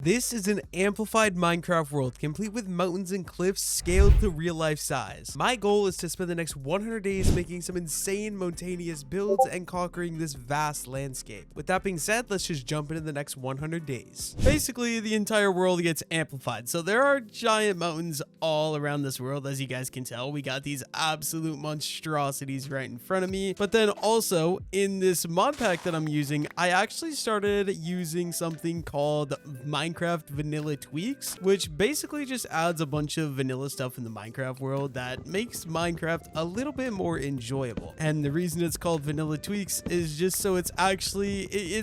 This is an amplified Minecraft world, complete with mountains and cliffs scaled to real life size. My goal is to spend the next 100 days making some insane mountainous builds and conquering this vast landscape. With that being said, let's just jump into the next 100 days. Basically, the entire world gets amplified. So there are giant mountains all around this world, as you guys can tell. We got these absolute monstrosities right in front of me. But then also, in this mod pack that I'm using, I actually started using something called Minecraft vanilla tweaks, which basically just adds a bunch of vanilla stuff in the Minecraft world that makes Minecraft a little bit more enjoyable. And the reason it's called vanilla tweaks is just so it's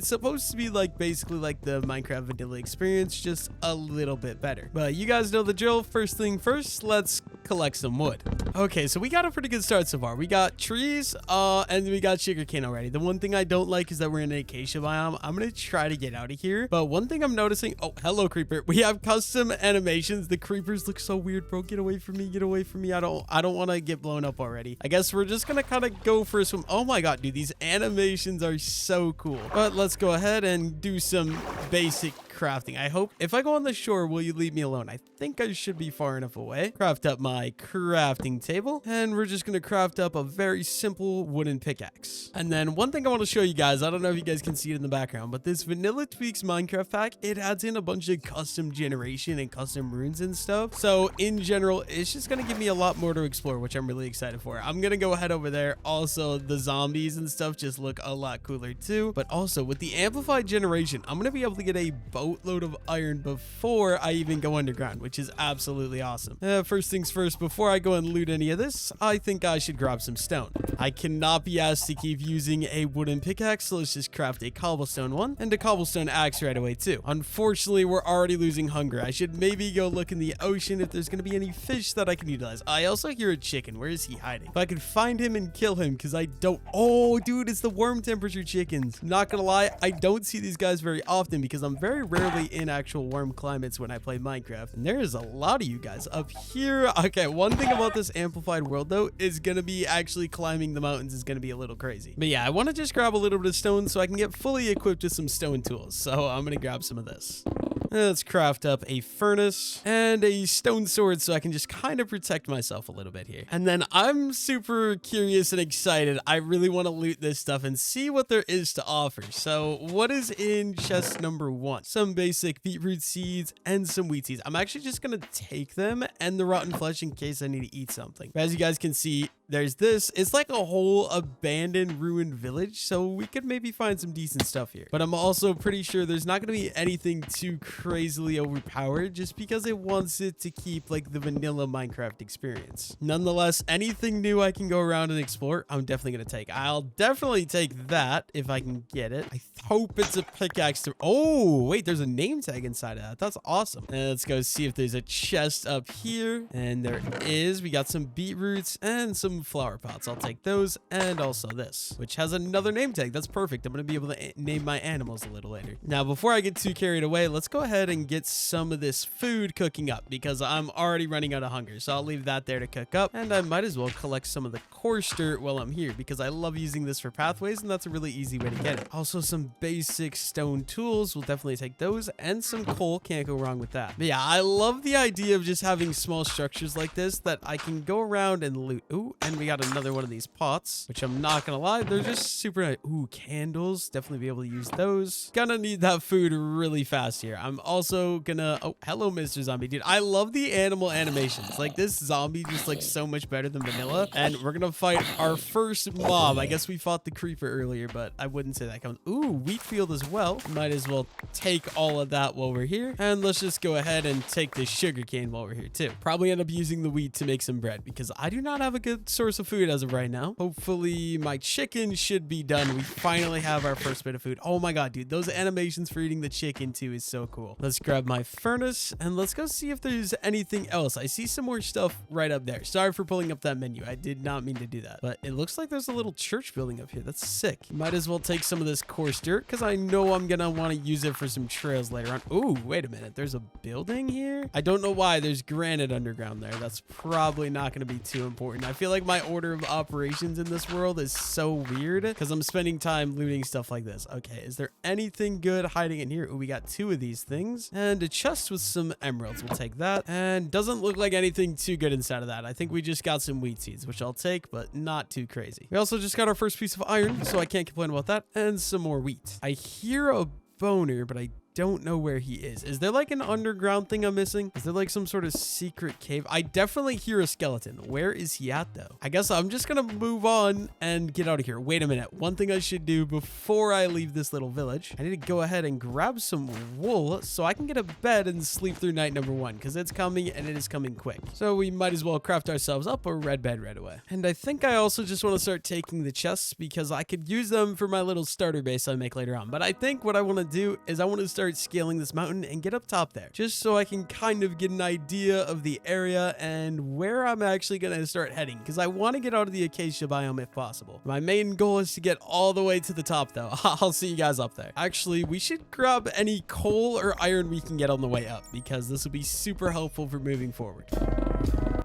supposed to be like basically like the Minecraft vanilla experience, just a little bit better. But you guys know the drill. First thing first, let's collect some wood. Okay, so we got a pretty good start so far. We got trees and we got sugarcane already. The one thing I don't like is that we're in an acacia biome. I'm gonna try to get out of here, but one thing I'm noticing, oh, hello creeper, we have custom animations. The creepers look so weird, bro. Get away from me, get away from me. I don't want to get blown up already. I guess we're just gonna kind of go for some. Oh my god, dude, these animations are so cool. But let's go ahead and do some basic crafting. I hope if I go on the shore, will you leave me alone? I think I should be far enough away. Craft up my crafting table, and we're just gonna craft up a very simple wooden pickaxe. And then one thing I want to show you guys, I don't know if you guys can see it in the background, but this vanilla tweaks Minecraft pack, it adds in a bunch of custom generation and custom runes and stuff. So in general, it's just gonna give me a lot more to explore, which I'm really excited for. I'm gonna go ahead over there. Also, the zombies and stuff just look a lot cooler too. But also with the amplified generation, I'm gonna be able to get a boatload of iron before I even go underground, which is absolutely awesome. First things first, before I go and loot any of this, I think I should grab some stone. I cannot be asked to keep using a wooden pickaxe, so let's just craft a cobblestone one and a cobblestone axe right away too. Unfortunately, we're already losing hunger. I should maybe go look in the ocean if there's going to be any fish that I can utilize. I also hear a chicken. Where is he hiding? If I could find him and kill him, because I don't... Oh, dude, it's the warm temperature chickens. Not gonna lie, I don't see these guys very often because I'm very rarely in actual warm climates when I play Minecraft. And there is a lot of you guys up here. Okay, one thing about this amplified world though is gonna be actually climbing the mountains is gonna be a little crazy. But yeah, I want to just grab a little bit of stone so I can get fully equipped with some stone tools. So I'm gonna grab some of this. Let's craft up a furnace and a stone sword so I can just kind of protect myself a little bit here. And then I'm super curious and excited. I really want to loot this stuff and see what there is to offer. So what is in chest number 1? Some basic beetroot seeds and some wheat seeds. I'm actually just going to take them and the rotten flesh in case I need to eat something. But as you guys can see, there's this. It's like a whole abandoned ruined village, so we could maybe find some decent stuff here. But I'm also pretty sure there's not going to be anything too crazily overpowered just because it wants it to keep like the vanilla Minecraft experience. Nonetheless, anything new I can go around and explore, I'm definitely going to take. I'll definitely take that if I can get it. I hope it's a pickaxe. Oh, wait, there's a name tag inside of that. That's awesome. And let's go see if there's a chest up here. And there is. We got some beetroots and some flower pots. I'll take those, and also this, which has another name tag. That's perfect. I'm going to be able to name my animals a little later. Now, before I get too carried away, let's go ahead and get some of this food cooking up because I'm already running out of hunger. So I'll leave that there to cook up, and I might as well collect some of the coarse dirt while I'm here because I love using this for pathways, and that's a really easy way to get it. Also, some basic stone tools. We'll definitely take those, and some coal. Can't go wrong with that. But yeah, I love the idea of just having small structures like this that I can go around and loot. Ooh, and we got another one of these pots, which I'm not gonna lie, they're just super nice. Ooh, candles. Definitely be able to use those. Gonna need that food really fast here. I'm also gonna... Oh, hello, Mr. Zombie. Dude, I love the animal animations. Like, this zombie just looks so much better than vanilla. And we're gonna fight our first mob. I guess we fought the creeper earlier, but I wouldn't say that counts. Ooh, wheat field as well. Might as well take all of that while we're here. And let's just go ahead and take the sugar cane while we're here too. Probably end up using the wheat to make some bread because I do not have a good source of food as of right now. Hopefully my chicken should be done. We finally have our first bit of food. Oh my god, dude, those animations for eating the chicken too is so cool. Let's grab my furnace and let's go see if there's anything else. I see some more stuff right up there. Sorry for pulling up that menu. I did not mean to do that, but it looks like there's a little church building up here. That's sick. Might as well take some of this coarse dirt because I know I'm gonna want to use it for some trails later on. Ooh, wait a minute. There's a building here. I don't know why there's granite underground there. That's probably not going to be too important. I feel like my order of operations in this world is so weird because I'm spending time looting stuff like this. Okay, is there anything good hiding in here? Ooh, we got 2 of these things and a chest with some emeralds. We'll take that. And doesn't look like anything too good inside of that. I think we just got some wheat seeds, which I'll take, but not too crazy. We also just got our first piece of iron, so I can't complain about that, and some more wheat. I hear a boner, but I don't know where he is. Is there like an underground thing I'm missing? Is there like some sort of secret cave? I definitely hear a skeleton. Where is he at though? I guess I'm just gonna move on and get out of here. Wait a minute. One thing I should do before I leave this little village, I need to go ahead and grab some wool so I can get a bed and sleep through night number 1 because it's coming and it is coming quick. So we might as well craft ourselves up a red bed right away. And I think I also just want to start taking the chests because I could use them for my little starter base I make later on. But I think what I want to do is I want to start scaling this mountain and get up top there just so I can kind of get an idea of the area and where I'm actually going to start heading because I want to get out of the acacia biome if possible. My main goal is to get all the way to the top though. I'll see you guys up there. Actually, we should grab any coal or iron we can get on the way up because this will be super helpful for moving forward.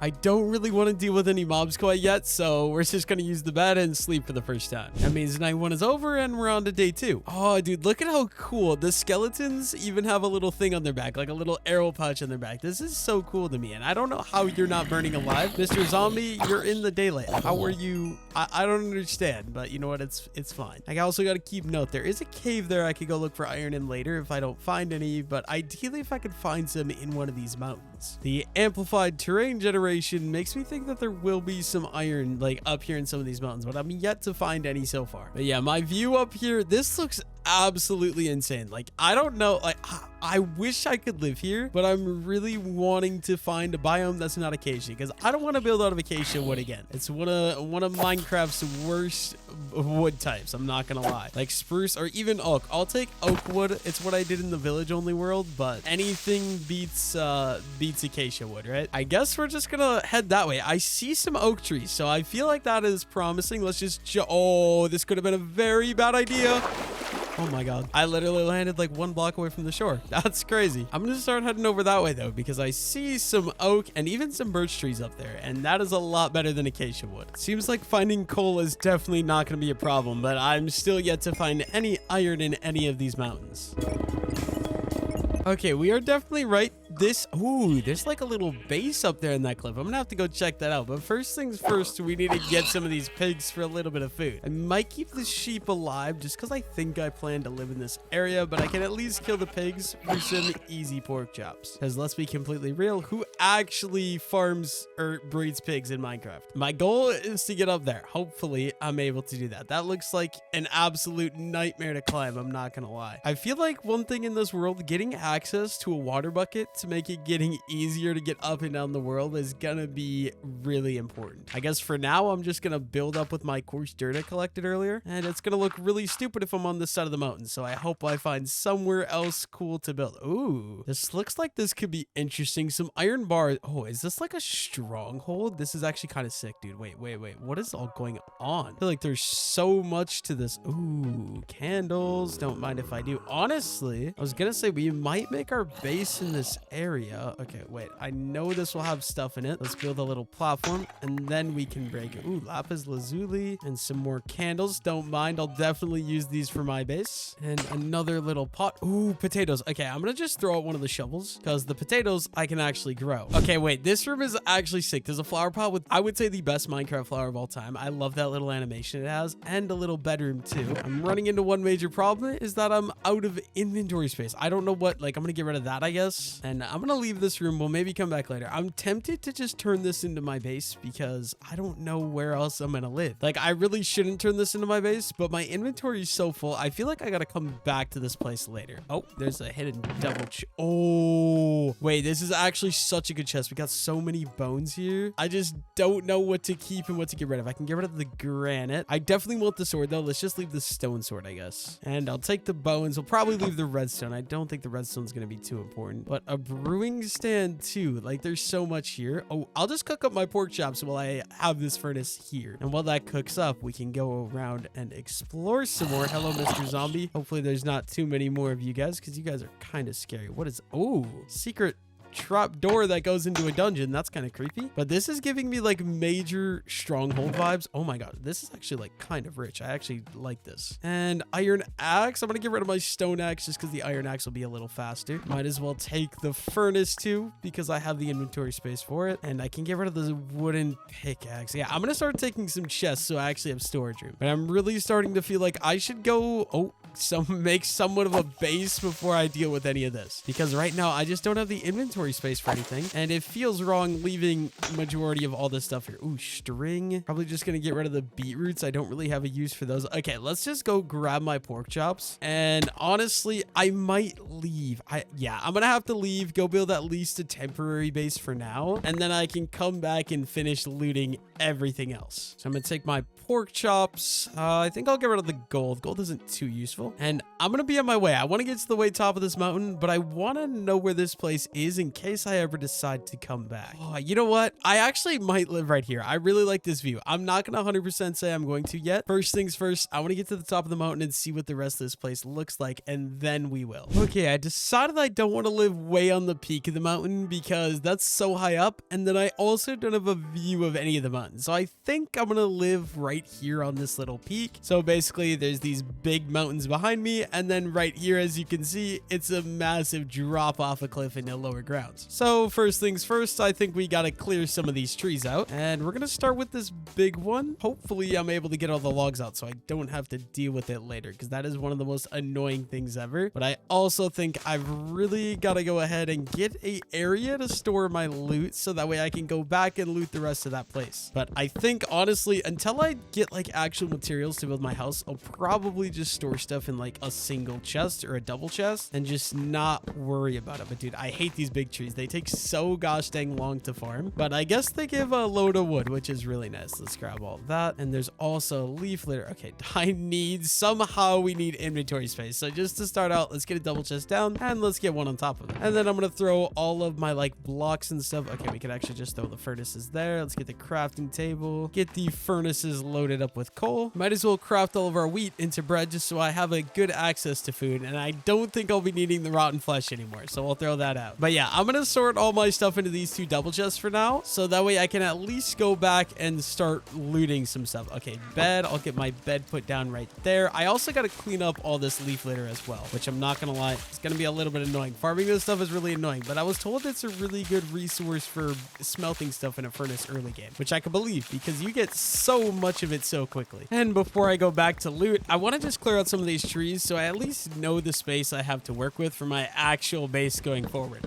I don't really want to deal with any mobs quite yet, so we're just going to use the bed and sleep for the first time. That means night 1 is over and we're on to day 2. Oh, dude, look at how cool. The skeletons even have a little thing on their back, like a little arrow pouch on their back. This is so cool to me, and I don't know how you're not burning alive. Mr. Zombie, you're in the daylight. How are you? I don't understand, but you know what? It's fine. I also got to keep note. There is a cave there I could go look for iron in later if I don't find any, but ideally if I could find some in one of these mountains. The amplified terrain generation makes me think that there will be some iron like up here in some of these mountains, but I'm yet to find any so far. But yeah, my view up here, this looks absolutely insane. Like, I don't know, like I wish I could live here, but I'm really wanting to find a biome that's not acacia because I don't want to build out of acacia wood again. It's one of Minecraft's worst wood types. I'm not gonna lie. Like spruce or even oak. I'll take oak wood. It's what I did in the village only world, but anything beats acacia wood, right? I guess we're just gonna head that way. I see some oak trees, so I feel like that is promising. Let's just oh, this could have been a very bad idea. Oh my god. I literally landed like 1 block away from the shore. That's crazy. I'm gonna start heading over that way though because I see some oak and even some birch trees up there, and that is a lot better than acacia wood. Seems like finding coal is definitely not gonna be a problem, but I'm still yet to find any iron in any of these mountains. Okay, we are definitely right. There's like a little base up there in that cliff. I'm gonna have to go check that out. But first things first, we need to get some of these pigs for a little bit of food. I might keep the sheep alive just because I think I plan to live in this area, but I can at least kill the pigs for some easy pork chops. Because let's be completely real, who actually farms or breeds pigs in Minecraft? My goal is to get up there. Hopefully, I'm able to do that. That looks like an absolute nightmare to climb, I'm not gonna lie. I feel like one thing in this world, getting access to a water bucket to make it getting easier to get up and down the world is gonna be really important. I guess for now, I'm just gonna build up with my coarse dirt I collected earlier, and it's gonna look really stupid if I'm on this side of the mountain, so I hope I find somewhere else cool to build. Ooh, this looks like this could be interesting. Some iron bars. Oh, is this like a stronghold? This is actually kind of sick, dude. Wait. What is all going on? I feel like there's so much to this. Ooh, candles. Don't mind if I do. Honestly, I was gonna say we might make our base in this area. Okay, wait. I know this will have stuff in it. Let's build a little platform and then we can break it. Ooh, lapis lazuli and some more candles. Don't mind. I'll definitely use these for my base. And another little pot. Ooh, potatoes. Okay, I'm gonna just throw out one of the shovels because the potatoes I can actually grow. Okay, wait. This room is actually sick. There's a flower pot with, I would say, the best Minecraft flower of all time. I love that little animation it has and a little bedroom too. I'm running into one major problem is that I'm out of inventory space. I don't know what, like, I'm gonna get rid of that, I guess. And I'm gonna leave this room. We'll maybe come back later. I'm tempted to just turn this into my base because I don't know where else I'm gonna live. Like, I really shouldn't turn this into my base, but my inventory is so full. I feel like I gotta come back to this place later. Oh, there's a hidden double oh, wait, this is actually such a good chest. We got so many bones here. I just don't know what to keep and what to get rid of. I can get rid of the granite. I definitely want the sword though. Let's just leave the stone sword, I guess. And I'll take the bones. We'll probably leave the redstone. I don't think the redstone's gonna be too important, but a brewing stand too. Like, there's so much here. Oh, I'll just cook up my pork chops while I have this furnace here. And while that cooks up, we can go around and explore some more. Hello, Mr. Zombie. Hopefully there's not too many more of you guys because you guys are kind of scary. What is, oh, secret trap door that goes into a dungeon. That's kind of creepy. But this is giving me like major stronghold vibes. Oh my god, this is actually like kind of rich. I actually like this. And iron axe. I'm gonna get rid of my stone axe just because the iron axe will be a little faster. Might as well take the furnace too because I have the inventory space for it. And I can get rid of the wooden pickaxe. Yeah, I'm gonna start taking some chests so I actually have storage room. But I'm really starting to feel like I should go make somewhat of a base before I deal with any of this, because right now I just don't have the inventory space for anything, and it feels wrong leaving majority of all this stuff here. Ooh, string. Probably just gonna get rid of the beetroots. I don't really have a use for those. Okay, let's just go grab my pork chops, and honestly I might leave. I'm gonna have to leave, go build at least a temporary base for now, and then I can come back and finish looting everything else. So I'm gonna take my pork chops. I think I'll get rid of the gold. Gold isn't too useful. And I'm gonna be on my way. I want to get to the way top of this mountain, but I want to know where this place is in case I ever decide to come back. Oh, you know what? I actually might live right here. I really like this view. I'm not gonna 100% say I'm going to yet. First things first, I want to get to the top of the mountain and see what the rest of this place looks like, and then we will. Okay, I decided I don't want to live way on the peak of the mountain because that's so high up, and then I also don't have a view of any of the mountains. So I think I'm gonna live right here on this little peak. So basically there's these big mountains behind me, and then right here, as you can see, it's a massive drop off a cliff into lower grounds. So first things first, I think we gotta clear some of these trees out, and we're gonna start with this big one. Hopefully I'm able to get all the logs out so I don't have to deal with it later, because that is one of the most annoying things ever. But I also think I've really got to go ahead and get a area to store my loot so that way I can go back and loot the rest of that place. But I think honestly, until I get like actual materials to build my house, I'll probably just store stuff in like a single chest or a double chest and just not worry about it. But dude, I hate these big trees. They take so gosh dang long to farm, but I guess they give a load of wood, which is really nice. Let's grab all of that. And there's also leaf litter. Okay, somehow we need inventory space. So just to start out, let's get a double chest down and let's get one on top of it. And then I'm gonna throw all of my like blocks and stuff. Okay, we could actually just throw the furnaces there. Let's get the crafting table, get the furnaces loaded up with coal. Might as well craft all of our wheat into bread just so I have a good access to food, and I don't think I'll be needing the rotten flesh anymore, so we'll throw that out. But yeah, I'm gonna sort all my stuff into these two double chests for now, so that way I can at least go back and start looting some stuff. Okay, bed. I'll get my bed put down right there. I also got to clean up all this leaf litter as well, which I'm not gonna lie, it's gonna be a little bit annoying. Farming this stuff is really annoying, but I was told it's a really good resource for smelting stuff in a furnace early game, which I can believe because you get so much of it so quickly. And before I go back to loot, I want to just clear out some of these trees so I at least know the space I have to work with for my actual base going forward.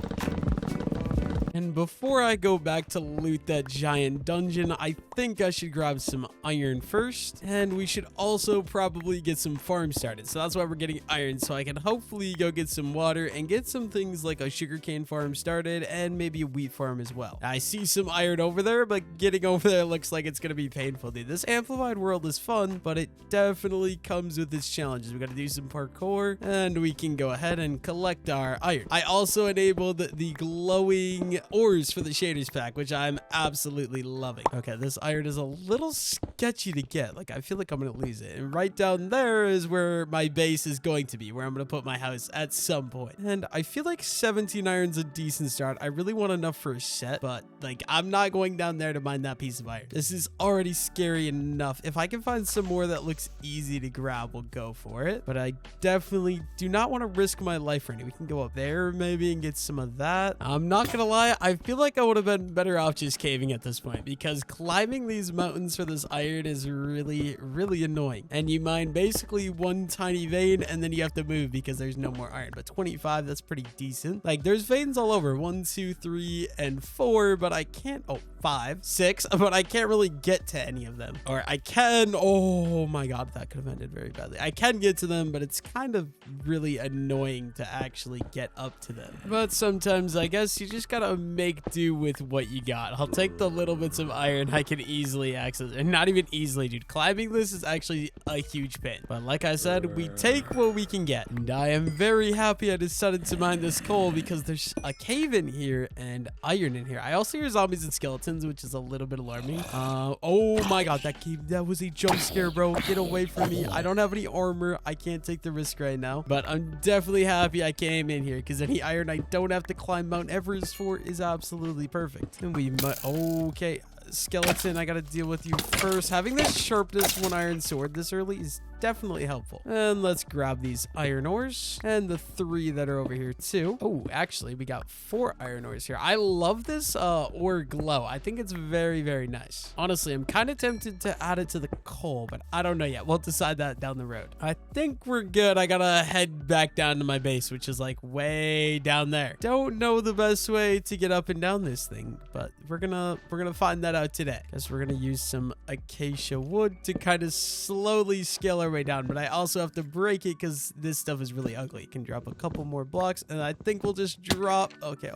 And before I go back to loot that giant dungeon, I think I should grab some iron first. And we should also probably get some farms started. So that's why we're getting iron, so I can hopefully go get some water and get some things like a sugarcane farm started and maybe a wheat farm as well. I see some iron over there, but getting over there looks like it's going to be painful, dude. This amplified world is fun, but it definitely comes with its challenges. We got to do some parkour, and we can go ahead and collect our iron. I also enabled the glowing ores for the shaders pack, which I'm absolutely loving. Okay, this iron is a little sketchy to get. Like, I feel like I'm gonna lose it. And right down there is where my base is going to be, where I'm gonna put my house at some point. And I feel like 17 iron's a decent start. I really want enough for a set, but like, I'm not going down there to mine that piece of iron. This is already scary enough. If I can find some more that looks easy to grab, we'll go for it. But I definitely do not want to risk my life for any. We can go up there maybe and get some of that. I'm not gonna lie, I feel like I would have been better off just caving at this point, because climbing these mountains for this iron is really, really annoying. And you mine basically one tiny vein and then you have to move because there's no more iron. But 25, that's pretty decent. Like, there's veins all over. 1, 2, 3, and 4, but I can't. Oh, 5, 6, but I can't really get to any of them. Or I can. Oh my god, that could have ended very badly. I can get to them, but it's kind of really annoying to actually get up to them. But sometimes I guess you just gotta make do with what you got. I'll take the little bits of iron I can easily access, and not even easily, dude. Climbing this is actually a huge pain, but like I said, we take what we can get. And I am very happy I decided to mine this coal because there's a cave in here and iron in here. I also hear zombies and skeletons, skeletons, which is a little bit alarming. Oh my god, that was a jump scare, bro. Get away from me. I don't have any armor. I can't take the risk right now, but I'm definitely happy I came in here because any iron I don't have to climb Mount Everest for is absolutely perfect. And we might, okay, skeleton, I gotta deal with you first. Having this sharpness 1 iron sword this early is definitely helpful. And let's grab these iron ores and the 3 that are over here too. Oh, actually, we got 4 iron ores here. I love this ore glow. I think it's very, very nice. Honestly, I'm kind of tempted to add it to the coal, but I don't know yet. We'll decide that down the road. I think we're good. I gotta head back down to my base, which is like way down there. Don't know the best way to get up and down this thing, but we're gonna find that out today. Guess we're gonna use some acacia wood to kind of slowly scale our way down, but I also have to break it because this stuff is really ugly. It can drop a couple more blocks, and I think we'll just drop. Okay,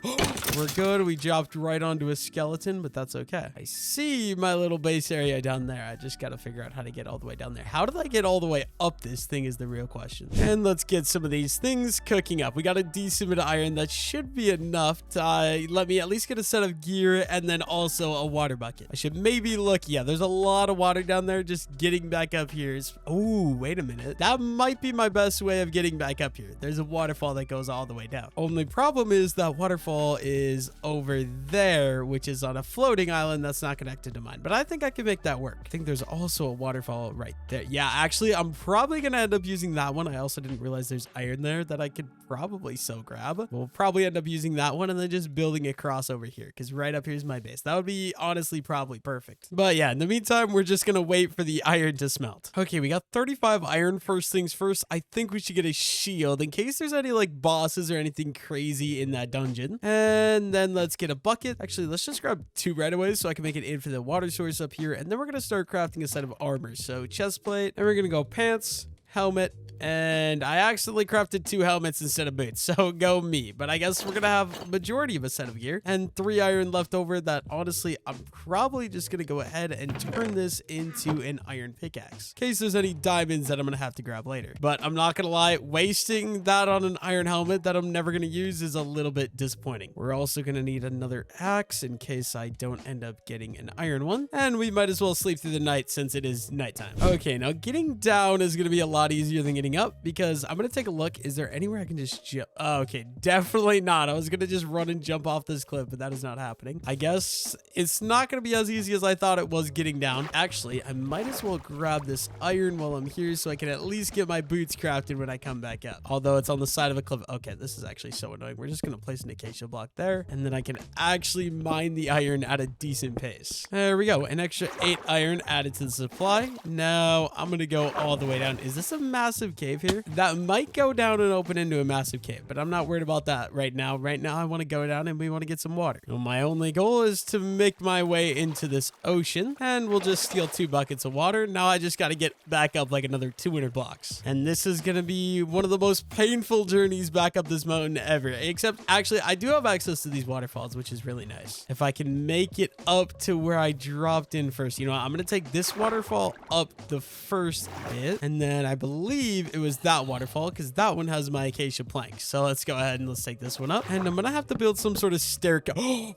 we're good. We dropped right onto a skeleton, but that's okay. I see my little base area down there. I just got to figure out how to get all the way down there. How did I get all the way up this thing is the real question. And let's get some of these things cooking up. We got a decent bit of iron. That should be enough to let me at least get a set of gear and then also a water bucket. I should maybe look. Yeah, there's a lot of water down there. Just getting back up here is... Oh, wait a minute. That might be my best way of getting back up here. There's a waterfall that goes all the way down. Only problem is that waterfall is over there, which is on a floating island that's not connected to mine. But I think I can make that work. I think there's also a waterfall right there. Yeah, actually, I'm probably going to end up using that one. I also didn't realize there's iron there that I could probably so grab. We'll probably end up using that one and then just building across over here because right up here is my base. That would be honestly probably perfect. But yeah, in the meantime, we're just going to wait for the iron to smelt. Okay, we got 35 iron. First things first, I think we should get a shield in case there's any like bosses or anything crazy in that dungeon. And then let's get a bucket. Actually, let's just grab 2 right away so I can make it in for the water source up here. And then we're going to start crafting a set of armor. So chest plate, and we're going to go pants, helmet, and I accidentally crafted 2 helmets instead of boots, so go me. But I guess we're gonna have a majority of a set of gear and 3 iron left over that honestly I'm probably just gonna go ahead and turn this into an iron pickaxe in case there's any diamonds that I'm gonna have to grab later. But I'm not gonna lie, wasting that on an iron helmet that I'm never gonna use is a little bit disappointing. We're also gonna need another axe in case I don't end up getting an iron one, and we might as well sleep through the night since it is nighttime. Okay, now getting down is gonna be a lot easier than getting up because I'm gonna take a look. Is there anywhere I can just jump? Oh, okay, definitely not. I was gonna just run and jump off this cliff, but that is not happening. I guess it's not gonna be as easy as I thought it was getting down. Actually, I might as well grab this iron while I'm here so I can at least get my boots crafted when I come back up. Although it's on the side of a cliff. Okay, this is actually so annoying. We're just gonna place an acacia block there, and then I can actually mine the iron at a decent pace. There we go. An extra 8 iron added to the supply. Now I'm gonna go all the way down. Is this a massive cave here? That might go down and open into a massive cave, but I'm not worried about that right now. Right now, I want to go down and we want to get some water. Well, my only goal is to make my way into this ocean, and we'll just steal 2 buckets of water. Now I just got to get back up like another 200 blocks. And this is going to be one of the most painful journeys back up this mountain ever. Except, actually, I do have access to these waterfalls, which is really nice. If I can make it up to where I dropped in first, you know what? I'm going to take this waterfall up the first bit, and then I believe it was that waterfall because that one has my acacia plank. So let's go ahead and let's take this one up, and I'm gonna have to build some sort of staircase.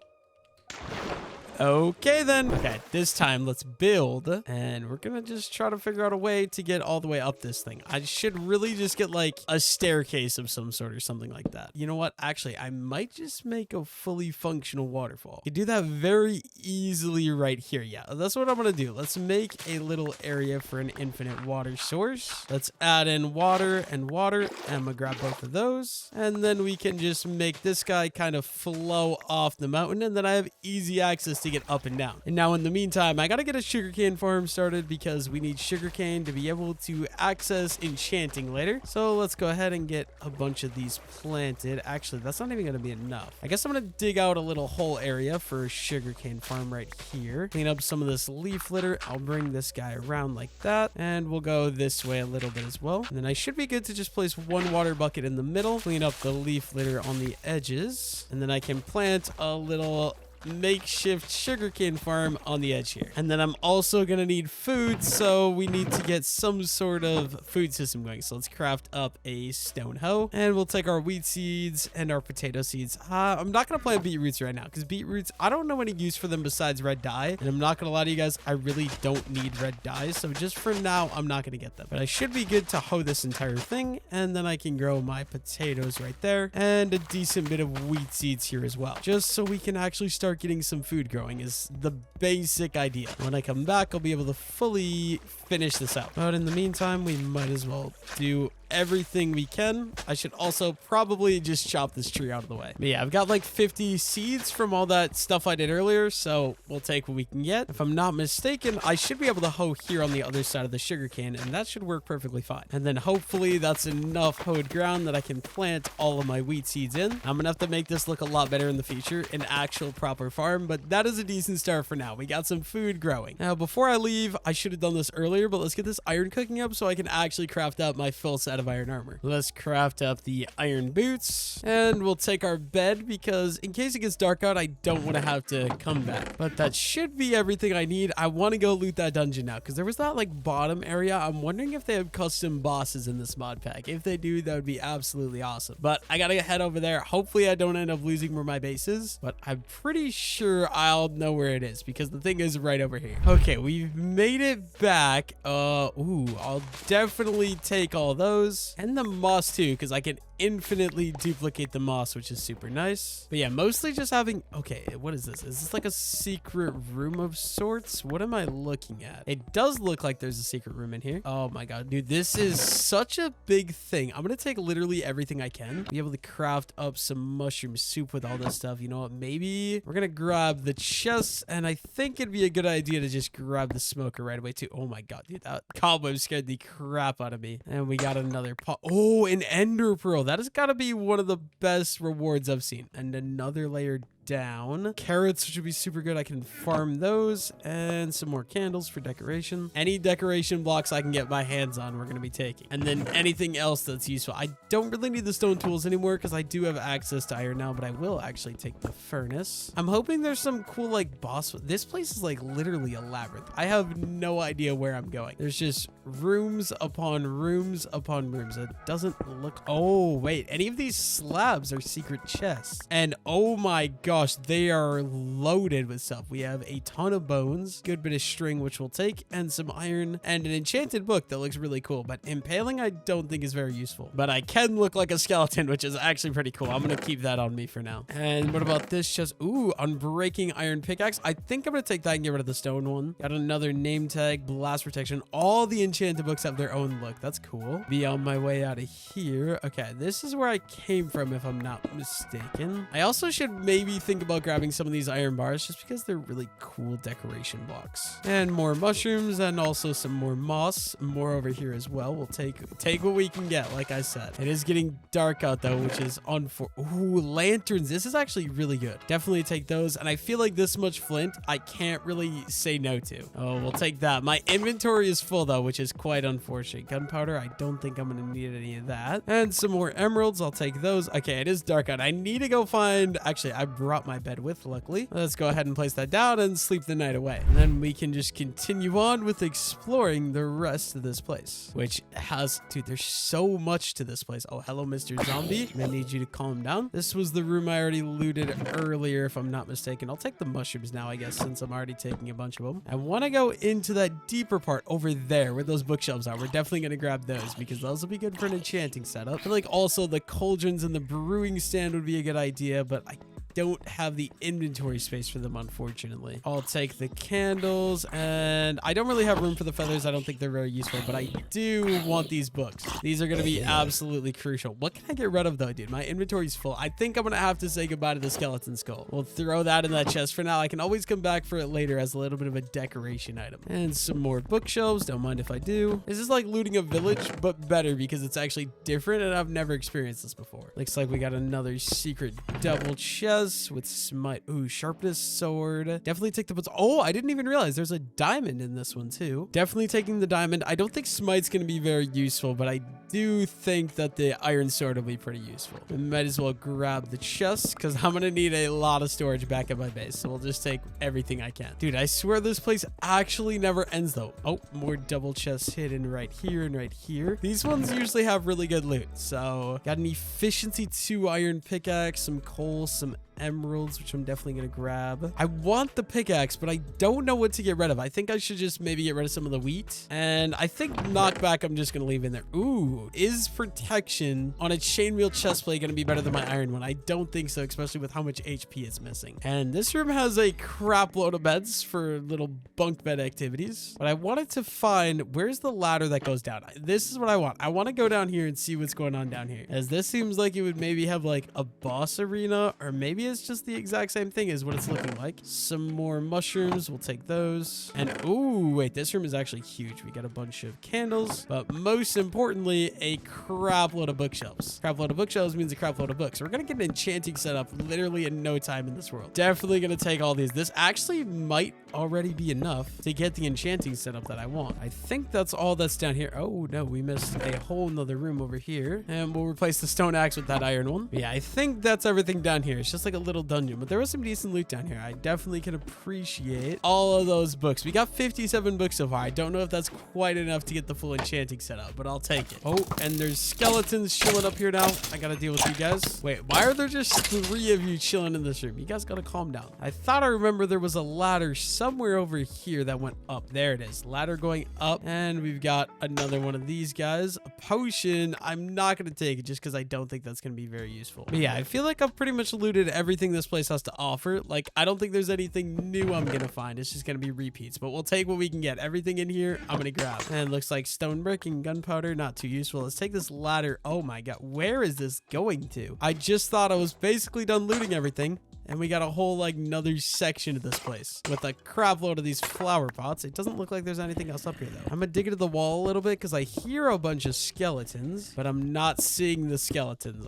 Okay, then. Okay, this time let's build, and we're gonna just try to figure out a way to get all the way up this thing. I should really just get like a staircase of some sort or something like that. You know what? Actually, I might just make a fully functional waterfall. You do that very easily right here. Yeah, that's what I'm gonna do. Let's make a little area for an infinite water source. Let's add in water and water, and I'm gonna grab both of those, and then we can just make this guy kind of flow off the mountain, and then I have easy access to get up and down. And now in the meantime, I gotta get a sugarcane farm started because we need sugarcane to be able to access enchanting later. So let's go ahead and get a bunch of these planted. Actually, that's not even gonna be enough. I guess I'm gonna dig out a little whole area for a sugarcane farm right here. Clean up some of this leaf litter. I'll bring this guy around like that, and we'll go this way a little bit as well. And then I should be good to just place 1 water bucket in the middle, clean up the leaf litter on the edges, and then I can plant a little makeshift sugarcane farm on the edge here. And then I'm also gonna need food, so we need to get some sort of food system going. So let's craft up a stone hoe, and we'll take our wheat seeds and our potato seeds. I'm not gonna plant beetroots right now because beetroots, I don't know any use for them besides red dye, and I'm not gonna lie to you guys, I really don't need red dye, so just for now I'm not gonna get them. But I should be good to hoe this entire thing, and then I can grow my potatoes right there and a decent bit of wheat seeds here as well, just so we can actually start getting some food growing is the basic idea. When I come back, I'll be able to fully finish this out, but in the meantime we might as well do everything we can. I should also probably just chop this tree out of the way. But yeah, I've got like 50 seeds from all that stuff I did earlier, so we'll take what we can get. If I'm not mistaken, I should be able to hoe here on the other side of the sugarcane, and that should work perfectly fine. And then hopefully that's enough hoed ground that I can plant all of my wheat seeds in. I'm gonna have to make this look a lot better in the future, an actual proper farm, but that is a decent start for now. We got some food growing. Now, before I leave, I should have done this earlier, but let's get this iron cooking up so I can actually craft up my full set of iron armor. Let's craft up the iron boots, and we'll take our bed because in case it gets dark out, I don't want to have to come back. But that should be everything I need. I want to go loot that dungeon now because there was that like bottom area. I'm wondering if they have custom bosses in this mod pack. If they do, that would be absolutely awesome. But I gotta head over there. Hopefully I don't end up losing where my base is, but I'm pretty sure I'll know where it is because the thing is right over here. Okay, we've made it back. I'll definitely take all those and the moss too, because I can infinitely duplicate the moss, which is super nice. But yeah, mostly just having, okay, what is this? Is this like a secret room of sorts? What am I looking at? It does look like there's a secret room in here. Oh my god, dude, this is such a big thing. I'm gonna take literally everything I can, be able to craft up some mushroom soup with all this stuff. You know what, maybe we're gonna grab the chest, and I think it'd be a good idea to just grab the smoker right away too. Oh my god, dude, that cobweb scared the crap out of me. And we got another pot. Oh, an ender pearl. That has got to be one of the best rewards I've seen. And another layer down. Carrots should be super good. I can farm those, and some more candles for decoration. Any decoration blocks I can get my hands on, we're going to be taking. And then anything else that's useful. I don't really need the stone tools anymore because I do have access to iron now, but I will actually take the furnace. I'm hoping there's some cool like boss. This place is like literally a labyrinth. I have no idea where I'm going. There's just rooms upon rooms upon rooms. It doesn't look... Oh, wait. Any of these slabs are secret chests. And oh my gosh, they are loaded with stuff. We have a ton of bones, good bit of string, which we'll take, and some iron, and an enchanted book that looks really cool. But impaling, I don't think is very useful. But I can look like a skeleton, which is actually pretty cool. I'm going to keep that on me for now. And what about this chest? Ooh, unbreaking iron pickaxe. I think I'm going to take that and get rid of the stone one. Got another name tag, blast protection. All the enchanted books have their own look. That's cool. Be on my way out of here. Okay, this is where I came from, if I'm not mistaken. I also should maybe think about grabbing some of these iron bars just because they're really cool decoration blocks. And more mushrooms, and also some more moss. More over here as well. We'll take what we can get, like I said. It is getting dark out though, which is Ooh, lanterns. This is actually really good. Definitely take those. And I feel like this much flint, I can't really say no to. Oh, we'll take that. My inventory is full though, which is quite unfortunate. Gunpowder, I don't think I'm gonna need any of that. And some more emeralds, I'll take those. Okay, it is dark out. I need to go find... Actually, I brought my bed with, luckily. Let's go ahead and place that down and sleep the night away. And then we can just continue on with exploring the rest of this place, which has... Dude, there's so much to this place. Oh, hello, Mr. Zombie. I need you to calm down. This was the room I already looted earlier, if I'm not mistaken. I'll take the mushrooms now, I guess, since I'm already taking a bunch of them. I want to go into that deeper part over there where those bookshelves are. We're definitely going to grab those because those will be good for an enchanting setup. I feel like also the cauldrons and the brewing stand would be a good idea, but I don't have the inventory space for them, unfortunately. I'll take the candles, and I don't really have room for the feathers. I don't think they're very useful, but I do want these books. These are going to be absolutely crucial. What can I get rid of though, dude? My inventory's full. I think I'm going to have to say goodbye to the skeleton skull. We'll throw that in that chest for now. I can always come back for it later as a little bit of a decoration item. And some more bookshelves. Don't mind if I do. This is like looting a village, but better because it's actually different, and I've never experienced this before. Looks like we got another secret double chest. topaz with smite. Ooh, sharpness sword. Definitely take the boots. Oh, I didn't even realize there's a diamond in this one too. Definitely taking the diamond. I don't think smite's going to be very useful, but I do think that the iron sword will be pretty useful. We might as well grab the chest because I'm going to need a lot of storage back at my base. So we'll just take everything I can. Dude, I swear this place actually never ends though. Oh, more double chests hidden right here and right here. These ones usually have really good loot. So got an efficiency 2 iron pickaxe, some coal, some emeralds, which I'm definitely going to grab. I want the pickaxe, but I don't know what to get rid of. I think I should just maybe get rid of some of the wheat. And I think knockback I'm just going to leave in there. Ooh, is protection on a chainmail chestplate going to be better than my iron one? I don't think so, especially with how much HP it's missing. And this room has a crap load of beds for little bunk bed activities. But I wanted to find, where's the ladder that goes down? This is what I want. I want to go down here and see what's going on down here, as this seems like it would maybe have like a boss arena, or maybe it's just the exact same thing as what it's looking like. Some more mushrooms. We'll take those. And ooh, wait, this room is actually huge. We got a bunch of candles, but most importantly, a crap load of bookshelves. Crap load of bookshelves means a crap load of books. We're going to get an enchanting setup literally in no time in this world. Definitely going to take all these. This actually might already be enough to get the enchanting setup that I want. I think that's all that's down here. Oh no, we missed a whole nother room over here, and we'll replace the stone axe with that iron one. Yeah, I think that's everything down here. It's just like a little dungeon, but there was some decent loot down here. I definitely can appreciate all of those books. We got 57 books so far. I don't know if that's quite enough to get the full enchanting setup, but I'll take it. Oh, and there's skeletons chilling up here now. I gotta deal with you guys. Wait, why are there just 3 of you chilling in this room? You guys gotta calm down. I thought I remember there was a ladder somewhere over here that went up. There it is. Ladder going up, and we've got another one of these guys. A potion. I'm not gonna take it just because I don't think that's gonna be very useful. But yeah, I feel like I've pretty much looted everything this place has to offer. Like, I don't think there's anything new I'm gonna find. It's just gonna be repeats, but we'll take what we can get. Everything in here I'm gonna grab. And it looks like stone brick and gunpowder, not too useful. Let's take this ladder. Oh my god, where is this going to? I just thought I was basically done looting everything, and we got a whole like another section of this place with a crap load of these flower pots. It doesn't look like there's anything else up here though. I'm gonna dig into the wall a little bit because I hear a bunch of skeletons, but I'm not seeing the skeletons.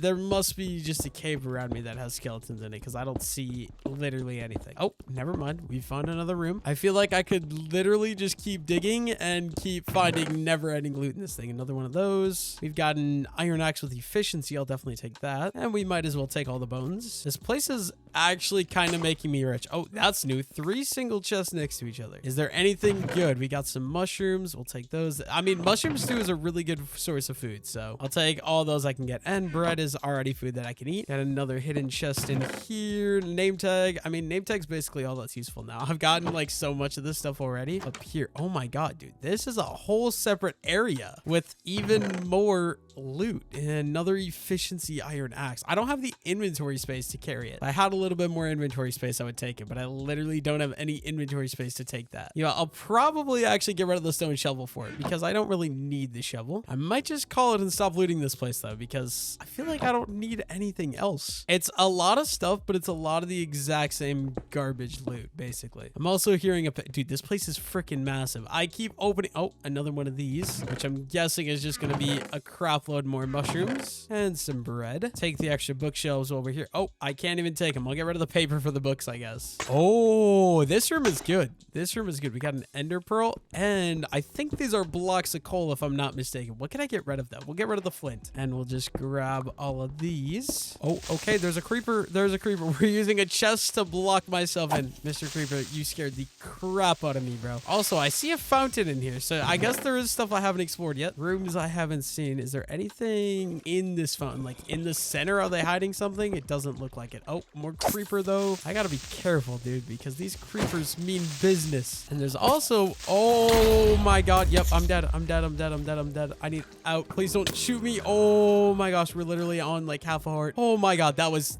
There must be just a cave around me that has skeletons in it because I don't see literally anything. Oh, never mind. We found another room. I feel like I could literally just keep digging and keep finding never-ending loot in this thing. Another one of those. We've got an iron axe with efficiency. I'll definitely take that. And we might as well take all the bones. This place is actually kind of making me rich. Oh, that's new. 3 single chests next to each other. Is there anything good? We got some mushrooms. We'll take those. I mean, mushroom stew is a really good source of food, so I'll take all those I can get. And bread is already food that I can eat. Got another hidden chest in here. Name tag. I mean, name tag's basically all that's useful now. I've gotten like so much of this stuff already. Up here. Oh my god, dude. This is a whole separate area with even more loot. And another efficiency iron axe. I don't have the inventory space to carry it. If I had a little bit more inventory space, I would take it, but I literally don't have any inventory space to take that. You know, I'll probably actually get rid of the stone shovel for it because I don't really need the shovel. I might just call it and stop looting this place though, because I feel like I don't need anything else. It's a lot of stuff, but it's a lot of the exact same garbage loot, basically. I'm also hearing dude, this place is freaking massive. I keep opening. Oh, another one of these, which I'm guessing is just going to be a crap load more mushrooms and some bread. Take the extra bookshelves over here. Oh, I can't even take them. I'll get rid of the paper for the books, I guess. Oh, this room is good. This room is good. We got an ender pearl, and I think these are blocks of coal if I'm not mistaken. What can I get rid of though? We'll get rid of the flint, and we'll just grab all of these. Oh, okay. There's a creeper. There's a creeper. We're using a chest to block myself in. Mr. Creeper, you scared the crap out of me, bro. Also, I see a fountain in here, so I guess there is stuff I haven't explored yet. Rooms I haven't seen. Is there anything in this fountain? Like in the center? Are they hiding something? It doesn't look like it. Oh, more creeper though. I gotta be careful, dude, because these creepers mean business. And there's also, oh my god. Yep, I'm dead. I'm dead. I'm dead. I'm dead. I'm dead. I need out. Please don't shoot me. Oh my gosh, we're literally on like half a heart. Oh my god, that was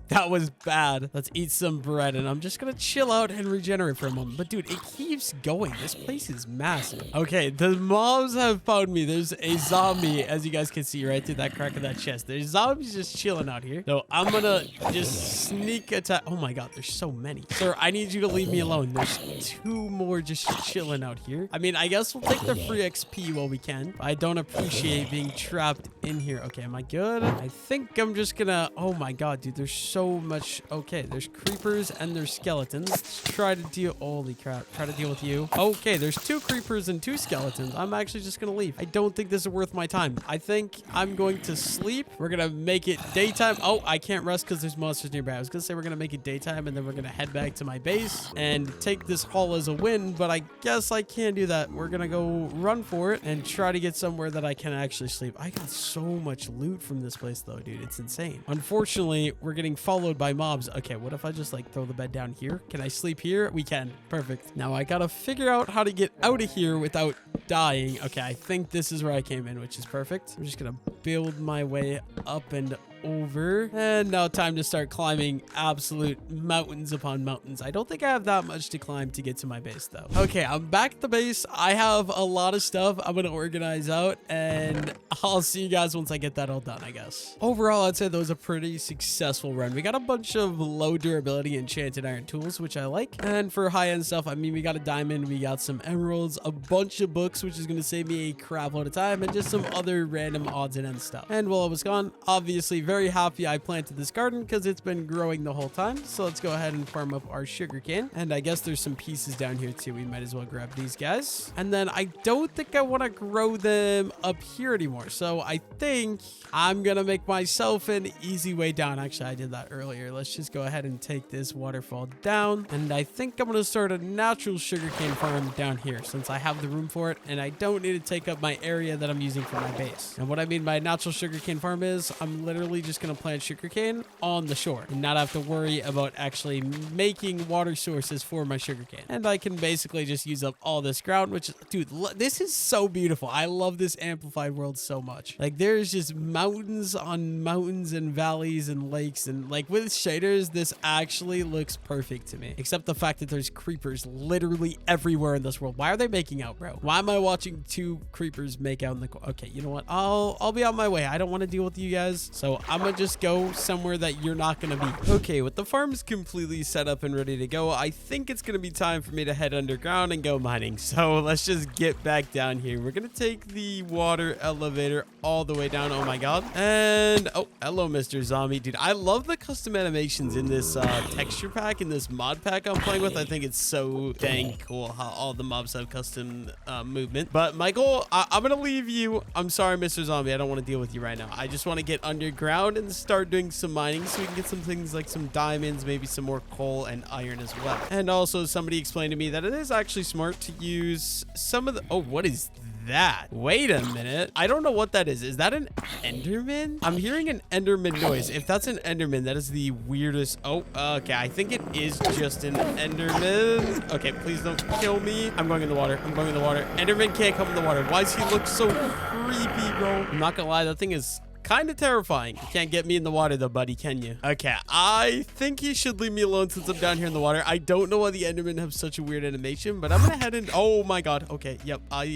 bad. Let's eat some bread, and I'm just gonna chill out and regenerate for a moment. But dude, it keeps going. This place is massive. Okay, the mobs have found me. There's a zombie, as you guys can see right through that crack of that chest. There's zombies just chilling out here. So I'm gonna just sneak attack set. Oh my god, there's so many. Sir, I need you to leave me alone. There's 2 more just chilling out here. I mean, I guess we'll take the free XP while we can. I don't appreciate being trapped in here. Okay, am I good? I think I'm just gonna... Oh my god, dude, there's so much... Okay, there's creepers and there's skeletons. Let's try to deal... Holy crap. Try to deal with you. Okay, there's 2 creepers and 2 skeletons. I'm actually just gonna leave. I don't think this is worth my time. I think I'm going to sleep. We're gonna make it daytime. Oh, I can't rest because there's monsters nearby. I was gonna say we're gonna make it daytime and then we're gonna head back to my base and take this haul as a win, but I guess I can't do that. We're gonna go run for it and try to get somewhere that I can actually sleep. I got so much loot from this place though, dude. It's insane. Unfortunately, we're getting followed by mobs. Okay, what if I just like throw the bed down here? Can I sleep here? We can. Perfect. Now I gotta figure out how to get out of here without dying. Okay, I think this is where I came in, which is perfect. I'm just gonna build my way up and over. And now time to start climbing absolute mountains upon mountains. I don't think I have that much to climb to get to my base though. Okay, I'm back at the base. I have a lot of stuff I'm gonna organize out and I'll see you guys once I get that all done, I guess. Overall, I'd say that was a pretty successful run. We got a bunch of low durability enchanted iron tools, which I like. And for high-end stuff, I mean, we got a diamond, we got some emeralds, a bunch of books, which is gonna save me a crap load of time, and just some other random odds and ends stuff. And while I was gone, obviously very happy I planted this garden because it's been growing the whole time. So let's go ahead and farm up our sugarcane. And I guess there's some pieces down here too. We might as well grab these guys. And then I don't think I want to grow them up here anymore. So I think I'm going to make myself an easy way down. Actually, I did that earlier. Let's just go ahead and take this waterfall down. And I think I'm going to start a natural sugarcane farm down here since I have the room for it. And I don't need to take up my area that I'm using for my base. And what I mean by natural sugarcane farm is I'm literally just going to plant sugarcane on the shore and not have to worry about actually making water sources for my sugarcane. And I can basically just use up all this ground, which, dude, this is so beautiful. I love this amplified world so much. Like, there's just mountains on mountains and valleys and lakes, and like with shaders, this actually looks perfect to me. Except the fact that there's creepers literally everywhere in this world. Why are they making out, bro? Why am I watching 2 creepers make out in the... Okay, you know what? I'll be on my way. I don't want to deal with you guys, so I'm gonna just go somewhere that you're not gonna be. Okay, with the farms completely set up and ready to go, I think it's gonna be time for me to head underground and go mining. So let's just get back down here. We're gonna take the water elevator all the way down. Oh my god. And oh, hello, Mr. Zombie. Dude, I love the custom animations in this texture pack, in this mod pack I'm playing with. I think it's so dang cool how all the mobs have custom movement. But my goal, I'm gonna leave you. I'm sorry, Mr. Zombie. I don't want to deal with you right now. I just want to get underground and start doing some mining so we can get some things like some diamonds, maybe some more coal and iron as well. And also somebody explained to me that it is actually smart to use some of the... Oh, what is that? Wait a minute. I don't know what that is. Is that an Enderman? I'm hearing an Enderman noise. If that's an Enderman, that is the weirdest... Oh, okay. I think it is just an Enderman. Okay, please don't kill me. I'm going in the water. I'm going in the water. Enderman can't come in the water. Why does he look so creepy, bro? I'm not gonna lie. That thing is kind of terrifying. You can't get me in the water though, buddy, can you? Okay, I think you should leave me alone since I'm down here in the water. I don't know why the Endermen have such a weird animation, but I'm gonna head in. Oh my god. Okay, yep, I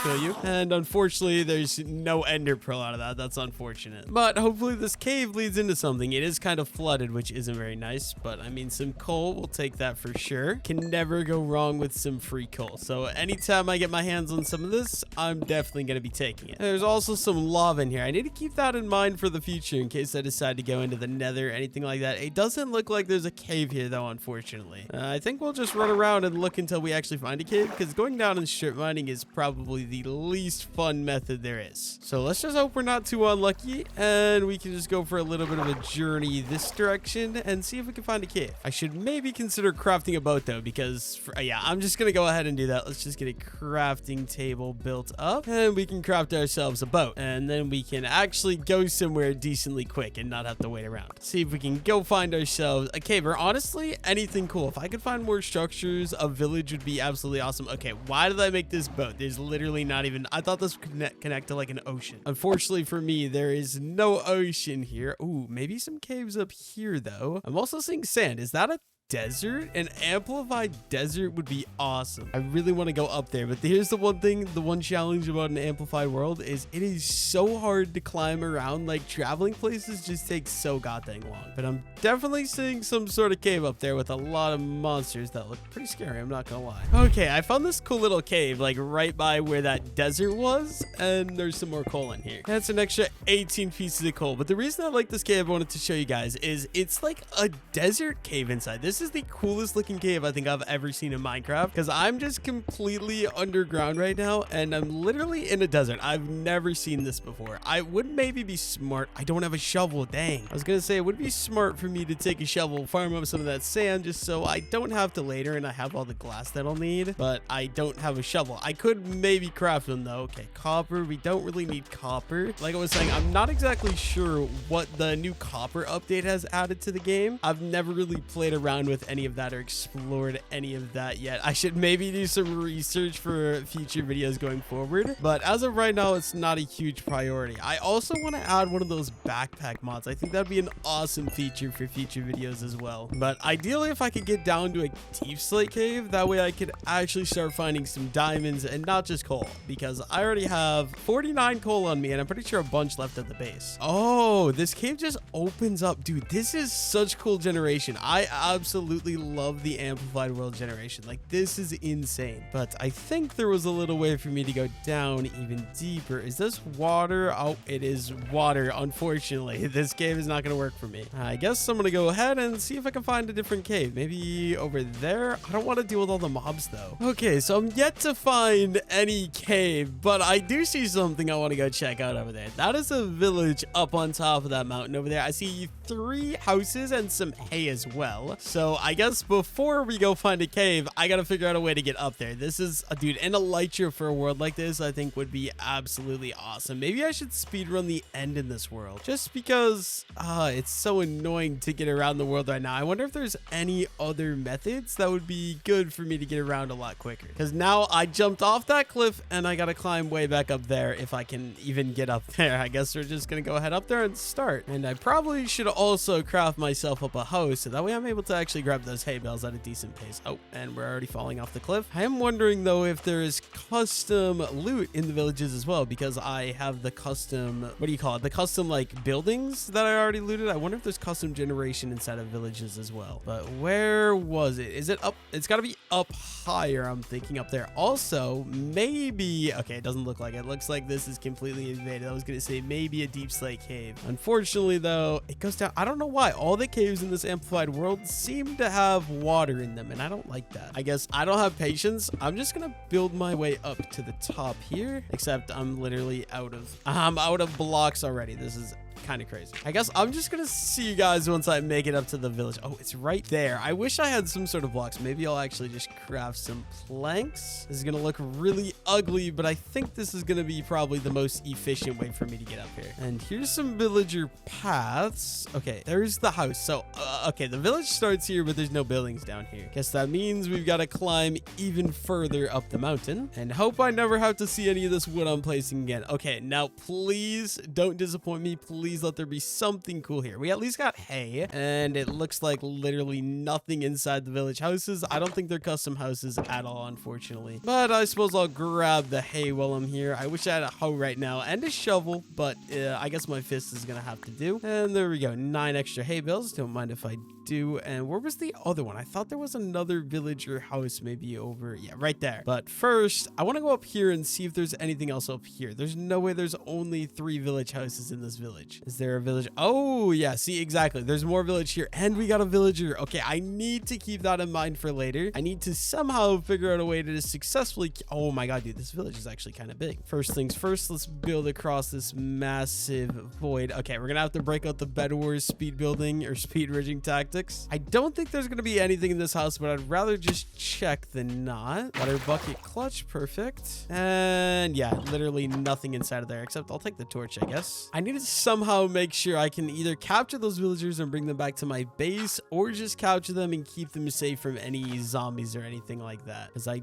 feel you. And unfortunately, there's no Ender Pearl out of that. That's unfortunate. But hopefully this cave leads into something. It is kind of flooded, which isn't very nice, but I mean, some coal, we'll take that for sure. Can never go wrong with some free coal. So anytime I get my hands on some of this, I'm definitely gonna be taking it. There's also some lava in here. I need to keep that in mind for the future in case I decide to go into the Nether, anything like that. It doesn't look like there's a cave here though, unfortunately. I think we'll just run around and look until we actually find a cave, because going down and strip mining is probably the least fun method there is. So let's just hope we're not too unlucky and we can just go for a little bit of a journey this direction and see if we can find a cave. I should maybe consider crafting a boat though, because yeah, I'm just gonna go ahead and do that. Let's just get a crafting table built up and we can craft ourselves a boat, and then we can actually go somewhere decently quick and not have to wait around. See if we can go find ourselves a cave, or honestly anything cool. If I could find more structures, a village would be absolutely awesome. Okay, why did I make this boat? There's literally not even... I thought this would connect to like an ocean. Unfortunately for me, there is no ocean here. Ooh, maybe some caves up here though. I'm also seeing sand. Is that a desert? An amplified desert would be awesome. I really want to go up there, but here's the one thing, the one challenge about an amplified world is it is so hard to climb around. Like, traveling places just takes so goddamn long. But I'm definitely seeing some sort of cave up there with a lot of monsters that look pretty scary, I'm not gonna lie. Okay, I found this cool little cave, like right by where that desert was, and there's some more coal in here. That's an extra 18 pieces of coal. But the reason I like this cave, I wanted to show you guys, is it's like a desert cave inside. This is the coolest looking cave I think I've ever seen in Minecraft, because I'm just completely underground right now, and I'm literally in a desert. I've never seen this before. I would maybe be smart. I don't have a shovel, dang. I was gonna say it would be smart for me to take a shovel, farm up some of that sand, just so I don't have to later, and I have all the glass that I'll need, but I don't have a shovel. I could maybe craft them though. Okay, copper. We don't really need copper. Like I was saying, I'm not exactly sure what the new copper update has added to the game. I've never really played around with any of that or explored any of that yet. I should maybe do some research for future videos going forward, but as of right now, it's not a huge priority. I also want to add one of those backpack mods. I think that'd be an awesome feature for future videos as well. But ideally, if I could get down to a deep slate cave, that way I could actually start finding some diamonds and not just coal, because I already have 49 coal on me and I'm pretty sure a bunch left at the base. Oh, this cave just opens up. Dude, this is such cool generation. I absolutely love the amplified world generation. Like, this is insane. But I think there was a little way for me to go down even deeper. Is this water? Oh, it is water. Unfortunately, this cave is not going to work for me. I guess I'm going to go ahead and see if I can find a different cave. Maybe over there. I don't want to deal with all the mobs though. Okay, so I'm yet to find any cave, but I do see something I want to go check out over there. That is a village up on top of that mountain over there. I see 3 houses and some hay as well. So I guess before we go find a cave, I got to figure out a way to get up there. This is, dude, an elytra for a world like this, I think would be absolutely awesome. Maybe I should speedrun the end in this world just because it's so annoying to get around the world right now. I wonder if there's any other methods that would be good for me to get around a lot quicker, because now I jumped off that cliff and I got to climb way back up there if I can even get up there. I guess we're just going to go ahead up there and start. And I probably should also craft myself up a house so that way I'm able to actually grab those hay bales at a decent pace. Oh, and we're already falling off the cliff. I am wondering though if there is custom loot in the villages as well, because I have the custom, what do you call it? The custom like buildings that I already looted. I wonder if there's custom generation inside of villages as well. But where was it? Is it up? It's got to be up higher. I'm thinking up there. Also, maybe, okay, it doesn't look like it. It looks like this is completely invaded. I was going to say maybe a deep slate cave. Unfortunately though, it goes down. I don't know why. All the caves in this amplified world seem to have water in them, and I don't like that. I guess I don't have patience. I'm just going to build my way up to the top here, except I'm literally out of blocks already. This is kind of crazy. I guess I'm just gonna see you guys once I make it up to the village. Oh, it's right there. I wish I had some sort of blocks. Maybe I'll actually just craft some planks. This is gonna look really ugly, but I think this is gonna be probably the most efficient way for me to get up here. And here's some villager paths. Okay, there's the house. So okay, the village starts here, but there's no buildings down here. Guess that means we've got to climb even further up the mountain, and hope I never have to see any of this wood I'm placing again. Okay, now please don't disappoint me. Please let there be something cool here. We at least got hay, and it looks like literally nothing inside the village houses. I don't think they're custom houses at all, unfortunately, but I suppose I'll grab the hay while I'm here. I wish I had a hoe right now and a shovel, but I guess my fist is gonna have to do. And there we go, 9 extra hay bales. Don't mind if I do. And where was the other one? I thought there was another villager house maybe over, yeah, right there. But first I want to go up here and see if there's anything else up here. There's no way. There's only 3 village houses in this village. Is there a village? Oh yeah, see, exactly, there's more village here, and we got a villager. Okay, I need to keep that in mind for later. I need to somehow figure out a way to successfully, oh my god, dude, this village is actually kind of big. First things first, let's build across this massive void. Okay, we're gonna have to break out the Bed Wars speed building or speed ridging tactics. I don't think there's gonna be anything in this house, but I'd rather just check than not. Water bucket clutch, perfect. And yeah, literally nothing inside of there, except I'll take the torch, I guess. I need to somehow make sure I can either capture those villagers and bring them back to my base, or just capture them and keep them safe from any zombies or anything like that, because I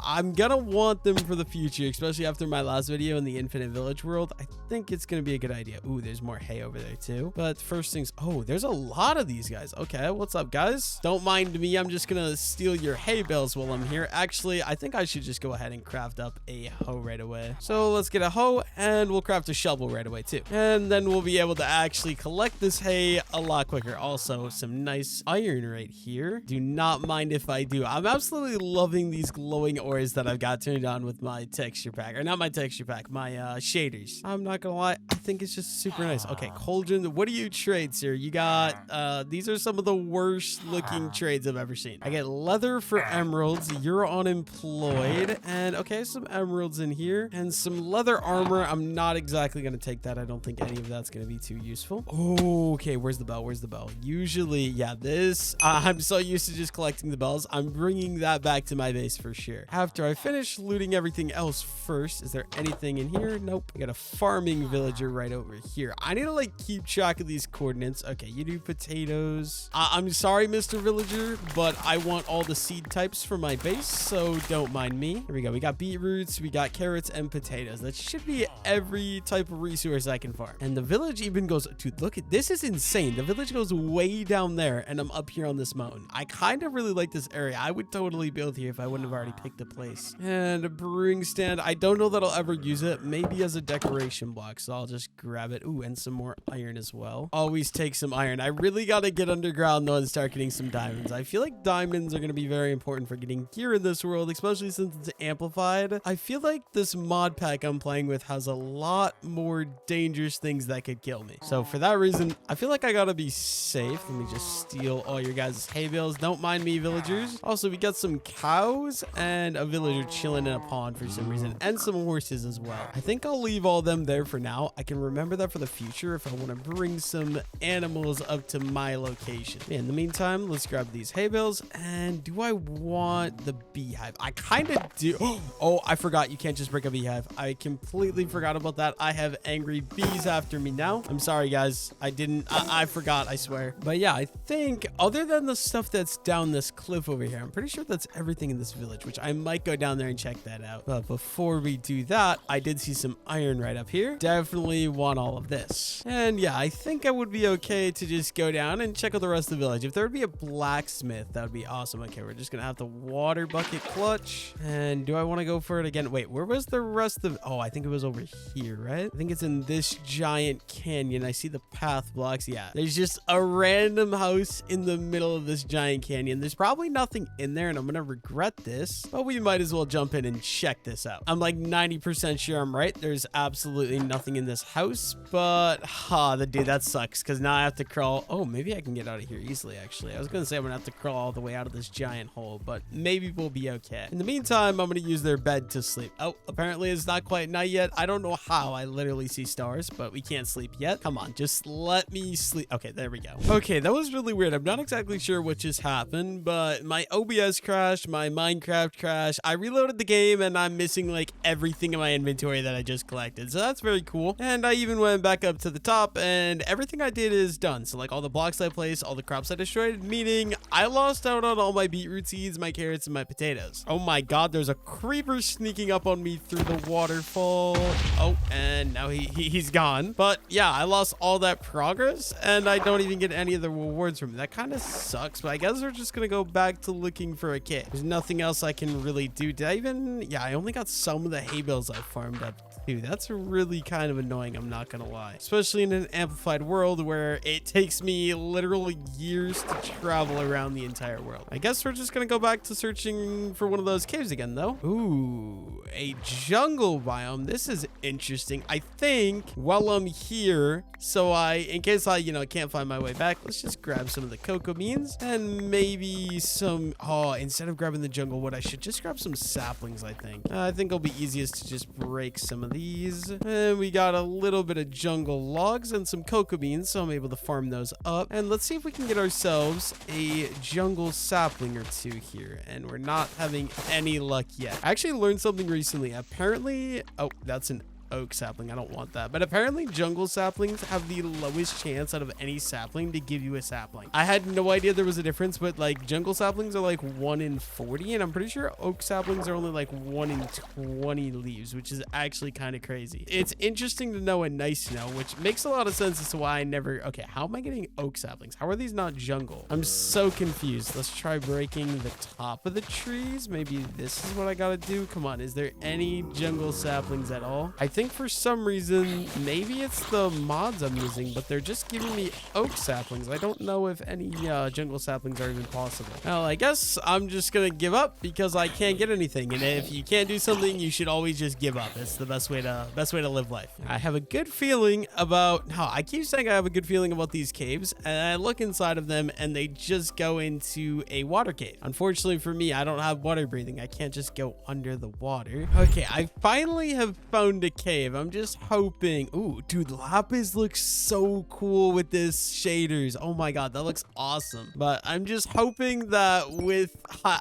I'm gonna want them for the future, especially after my last video in the infinite village world. I think it's gonna be a good idea. Ooh, there's more hay over there too. But first things, oh, there's a lot of these guys. Okay, what's up, guys? Don't mind me. I'm just gonna steal your hay bales while I'm here. Actually, I think I should just go ahead and craft up a hoe right away. So let's get a hoe, and we'll craft a shovel right away too. And then we'll be able to actually collect this hay a lot quicker. Also, some nice iron right here. Do not mind if I do. I'm absolutely loving these glowing ores that I've got turned on with my texture pack. Or not my texture pack, my shaders. I'm not gonna lie, I think it's just super nice. Okay, cauldron, what do you trade, sir? You got, these are some of the worst looking trades I've ever seen. I get leather for emeralds. You're unemployed. And okay, some emeralds in here. And some leather armor. I'm not exactly gonna take that. I don't think any of that's gonna be too useful. Oh, okay, where's the bell? Where's the bell? Usually, yeah, this, I'm so used to just collecting the bells. I'm bringing that back to my base for sure. After I finish looting everything else first, is there anything in here? Nope. I got a farming villager right over here. I need to like keep track of these coordinates. Okay, you do potatoes. I'm sorry, Mr. Villager, but I want all the seed types for my base, so don't mind me. Here we go. We got beetroots, we got carrots, and potatoes. That should be every type of resource I can farm. And the village even goes, dude, look at this. Is insane. The village goes way down there, and I'm up here on this mountain. I kind of really like this area. I would totally build here if I wouldn't have already picked a place. And a brewing stand. I don't know that I'll ever use it. Maybe as a decoration block, so I'll just grab it. Ooh, and some more iron as well. Always take some iron. I really got to get underground though and start getting some diamonds. I feel like diamonds are going to be very important for getting gear in this world, especially since it's amplified. I feel like this mod pack I'm playing with has a lot more dangerous things that could kill me. So for that reason, I feel like I got to be safe. Let me just steal all your guys' hay bales. Don't mind me, villagers. Also, we got some cows and a villager chilling in a pond for some reason, and some horses as well. I think I'll leave all them there for now. I can remember that for the future if I want to bring some animals up to my location. In the meantime, let's grab these hay bales. And do I want the beehive? I kind of do. Oh, I forgot. You can't just break a beehive. I completely forgot about that. I have angry bees after me now. I'm sorry, guys. I forgot, I swear. But yeah, I think other than the stuff that's down this cliff over here, I'm pretty sure that's everything in this village, which I might go down there and check that out. But before we do that, I did see some iron right up here. Definitely want all of this. And yeah, I think I would be okay to just go down and check out the rest of the village. If there would be a blacksmith, that would be awesome. Okay, we're just gonna have the water bucket clutch. And do I want to go for it again? Wait, where was the rest of... Oh, I think it was over here, right? I think it's in this giant canyon. I see the path blocks. Yeah, there's just a random house in the middle of this giant canyon. There's probably nothing in there, and I'm gonna regret this, but we might as well jump in and check this out. I'm like 90% sure I'm right. There's absolutely nothing in this house, but dude, that sucks because now I have to crawl. Oh, maybe I can get out of here easily, actually. I was gonna say I'm gonna have to crawl all the way out of this giant hole, but maybe we'll be okay. In the meantime, I'm gonna use their bed to sleep. Oh, apparently it's not quite night yet. I don't know how. I literally see stars, but we can't sleep yet. Come on, just let me sleep. Okay, there we go. Okay, that was really weird. I'm not exactly sure what just happened, but my OBS crashed, my Minecraft crashed. I reloaded the game and I'm missing like everything in my inventory that I just collected. So that's very cool. And I even went back up to the top and everything I did is done. So like all the blocks I placed, all the crops I destroyed, meaning I lost out on all my beetroot seeds, my carrots, and my potatoes. Oh my God, there's a creeper sneaking up on me through the waterfall. Oh, and now he's gone. But yeah, I lost all that progress and I don't even get any of the rewards from it. That kind of sucks, but I guess we're just gonna go back to looking for a kit. There's nothing else I can really do. Did I even... Yeah, I only got some of the hay bales I farmed up too. That's really kind of annoying, I'm not gonna lie. Especially in an amplified world where it takes me literally years to travel around the entire world. I guess we're just gonna go back to searching for one of those caves again, though. Ooh, a jungle biome. This is interesting. I think while I'm here, so in case I, can't find my way back, let's just grab some of the cocoa beans and maybe some... Oh, instead of grabbing the jungle wood, I should just grab some saplings, I think. I think it'll be easiest to just break some of these. And we got a little bit of jungle logs and some cocoa beans, so I'm able to farm those up. And let's see if we can get ourselves a jungle sapling or two here. And we're not having any luck yet. I actually learned something recently. Apparently... Oh, that's an oak sapling. I don't want that. But apparently jungle saplings have the lowest chance out of any sapling to give you a sapling. I had no idea there was a difference, but like jungle saplings are like 1 in 40, and I'm pretty sure oak saplings are only like 1 in 20 leaves, which is actually kind of crazy. It's interesting to know and nice to know, which makes a lot of sense as to why I never... Okay, how am I getting oak saplings? How are these not jungle? I'm so confused. Let's try breaking the top of the trees. Maybe this is what I gotta do. Come on, is there any jungle saplings at all? I think for some reason, maybe it's the mods I'm using, but they're just giving me oak saplings. I don't know if any jungle saplings are even possible. Well, I guess I'm just gonna give up because I can't get anything. And if you can't do something, you should always just give up. It's the best way to live life. I have a good feeling about... No, I keep saying I have a good feeling about these caves, and I look inside of them and they just go into a water cave. Unfortunately for me, I don't have water breathing. I can't just go under the water. Okay, I finally have found a cave. I'm just hoping... Ooh, dude, lapis looks so cool with this shaders. Oh my god, that looks awesome. But I'm just hoping that with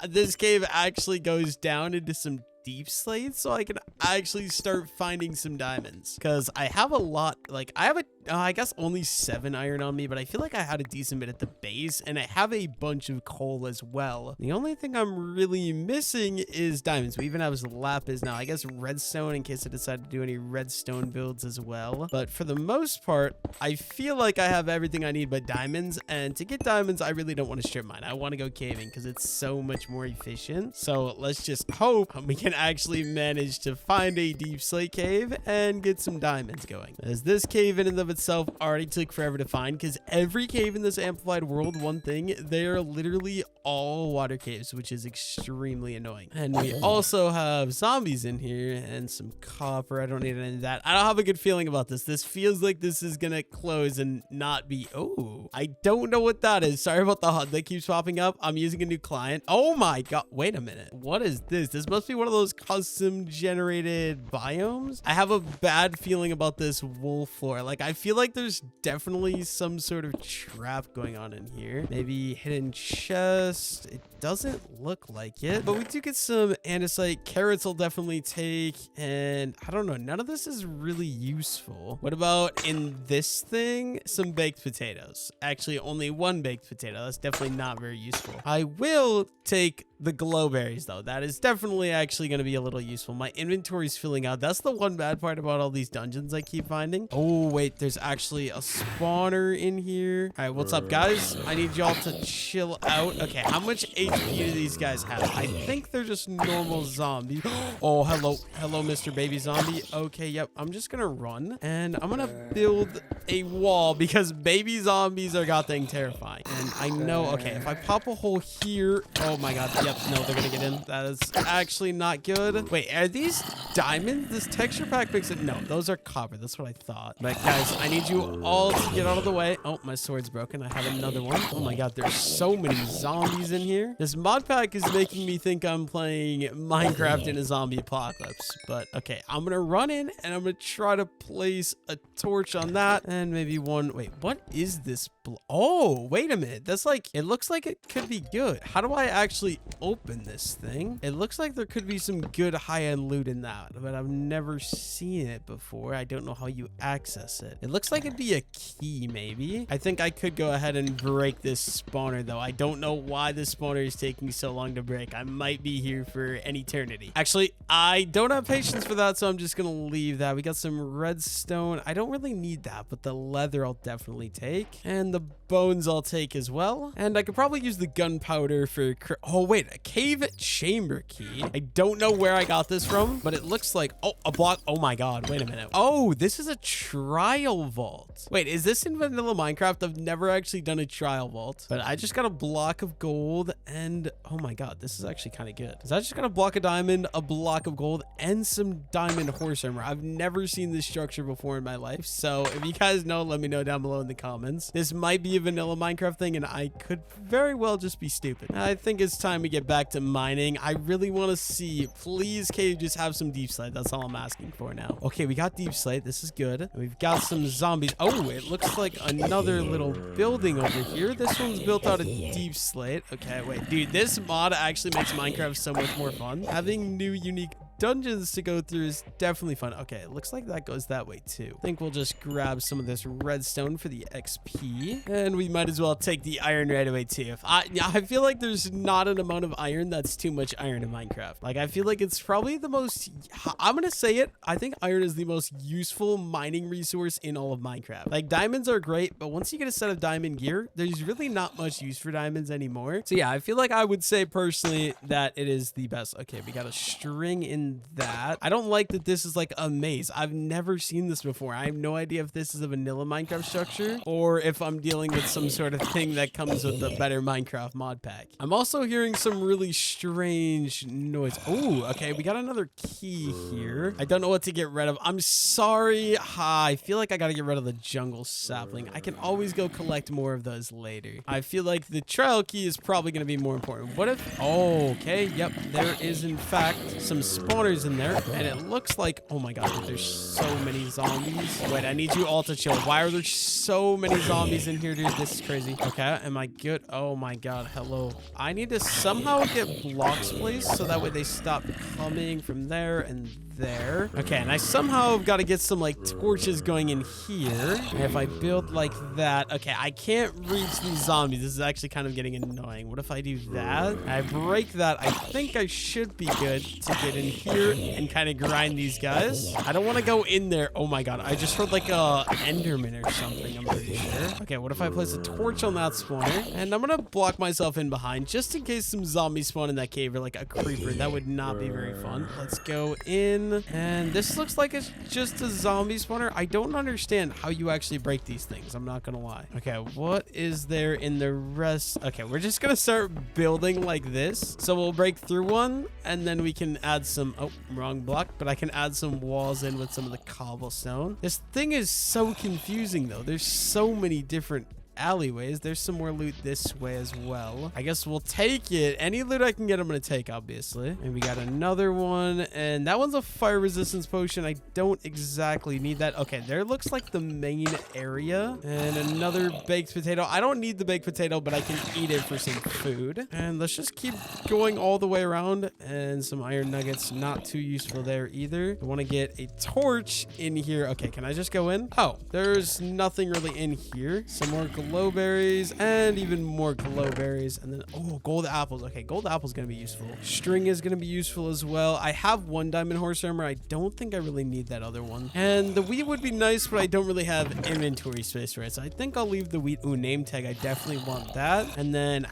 this cave actually goes down into some deep slate so I can actually start finding some diamonds, because I have a lot. Like I have I guess only 7 iron on me, but I feel like I had a decent bit at the base, and I have a bunch of coal as well. The only thing I'm really missing is diamonds. We even have lapis now. I guess redstone in case I decide to do any redstone builds as well. But for the most part, I feel like I have everything I need but diamonds, and to get diamonds, I really don't want to strip mine. I want to go caving because it's so much more efficient. So let's just hope we can actually manage to find a deep slate cave and get some diamonds going, as this cave in and of itself already took forever to find, because every cave in this amplified world, one thing, they are literally all water caves, which is extremely annoying. And we also have zombies in here and some copper. I don't need any of that. I don't have a good feeling about this. This feels like this is gonna close and not be... Oh, I don't know what that is. Sorry about the HUD that keeps popping up. I'm using a new client. Oh my god, wait a minute. What is this? This must be one of those custom generated biomes. I have a bad feeling about this wool floor. Like, I feel like there's definitely some sort of trap going on in here. Maybe hidden chest. It doesn't look like it, but we do get some andesite. Carrots I'll definitely take, and I don't know, none of this is really useful. What about in this thing? Some baked potatoes. Actually, only 1 baked potato. That's definitely not very useful. I will take the glowberries though. That is definitely actually going to be a little useful. My inventory's filling out. That's the one bad part about all these dungeons I keep finding. Oh wait, there's actually a spawner in here. All right, what's up guys? I need y'all to chill out. Okay, how much HP do these guys have? I think they're just normal zombies. Oh, hello Mr. Baby Zombie. Okay, yep, I'm just gonna run and I'm gonna build a wall because baby zombies are goddamn terrifying. And I know, okay, if I pop a hole here, oh my god, yep, no, they're gonna get in. That is actually not good. Wait, are these diamonds? This texture pack makes it... No, those are copper. That's what I thought. But guys, I need you all to get out of the way. Oh, my sword's broken. I have another one. Oh my god, there's so many zombies in here. This mod pack is making me think I'm playing Minecraft in a zombie apocalypse. But okay, I'm gonna run in and I'm gonna try to place a torch on that, and maybe one... Wait, what is this? Oh, wait a minute. That's like... It looks like it could be good. How do I actually open this thing? It looks like there could be some good high-end loot in that, but I've never seen it before. I don't know how you access it. It looks like it'd be a key, maybe. I think I could go ahead and break this spawner, though. I don't know why this spawner is taking so long to break. I might be here for an eternity. Actually, I don't have patience for that, so I'm just gonna leave that. We got some redstone. I don't really need that, but the leather I'll definitely take, and the bones I'll take as well. And I could probably use the gunpowder for... Oh, wait, a cave chamber key. I don't know where I got this from, but it looks like... Oh, a block. Oh my god, wait a minute. Oh, this is a trial vault. Wait, is this in vanilla Minecraft? I've never actually done a trial vault, but I just got a block of gold, and oh my god, this is actually kind of good. I just got a block of diamond, a block of gold, and some diamond horse armor. I've never seen this structure before in my life, so if you guys know, let me know down below in the comments. This might be a vanilla Minecraft thing, and I could very well just be stupid. I think it's time to get back to mining. I really want to see, please cave, just have some deep slate. That's all I'm asking for now. Okay, we got deep slate. This is good. We've got some zombies. Oh, it looks like another little building over here. This one's built out of deep slate. Okay, wait, dude, this mod actually makes Minecraft so much more fun. Having new unique dungeons to go through is definitely fun. Okay, it looks like that goes that way too. I think we'll just grab some of this redstone for the XP, and we might as well take the iron right away too. I feel like there's not an amount of iron that's too much iron in Minecraft. Like, I feel like it's probably the most, I'm gonna say it, I think iron is the most useful mining resource in all of Minecraft. Like, diamonds are great, but once you get a set of diamond gear, there's really not much use for diamonds anymore. So yeah, I feel like I would say personally that it is the best. Okay, we got a string in that. I don't like that this is like a maze. I've never seen this before. I have no idea if this is a vanilla Minecraft structure or if I'm dealing with some sort of thing that comes with the better Minecraft mod pack. I'm also hearing some really strange noise. Oh, okay, we got another key here. I don't know what to get rid of. I'm sorry. I feel like I gotta get rid of the jungle sapling. I can always go collect more of those later. I feel like the trial key is probably gonna be more important. What if, oh, okay, yep, there is in fact some spawners in there, and it looks like, oh my god, there's so many zombies. Wait, I need you all to chill. Why are there so many zombies in here, dude? This is crazy. Okay, am I good? Oh my god, hello. I need to somehow get blocks placed so that way they stop coming from there and there. Okay, and I somehow got to get some like torches going in here. And if I build like that, okay, I can't reach these zombies. This is actually kind of getting annoying. What if I do that? I break that. I think I should be good to get in here and kind of grind these guys. I don't want to go in there. Oh my god, I just heard like a enderman or something, I'm pretty sure. Okay, what if I place a torch on that spawner? And I'm gonna block myself in behind just in case some zombies spawn in that cave or like a creeper. That would not be very fun. Let's go in. And this looks like it's just a zombie spawner. I don't understand how you actually break these things. I'm not gonna lie. Okay, what is there in the rest? Okay, we're just gonna start building like this. So we'll break through one and then we can add some, oh, wrong block, but I can add some walls in with some of the cobblestone. This thing is so confusing though. There's so many different alleyways. There's some more loot this way as well. I guess we'll take it. Any loot I can get, I'm gonna take, obviously. And we got another one, and that one's a fire resistance potion. I don't exactly need that. Okay, there looks like the main area. And another baked potato. I don't need the baked potato, but I can eat it for some food. And let's just keep going all the way around. And some iron nuggets, not too useful there either. I want to get a torch in here. Okay, can I just go in? Oh, there's nothing really in here. Some more glowberries and even more glowberries, and then oh, gold apples. Okay, gold apples gonna be useful. String is gonna be useful as well. I have one diamond horse armor. I don't think I really need that other one, and the wheat would be nice, but I don't really have inventory space for it, so I think I'll leave the wheat. Ooh, name tag, I definitely want that. And then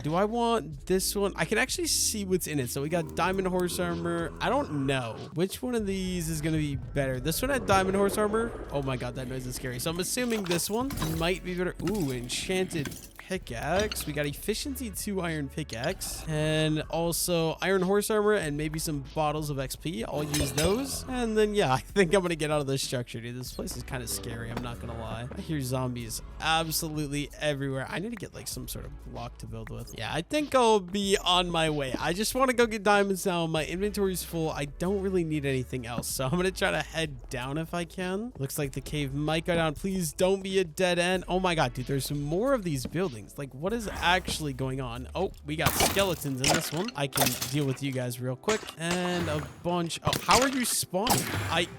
do I want this one? I can actually see what's in it. So we got diamond horse armor. I don't know which one of these is going to be better. This one had diamond horse armor. Oh my god, that noise is scary. So I'm assuming this one might be better. Ooh, enchanted pickaxe. We got efficiency 2 iron pickaxe and also iron horse armor and maybe some bottles of XP. I'll use those. And then yeah, I think I'm gonna get out of this structure, dude. This place is kind of scary, I'm not gonna lie. I hear zombies absolutely everywhere. I need to get like some sort of block to build with. Yeah, I think I'll be on my way. I just want to go get diamonds now. My inventory's full. I don't really need anything else, so I'm gonna try to head down if I can. Looks like the cave might go down. Please don't be a dead end. Oh my god, dude, there's more of these buildings. Like, what is actually going on? Oh, we got skeletons in this one. I can deal with you guys real quick. And a bunch. Oh, how are you spawning?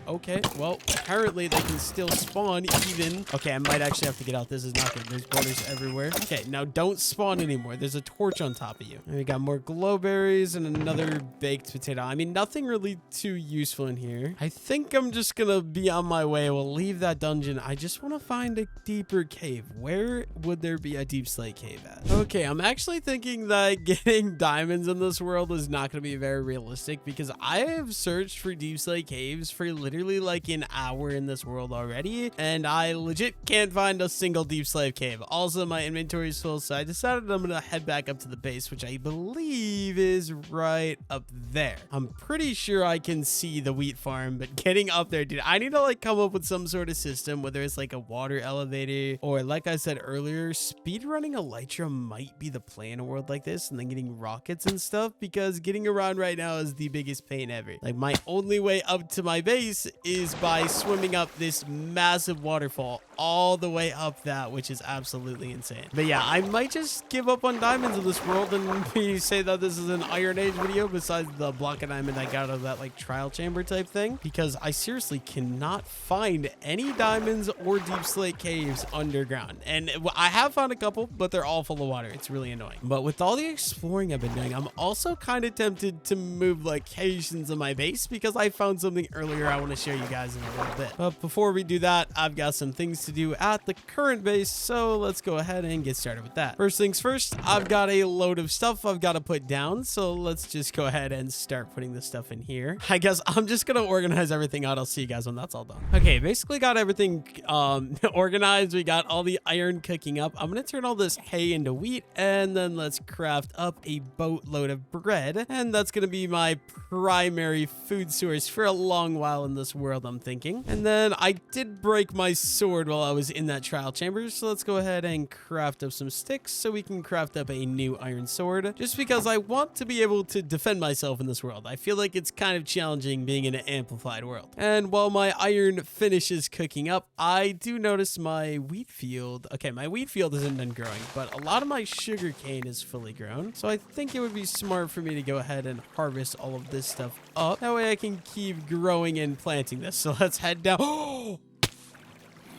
Okay, well, apparently they can still spawn even. Okay, I might actually have to get out. This is not good. There's borders everywhere. Okay, now don't spawn anymore. There's a torch on top of you. And we got more glowberries and another baked potato. I mean, nothing really too useful in here. I think I'm just gonna be on my way. We'll leave that dungeon. I just want to find a deeper cave. Where would there be a deep slate cave at? Okay, I'm actually thinking that getting diamonds in this world is not going to be very realistic because I have searched for deep slate caves for literally like an hour in this world already, and I legit can't find a single deep slate cave. Also, my inventory is full, so I decided I'm going to head back up to the base, which I believe is right up there. I'm pretty sure I can see the wheat farm, but getting up there, dude, I need to like come up with some sort of system, whether it's like a water elevator or like I said earlier, speedrun running elytra might be the play in a world like this, and then getting rockets and stuff, because getting around right now is the biggest pain ever. Like, my only way up to my base is by swimming up this massive waterfall all the way up that, which is absolutely insane. But yeah, I might just give up on diamonds in this world and say that this is an Iron Age video besides the block of diamond I got out of that like trial chamber type thing, because I seriously cannot find any diamonds or deep slate caves underground. And I have found a couple, but they're all full of water. It's really annoying. But with all the exploring I've been doing, I'm also kind of tempted to move locations of my base, because I found something earlier I want to show you guys in a little bit. But before we do that, I've got some things to do at the current base, so let's go ahead and get started with that. First things first, I've got a load of stuff I've got to put down, so let's just go ahead and start putting this stuff in here. I guess I'm just gonna organize everything out. I'll see you guys when that's all done. Okay, basically got everything organized. We got all the iron cooking up. I'm gonna turn all this hay into wheat, and then let's craft up a boatload of bread, and that's gonna be my primary food source for a long while in this world, I'm thinking. And then I did break my sword while I was in that trial chamber, so let's go ahead and craft up some sticks so we can craft up a new iron sword, just because I want to be able to defend myself in this world. I feel like it's kind of challenging being in an amplified world. And while my iron finishes cooking up, I do notice my wheat field. Okay, my wheat field isn't done growing, but a lot of my sugar cane is fully grown, so I think it would be smart for me to go ahead and harvest all of this stuff up. That way I can keep growing and planting this. So let's head down.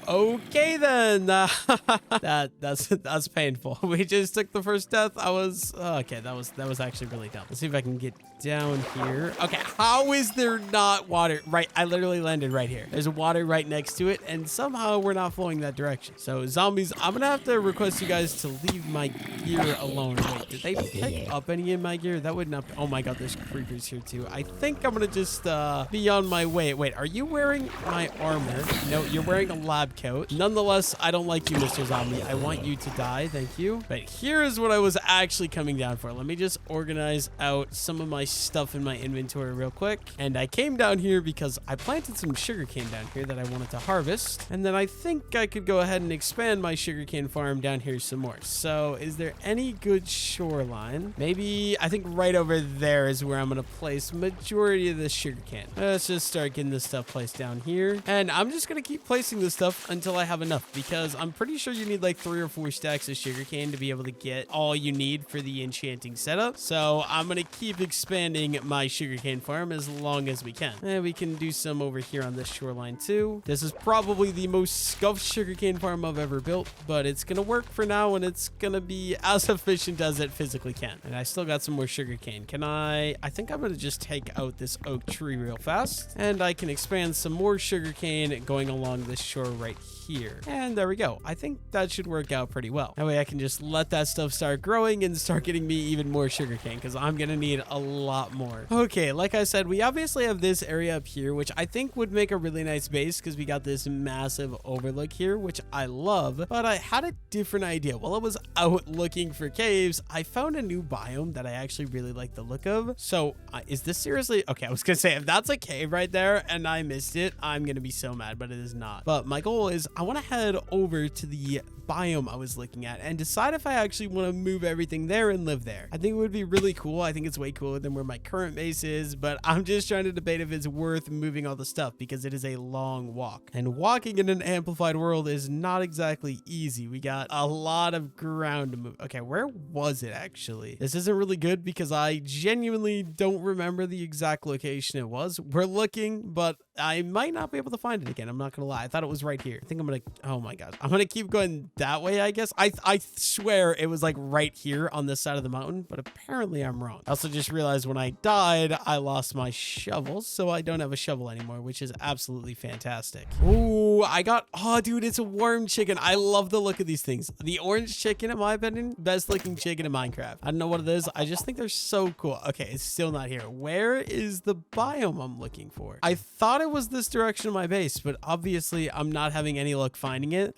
Okay then, that's painful. We just took the first death. Okay, that was actually really dumb. Let's see if I can get down here. Okay, how is there not water? Right, I literally landed right here. There's water right next to it, and somehow we're not flowing that direction. So zombies, I'm gonna have to request you guys to leave my gear alone. Wait, did they pick up any in my gear? That would not be, oh my god, there's creepers here too. I think I'm gonna just be on my way. Wait, are you wearing my armor? No, you're wearing a lab coat. Nonetheless, I don't like you, Mr. Zombie. I want you to die. Thank you. But here is what I was actually coming down for. Let me just organize out some of my stuff in my inventory real quick. And I came down here because I planted some sugarcane down here that I wanted to harvest. And then I think I could go ahead and expand my sugarcane farm down here some more. So is there any good shoreline? Maybe, I think right over there is where I'm going to place majority of this sugarcane. Let's just start getting this stuff placed down here. And I'm just going to keep placing this stuff until I have enough, because I'm pretty sure you need like 3 or 4 stacks of sugarcane to be able to get all you need for the enchanting setup. So I'm going to keep expanding my sugarcane farm as long as we can. And we can do some over here on this shoreline too. This is probably the most scuffed sugarcane farm I've ever built, but it's going to work for now, and it's going to be as efficient as it physically can. And I still got some more sugarcane. I think I'm going to just take out this oak tree real fast, and I can expand some more sugarcane going along this shore right here. And there we go. I think that should work out pretty well. That way I can just let that stuff start growing and start getting me even more sugarcane, because I'm gonna need a lot more. Okay, like I said, we obviously have this area up here, which I think would make a really nice base, because we got this massive overlook here, which I love. But I had a different idea. While I was out looking for caves, I found a new biome that I actually really like the look of. So is this seriously? Okay, I was gonna say, if that's a cave right there and I missed it, I'm gonna be so mad, but it is not. But my goal is I want to head over to the biome I was looking at and decide if I actually want to move everything there and live there. I think it would be really cool. I think it's way cooler than where my current base is, but I'm just trying to debate if it's worth moving all the stuff, because it is a long walk, and walking in an amplified world is not exactly easy. We got a lot of ground to move. Okay, where was it actually? This isn't really good because I genuinely don't remember the exact location it was. We're looking, but I might not be able to find it again. I'm not gonna lie. I thought it was right here. I think I'm gonna, oh my god, I'm gonna keep going that way, I guess. I swear it was like right here on this side of the mountain, but apparently I'm wrong. I also just realized when I died, I lost my shovel, so I don't have a shovel anymore, which is absolutely fantastic. Ooh, I got, oh dude, it's a worm chicken. I love the look of these things. The orange chicken, in my opinion, best looking chicken in Minecraft. I don't know what it is. I just think they're so cool. Okay, it's still not here. Where is the biome I'm looking for? I thought it was this direction of my base, but obviously I'm not having any luck finding it.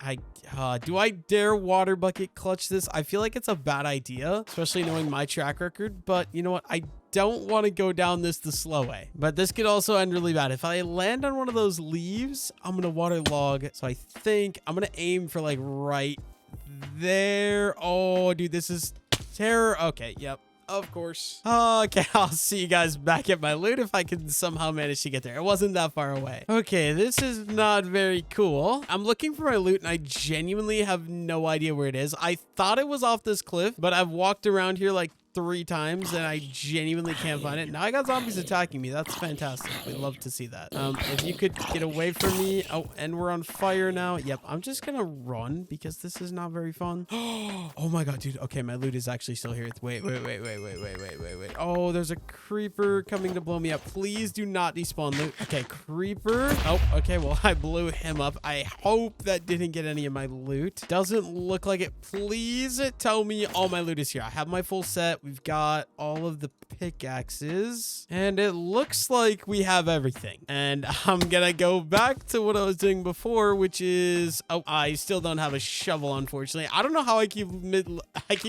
Do I dare water bucket clutch this? I feel like it's a bad idea, especially knowing my track record, but you know what? I don't want to go down this the slow way, but this could also end really bad. If I land on one of those leaves, I'm going to waterlog. So I think I'm going to aim for like right there. Oh, dude, this is terror. Okay, yep. Of course. Okay, I'll see you guys back at my loot if I can somehow manage to get there. It wasn't that far away. Okay, this is not very cool. I'm looking for my loot and I genuinely have no idea where it is. I thought it was off this cliff, but I've walked around here like 3 times and I genuinely can't find it. Now I got zombies attacking me. That's fantastic. We love to see that. If you could get away from me. Oh, and we're on fire now. Yep, I'm just gonna run because this is not very fun. Oh my god, dude. Okay, my loot is actually still here. Wait. Oh, there's a creeper coming to blow me up. Please do not despawn loot. Okay, creeper. Oh, okay, well, I blew him up. I hope that didn't get any of my loot. Doesn't look like it. Please tell me all my loot is here. I have my full set. We've got all of the pickaxes and it looks like we have everything. And I'm gonna go back to what I was doing before, which is, oh, I still don't have a shovel, unfortunately. I don't know how I keep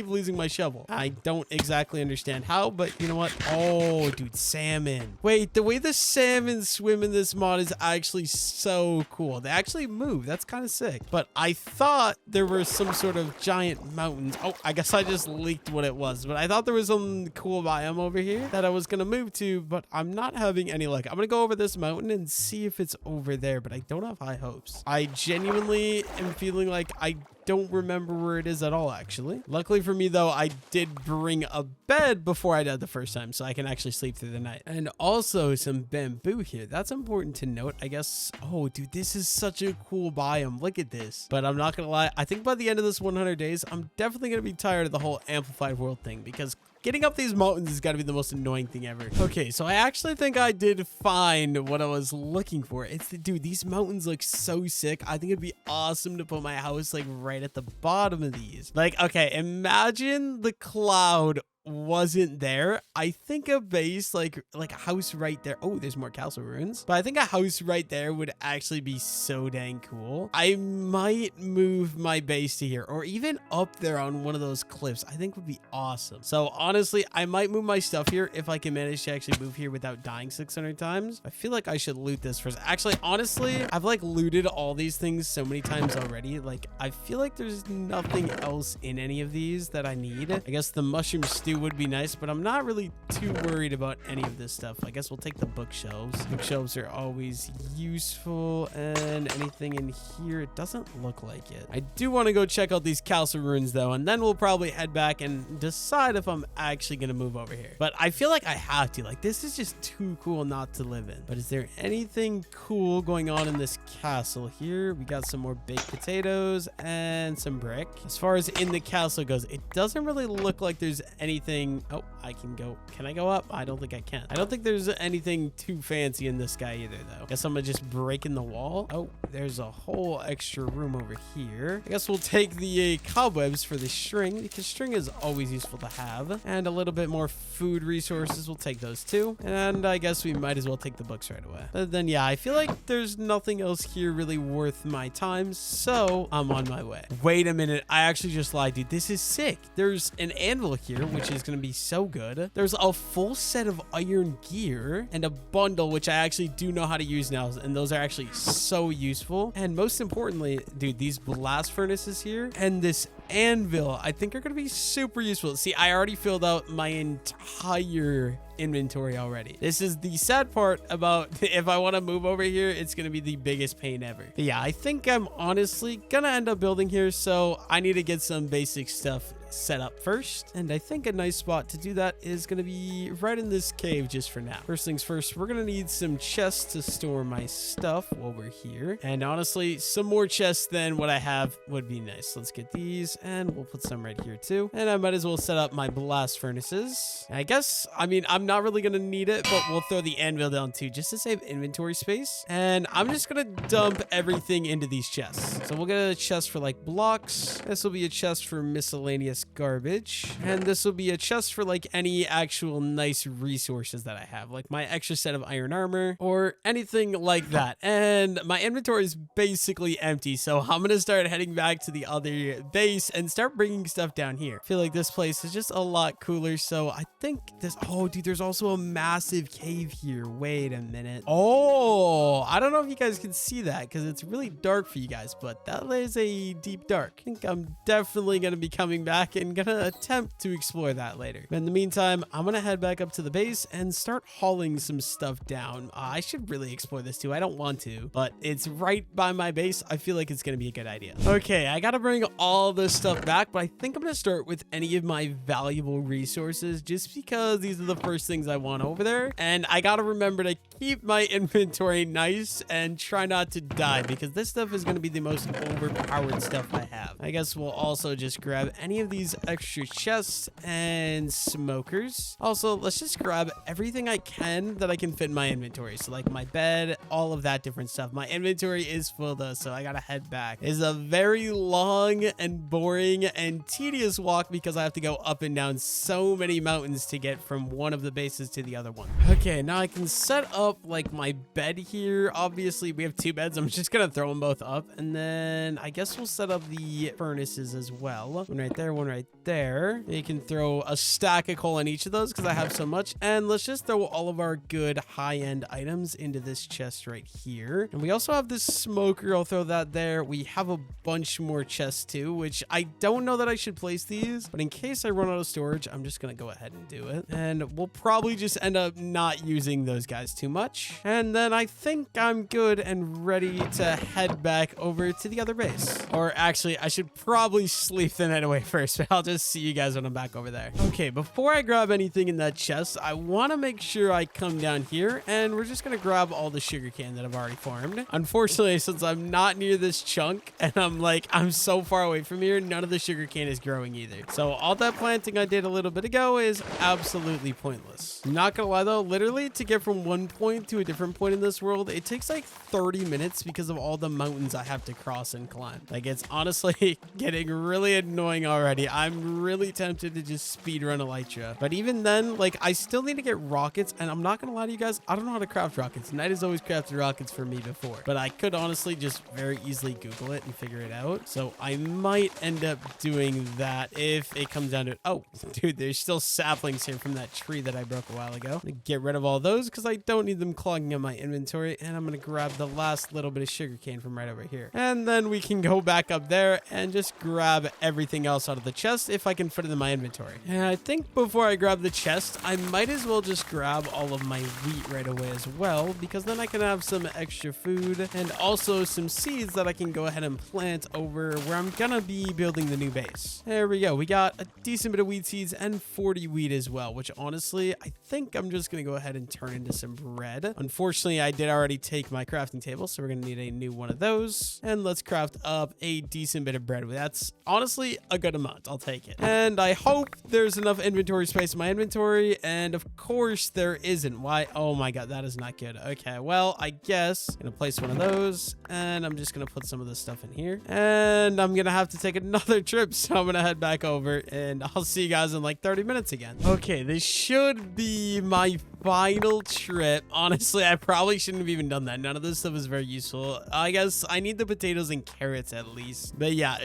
losing my shovel. I don't exactly understand how, but you know what? Oh, dude, salmon. Wait, the way the salmon swim in this mod is actually so cool. They actually move. That's kind of sick. But I thought there were some sort of giant mountains. Oh, I guess I just leaked what it was, but I thought there was some cool biome over here that I was gonna move to, but I'm not having any luck. I'm gonna go over this mountain and see if it's over there, but I don't have high hopes. I genuinely am feeling like I don't remember where it is at all, actually. Luckily for me, though, I did bring a bed before I died the first time, so I can actually sleep through the night. And also some bamboo here. That's important to note, I guess. Oh, dude, this is such a cool biome. Look at this. But I'm not gonna lie. I think by the end of this 100 days, I'm definitely gonna be tired of the whole amplified world thing because getting up these mountains has got to be the most annoying thing ever. Okay, so I actually think I did find what I was looking for. Dude, these mountains look so sick. I think it'd be awesome to put my house like right at the bottom of these. Like, okay, imagine the cloud wasn't there. I think a base like a house right there. Oh, there's more castle ruins, but I think a house right there would actually be so dang cool. I might move my base to here or even up there on one of those cliffs. I think would be awesome. So honestly, I might move my stuff here if I can manage to actually move here without dying 600 times. I feel like I should loot this first. Actually, honestly, I've like looted all these things so many times already. Like, I feel like there's nothing else in any of these that I need. I guess the mushroom stew would be nice, but I'm not really too worried about any of this stuff. I guess we'll take the bookshelves. Bookshelves are always useful, and anything in here, it doesn't look like it. I do want to go check out these castle ruins though, and then we'll probably head back and decide if I'm actually gonna move over here. But I feel like I have to. Like, this is just too cool not to live in. But is there anything cool going on in this castle here? We got some more baked potatoes and some brick. As far as in the castle goes, it doesn't really look like there's anything. Oh, I can go. Can I go up? I don't think I can. I don't think there's anything too fancy in this guy either, though. Guess I'm gonna just break in the wall. Oh, there's a whole extra room over here. I guess we'll take the cobwebs for the string because string is always useful to have. And a little bit more food resources. We'll take those too. And I guess we might as well take the books right away. But then, yeah, I feel like there's nothing else here really worth my time. So I'm on my way. Wait a minute. I actually just lied, dude. This is sick. There's an anvil here, which is going to be so good. There's a full set of iron gear and a bundle, which I actually do know how to use now. And those are actually so useful. And most importantly, dude, these blast furnaces here and this anvil, I think are going to be super useful. See, I already filled out my entire inventory already. This is the sad part about if I want to move over here, it's going to be the biggest pain ever. But yeah, I think I'm honestly gonna end up building here, so I need to get some basic stuff set up first, and I think a nice spot to do that is going to be right in this cave just for now. First things first, we're going to need some chests to store my stuff while we're here, and honestly, some more chests than what I have would be nice. Let's get these, and we'll put some right here too, and I might as well set up my blast furnaces. And I guess, I mean, I'm not really going to need it, but we'll throw the anvil down too just to save inventory space, and I'm just going to dump everything into these chests. So we'll get a chest for like blocks. This will be a chest for miscellaneous this garbage. And this will be a chest for like any actual nice resources that I have, like my extra set of iron armor or anything like that. And my inventory is basically empty, so I'm gonna start heading back to the other base and start bringing stuff down here. I feel like this place is just a lot cooler, so I think this... Oh, dude, there's also a massive cave here. Wait a minute. Oh, I don't know if you guys can see that because it's really dark for you guys, but that is a deep dark. I think I'm definitely gonna be coming back and gonna attempt to explore that later. But in the meantime, I'm gonna head back up to the base and start hauling some stuff down. I should really explore this too. I don't want to, but it's right by my base. I feel like it's gonna be a good idea. Okay, I gotta bring all this stuff back, but I think I'm gonna start with any of my valuable resources just because these are the first things I want over there. And I gotta remember to keep my inventory nice and try not to die because this stuff is gonna be the most overpowered stuff I have. I guess we'll also just grab any of these extra chests and smokers. Also, let's just grab everything I can that I can fit in my inventory. So like my bed, all of that different stuff. My inventory is full though, so I gotta head back. It's a very long and boring and tedious walk because I have to go up and down so many mountains to get from one of the bases to the other one. Okay, now I can set up like my bed here. Obviously, we have two beds. I'm just gonna throw them both up, and then I guess we'll set up the furnaces as well. One right there, one right there. You can throw a stack of coal on each of those because I have so much. And let's just throw all of our good high-end items into this chest right here. And we also have this smoker. I'll throw that there. We have a bunch more chests too, which I don't know that I should place these, but in case I run out of storage, I'm just gonna go ahead and do it. And we'll probably just end up not using those guys too much. And then I think I'm good and ready to head back over to the other base. Or actually, I should probably sleep the night away first, but I'll just see you guys when I'm back over there. Okay, before I grab anything in that chest, I want to make sure I come down here, and we're just going to grab all the sugarcane that I've already farmed. Unfortunately, since I'm not near this chunk, and I'm so far away from here, none of the sugarcane is growing either. So all that planting I did a little bit ago is absolutely pointless. Not gonna lie though, literally to get from one point to a different point in this world, it takes like 30 minutes because of all the mountains I have to cross and climb. Like, it's honestly getting really annoying already. I'm really tempted to just speedrun Elytra. But even then, like, I still need to get rockets, and I'm not gonna lie to you guys, I don't know how to craft rockets. Knight has always crafted rockets for me before, but I could honestly just very easily Google it and figure it out. So I might end up doing that if it comes down to it. Oh, dude, there's still saplings here from that tree that I broke a while ago. I'm gonna get rid of all those because I don't need them clogging up my inventory, and I'm gonna grab the last little bit of sugarcane from right over here. And then we can go back up there and just grab everything else out of the chest if I can fit it in my inventory. And I think before I grab the chest, I might as well just grab all of my wheat right away as well, because then I can have some extra food and also some seeds that I can go ahead and plant over where I'm gonna be building the new base. There we go. We got a decent bit of wheat seeds and 40 wheat as well, which honestly, I think I'm just gonna go ahead and turn into some bread. Unfortunately, I did already take my crafting table, so we're gonna need a new one of those. And let's craft up a decent bit of bread. That's honestly a good amount. I'll take it. And I hope there's enough inventory space in my inventory, and of course there isn't. Why? Oh my god, that is not good. Okay, well, I guess I'm gonna place one of those, and I'm just gonna put some of this stuff in here, and I'm gonna have to take another trip, so I'm gonna head back over, and I'll see you guys in like 30 minutes again. Okay, this should be my final trip. Honestly, I probably shouldn't have even done that. None of this stuff is very useful. I guess I need the potatoes and carrots at least. But yeah,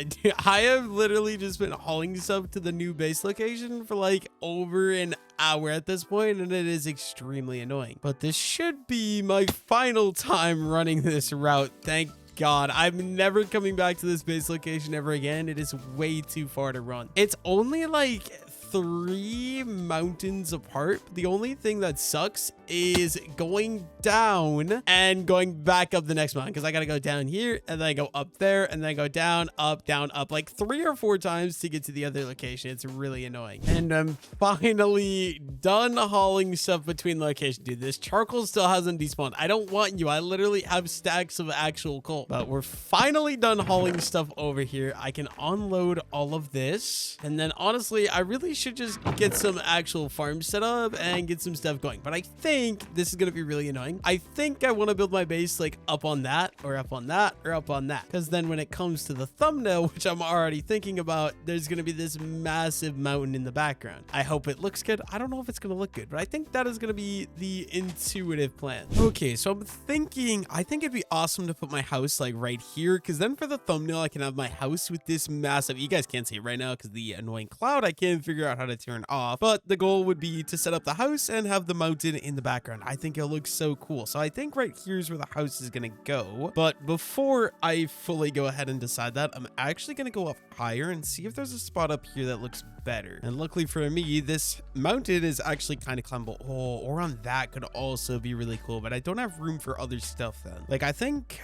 I have literally just been hauling stuff to the new base location for like over an hour at this point, and it is extremely annoying. But this should be my final time running this route. Thank God. I'm never coming back to this base location ever again. It is way too far to run. It's only like 3 mountains apart. The only thing that sucks is going down and going back up the next mountain, because I gotta go down here and then I go up there and then I go down, up, like 3 or 4 times to get to the other location. It's really annoying. And I'm finally done hauling stuff between locations. Dude, this charcoal still hasn't despawned. I don't want you. I literally have stacks of actual coal, but we're finally done hauling stuff over here. I can unload all of this, and then honestly, I really should just get some actual farms set up and get some stuff going. But I think this is going to be really annoying. I think I want to build my base like up on that or up on that or up on that. Because then when it comes to the thumbnail, which I'm already thinking about, there's going to be this massive mountain in the background. I hope it looks good. I don't know if it's going to look good, but I think that is going to be the intuitive plan. Okay, so I'm thinking, I think it'd be awesome to put my house like right here, because then for the thumbnail, I can have my house with this massive, you guys can't see it right now because the annoying cloud, I can't figure out how to turn off, but the goal would be to set up the house and have the mountain in the background. I think it looks so cool. So I think right here's where the house is going to go. But before I fully go ahead and decide that, I'm actually going to go up higher and see if there's a spot up here that looks better. And luckily for me, this mountain is actually kind of climbable. Oh, or on that could also be really cool, but I don't have room for other stuff then. Like I think,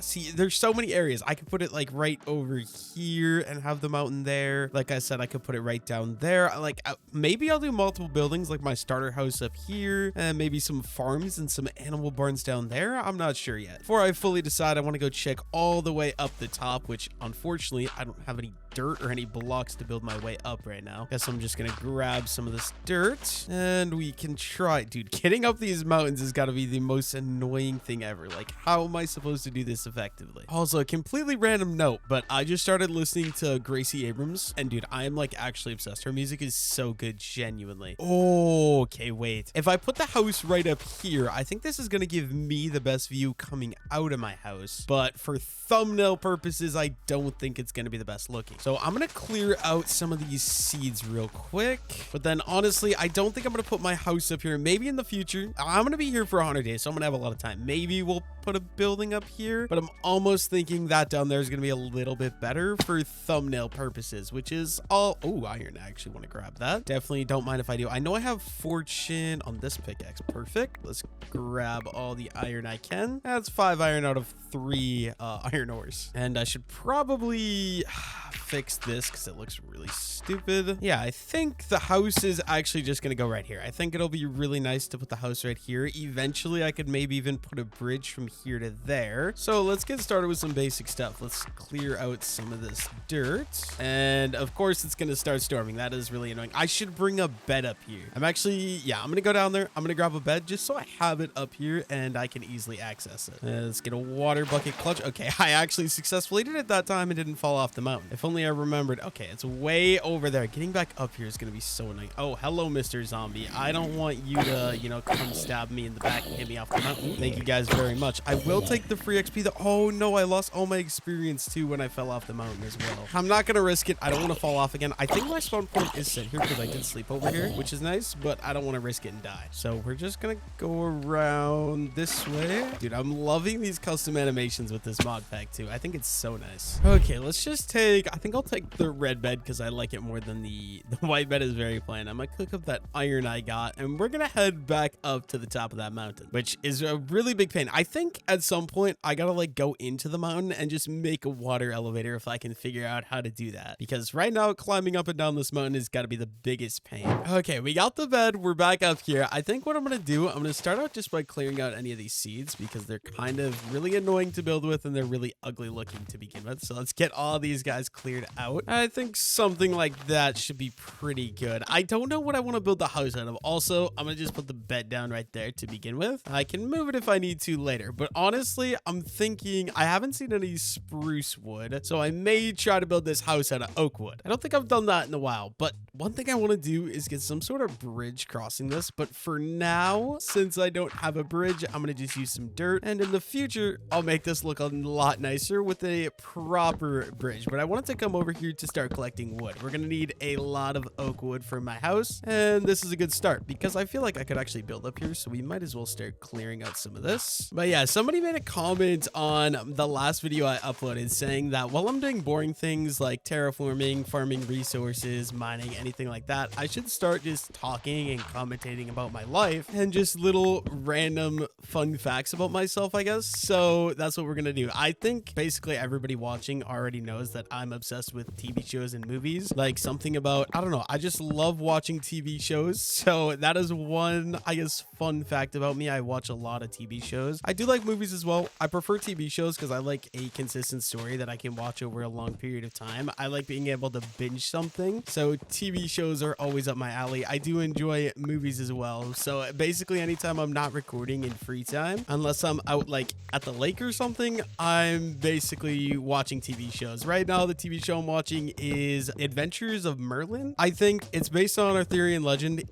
see, there's so many areas. I could put it like right over here and have the mountain there. Like I said, I could put it right down there. Like maybe I'll do multiple buildings, like my starter house up here and maybe some farms and some animal barns down there. I'm not sure yet. Before I fully decide, I want to go check all the way up the top, which unfortunately I don't have any dirt or any blocks to build my way up right now. Guess I'm just gonna grab some of this dirt and we can try. Dude, getting up these mountains has got to be the most annoying thing ever. Like, how am I supposed to do this effectively? Also, a completely random note, but I just started listening to Gracie Abrams, and dude, I am like actually obsessed. Her music is so good, genuinely. Oh, okay, wait. If I put the house right up here, I think this is gonna give me the best view coming out of my house, but for thumbnail purposes, I don't think it's gonna be the best looking. So I'm gonna clear out some of these seeds real quick, but then honestly, I don't think I'm gonna put my house up here. Maybe in the future. I'm gonna be here for 100 days, so I'm gonna have a lot of time. Maybe we'll put a building up here, but I'm almost thinking that down there is gonna be a little bit better for thumbnail purposes, which is all. Oh, iron. I actually want to grab that. Definitely don't mind if I do. I know I have fortune on this pickaxe. Perfect. Let's grab all the iron I can. That's 5 iron out of 3 iron ores, and I should probably fix this because it looks really stupid. Yeah, I think the house is actually just gonna go right here. I think it'll be really nice to put the house right here. Eventually I could maybe even put a bridge from here to there. So let's get started with some basic stuff. Let's clear out some of this dirt, and of course it's gonna start storming. That is really annoying. I should bring a bed up here. I'm gonna go down there. I'm gonna grab a bed just so I have it up here and I can easily access it. Let's get a water bucket clutch. Okay, I actually successfully did it that time and didn't fall off the mountain. If only I remembered. Okay, it's way over there. Getting back up here is gonna be so annoying. Oh, hello, Mr. Zombie. I don't want you to, you know, come stab me in the back and hit me off the mountain. Thank you guys very much. I will take the free XP though. Oh no, I lost all my experience too when I fell off the mountain as well. I'm not gonna risk it. I don't want to fall off again. I think my spawn point is set here because I did sleep over here, which is nice, but I don't want to risk it and die. So we're just gonna go around this way. Dude, I'm loving these custom animations with this mod pack too. I think it's so nice. Okay, let's just take, I think I'll take the red bed because I like it more than the white bed is very plain. I'm gonna cook up that iron I got and we're gonna head back up to the top of that mountain, which is a really big pain. I think at some point I gotta like go into the mountain and just make a water elevator if I can figure out how to do that, because right now climbing up and down this mountain has got to be the biggest pain. Okay, we got the bed. We're back up here. I think what I'm gonna do, I'm gonna start out just by clearing out any of these seeds because they're kind of really annoying to build with and they're really ugly looking to begin with. So let's get all these guys cleared out. I think something like that should be pretty good. I don't know what I want to build the house out of. Also, I'm gonna just put the bed down right there to begin with. I can move it if I need to later, but honestly, I'm thinking I haven't seen any spruce wood, so I may try to build this house out of oak wood. I don't think I've done that in a while, but one thing I want to do is get some sort of bridge crossing this. But for now, since I don't have a bridge, I'm gonna just use some dirt, and in the future I'll make this look a lot nicer with a proper bridge. But I wanted to come over here to start collecting wood. We're gonna need a lot of oak wood for my house, and this is a good start because I feel like I could actually build up here, so we might as well start clearing out some of this. But yeah, somebody made a comment on the last video I uploaded saying that while I'm doing boring things like terraforming, farming resources, mining, anything like that, I should start just talking and commentating about my life and just little random fun facts about myself, I guess. So that's what we're gonna do. I think basically everybody watching already knows that I'm obsessed with TV shows and movies. Like something about, I don't know, I just love watching TV shows. So that is one, I guess, fun fact about me. I watch a lot of TV shows. I do like like movies as well. I prefer TV shows because I like a consistent story that I can watch over a long period of time. I like being able to binge something. So TV shows are always up my alley. I do enjoy movies as well. So basically anytime I'm not recording in free time, unless I'm out like at the lake or something, I'm basically watching TV shows. Right now, the TV show I'm watching is Adventures of Merlin. I think it's based on Arthurian legend.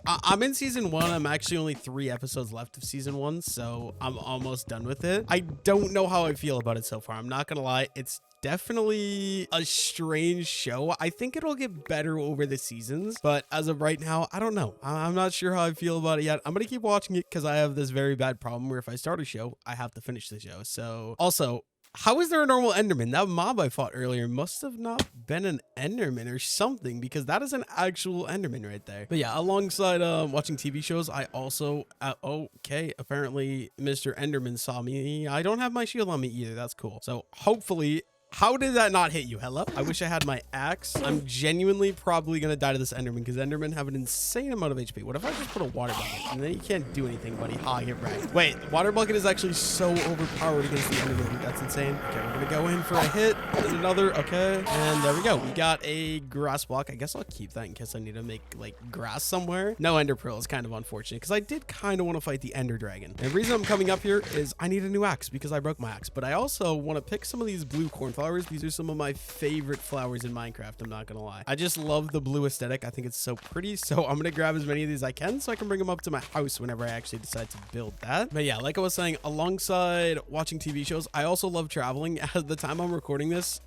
I'm in season 1. I'm actually only 3 episodes left of season 1, so I'm almost done with it. I don't know how I feel about it so far. I'm not gonna lie. It's definitely a strange show. I think it'll get better over the seasons, but as of right now, I don't know. I'm not sure how I feel about it yet. I'm gonna keep watching it because I have this very bad problem where if I start a show, I have to finish the show. So also, how is there a normal Enderman? That mob I fought earlier must have not been an Enderman or something, because that is an actual Enderman right there. But yeah, alongside watching TV shows, I also okay, apparently Mr. Enderman saw me. I don't have my shield on me either. That's cool. So hopefully, how did that not hit you? Hello? I wish I had my axe. I'm genuinely probably going to die to this Enderman because Endermen have an insane amount of HP. What if I just put a water bucket? And then you can't do anything, buddy. Ha, get right. Wait, the water bucket is actually so overpowered against the Enderman. That's insane. Okay, we're going to go in for a hit. And another. Okay. And there we go. We got a grass block. I guess I'll keep that in case I need to make like grass somewhere. No ender pearl is kind of unfortunate because I did kind of want to fight the ender dragon. And the reason I'm coming up here is I need a new axe because I broke my axe. But I also want to pick some of these blue cornflowers. These are some of my favorite flowers in Minecraft. I'm not gonna lie. I just love the blue aesthetic. I think it's so pretty. So I'm gonna grab as many of these as I can so I can bring them up to my house whenever I actually decide to build that. But yeah, like I was saying, alongside watching TV shows, I also love traveling. At the time I'm recording this,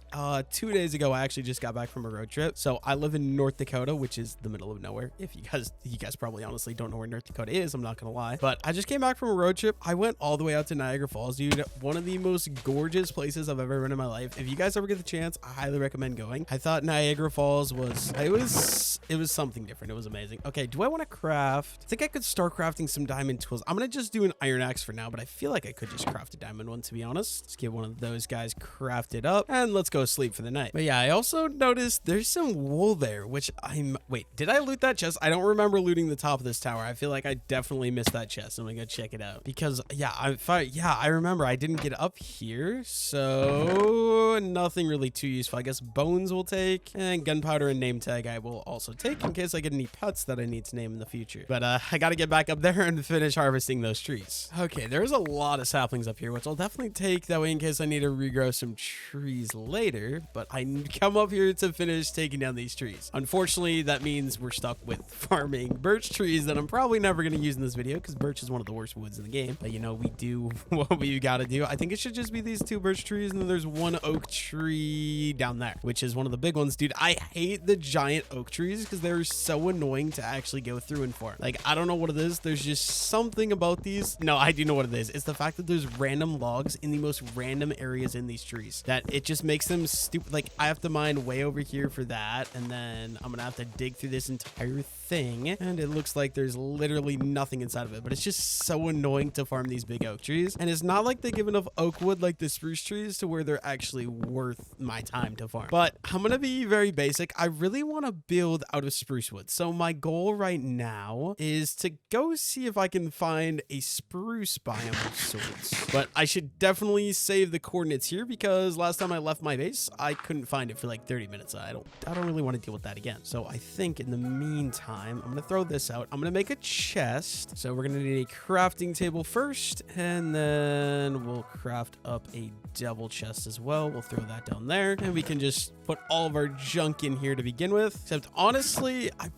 2 days ago, I actually just got back from a road trip. So I live in North Dakota, which is the middle of nowhere. If you guys probably honestly don't know where North Dakota is, I'm not gonna lie. But I just came back from a road trip. I went all the way out to Niagara Falls, dude. One of the most gorgeous places I've ever been in my life. If you guys ever get the chance, I highly recommend going. I thought Niagara Falls was something different. It was amazing. Okay, do I want to craft? I think I could start crafting some diamond tools. I'm gonna just do an iron axe for now, but I feel like I could just craft a diamond one, to be honest. Let's get one of those guys crafted up and let's go sleep for the night. But yeah, I also noticed there's some wool there, which wait, did I loot that chest? I don't remember looting the top of this tower. I feel like I definitely missed that chest. I'm gonna go check it out because yeah, I remember I didn't get up here, so nothing really too useful. I guess bones will take, and gunpowder and name tag I will also take in case I get any pets that I need to name in the future. But I gotta get back up there and finish harvesting those trees. Okay, there's a lot of saplings up here, which I'll definitely take that way in case I need to regrow some trees later. But I come up here to finish taking down these trees. Unfortunately, that means we're stuck with farming birch trees that I'm probably never going to use in this video because birch is one of the worst woods in the game. But you know, we do what we got to do. I think it should just be these 2 birch trees, and then there's 1 oak tree down there, which is one of the big ones. Dude, I hate the giant oak trees because they're so annoying to actually go through and farm. Like, I don't know what it is. There's just something about these. No, I do know what it is. It's the fact that there's random logs in the most random areas in these trees that it just makes them stupid. Like, I have to mine way over here for that, and then I'm gonna have to dig through this entire thing, and it looks like there's literally nothing inside of it. But it's just so annoying to farm these big oak trees, and it's not like they give enough oak wood like the spruce trees to where they're actually worth my time to farm. But I'm gonna be very basic. I really want to build out of spruce wood, so my goal right now is to go see if I can find a spruce biome of sorts. But I should definitely save the coordinates here because last time I left my base, I couldn't find it for like 30 minutes. I don't really want to deal with that again. So I think in the meantime, I'm going to throw this out. I'm going to make a chest. So we're going to need a crafting table first, and then we'll craft up a double chest as well. We'll throw that down there, and we can just put all of our junk in here to begin with. Except honestly, I'm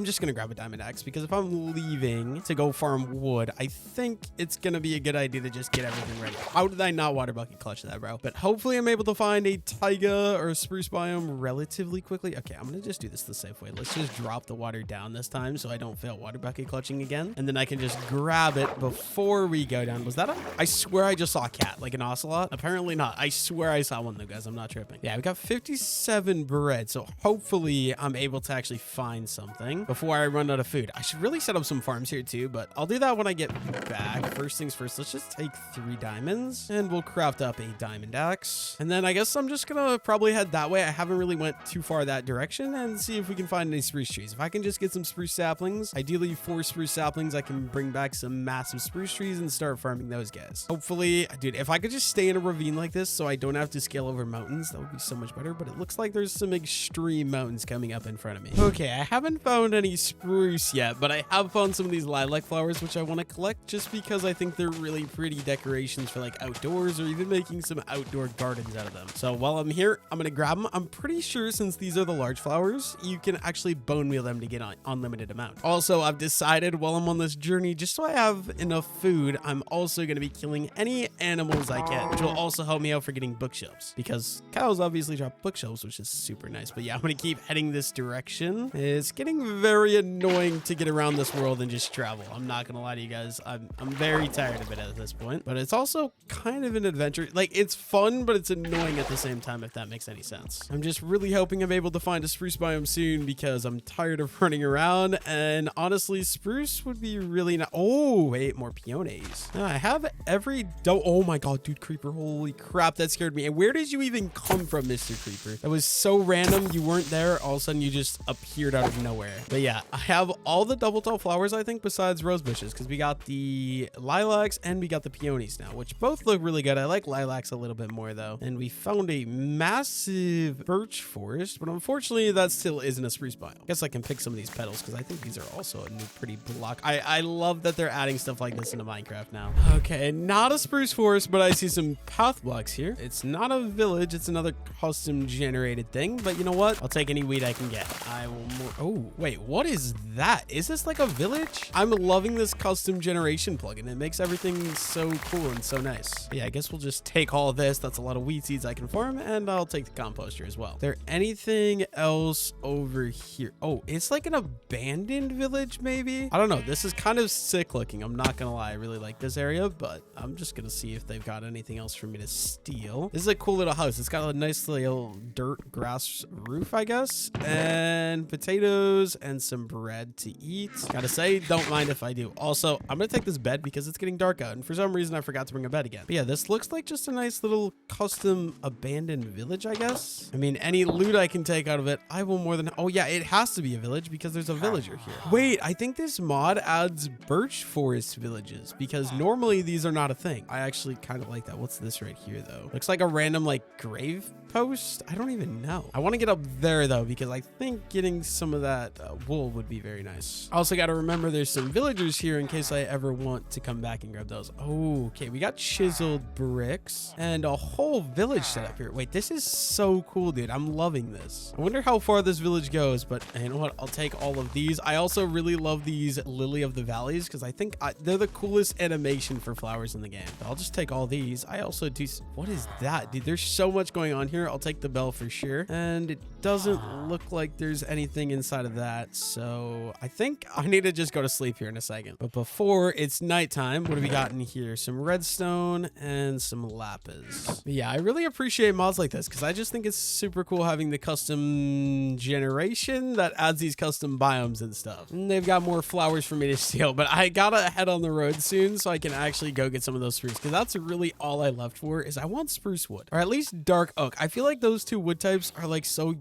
just going to grab a diamond axe because if I'm leaving to go farm wood, I think it's going to be a good idea to just get everything ready. How did I not water bucket clutch that, bro? But hopefully I'm able to find a taiga or a spruce biome relatively quickly. Okay, I'm going to just do this the safe way. Let's just drop the water down this time so I don't fail water bucket clutching again. And then I can just grab it before we go down. Was that I swear I just saw a cat, like an ocelot. Apparently not. I swear I saw one though, guys. I'm not tripping. Yeah, we got 57 bread. So hopefully I'm able to actually find something before I run out of food. I should really set up some farms here too, but I'll do that when I get back. First things first, let's just take 3 diamonds and we'll craft up a diamond axe. And then I guess I'm just gonna probably head that way. I haven't really went too far that direction and see if we can find any spruce trees. If I can can just get some spruce saplings. Ideally 4 spruce saplings. I can bring back some massive spruce trees and start farming those guys. Hopefully, dude, if I could just stay in a ravine like this so I don't have to scale over mountains, that would be so much better. But it looks like there's some extreme mountains coming up in front of me. Okay, I haven't found any spruce yet, but I have found some of these lilac flowers, which I want to collect just because I think they're really pretty decorations for like outdoors or even making some outdoor gardens out of them. So while I'm here, I'm going to grab them. I'm pretty sure since these are the large flowers, you can actually bone meal them to get an unlimited amount. Also, I've decided while I'm on this journey, just so I have enough food, I'm also going to be killing any animals I can, which will also help me out for getting bookshelves because cows obviously drop bookshelves, which is super nice. But yeah, I'm going to keep heading this direction. It's getting very annoying to get around this world and just travel. I'm not going to lie to you guys. I'm very tired of it at this point, but it's also kind of an adventure. Like, it's fun, but it's annoying at the same time, if that makes any sense. I'm just really hoping I'm able to find a spruce biome soon because I'm tired of running around, and honestly, spruce would be really nice. Oh, wait, more peonies. I have every oh my god, dude, creeper, holy crap, that scared me. And where did you even come from, Mr. Creeper? That was so random. You weren't there, all of a sudden you just appeared out of nowhere. But yeah, I have all the double tall flowers, I think, besides rose bushes, because we got the lilacs and we got the peonies now, which both look really good. I like lilacs a little bit more though. And we found a massive birch forest, but unfortunately that still isn't a spruce biome. I guess I can pick some of these petals because I think these are also a new pretty block. I love that they're adding stuff like this into Minecraft now. Okay, not a spruce forest, but I see some path blocks here. It's not a village, it's another custom generated thing, but you know what? I'll take any wheat I can get. I will more. Oh, wait, what is that? Is this like a village? I'm loving this custom generation plugin. It makes everything so cool and so nice. But yeah, I guess we'll just take all of this. That's a lot of wheat seeds I can farm, and I'll take the composter as well. Is there anything else over here? Oh, it's like an abandoned village, maybe? I don't know. This is kind of sick looking. I'm not gonna lie. I really like this area, but I'm just gonna see if they've got anything else for me to steal. This is a cool little house. It's got a nice little dirt grass roof, I guess, and potatoes and some bread to eat. Gotta say, don't mind if I do. Also, I'm gonna take this bed because it's getting dark out, and for some reason I forgot to bring a bed again. But yeah, this looks like just a nice little custom abandoned village, I guess. I mean, any loot I can take out of it, I will more than... Oh yeah, it has to be a village because there's a villager here. Wait, I think this mod adds birch forest villages because normally these are not a thing. I actually kind of like that. What's this right here though? Looks like a random like grave post. I don't even know. I want to get up there though because I think getting some of that wool would be very nice. I also got to remember there's some villagers here in case I ever want to come back and grab those. Oh, okay, we got chiseled bricks and a whole village set up here. Wait, this is so cool, dude. I'm loving this. I wonder how far this village goes, but you know what? I'll take all of these. I also really love these lily of the valleys because I think they're the coolest animation for flowers in the game. But I'll just take all these. I also do... What is that, dude? There's so much going on here. I'll take the bell for sure. And it doesn't look like there's anything inside of that. So I think I need to just go to sleep here in a second. But before it's nighttime, what have we got in here? Some redstone and some lapis. But yeah, I really appreciate mods like this because I just think it's super cool having the custom generation that adds these custom biomes and stuff. And they've got more flowers for me to steal, but I gotta head on the road soon so I can actually go get some of those spruce because that's really all I left for is I want spruce wood or at least dark oak. I feel like those two wood types are like so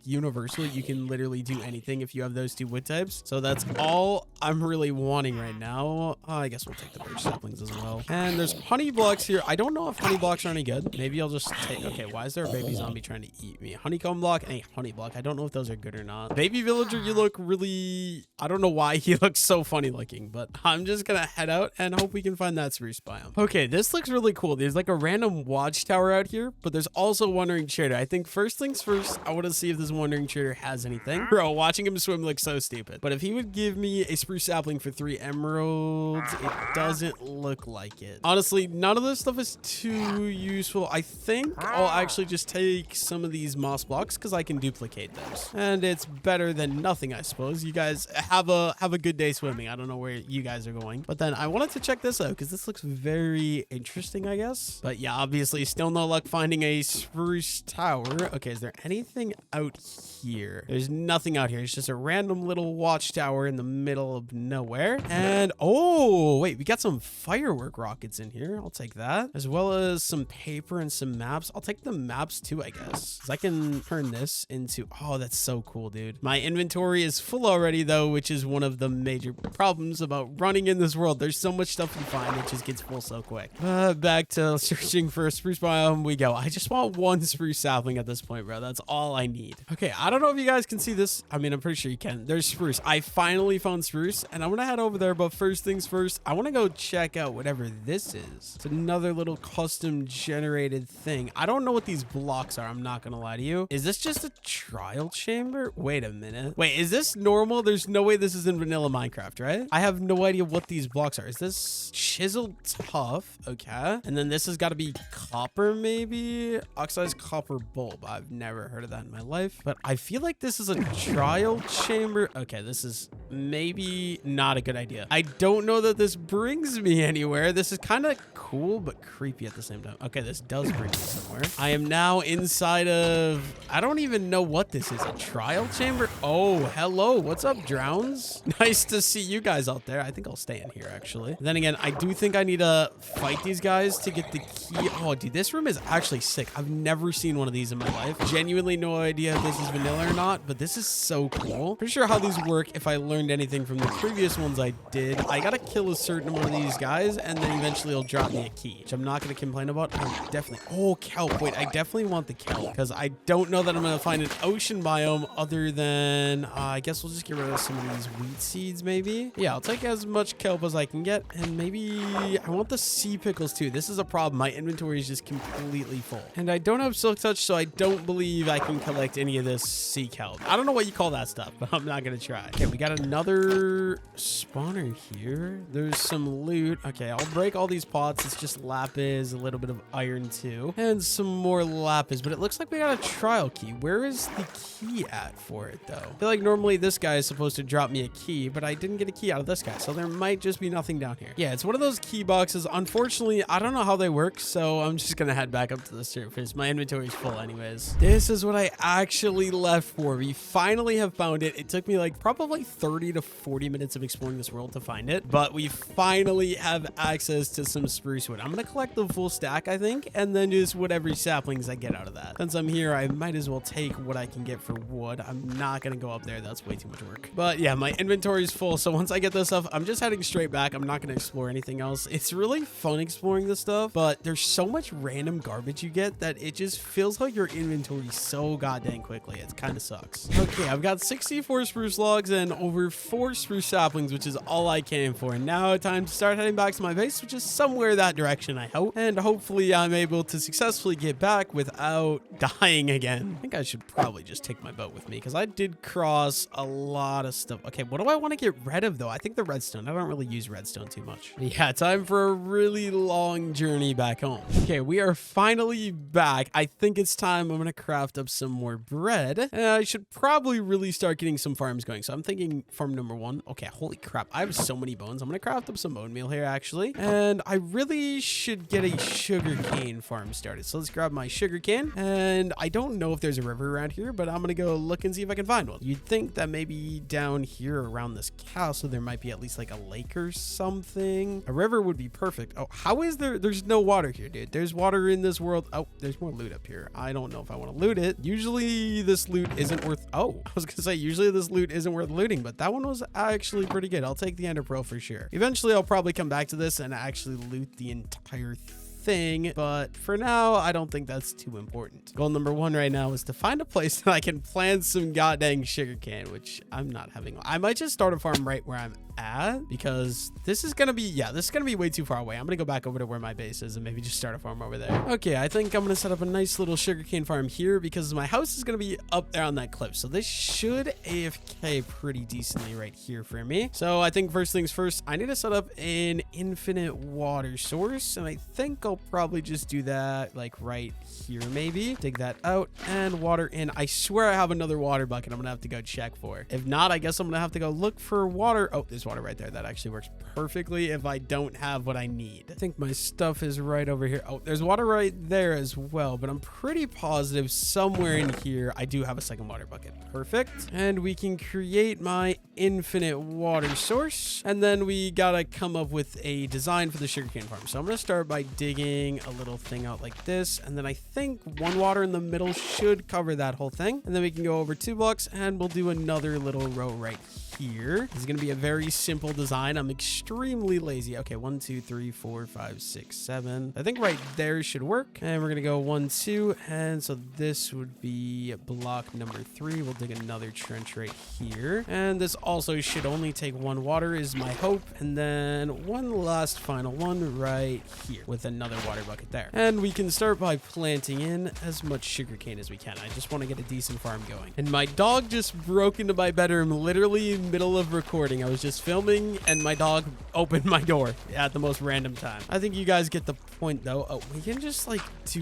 universal. You can literally do anything if you have those two wood types. So that's all I'm really wanting right now. I guess we'll take the birch saplings as well. And there's honey blocks here. I don't know if honey blocks are any good. Maybe I'll just take... Okay, why is there a baby zombie trying to eat me? Honeycomb block and a honey block. I don't know if those are good or not. Baby villager, you look really... I don't know why he looks so funny looking, but I'm just gonna head out and hope we can find that spruce biome. Okay, this looks really cool. There's like a random watchtower out here, but there's also wandering trader. I think first things first, I want to see if this wandering trader has anything. Bro, watching him swim looks so stupid. But if he would give me a spruce sapling for 3 emeralds, it doesn't look like it. Honestly, none of this stuff is too useful. I think I'll actually just take some of these moss blocks because I can duplicate those. And it's better than nothing, I suppose. You guys have a good day swimming. I don't know where you guys are going. But then I wanted to check this out because this looks very interesting, I guess. But yeah, obviously still no luck finding a spruce tower. Okay, is there anything out here? There's nothing nothing out here. It's just a random little watchtower in the middle of nowhere. And oh, wait, we got some firework rockets in here. I'll take that, as well as some paper and some maps. I'll take the maps too, I guess, because I can turn this into, oh, that's so cool, dude. My inventory is full already though, which is one of the major problems about running in this world. There's so much stuff you find, it just gets full so quick. Back to searching for a spruce biome we go. I just want one spruce sapling at this point, bro. That's all I need. Okay, I don't know if you guys can see this. I mean, I'm pretty sure you can. There's spruce. I finally found spruce, and I'm gonna head over there, but first things first, I want to go check out whatever this is. It's another little custom generated thing. I don't know what these blocks are, I'm not gonna lie to you. Is this just a trial chamber? Wait a minute. Wait, is this normal? There's no way this is in vanilla Minecraft, right? I have no idea what these blocks are. Is this chiseled tough? Okay. And then this has got to be copper, maybe? Oxidized copper bulb. I've never heard of that in my life, but I feel like this is a trial chamber. Okay, this is maybe not a good idea. I don't know that this brings me anywhere. This is kind of cool, but creepy at the same time. Okay, this does bring me somewhere. I am now inside of, I don't even know what this is. A trial chamber? Oh, hello. What's up, Drowns? Nice to see you guys out there. I think I'll stay in here, actually. Then again, I do think I need to fight these guys to get the key. Oh, dude, this room is actually sick. I've never seen one of these in my life. Genuinely no idea if this is vanilla or not, but this is so cool. Pretty sure how these work, if I learned anything from the previous ones I did, I gotta kill a certain amount of these guys, and then eventually it'll drop me a key, which I'm not gonna complain about. I definitely, oh, kelp. Wait, I definitely want the kelp, because I don't know that I'm gonna find an ocean biome other than, I guess we'll just get rid of some of these wheat seeds, maybe. Yeah, I'll take as much kelp as I can get, and maybe I want the sea pickles too. This is a problem. My inventory is just completely full, and I don't have silk touch, so I don't believe I can collect any of this sea kelp. I don't know what you call that stuff, but I'm not gonna try. Okay, we got another spawner here. There's some loot. Okay, I'll break all these pots. It's just lapis, a little bit of iron too, and some more lapis, but it looks like we got a trial key. Where is the key at for it though? I feel like normally this guy is supposed to drop me a key, but I didn't get a key out of this guy, so there might just be nothing down here. Yeah, it's one of those key boxes. Unfortunately, I don't know how they work, so I'm just gonna head back up to the surface. My inventory is full anyways. This is what I actually left for. We finally have found it. It took me like probably 30 to 40 minutes of exploring this world to find it, but we finally have access to some spruce wood. I'm gonna collect the full stack, I think, and then just whatever saplings I get out of that. Since I'm here, I might as well take what I can get for wood. I'm not gonna go up there. That's way too much work. But yeah, my inventory is full, so once I get this stuff, I'm just heading straight back. I'm not gonna explore anything else. It's really fun exploring this stuff, but there's so much random garbage you get that it just fills out your inventory so goddamn quickly. It kind of sucks. Okay, I've got 64 spruce logs and over 4 spruce saplings, which is all I came for. Now time to start heading back to my base, which is somewhere that direction, I hope. And hopefully I'm able to successfully get back without dying again. I think I should probably just take my boat with me, because I did cross a lot of stuff. Okay, what do I want to get rid of though? I think the redstone. I don't really use redstone too much. Yeah, time for a really long journey back home. Okay, we are finally back. I think it's time. I'm gonna craft up some more bread, and I should probably really start getting some farms going. So I'm thinking farm number 1. Okay, holy crap, I have so many bones. I'm gonna craft up some bone meal here actually, and I really should get a sugarcane farm started. So let's grab my sugarcane, and I don't know if there's a river around here, but I'm gonna go look and see if I can find one. You'd think that maybe down here around this castle there might be at least like a lake or something. A river would be perfect. Oh, how is there's no water here, dude? There's water in this world. Oh, there's more loot up here. I don't know if I want to loot it. Usually this loot isn't worth, oh, I was gonna say usually this loot isn't worth looting, but that one was actually pretty good. I'll take the ender pearl for sure. Eventually I'll probably come back to this and actually loot the entire thing, but for now I don't think that's too important. Goal number 1 right now is to find a place that I can plant some goddamn sugarcane, which I'm not having. I might just start a farm right where I'm at, because this is gonna be, yeah, this is gonna be way too far away. I'm gonna go back over to where my base is and maybe just start a farm over there. Okay, I think I'm gonna set up a nice little sugarcane farm here, because my house is gonna be up there on that cliff, so this should AFK pretty decently right here for me. So I think first things first, I need to set up an infinite water source, and I think I'll I'll probably just do that like right here maybe. Dig that out and water in. I swear I have another water bucket I'm gonna have to go check for. If not, I guess I'm gonna have to go look for water. Oh, there's water right there. That actually works perfectly if I don't have what I need. I think my stuff is right over here. Oh, there's water right there as well, but I'm pretty positive somewhere in here I do have a second water bucket. Perfect. And we can create my infinite water source, and then we gotta come up with a design for the sugarcane farm. So I'm gonna start by digging a little thing out like this, and then I think one water in the middle should cover that whole thing, and then we can go over 2 blocks and we'll do another little row right here. This is gonna be a very simple design. I'm extremely lazy. Okay, 1 2 3 4 5 6 7. I think right there should work, and we're gonna go 1 2, and so this would be block number 3. We'll dig another trench right here, and this also should only take 1 water is my hope, and then one last final one right here with another water bucket there. And we can start by planting in as much sugarcane as we can. I just want to get a decent farm going. And my dog just broke into my bedroom literally in the middle of recording. I was just filming and my dog opened my door at the most random time. I think you guys get the point though. Oh, we can just like do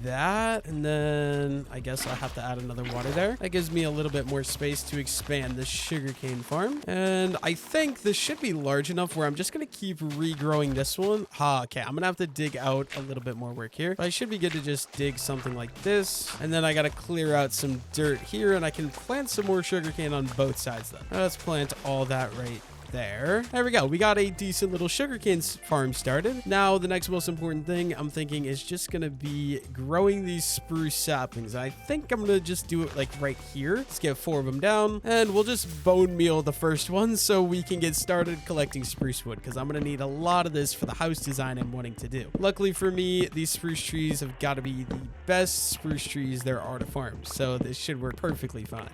that, and then I guess I'll have to add another water there. That gives me a little bit more space to expand the sugarcane farm, and I think this should be large enough where I'm just gonna keep regrowing this one. Okay, I'm gonna have to dig out a little bit more work here, but I should be good to just dig something like this, and then I gotta clear out some dirt here, and I can plant some more sugarcane on both sides then. Let's plant all that right there. There we go. We got a decent little sugarcane farm started. Now, the next most important thing I'm thinking is just going to be growing these spruce saplings. I think I'm going to just do it like right here. Let's get 4 of them down, and we'll just bone meal the first one so we can get started collecting spruce wood, because I'm going to need a lot of this for the house design I'm wanting to do. Luckily for me, these spruce trees have got to be the best spruce trees there are to farm, so this should work perfectly fine.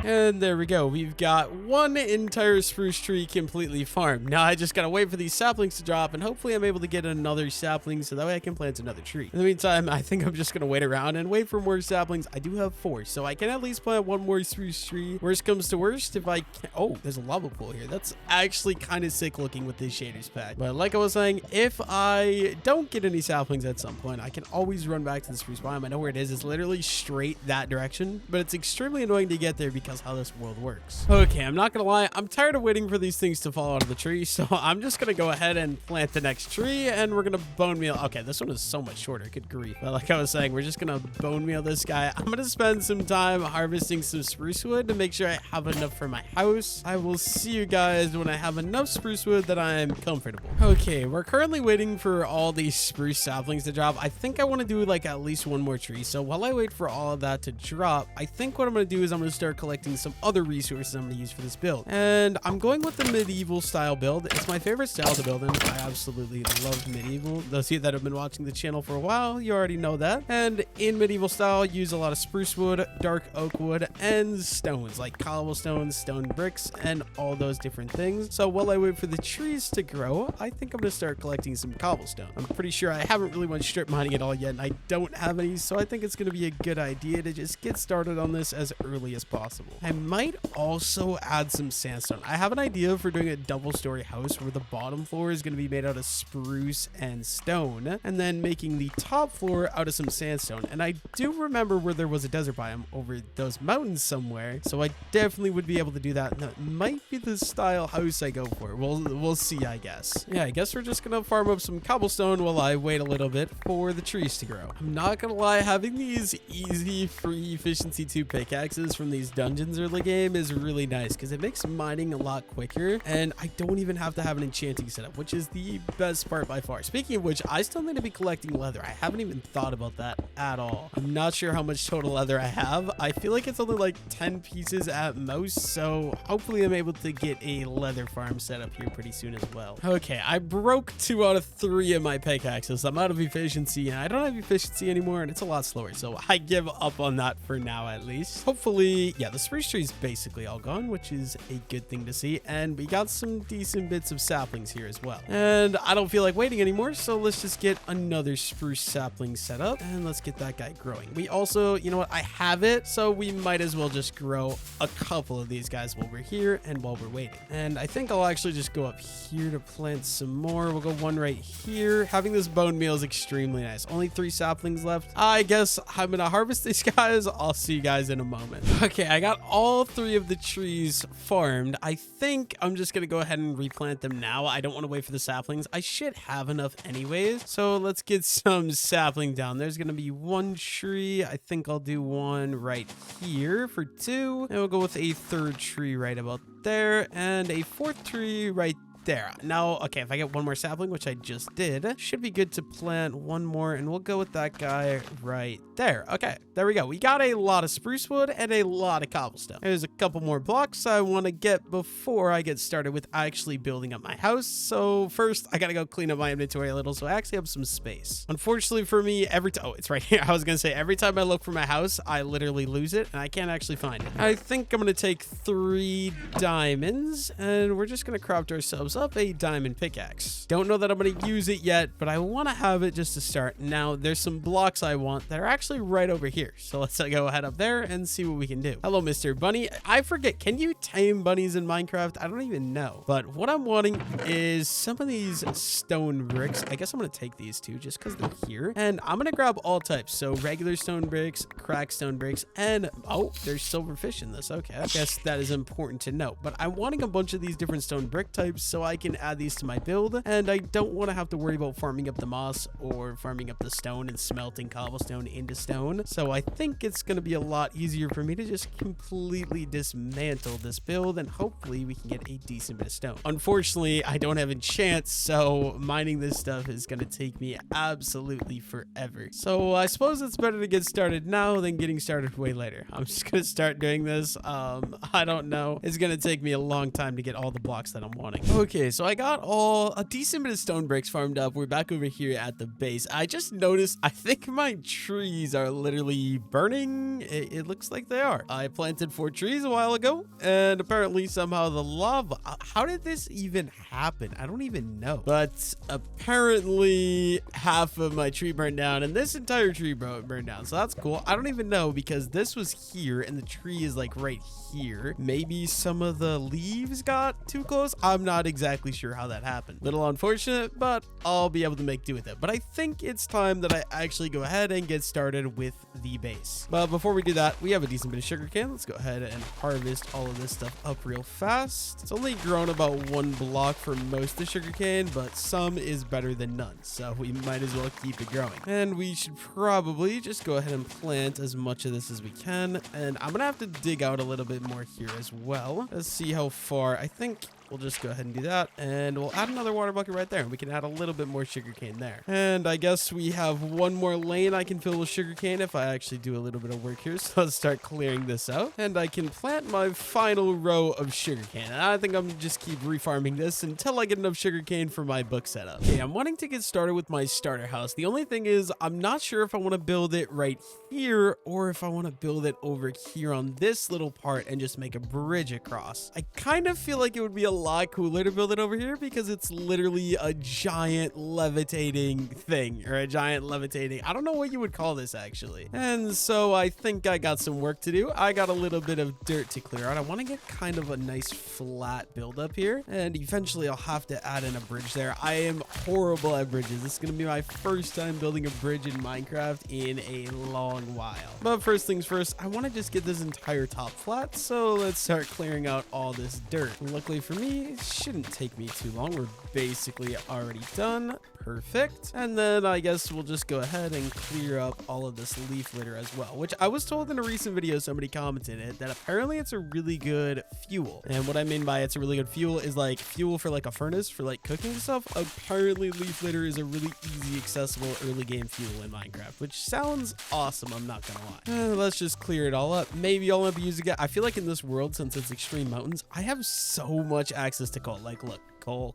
And there we go. We've got one entire spruce tree completely farmed. Now I just gotta wait for these saplings to drop, and hopefully I'm able to get another sapling so that way I can plant another tree. In the meantime, I think I'm just gonna wait around and wait for more saplings. I do have 4, so I can at least plant one more spruce tree. Worst comes to worst, if I can... Oh, there's a lava pool here. That's actually kind of sick looking with this shaders pack. But like I was saying, if I don't get any saplings at some point, I can always run back to the spruce biome. I know where it is. It's literally straight that direction, but it's extremely annoying to get there because how this world works. Okay, I'm not gonna lie, I'm tired of waiting for these things to fall out of the tree, so I'm just gonna go ahead and plant the next tree, and we're gonna bone meal. Okay, this one is so much shorter, good grief. But like I was saying, we're just gonna bone meal this guy. I'm gonna spend some time harvesting some spruce wood to make sure I have enough for my house. I will see you guys when I have enough spruce wood that I'm comfortable. Okay, we're currently waiting for all these spruce saplings to drop. I think I want to do like at least one more tree, so while I wait for all of that to drop, I think what I'm gonna do is I'm gonna start collecting some other resources I'm going to use for this build. And I'm going with the medieval style build. It's my favorite style to build in. I absolutely love medieval. Those of you that have been watching the channel for a while, you already know that. And in medieval style, use a lot of spruce wood, dark oak wood, and stones like cobblestones, stone bricks, and all those different things. So while I wait for the trees to grow, I think I'm going to start collecting some cobblestone. I'm pretty sure I haven't really went strip mining at all yet, and I don't have any, so I think it's going to be a good idea to just get started on this as early as possible. I might also add some sandstone. I have an idea for doing a double-story house where the bottom floor is going to be made out of spruce and stone, and then making the top floor out of some sandstone. And I do remember where there was a desert biome over those mountains somewhere, so I definitely would be able to do that. And that might be the style house I go for. We'll see, I guess. Yeah, I guess we're just gonna farm up some cobblestone while I wait a little bit for the trees to grow. I'm not gonna lie, having these easy free efficiency 2 pickaxes from these dungeons early game is really nice because it makes mining a lot quicker, and I don't even have to have an enchanting setup, which is the best part by far. Speaking of which, I still need to be collecting leather. I haven't even thought about that at all. I'm not sure how much total leather I have. I feel like it's only like 10 pieces at most, so hopefully I'm able to get a leather farm set up here pretty soon as well. Okay, I broke 2 out of 3 of my pickaxes. I'm out of efficiency, and I don't have efficiency anymore, and it's a lot slower, so I give up on that for now at least. Hopefully, yeah, the spruce tree is basically all gone, which is a good thing to see. And we got some decent bits of saplings here as well. And I don't feel like waiting anymore, so let's just get another spruce sapling set up and let's get that guy growing. We also, you know what, I have it, so we might as well just grow a couple of these guys while we're here and while we're waiting. And I think I'll actually just go up here to plant some more. We'll go one right here. Having this bone meal is extremely nice. Only 3 saplings left. I guess I'm gonna harvest these guys. I'll see you guys in a moment. Okay, I got all 3 of the trees farmed. I think I'm just gonna go ahead and replant them now. I don't want to wait for the saplings. I should have enough anyways. So let's get some sapling down. There's gonna be 1 tree. I think I'll do 1 right here for 2. And we'll go with a 3rd tree right about there and a 4th tree right there. Now, okay, if I get 1 more sapling, which I just did, should be good to plant 1 more, and we'll go with that guy right there. Okay, there we go. We got a lot of spruce wood and a lot of cobblestone. There's a couple more blocks I want to get before I get started with actually building up my house. So first, I gotta go clean up my inventory a little so I actually have some space. Unfortunately for me, every time, oh, it's right here. I was gonna say, every time I look for my house, I literally lose it, and I can't actually find it. I think I'm gonna take 3 diamonds, and we're just gonna craft ourselves up a diamond pickaxe. Don't know that I'm going to use it yet, but I want to have it just to start. Now, there's some blocks I want that are actually right over here. So let's go ahead up there and see what we can do. Hello, Mr. Bunny. I forget, can you tame bunnies in Minecraft? I don't even know. But what I'm wanting is some of these stone bricks. I guess I'm going to take these 2 just because they're here. And I'm going to grab all types. So regular stone bricks, cracked stone bricks, and oh, there's silverfish in this. Okay, I guess that is important to know. But I'm wanting a bunch of these different stone brick types so I can add these to my build, and I don't want to have to worry about farming up the moss or farming up the stone and smelting cobblestone into stone. So I think it's going to be a lot easier for me to just completely dismantle this build, and hopefully we can get a decent bit of stone. Unfortunately, I don't have a chance, so mining this stuff is going to take me absolutely forever. So I suppose it's better to get started now than getting started way later. I'm just going to start doing this. I don't know. It's going to take me a long time to get all the blocks that I'm wanting. Okay, so I got a decent bit of stone bricks farmed up. We're back over here at the base. I just noticed, I think my trees are literally burning. It looks like they are. I planted 4 trees a while ago, and apparently somehow the lava, how did this even happen? I don't even know. But apparently half of my tree burned down, and this entire tree burned down. So that's cool. I don't even know because this was here, and the tree is like right here. Maybe some of the leaves got too close. I'm not exactly sure how that happened. Little unfortunate, but I'll be able to make do with it. But I think it's time that I actually go ahead and get started with the base. But before we do that, we have a decent bit of sugarcane. Let's go ahead and harvest all of this stuff up real fast. It's only grown about 1 block for most of the sugarcane, but some is better than none. So we might as well keep it growing. And we should probably just go ahead and plant as much of this as we can. And I'm gonna have to dig out a little bit more here as well. Let's see how far. I think we'll just go ahead and do that, and we'll add another water bucket right there, and we can add a little bit more sugarcane there. And I guess we have 1 more lane I can fill with sugarcane if I actually do a little bit of work here. So let's start clearing this out, and I can plant my final row of sugarcane. And I think I'm gonna just keep refarming this until I get enough sugarcane for my book setup. Okay, I'm wanting to get started with my starter house. The only thing is I'm not sure if I want to build it right here or if I want to build it over here on this little part and just make a bridge across. I kind of feel like it would be a lot cooler to build it over here because it's literally a giant levitating thing, or a giant levitating, I don't know what you would call this actually. And so I think I got some work to do. I got a little bit of dirt to clear out. I want to get kind of a nice flat build up here, and eventually I'll have to add in a bridge there. I am horrible at bridges. This is going to be my first time building a bridge in Minecraft in a long while. But first things first, I want to just get this entire top flat, so let's start clearing out all this dirt. And luckily for me, it shouldn't take me too long. We're basically already done. Perfect. And then I guess we'll just go ahead and clear up all of this leaf litter as well, which I was told in a recent video, somebody commented it, that apparently it's a really good fuel. And what I mean by it's a really good fuel is like fuel for like a furnace for like cooking stuff. Apparently leaf litter is a really easy, accessible early game fuel in Minecraft, which sounds awesome. I'm not gonna lie. Let's just clear it all up. Maybe I'll end up using it. I feel like in this world, since it's extreme mountains, I have so much access to coal. Like, look, coal.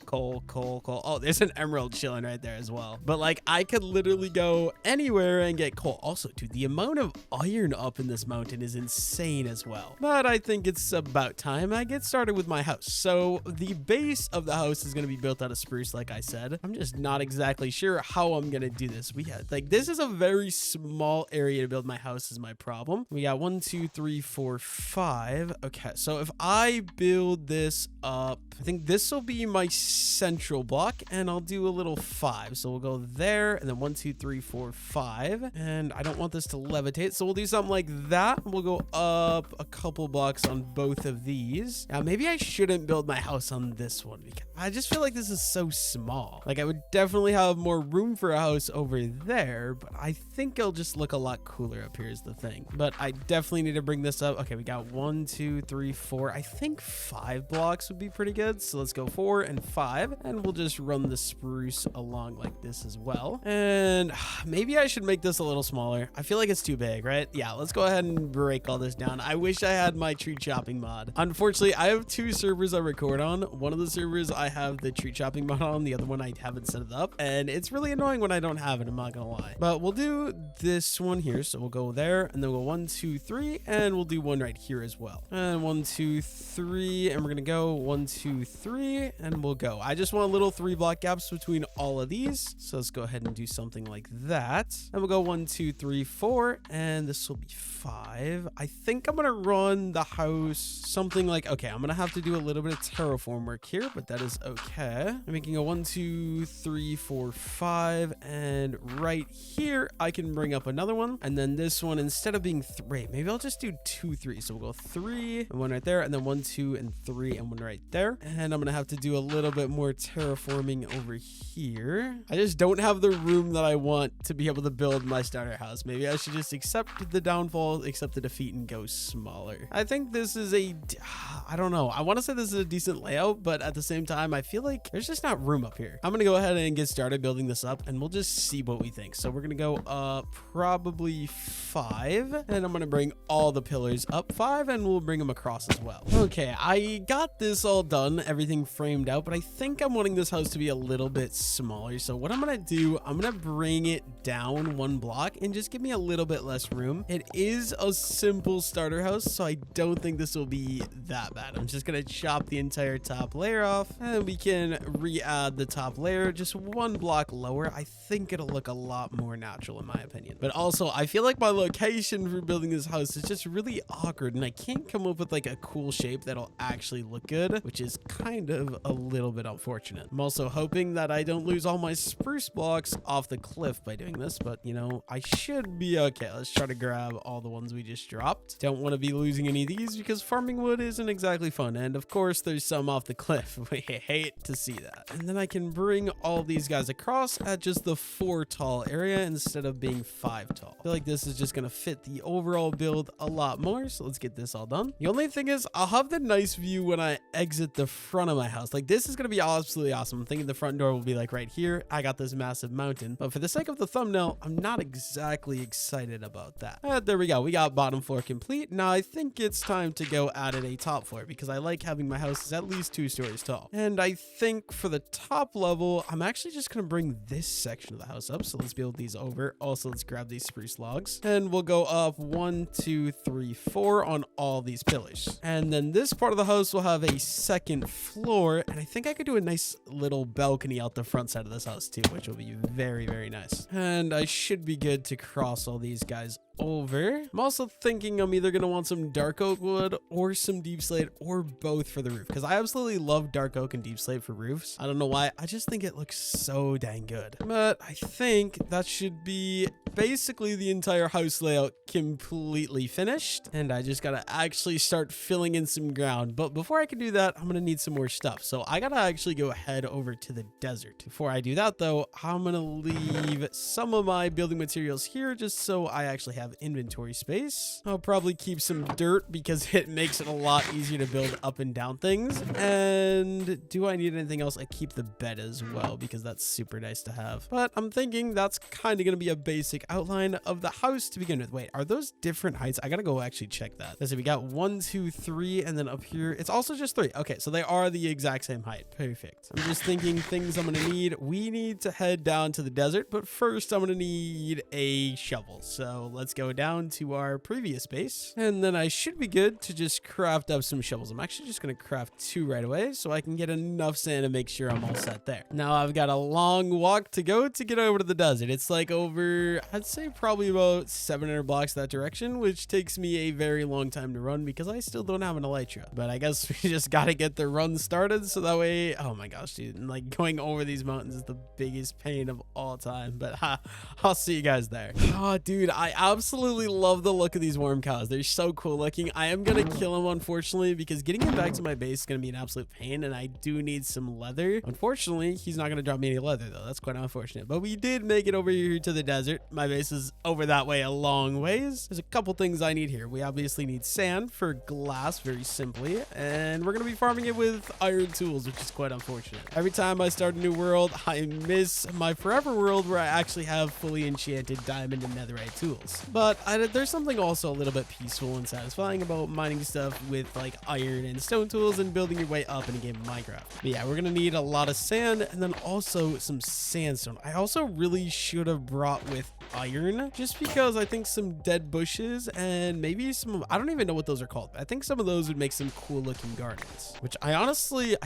Oh, there's an emerald chilling right there as well. But like, I could literally go anywhere and get coal. Also, dude, the amount of iron up in this mountain is insane as well. But I think it's about time I get started with my house. So the base of the house is going to be built out of spruce, like I said. I'm just not exactly sure how I'm going to do this. This is a very small area to build my house is my problem. We got 1, 2, 3, 4, 5. Okay, so if I build this up, I think this will be my central block, and I'll do a little 5. So we'll go there, and then 1, 2, 3, 4, 5. And I don't want this to levitate, so we'll do something like that. We'll go up a couple blocks on both of these. Now, maybe I shouldn't build my house on this one because I just feel like this is so small. Like, I would definitely have more room for a house over there, but I think it'll just look a lot cooler up here is the thing. But I definitely need to bring this up. Okay, we got 1, 2, 3, 4. I think 5 blocks would be pretty good. So let's go 4 and 5, and we'll just run the spruce along like this as well. And maybe I should make this a little smaller. I feel like it's too big, right? Yeah, let's go ahead and break all this down. I wish I had my tree chopping mod. Unfortunately, I have 2 servers I record on. One of the servers I have the tree chopping mod on, the other one I haven't set it up, and it's really annoying when I don't have it, I'm not gonna lie. But we'll do this one here. So we'll go there, and then we'll go 1, 2, 3, and we'll do one right here as well. And 1, 2, 3, and we're gonna go 1, 2, 3, and we'll go. I just want little 3 block gaps between all of these. So let's go ahead and do something like that. And we'll go 1, 2, 3, 4, and this will be 5. I think I'm gonna run the house something like, okay, I'm gonna have to do a little bit of terraform work here, but that is okay. I'm making a 1, 2, 3, 4, 5, and right here I can bring up another one, and then this one, instead of being 3, maybe I'll just do 2, 3. So we'll go 3 and 1 right there, and then 1, 2, and 3, and 1 right there. And I'm gonna have to do a little bit more terraforming over here. I just don't have the room that I want to be able to build my starter house. Maybe I should just accept the downfall, accept the defeat, and go smaller. I think this is I don't know. I want to say this is a decent layout, but at the same time, I feel like there's just not room up here. I'm gonna go ahead and get started building this up, and we'll just see what we think. So we're gonna go up probably 5, and I'm gonna bring all the pillars up 5, and we'll bring them across as well. Okay, I got this all done, everything framed out, but I think I'm wanting this house to be a little bit smaller. So what I'm gonna do, I'm gonna bring it down 1 block and just give me a little bit less room. It is a simple starter house, so I don't think this will be that bad. I'm just gonna chop the entire top layer off, and we can re-add the top layer just 1 block lower. I think it'll look a lot more natural in my opinion. But also, I feel like my location for building this house is just really awkward, and I can't come up with like a cool shape that'll actually look good, which is kind of a little bit unfortunate. I'm also hoping that I don't lose all my spruce blocks off the cliff by doing this, but you know, I should be okay. Let's try to grab all the ones we just dropped. Don't want to be losing any of these because farming wood isn't exactly fun, and of course there's some off the cliff. We hate to see that. And then I can bring all these guys across at just the 4 tall area instead of being 5 tall. I feel like this is just gonna fit the overall build a lot more, so let's get this all done. The only thing is, I'll have the nice view when I exit the front of my house. Like, this is gonna be absolutely awesome. I'm thinking the front door will be like right here. I got this massive mountain, but for the sake of the thumbnail, I'm not exactly excited about that. There we go. We got bottom floor complete. Now I think it's time to go add a top floor because I like having my houses at least 2 stories tall. And I think for the top level, I'm actually just gonna bring this section of the house up. So let's build these over. Also, let's grab these spruce logs, and we'll go up 1, 2, 3, 4 on all these pillars. And then this part of the house will have a second floor, and I think I could do a nice little balcony out the front side of this house too, which will be very, very nice. And I should be good to cross all these guys over. I'm also thinking I'm either gonna want some dark oak wood or some deep slate, or both for the roof, because I absolutely love dark oak and deep slate for roofs. I don't know why, I just think it looks so dang good. But I think that should be basically the entire house layout completely finished, and I just gotta actually start filling in some ground. But before I can do that, I'm gonna need some more stuff, so I gotta actually go head over to the desert. Before I do that though, I'm gonna leave some of my building materials here just so I actually have have inventory space. I'll probably keep some dirt because it makes it a lot easier to build up and down things. And do I need anything else? I keep the bed as well because that's super nice to have. But I'm thinking that's kind of going to be a basic outline of the house to begin with. Wait, are those different heights? I got to go actually check that. Let's see, we got 1, 2, 3, and then up here, it's also just 3. Okay, so they are the exact same height. Perfect. I'm just thinking things I'm going to need. We need to head down to the desert, but first I'm going to need a shovel. So let's go down to our previous base, and then I should be good to just craft up some shovels. I'm actually just going to craft 2 right away so I can get enough sand to make sure I'm all set there. Now I've got a long walk to go to get over to the desert. It's like over, I'd say probably about 700 blocks that direction, which takes me a very long time to run because I still don't have an elytra. But I guess we just got to get the run started so that way, oh my gosh, dude, like going over these mountains is the biggest pain of all time. But I'll see you guys there. Oh, dude, I absolutely love the look of these worm cows. They're so cool looking. I am going to kill them, unfortunately, because getting him back to my base is going to be an absolute pain, and I do need some leather. Unfortunately, he's not going to drop me any leather, though. That's quite unfortunate. But we did make it over here to the desert. My base is over that way a long ways. There's a couple things I need here. We obviously need sand for glass, very simply, and we're going to be farming it with iron tools, which is quite unfortunate. Every time I start a new world, I miss my forever world where I actually have fully enchanted diamond and netherite tools. But there's something also a little bit peaceful and satisfying about mining stuff with like iron and stone tools and building your way up in a game of Minecraft. But yeah, we're gonna need a lot of sand and then also some sandstone. I also really should have brought with iron just because I think some dead bushes and maybe some, I don't even know what those are called. I think some of those would make some cool looking gardens, which I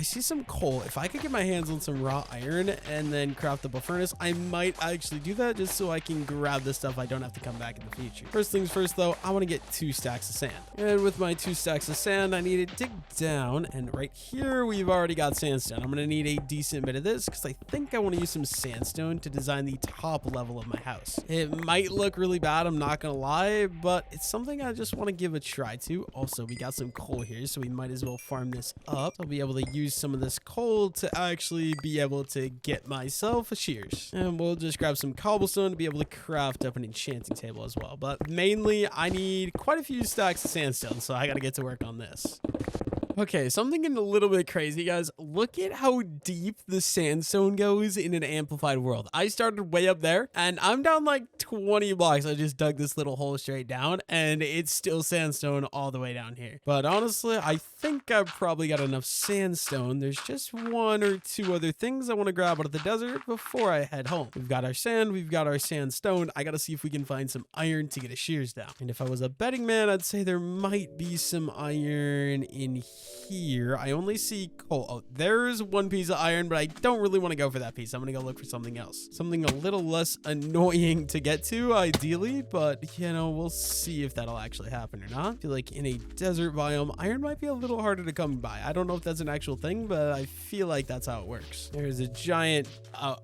see some coal. If I could get my hands on some raw iron and then craft up a furnace, I might actually do that just so I can grab the stuff I don't have to come back in the future. First things first though, I want to get 2 stacks of sand. And with my 2 stacks of sand, I need to dig down, and right here we've already got sandstone. I'm going to need a decent bit of this because I think I want to use some sandstone to design the top level of my house. It might look really bad, I'm not going to lie, but it's something I just want to give a try to. Also, we got some coal here, so we might as well farm this up. I'll be able to use some of this coal to actually be able to get myself a shears. And we'll just grab some cobblestone to be able to craft up an enchanting table as well. But mainly, I need quite a few stacks of sandstone, so I got to get to work on this. Okay, something getting a little bit crazy, guys. Look at how deep the sandstone goes in an amplified world. I started way up there, and I'm down like 20 blocks. I just dug this little hole straight down, and it's still sandstone all the way down here. But honestly, I think I've probably got enough sandstone. There's just 1 or 2 other things I want to grab out of the desert before I head home. We've got our sand, we've got our sandstone. I got to see if we can find some iron to get a shears down. And if I was a betting man, I'd say there might be some iron in here. I only see coal. Oh, there's 1 piece of iron, but I don't really want to go for that piece. I'm gonna go look for something else, something a little less annoying to get to ideally, but you know, we'll see if that'll actually happen or not. I feel like in a desert biome, iron might be a little harder to come by. I don't know if that's an actual thing, but I feel like that's how it works. There's a giant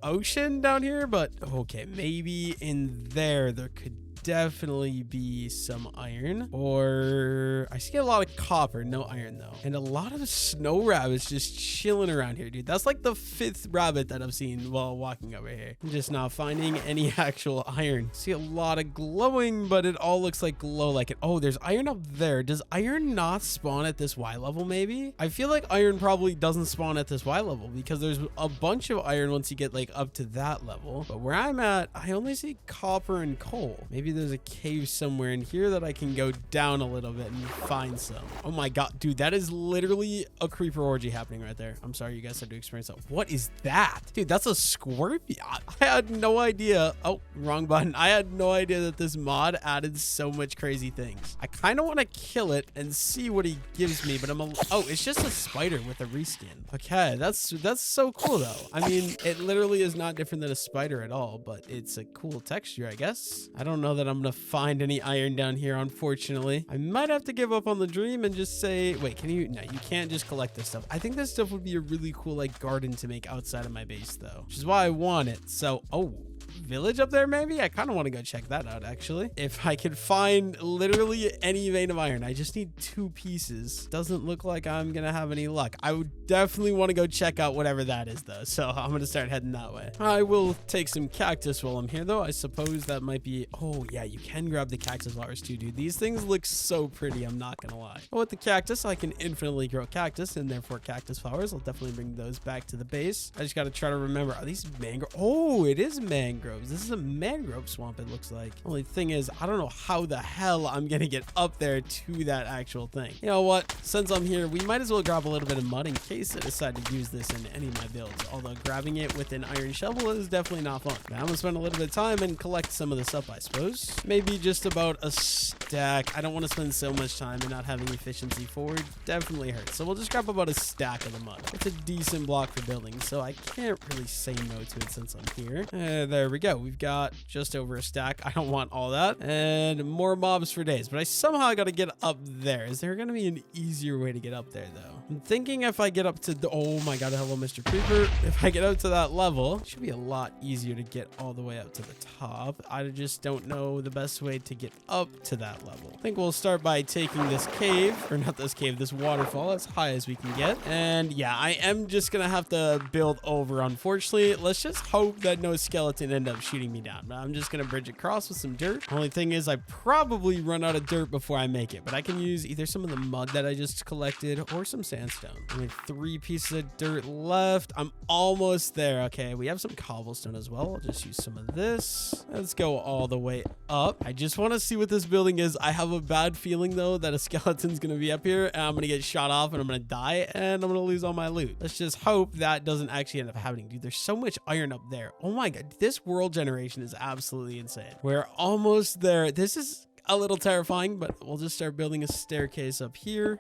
ocean down here, but okay, maybe in there could definitely be some iron, or I see a lot of copper, no iron though, and a lot of snow rabbits just chilling around here, dude. That's like the 5th rabbit that I've seen while walking over here. I'm just not finding any actual iron. See a lot of glowing, but it all looks like glow like it. Oh, there's iron up there. Does iron not spawn at this Y level maybe? I feel like iron probably doesn't spawn at this Y level because there's a bunch of iron once you get like up to that level, but where I'm at, I only see copper and coal. Maybe there's a cave somewhere in here that I can go down a little bit and find some. Oh my god, dude, that is literally a creeper orgy happening right there. I'm sorry you guys had to experience that. What is that? Dude, that's a scorpion. I had no idea. Oh, wrong button. I had no idea that this mod added so much crazy things. I kind of want to kill it and see what he gives me, but oh, it's just a spider with a reskin. Okay, that's so cool though. I mean, it literally is not different than a spider at all, but it's a cool texture, I guess. I don't know that I'm gonna find any iron down here, unfortunately. I might have to give up on the dream and just say, wait, can you? No, you can't just collect this stuff. I think this stuff would be a really cool like garden to make outside of my base though, which is why I want it. So, oh, village up there, maybe? I kind of want to go check that out, actually. If I could find literally any vein of iron, I just need 2 pieces. Doesn't look like I'm going to have any luck. I would definitely want to go check out whatever that is, though. So I'm going to start heading that way. I will take some cactus while I'm here, though. I suppose that might be... Oh, yeah, you can grab the cactus flowers, too, dude. These things look so pretty, I'm not going to lie. But with the cactus, I can infinitely grow cactus, and therefore cactus flowers. I'll definitely bring those back to the base. I just got to try to remember. Are these mangroves? Oh, it is mangroves. This is a mangrove swamp, it looks like. Only thing is, I don't know how the hell I'm going to get up there to that actual thing. You know what? Since I'm here, we might as well grab a little bit of mud in case I decide to use this in any of my builds. Although grabbing it with an iron shovel is definitely not fun. But I'm going to spend a little bit of time and collect some of this up, I suppose. Maybe just about a stack. I don't want to spend so much time and not having efficiency forward. Definitely hurts. So we'll just grab about a stack of the mud. It's a decent block for building, so I can't really say no to it since I'm here. There we go. We've got just over a stack. I don't want all that. And more mobs for days, but I somehow got to get up there. Is there going to be an easier way to get up there, though? I'm thinking if I get up to the... Oh my god, hello, Mr. Creeper. If I get up to that level, it should be a lot easier to get all the way up to the top. I just don't know the best way to get up to that level. I think we'll start by taking this cave, or not this cave, this waterfall as high as we can get. And yeah, I am just going to have to build over, unfortunately. Let's just hope that no skeleton end up shooting me down. But I'm just going to bridge across with some dirt. Only thing is I probably run out of dirt before I make it, but I can use either some of the mud that I just collected or some sandstone. Only 3 pieces of dirt left. I'm almost there. Okay, we have some cobblestone as well. I'll just use some of this. Let's go all the way up. I just want to see what this building is. I have a bad feeling, though, that a skeleton's going to be up here and I'm going to get shot off and I'm going to die and I'm going to lose all my loot. Let's just hope that doesn't actually end up happening. Dude, there's so much iron up there. Oh my god, this world generation is absolutely insane. We're almost there. This is a little terrifying, but we'll just start building a staircase up here.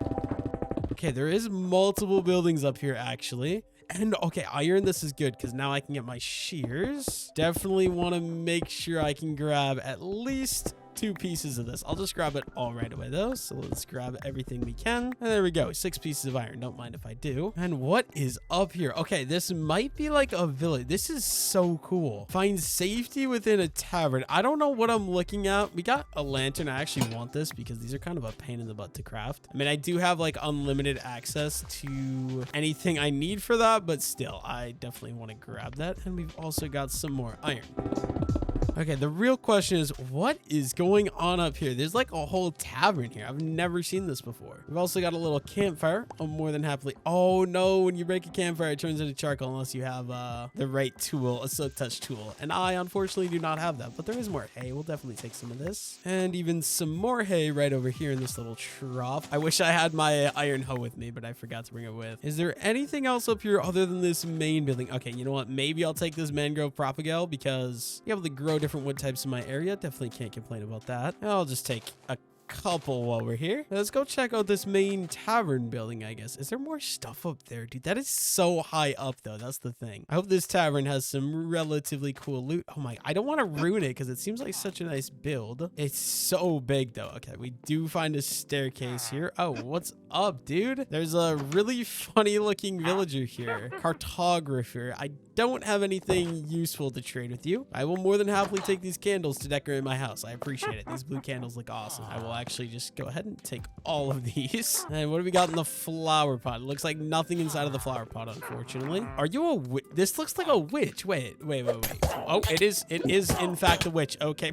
Okay, there is multiple buildings up here, actually. And okay, iron, this is good because now I can get my shears. Definitely want to make sure I can grab at least 2 pieces of this. I'll just grab it all right away, though. So let's grab everything we can. And there we go. 6 pieces of iron. Don't mind if I do. And what is up here? Okay, this might be like a village. This is so cool. Find safety within a tavern. I don't know what I'm looking at. We got a lantern. I actually want this because these are kind of a pain in the butt to craft. I mean, I do have like unlimited access to anything I need for that, but still, I definitely want to grab that. And we've also got some more iron. Okay, the real question is, what is going on up here? There's like a whole tavern here. I've never seen this before. We've also got a little campfire. I'm more than happily... Oh no, when you break a campfire, it turns into charcoal unless you have the right tool, a silk touch tool. And I unfortunately do not have that, but there is more hay. We'll definitely take some of this. And even some more hay right over here in this little trough. I wish I had my iron hoe with me, but I forgot to bring it with. Is there anything else up here other than this main building? Okay, you know what? Maybe I'll take this mangrove propagale because you're able to grow different wood types in my area. Definitely can't complain about that. I'll just take a couple while we're here. Let's go check out this main tavern building, I guess. Is there more stuff up there? Dude, that is so high up, though. That's the thing. I hope this tavern has some relatively cool loot. Oh my, I don't want to ruin it because it seems like such a nice build. It's so big, though. Okay, we do find a staircase here. Oh, what's up, dude? There's a really funny looking villager here. Cartographer. I don't have anything useful to trade with you. I will more than happily take these candles to decorate my house. I appreciate it. These blue candles look awesome. I will actually just go ahead and take all of these. And what do we got in the flower pot? It looks like nothing inside of the flower pot, unfortunately. Are you a witch? This looks like a witch. Wait. Oh, it is in fact a witch. Okay.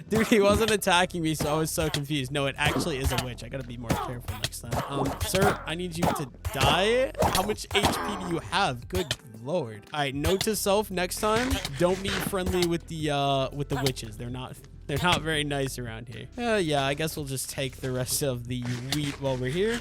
Dude, he wasn't attacking me, so I was so confused. No, it actually is a witch. I gotta be more careful next time. Sir, I need you to die. How much HP do you have? Good Lord. All right, note to self: next time, don't be friendly with the witches. They're not very nice around here. Yeah, I guess we'll just take the rest of the wheat while we're here.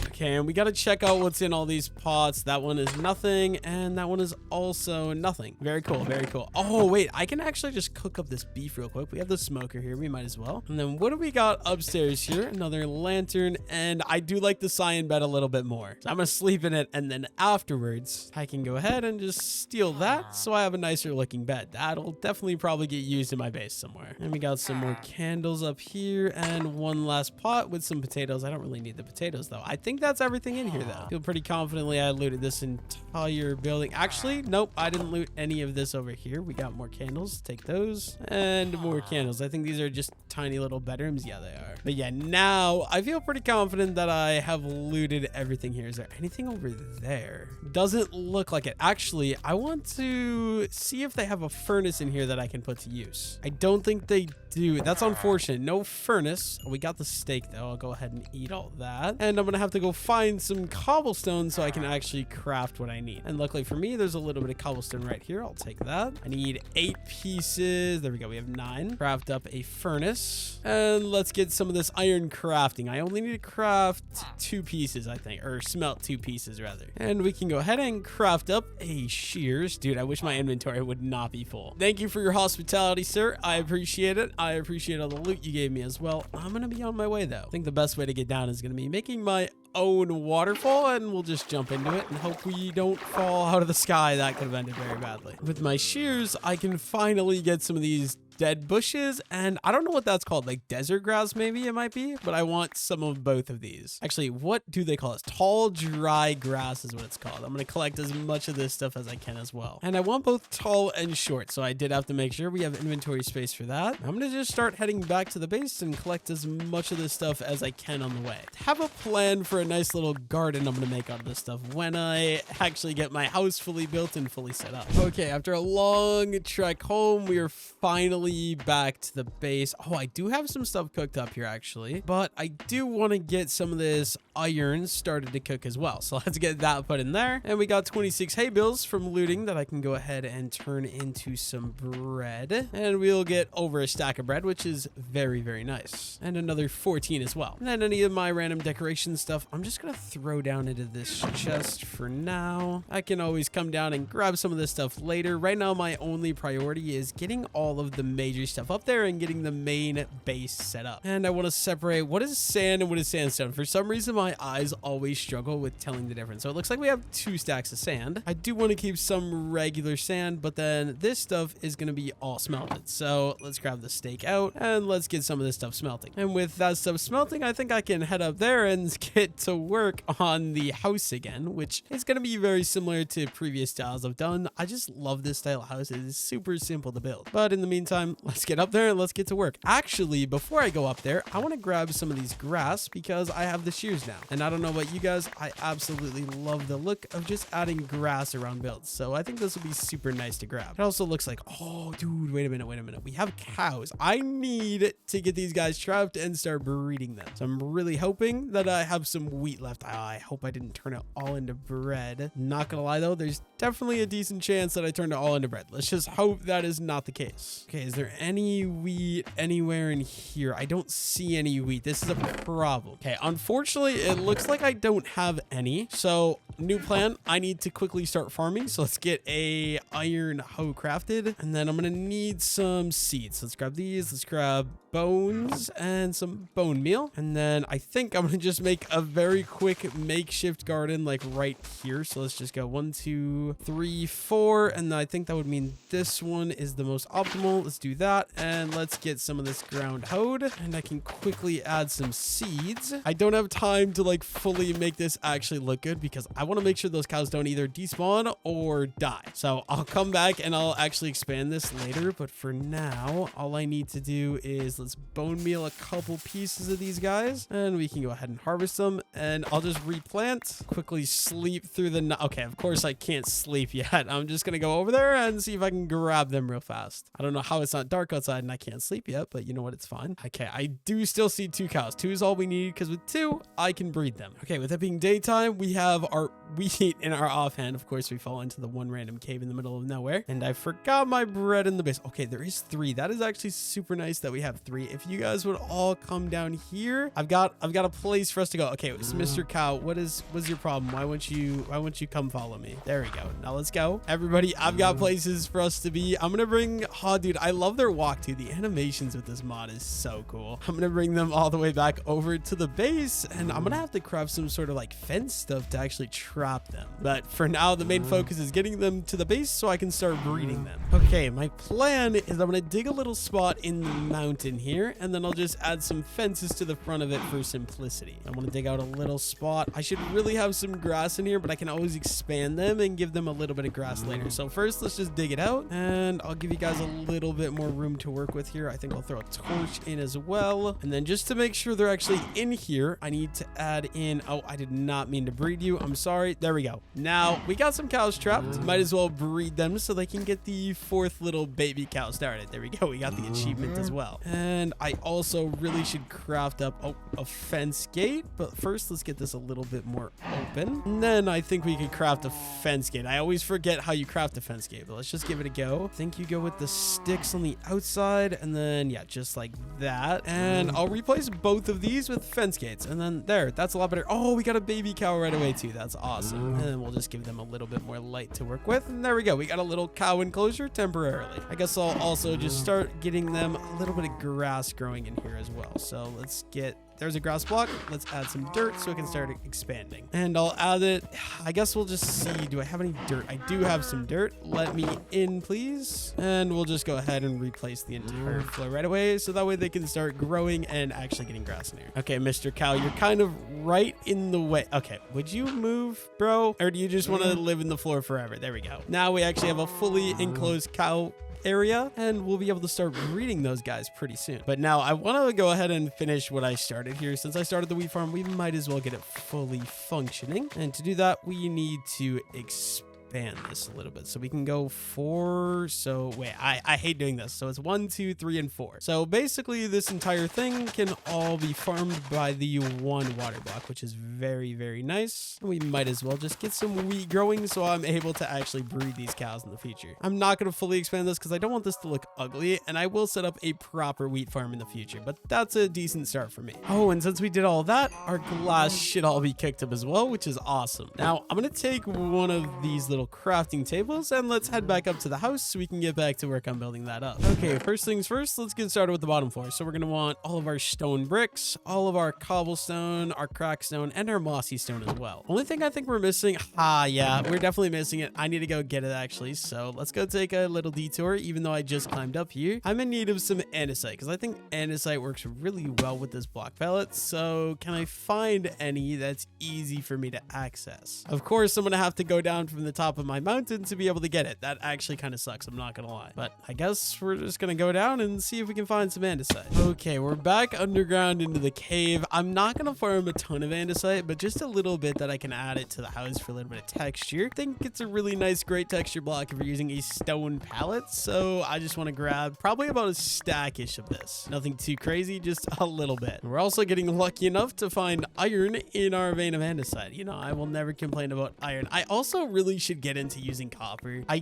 Okay, and we got to check out what's in all these pots. That one is nothing, and that one is also nothing. Very cool, very cool. Oh, wait, I can actually just cook up this beef real quick. We have the smoker here. We might as well. And then what do we got upstairs here? Another lantern, and I do like the cyan bed a little bit more. So I'm going to sleep in it, and then afterwards, I can go ahead and just steal that so I have a nicer looking bed. That'll definitely probably get used in my base somewhere. And we got some more candles up here, and one last pot with some potatoes. I don't really need the potatoes, though. I think that's everything in here, though. Feel pretty confidently I looted this entire building. Actually, nope, I didn't loot any of this over here. We got more candles. Take those. And more candles. I think these are just tiny little bedrooms. Yeah, they are. But yeah, now I feel pretty confident that I have looted everything here. Is there anything over there? Doesn't look like it. Actually, I want to see if they have a furnace in here that I can put to use. I don't think they do. That's unfortunate. No furnace. We got the steak, though. I'll go ahead and eat all that. And I'm going to have to go find some cobblestone so I can actually craft what I need. And luckily for me, there's a little bit of cobblestone right here. I'll take that. I need 8 pieces. There we go. We have 9. Craft up a furnace. And let's get some of this iron crafting. I only need to craft 2 pieces, I think. Or smelt 2 pieces, rather. And we can go ahead and craft up a shears. Dude, I wish my inventory would not be full. Thank you for your hospitality, sir. I appreciate it. I appreciate all the loot you gave me as well. I'm going to be on my way, though. I think the best way to get down is going to be making my own waterfall, and we'll just jump into it and hope we don't fall out of the sky. That could have ended very badly. With my shears, I can finally get some of these dead bushes, and I don't know what that's called, like desert grass maybe it might be, but I want some of both of these. Actually, what do they call this? Tall dry grass is what it's called. I'm going to collect as much of this stuff as I can as well, and I want both tall and short, so I did have to make sure we have inventory space for that. I'm going to just start heading back to the base and collect as much of this stuff as I can on the way. Have a plan for a nice little garden I'm going to make out of this stuff when I actually get my house fully built and fully set up. Okay, after a long trek home, we are finally back to the base. Oh, I do have some stuff cooked up here actually, but I do want to get some of this iron started to cook as well. So let's get that put in there. And we got 26 hay bales from looting that I can go ahead and turn into some bread. And we'll get over a stack of bread, which is very, very nice. And another 14 as well. And then any of my random decoration stuff, I'm just going to throw down into this chest for now. I can always come down and grab some of this stuff later. Right now, my only priority is getting all of the major stuff up there and getting the main base set up. And I want to separate what is sand and what is sandstone. For some reason, my eyes always struggle with telling the difference. So it looks like we have 2 stacks of sand. I do want to keep some regular sand, but then this stuff is going to be all smelted. So let's grab the steak out and let's get some of this stuff smelting. And with that stuff smelting, I think I can head up there and get to work on the house again, which is going to be very similar to previous styles I've done. I just love this style of house. It is super simple to build. But in the meantime, let's get up there and let's get to work. Actually, before I go up there, I want to grab some of these grass because I have the shears now. And I don't know about you guys, I absolutely love the look of just adding grass around builds. So I think this will be super nice to grab. It also looks like, oh, dude, wait a minute. We have cows. I need to get these guys trapped and start breeding them. So I'm really hoping that I have some wheat left. I hope I didn't turn it all into bread. Not gonna lie though, there's definitely a decent chance that I turned it all into bread. Let's just hope that is not the case. Okay, is there any wheat anywhere in here? I don't see any wheat. This is a problem. Okay, unfortunately, it looks like I don't have any. So, new plan. I need to quickly start farming. So let's get a iron hoe crafted. And then I'm gonna need some seeds. Let's grab these. Let's grab bones and some bone meal. And then I think I'm gonna just make a very quick makeshift garden like right here. So let's just go 1, 2, 3, 4. And I think that would mean this one is the most optimal. Let's do that. And let's get some of this ground hoed. And I can quickly add some seeds. I don't have time to like fully make this actually look good because I want to make sure those cows don't either despawn or die. So I'll come back and I'll actually expand this later. But for now, all I need to do is let's bone meal a couple pieces of these guys and we can go ahead and harvest them. And I'll just replant, quickly sleep through the night. Okay, of course I can't sleep yet. I'm just going to go over there and see if I can grab them real fast. I don't know how it's not dark outside and I can't sleep yet, but you know what? It's fine. Okay, I do still see 2 cows. 2 is all we need because with 2, I can breed them. Okay, with it being daytime, we have our wheat in our offhand. Of course, we fall into the one random cave in the middle of nowhere. And I forgot my bread in the base. Okay, there is 3. That is actually super nice that we have 3. If you guys would all come down here, I've got a place for us to go. Okay, it's Mr. Cow. What's your problem? Why won't you come follow me? There we go. Now let's go. Everybody, I've got places for us to be. I'm gonna bring, oh dude, I love their walk too. The animations with this mod is so cool. I'm gonna bring them all the way back over to the base, and I'm gonna have to craft some sort of like fence stuff to actually trap them. But for now, the main focus is getting them to the base so I can start breeding them. Okay, my plan is I'm gonna dig a little spot in the mountain here, and then I'll just add some fences to the front of it for simplicity. I'm gonna dig out a little spot. I should really have some grass in here, but I can always expand them and give them a little bit of grass later. So first, let's just dig it out, and I'll give you guys a little bit more room to work with here. I think I'll throw a torch in as well. And then just to make sure they're actually in here, I need to add in, oh, I did not mean to breed you. I'm sorry. There we go. Now we got some cows trapped. Might as well breed them so they can get the 4th little baby cow started. There we go. We got the achievement as well. And I also really should craft up a fence gate, but first let's get this a little bit more open. And then I think we could craft a fence gate. I always forget how you craft a fence gate, but let's just give it a go. I think you go with the sticks on the outside, and then yeah, just like that. And I'll replace both of these with fence gates, and then there, that's a lot better. Oh, we got a baby cow right away too. That's awesome. And then we'll just give them a little bit more light to work with, and there we go. We got a little cow enclosure temporarily. I guess I'll also just start getting them a little bit of grass growing in here as well. So let's get, there's a grass block. Let's add some dirt so it can start expanding. And I'll add it. I guess we'll just see. Do I have any dirt? I do have some dirt. Let me in, please. And we'll just go ahead and replace the entire floor right away, so that way they can start growing and actually getting grass in here. Okay, Mr. Cow, you're kind of right in the way. Okay, would you move, bro? Or do you just want to live in the floor forever? There we go. Now we actually have a fully enclosed cow area, and we'll be able to start breeding those guys pretty soon. But now I want to go ahead and finish what I started here. Since I started the wheat farm, we might as well get it fully functioning, and to do that we need to expand this a little bit, so we can go 4. So wait, I hate doing this. So it's 1, 2, 3, and 4. So basically this entire thing can all be farmed by the 1 water block, which is very, very nice. And we might as well just get some wheat growing so I'm able to actually breed these cows in the future. I'm not going to fully expand this because I don't want this to look ugly, and I will set up a proper wheat farm in the future, but that's a decent start for me. Oh, and since we did all that, our glass should all be kicked up as well, which is awesome. Now I'm going to take one of these little crafting tables and let's head back up to the house so we can get back to work on building that up. Okay, first things first, let's get started with the bottom floor. So we're going to want all of our stone bricks, all of our cobblestone, our crackstone, and our mossy stone as well. Only thing I think we're missing, yeah, we're definitely missing it. I need to go get it actually. So let's go take a little detour. Even though I just climbed up here, I'm in need of some andesite because I think andesite works really well with this block palette. So can I find any that's easy for me to access? Of course, I'm going to have to go down from the top of my mountain to be able to get it. That actually kind of sucks, I'm not gonna lie, but I guess we're just gonna go down and see if we can find some andesite. Okay, we're back underground into the cave. I'm not gonna farm a ton of andesite, but just a little bit that I can add it to the house for a little bit of texture. I think it's a really nice, great texture block if you're using a stone palette, so I just want to grab probably about a stack-ish of this. Nothing too crazy, just a little bit. We're also getting lucky enough to find iron in our vein of andesite. You know, I will never complain about iron. I also really should get into using copper. I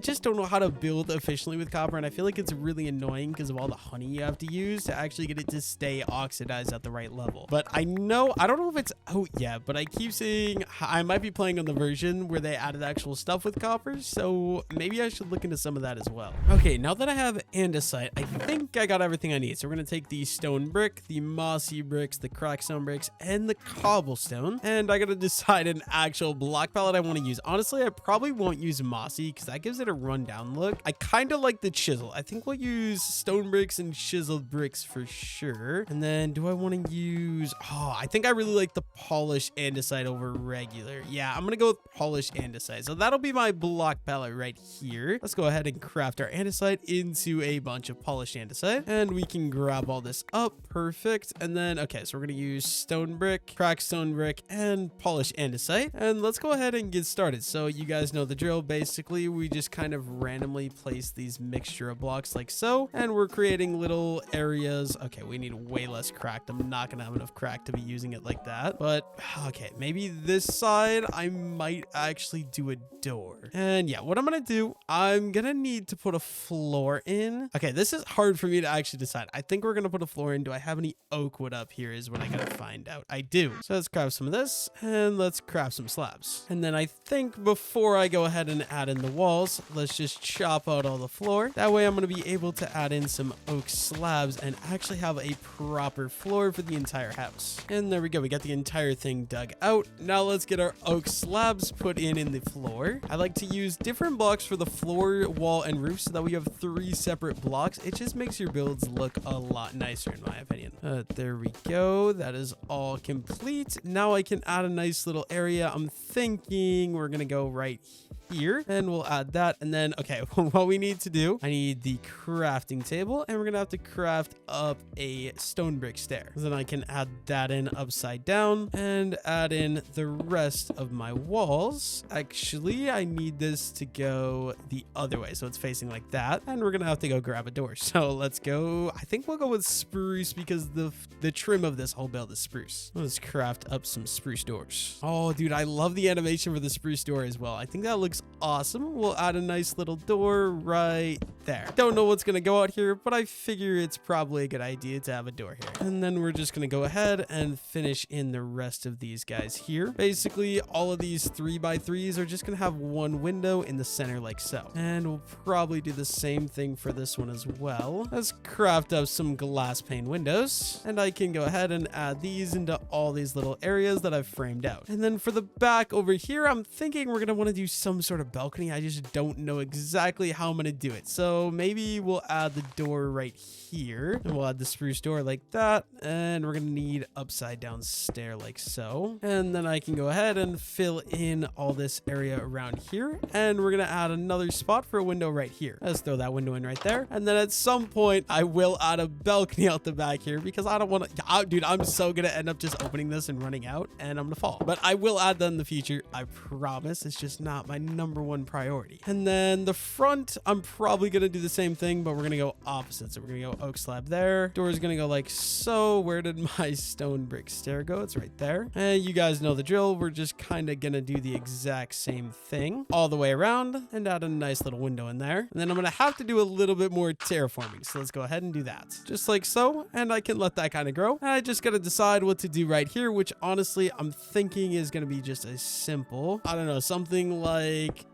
just don't know how to build efficiently with copper, and I feel like it's really annoying because of all the honey you have to use to actually get it to stay oxidized at the right level. But I don't know if it's out yet, but I keep saying I might be playing on the version where they added actual stuff with copper, so maybe I should look into some of that as well. Okay, now that I have andesite, I think I got everything I need. So we're gonna take the stone brick, the mossy bricks, the crackstone bricks, and the cobblestone, and I gotta decide an actual block palette I want to use. Honestly, I probably won't use mossy because that gives it a rundown look. I kind of like the chisel. I think we'll use stone bricks and chiseled bricks for sure. And then do I want to use, I think I really like the polished andesite over regular. Yeah, I'm gonna go with polished andesite. So that'll be my block palette right here. Let's go ahead and craft our andesite into a bunch of polished andesite, and we can grab all this up. Perfect. And then okay, so we're gonna use stone brick, cracked stone brick, and polished andesite, and let's go ahead and get started. So you guys know the drill. Basically, we just kind of randomly place these mixture of blocks like so, and we're creating little areas. Okay, we need way less cracked. I'm not gonna have enough crack to be using it like that, but okay, maybe this side I might actually do a door. And yeah, what I'm gonna do, I'm gonna need to put a floor in. Okay, this is hard for me to actually decide. I think we're gonna put a floor in. Do I have any oak wood up here is what I gotta find out. I do. So let's craft some of this, and let's craft some slabs. And then I think before before I go ahead and add in the walls, let's just chop out all the floor. That way I'm going to be able to add in some oak slabs and actually have a proper floor for the entire house. And there we go. We got the entire thing dug out. Now let's get our oak slabs put in the floor. I like to use different blocks for the floor, wall, and roof so that we have 3 separate blocks. It just makes your builds look a lot nicer in my opinion. There we go. That is all complete. Now I can add a nice little area. I'm thinking we're gonna go right here and we'll add that. And then, okay, what we need to do, I need the crafting table and we're gonna have to craft up a stone brick stair. Then I can add that in upside down and add in the rest of my walls. Actually, I need this to go the other way, so it's facing like that, and we're gonna have to go grab a door. So let's go. I think we'll go with spruce because the trim of this whole build is spruce. Let's craft up some spruce doors. Oh dude, I love the animation for the spruce door as well. I think that looks awesome. We'll add a nice little door right there. Don't know what's gonna go out here, but I figure it's probably a good idea to have a door here. And then we're just gonna go ahead and finish in the rest of these guys here. Basically, all of these 3x3s are just gonna have one window in the center like so. And we'll probably do the same thing for this one as well. Let's craft up some glass pane windows, and I can go ahead and add these into all these little areas that I've framed out. And then for the back over here, I'm thinking we're gonna want to do some sort of balcony. I just don't know exactly how I'm gonna do it. So maybe we'll add the door right here, and we'll add the spruce door like that, and we're gonna need upside down stair like so. And then I can go ahead and fill in all this area around here, and we're gonna add another spot for a window right here. Let's throw that window in right there. And then at some point I will add a balcony out the back here because I don't want to, dude, I'm so gonna end up just opening this and running out and I'm gonna fall. But I will add that in the future, I promise. It's just not my #1 priority. And then the front, I'm probably gonna do the same thing, but we're gonna go opposite. So we're gonna go oak slab there. Door is gonna go like so. Where did my stone brick stair go? It's right there. And you guys know the drill. We're just kind of gonna do the exact same thing all the way around and add a nice little window in there. And then I'm gonna have to do a little bit more terraforming. So let's go ahead and do that. Just like so. And I can let that kind of grow. And I just gotta decide what to do right here, which honestly I'm thinking is gonna be just a simple, I don't know, something like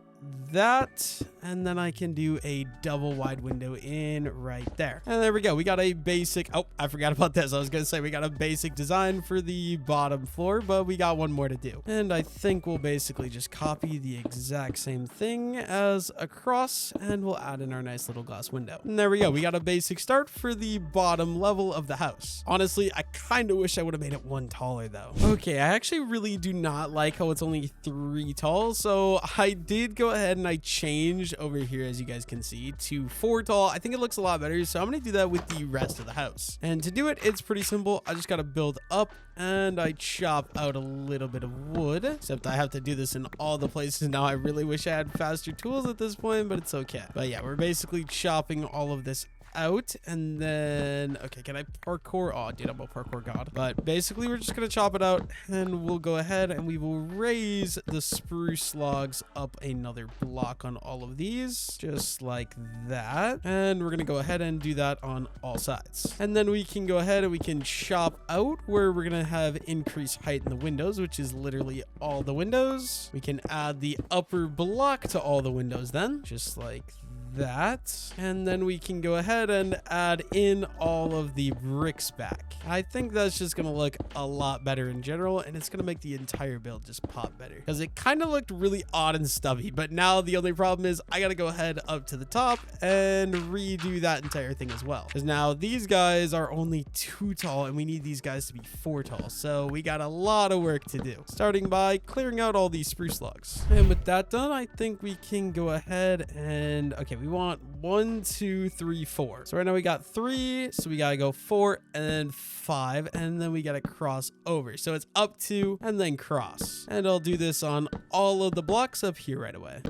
that, and then I can do a double wide window in right there. And there we go. We got a basic, oh, I forgot about this. I was gonna say we got a basic design for the bottom floor, but we got one more to do. And I think we'll basically just copy the exact same thing as across, and we'll add in our nice little glass window. And there we go. We got a basic start for the bottom level of the house. Honestly, I kind of wish I would have made it 1 taller though. Okay, I actually really do not like how it's only 3 tall, so I did go ahead and I changed over here, as you guys can see, to 4 tall. I think it looks a lot better, so I'm gonna do that with the rest of the house. And to do it, it's pretty simple. I just gotta build up and I chop out a little bit of wood, except I have to do this in all the places now. I really wish I had faster tools at this point, but it's okay. But yeah, we're basically chopping all of this out, and then okay, can I parkour? Oh dude, I'm a parkour god. But basically we're just gonna chop it out, and we'll go ahead and we will raise the spruce logs up another block on all of these, just like that. And we're gonna go ahead and do that on all sides, and then we can go ahead and we can chop out where we're gonna have increased height in the windows, which is literally all the windows. We can add the upper block to all the windows then, just like that. And then we can go ahead and add in all of the bricks back. I think that's just gonna look a lot better in general, and it's gonna make the entire build just pop better, because it kind of looked really odd and stubby. But now the only problem is I gotta go ahead up to the top and redo that entire thing as well, because now these guys are only 2 tall and we need these guys to be 4 tall. So we got a lot of work to do, starting by clearing out all these spruce logs. And with that done, I think we can go ahead and okay, we want 1, 2, 3, 4. So right now we got 3, so we gotta go 4 and then 5, and then we gotta cross over. So it's up 2 and then cross. And I'll do this on all of the blocks up here right away.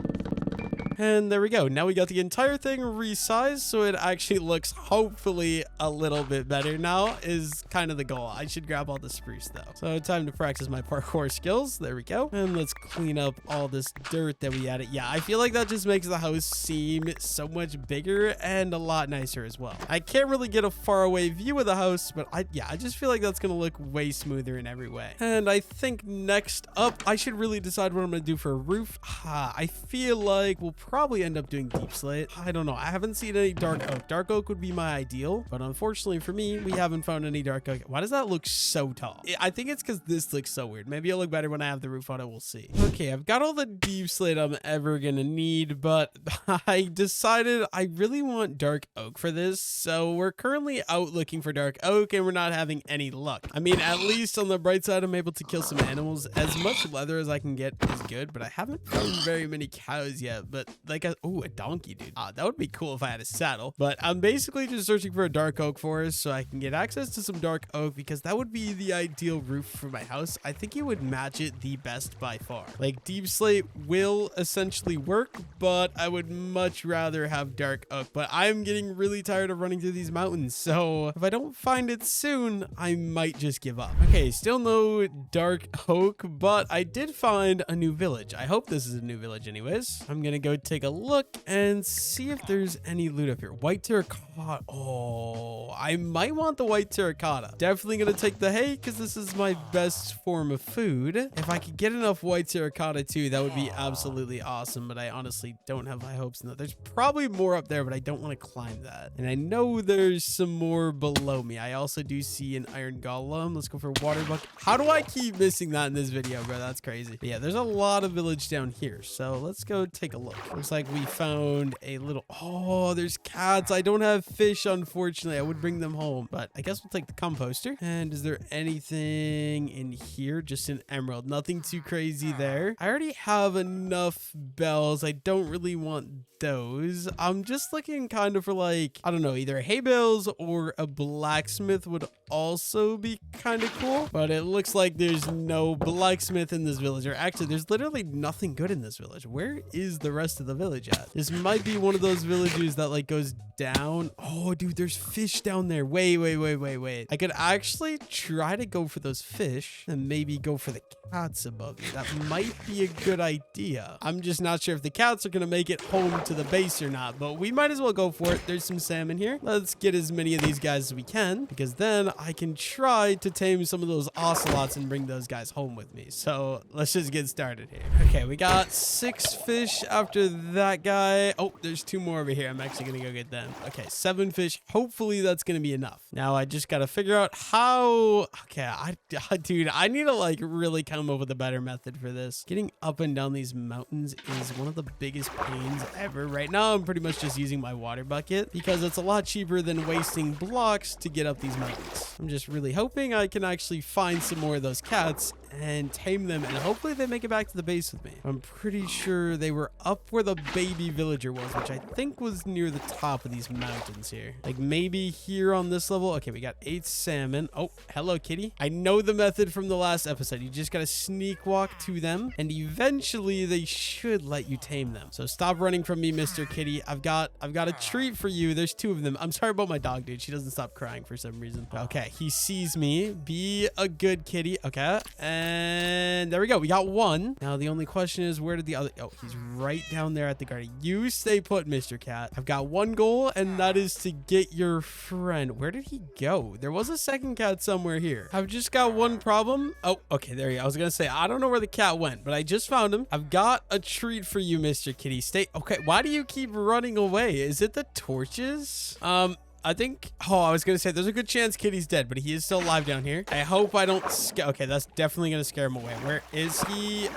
And there we go. Now we got the entire thing resized, so it actually looks hopefully a little bit better now is kind of the goal. I should grab all the spruce though. So time to practice my parkour skills. There we go. And let's clean up all this dirt that we added. Yeah, I feel like that just makes the house seem so much bigger and a lot nicer as well. I can't really get a far away view of the house, but I just feel like that's gonna look way smoother in every way. And I think next up, I should really decide what I'm gonna do for a roof. I feel like we'll probably end up doing deep slate. I don't know. I haven't seen any dark oak. Dark oak would be my ideal, but unfortunately for me, we haven't found any dark oak. Why does that look so tall? I think it's because this looks so weird. Maybe it'll look better when I have the roof on it. We'll see. Okay, I've got all the deep slate I'm ever gonna need, but I decided I really want dark oak for this. So we're currently out looking for dark oak and we're not having any luck. I mean, at least on the bright side, I'm able to kill some animals. As much leather as I can get is good, but I haven't found very many cows yet. But like a donkey, dude. That would be cool if I had a saddle. But I'm basically just searching for a dark oak forest so I can get access to some dark oak because that would be the ideal roof for my house. I think it would match it the best by far. Like deep slate will essentially work, but I would much rather have dark oak. But I'm getting really tired of running through these mountains. So if I don't find it soon, I might just give up. Okay, still no dark oak, but I did find a new village. I hope this is a new village anyways. I'm gonna go take a look and see if there's any loot up here. White terracotta. Oh, I might want the white terracotta. Definitely gonna take the hay because this is my best form of food. If I could get enough white terracotta too, that would be absolutely awesome, but I honestly don't have high hopes in that. There's probably more up there, but I don't want to climb that. And I know there's some more below me. I also do see an iron golem. Let's go for a water bucket. How do I keep missing that in this video, bro? That's crazy. But yeah, there's a lot of village down here. So let's go take a look. Looks like we found a little... Oh, there's cats. I don't have fish, unfortunately. I would bring them home, but I guess we'll take the composter. And is there anything in here? Just an emerald. Nothing too crazy there. I already have enough bells. I don't really want those. I'm just looking kind of for like, I don't know, either hay bales or a blacksmith would also be kind of cool, but it looks like there's no blacksmith in this village, or actually there's literally nothing good in this village. Where is the rest of the village at? This might be one of those villages that like goes down. Oh dude, there's fish down there. Wait. I could actually try to go for those fish and maybe go for the cats above me. That might be a good idea. I'm just not sure if the cats are gonna make it home to the base or not, but we might as well go for it. There's some salmon here. Let's get as many of these guys as we can, because then I can try to tame some of those ocelots and bring those guys home with me. So let's just get started here. Okay, we got 6 fish after that guy. Oh, there's 2 more over here. I'm actually gonna go get them. Okay, 7 fish. Hopefully that's gonna be enough. Now I just gotta figure out how... Okay, dude, I need to like really come up with a better method for this. Getting up and down these mountains is one of the biggest pains ever. Right now I'm pretty much just using my water bucket because it's a lot cheaper than wasting blocks to get up these mountains. I'm just really hoping I can actually find some more of those cats and tame them, and hopefully they make it back to the base with me. I'm pretty sure they were up where the baby villager was, which I think was near the top of these mountains here. Like maybe here on this level. Okay, we got 8 salmon. Oh, hello kitty. I know the method from the last episode. You just gotta sneak walk to them and eventually they should let you tame them. So stop running from me, Mr. Kitty. I've got a treat for you. There's 2 of them. I'm sorry about my dog, dude. She doesn't stop crying for some reason. Okay, he sees me. Be a good kitty. Okay, and there we go. We got 1. Now the only question is, where did the other... Oh, he's right down there at the garden. You stay put, Mr. Cat. I've got 1 goal, and that is to get your friend. Where did he go? There was a second cat somewhere here. I've just got 1 problem. Oh, okay, there you go. I was gonna say, I don't know where the cat went, but I just found him. I've got a treat for you, Mr. Kitty. Stay... Okay, why do you keep running away? Is it the torches? I think... Oh, I was going to say, there's a good chance Kitty's dead, but he is still alive down here. I hope I don't scare... Okay, that's definitely going to scare him away. Where is he?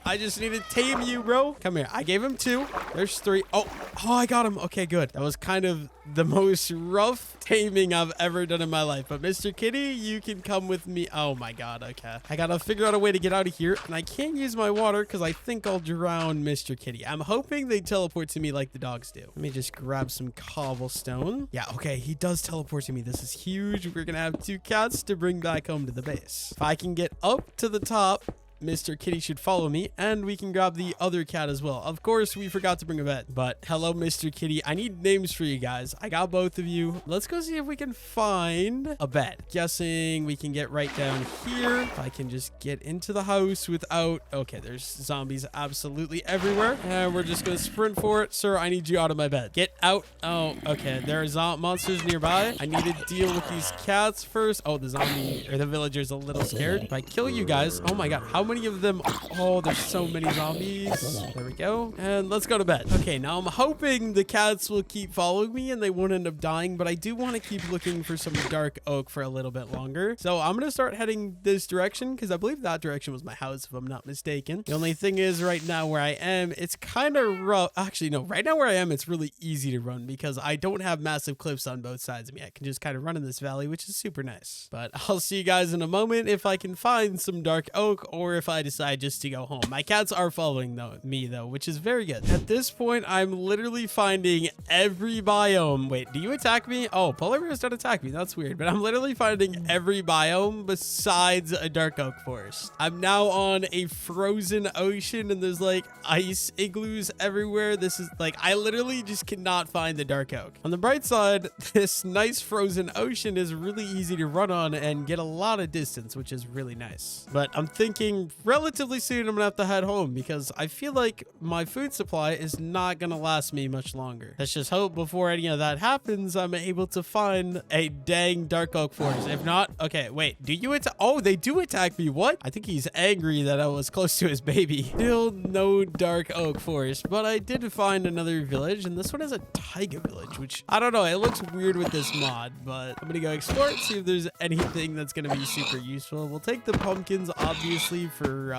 I just need to tame you, bro. Come here. I gave him 2. There's 3. Oh, I got him. Okay, good. That was kind of the most rough taming I've ever done in my life. But Mr. Kitty, you can come with me. Oh my God. Okay. I got to figure out a way to get out of here. And I can't use my water because I think I'll drown Mr. Kitty. I'm hoping they teleport to me like the dogs do. Let me just grab some cobblestone. Yeah, okay. He does teleport to me. This is huge. We're going to have 2 cats to bring back home to the base. If I can get up to the top Mr. Kitty should follow me, and we can grab the other cat as well. Of course, we forgot to bring a vet, but hello, Mr. Kitty. I need names for you guys. I got both of you. Let's go see if we can find a bed. Guessing we can get right down here. If I can just get into the house without... Okay, there's zombies absolutely everywhere, and we're just gonna sprint for it. Sir, I need you out of my bed. Get out. Oh, okay. There are monsters nearby. I need to deal with these cats first. Oh, the zombie or the villager's a little scared. If I kill you guys... Oh my god, how many of them? Oh, there's so many zombies. There we go. And let's go to bed. Okay, now I'm hoping the cats will keep following me and they won't end up dying, but I do want to keep looking for some dark oak for a little bit longer. So I'm going to start heading this direction because I believe that direction was my house, if I'm not mistaken. The only thing is right now where I am, it's kind of rough. Actually, no, right now where I am, it's really easy to run because I don't have massive cliffs on both sides of me. I can just kind of run in this valley, which is super nice. But I'll see you guys in a moment if I can find some dark oak or if I decide just to go home. My cats are following me though, which is very good. At this point, I'm literally finding every biome. Wait, do you attack me? Oh, polar bears don't attack me. That's weird. But I'm literally finding every biome besides a dark oak forest. I'm now on a frozen ocean and there's like ice igloos everywhere. This is like, I literally just cannot find the dark oak. On the bright side, this nice frozen ocean is really easy to run on and get a lot of distance, which is really nice. But I'm thinking relatively soon I'm gonna have to head home because I feel like my food supply is not gonna last me much longer. Let's just hope before any of that happens, I'm able to find a dang dark oak forest. If not, okay, wait, do you attack? Oh, they do attack me. What? I think he's angry that I was close to his baby. Still no dark oak forest, but I did find another village, and this one is a taiga village, which I don't know. It looks weird with this mod, but I'm gonna go explore it, see if there's anything that's gonna be super useful. We'll take the pumpkins, obviously, for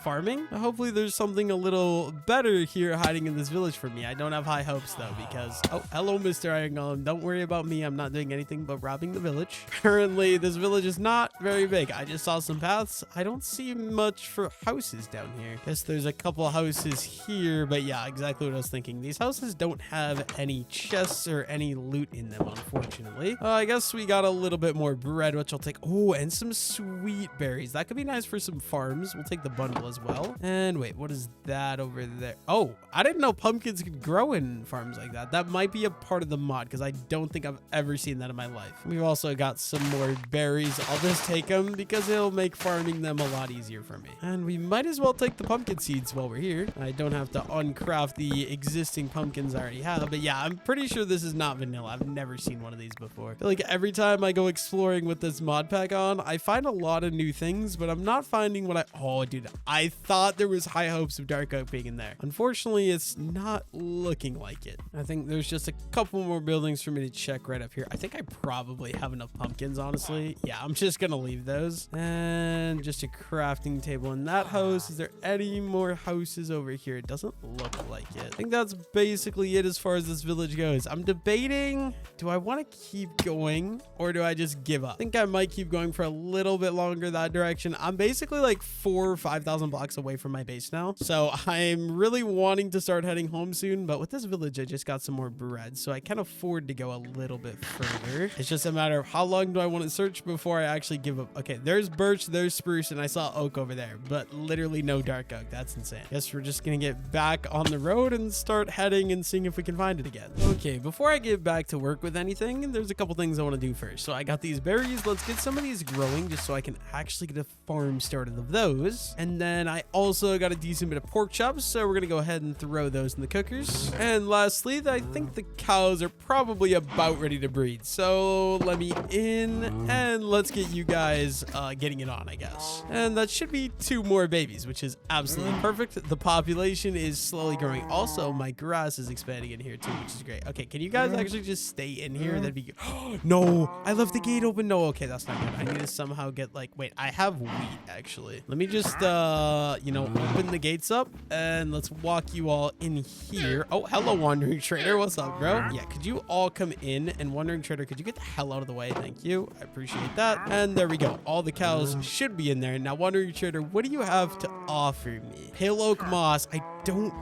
farming. Hopefully there's something a little better here hiding in this village for me. I don't have high hopes though because... Oh, hello, Mr. Iron Golem. Don't worry about me. I'm not doing anything but robbing the village. Currently, this village is not very big. I just saw some paths. I don't see much for houses down here. Guess there's a couple houses here, but yeah, exactly what I was thinking. These houses don't have any chests or any loot in them, unfortunately. I guess we got a little bit more bread, which I'll take. Oh, and some sweet berries. That could be nice for some farms. We'll take the bundle as well. And wait, what is that over there? Oh, I didn't know pumpkins could grow in farms like that. That might be a part of the mod because I don't think I've ever seen that in my life. We've also got some more berries. I'll just take them because it'll make farming them a lot easier for me. And we might as well take the pumpkin seeds while we're here. I don't have to uncraft the existing pumpkins I already have. But yeah, I'm pretty sure this is not vanilla. I've never seen one of these before. I feel like every time I go exploring with this mod pack on, I find a lot of new things, but I'm not finding what I... Oh, dude, I thought there was high hopes of dark oak being in there. Unfortunately, it's not looking like it. I think there's just a couple more buildings for me to check right up here. I think I probably have enough pumpkins, honestly. Yeah, I'm just gonna leave those. And just a crafting table in that house. Is there any more houses over here? It doesn't look like it. I think that's basically it as far as this village goes. I'm debating, do I want to keep going or do I just give up? I think I might keep going for a little bit longer that direction. I'm basically like 4,000 or 5,000 blocks away from my base now. So I'm really wanting to start heading home soon, but with this village, I just got some more bread. So I can afford to go a little bit further. It's just a matter of how long do I want to search before I actually give up. Okay, there's birch, there's spruce, and I saw oak over there, but literally no dark oak. That's insane. Guess we're just gonna get back on the road and start heading and seeing if we can find it again. Okay, before I get back to work with anything, there's a couple things I want to do first. So I got these berries. Let's get some of these growing just so I can actually get a farm started of those. And then I also got a decent bit of pork chops, so we're gonna go ahead and throw those in the cookers. And lastly, I think the cows are probably about ready to breed. So let me in and let's get you guys getting it on, I guess. And that should be 2 more babies, which is absolutely perfect. The population is slowly growing. Also, my grass is expanding in here too, which is great. Okay, can you guys actually just stay in here? That'd be good. No, I left the gate open. No, okay, that's not good. I need to somehow get like, wait, I have wheat actually. Let me just, you know, open the gates up and let's walk you all in here. Oh, hello, Wandering Trader. What's up, bro? Yeah, could you all come in? And Wandering Trader, could you get the hell out of the way? Thank you. I appreciate that. And there we go. All the cows should be in there. Now, Wandering Trader, what do you have to offer me? Pale oak moss. do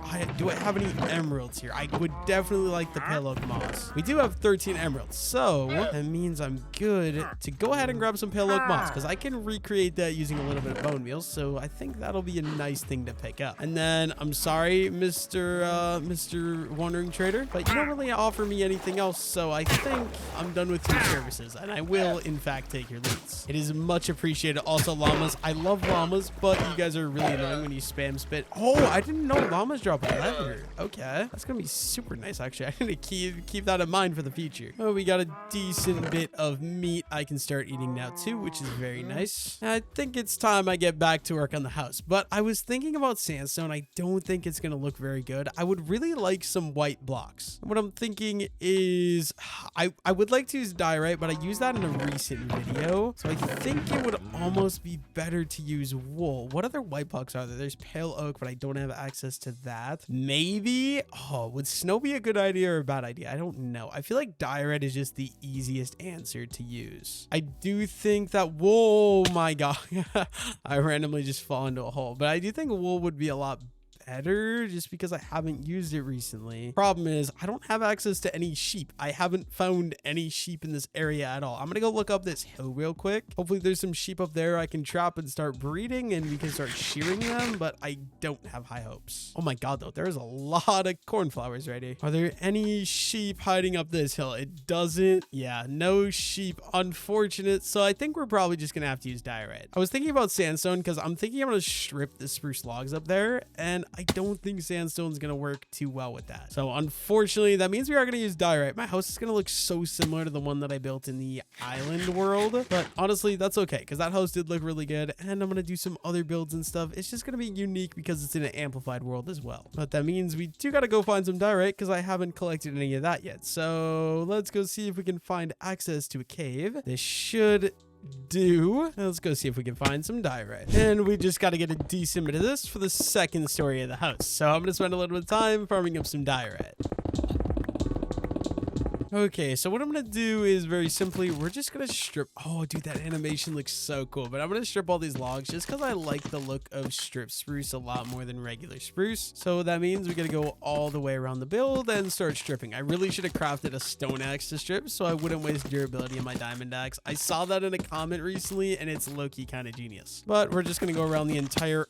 I have any emeralds here? I would definitely like the pale oak moss. We do have 13 emeralds, so that means I'm good to go ahead and grab some pale oak moss because I can recreate that using a little bit of bone meal. So I think that'll be a nice thing to pick up. And then I'm sorry, Mr. Wandering Trader, but you don't really offer me anything else. So I think I'm done with your services, and I will in fact take your leads. It is much appreciated. Also, llamas. I love llamas, but you guys are really annoying when you spam spit. Oh, I didn't know llamas drop leather. Okay, that's gonna be super nice. Actually, I need to keep that in mind for the future. Oh, we got a decent bit of meat I can start eating now too, which is very nice. I think it's time I get back to work on the house, but I was thinking about sandstone. I don't think it's gonna look very good. I would really like some white blocks. What I'm thinking is I would like to use diorite, but I used that in a recent video, so I think it would almost be better to use wool. What other white blocks are there? There's pale oak, but I don't have access to that. Maybe, oh, would snow be a good idea or a bad idea? I don't know. I feel like diorite is just the easiest answer to use. I do think that wool, oh my god, I randomly just fall into a hole, but I do think wool would be a lot better just because I haven't used it recently. Problem is I don't have access to any sheep. I haven't found any sheep in this area at all. I'm gonna go look up this hill real quick. Hopefully there's some sheep up there I can trap and start breeding and we can start shearing them, but I don't have high hopes. Oh my god though, there's a lot of cornflowers right here. Are there any sheep hiding up this hill? It doesn't. Yeah, no sheep, unfortunate. So I think we're probably just gonna have to use diorite. I was thinking about sandstone because I'm thinking I'm gonna strip the spruce logs up there, and I don't think sandstone's gonna work too well with that. So unfortunately, that means we are gonna use diorite. My house is gonna look so similar to the one that I built in the island world, but honestly, that's okay because that house did look really good, and I'm gonna do some other builds and stuff. It's just gonna be unique because it's in an amplified world as well. But that means we do gotta go find some diorite because I haven't collected any of that yet. So let's go see if we can find access to a cave. This should do. Let's go see if we can find some diorite. And we just got to get a decent bit of this for the second story of the house. So I'm going to spend a little bit of time farming up some diorite. Okay, so what I'm going to do is very simply, we're just going to strip. Oh, dude, that animation looks so cool. But I'm going to strip all these logs just because I like the look of strip spruce a lot more than regular spruce. So that means we got to go all the way around the build and start stripping. I really should have crafted a stone axe to strip so I wouldn't waste durability in my diamond axe. I saw that in a comment recently and it's low-key kind of genius. But we're just going to go around the entire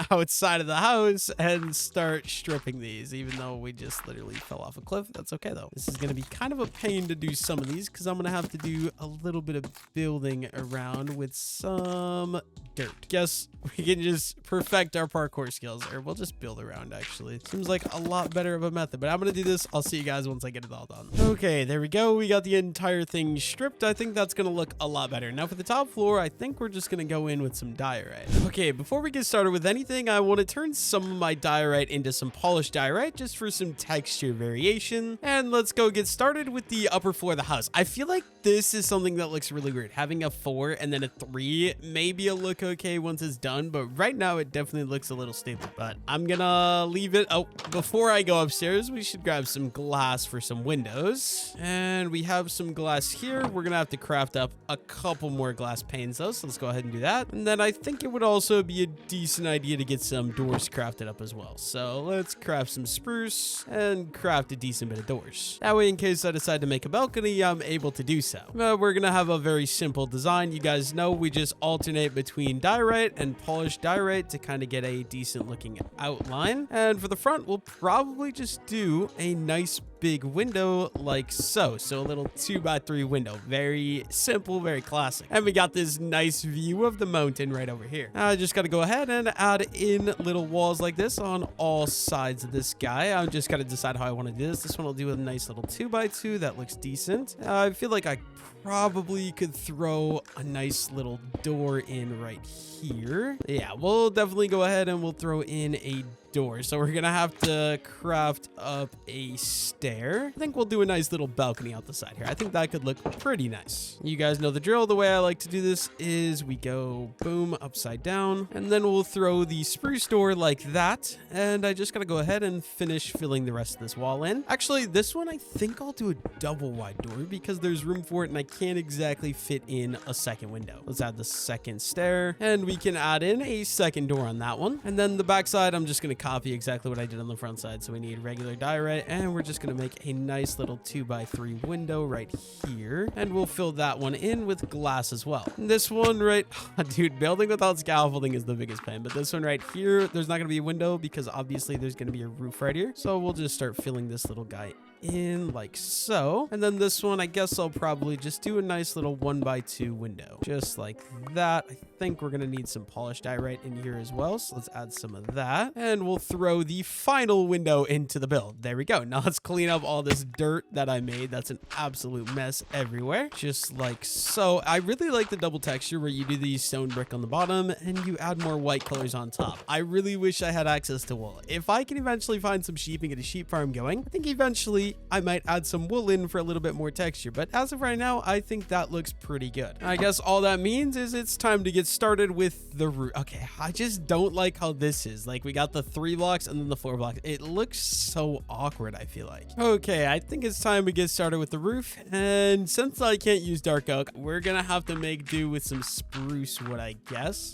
outside of the house and start stripping these, even though we just literally fell off a cliff. That's okay though. This is going to be kind of a pain to do some of these because I'm gonna have to do a little bit of building around with some dirt. Guess we can just perfect our parkour skills, or we'll just build around. Actually, seems like a lot better of a method, but I'm gonna do this. I'll see you guys once I get it all done. Okay, there we go. We got the entire thing stripped. I think that's gonna look a lot better. Now for the top floor, I think we're just gonna go in with some diorite. Okay, before we get started with anything, I want to turn some of my diorite into some polished diorite just for some texture variation. And let's go get started with the upper floor of the house. I feel like this is something that looks really weird. Having a 4 and then a 3, maybe it'll look okay once it's done, but right now it definitely looks a little stupid. But I'm gonna leave it. Oh, before I go upstairs, we should grab some glass for some windows. And we have some glass here. We're gonna have to craft up a couple more glass panes though, so let's go ahead and do that. And then I think it would also be a decent idea to get some doors crafted up as well. So let's craft some spruce and craft a decent bit of doors. That way, in case I decide to make a balcony, I'm able to do so. We're gonna have a very simple design. You guys know we just alternate between diorite and polished diorite to kind of get a decent looking outline. And for the front, we'll probably just do a nice big window like so. So a little 2x3 window. Very simple, very classic. And we got this nice view of the mountain right over here. I just got to go ahead and add in little walls like this on all sides of this guy. I just got to decide how I want to do this. This one will do a nice little 2x2. That looks decent. I feel like I probably could throw a nice little door in right here. Yeah, we'll definitely go ahead and we'll throw in a door. So we're gonna have to craft up a stair. I think we'll do a nice little balcony out the side here. I think that could look pretty nice. You guys know the drill. The way I like to do this is we go boom upside down, and then we'll throw the spruce door like that. And I just gotta go ahead and finish filling the rest of this wall in. Actually, this one I think I'll do a double wide door because there's room for it and I can't exactly fit in a second window. Let's add the second stair and we can add in a second door on that one. And then the backside, I'm just gonna copy exactly what I did on the front side. So we need regular diorite, and we're just going to make a nice little 2x3 window right here. And we'll fill that one in with glass as well. And this one right, dude, building without scaffolding is the biggest pain. But this one right here, there's not going to be a window because obviously there's going to be a roof right here. So we'll just start filling this little guy in like so. And then this one, I guess I'll probably just do a nice little 1x2 window, just like that. I think we're gonna need some polished diorite in here as well, so let's add some of that, and we'll throw the final window into the build. There we go. Now let's clean up all this dirt that I made. That's an absolute mess everywhere, just like so. I really like the double texture where you do the stone brick on the bottom and you add more white colors on top. I really wish I had access to wool. If I can eventually find some sheep and get a sheep farm going, I think eventually I might add some wool in for a little bit more texture, but as of right now, I think that looks pretty good. I guess all that means is it's time to get started with the roof. Okay, I just don't like how this is. Like, we got the 3 blocks and then the 4 blocks. It looks so awkward, I feel like. Okay, I think it's time to get started with the roof, and since I can't use dark oak, we're gonna have to make do with some spruce wood, I guess.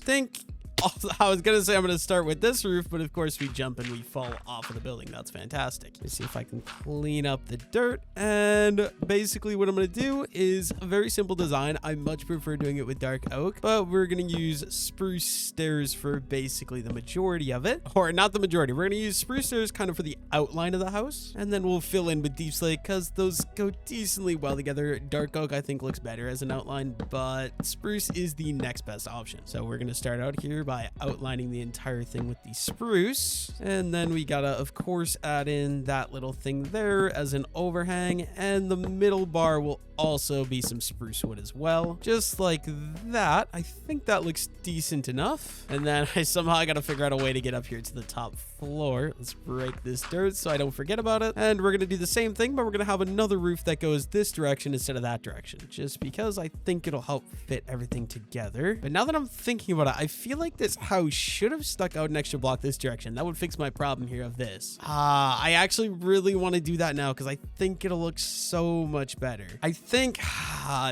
I was gonna say I'm gonna start with this roof, but of course we jump and we fall off of the building. That's fantastic. Let's see if I can clean up the dirt. And basically what I'm gonna do is a very simple design. I much prefer doing it with dark oak, but we're gonna use spruce stairs for basically the majority of it. Or not the majority. We're gonna use spruce stairs kind of for the outline of the house, and then we'll fill in with deep slate because those go decently well together. Dark oak I think looks better as an outline, but spruce is the next best option. So we're gonna start out here by outlining the entire thing with the spruce, and then we gotta of course add in that little thing there as an overhang, and the middle bar will also be some spruce wood as well, just like that. I think that looks decent enough, and then I somehow gotta figure out a way to get up here to the top floor. Let's break this dirt so I don't forget about it, and we're gonna do the same thing, but we're gonna have another roof that goes this direction instead of that direction, just because I think it'll help fit everything together. But now that I'm thinking about it, I feel like this house should have stuck out an extra block this direction. That would fix my problem here of this. I actually really want to do that now because I think it'll look so much better. I think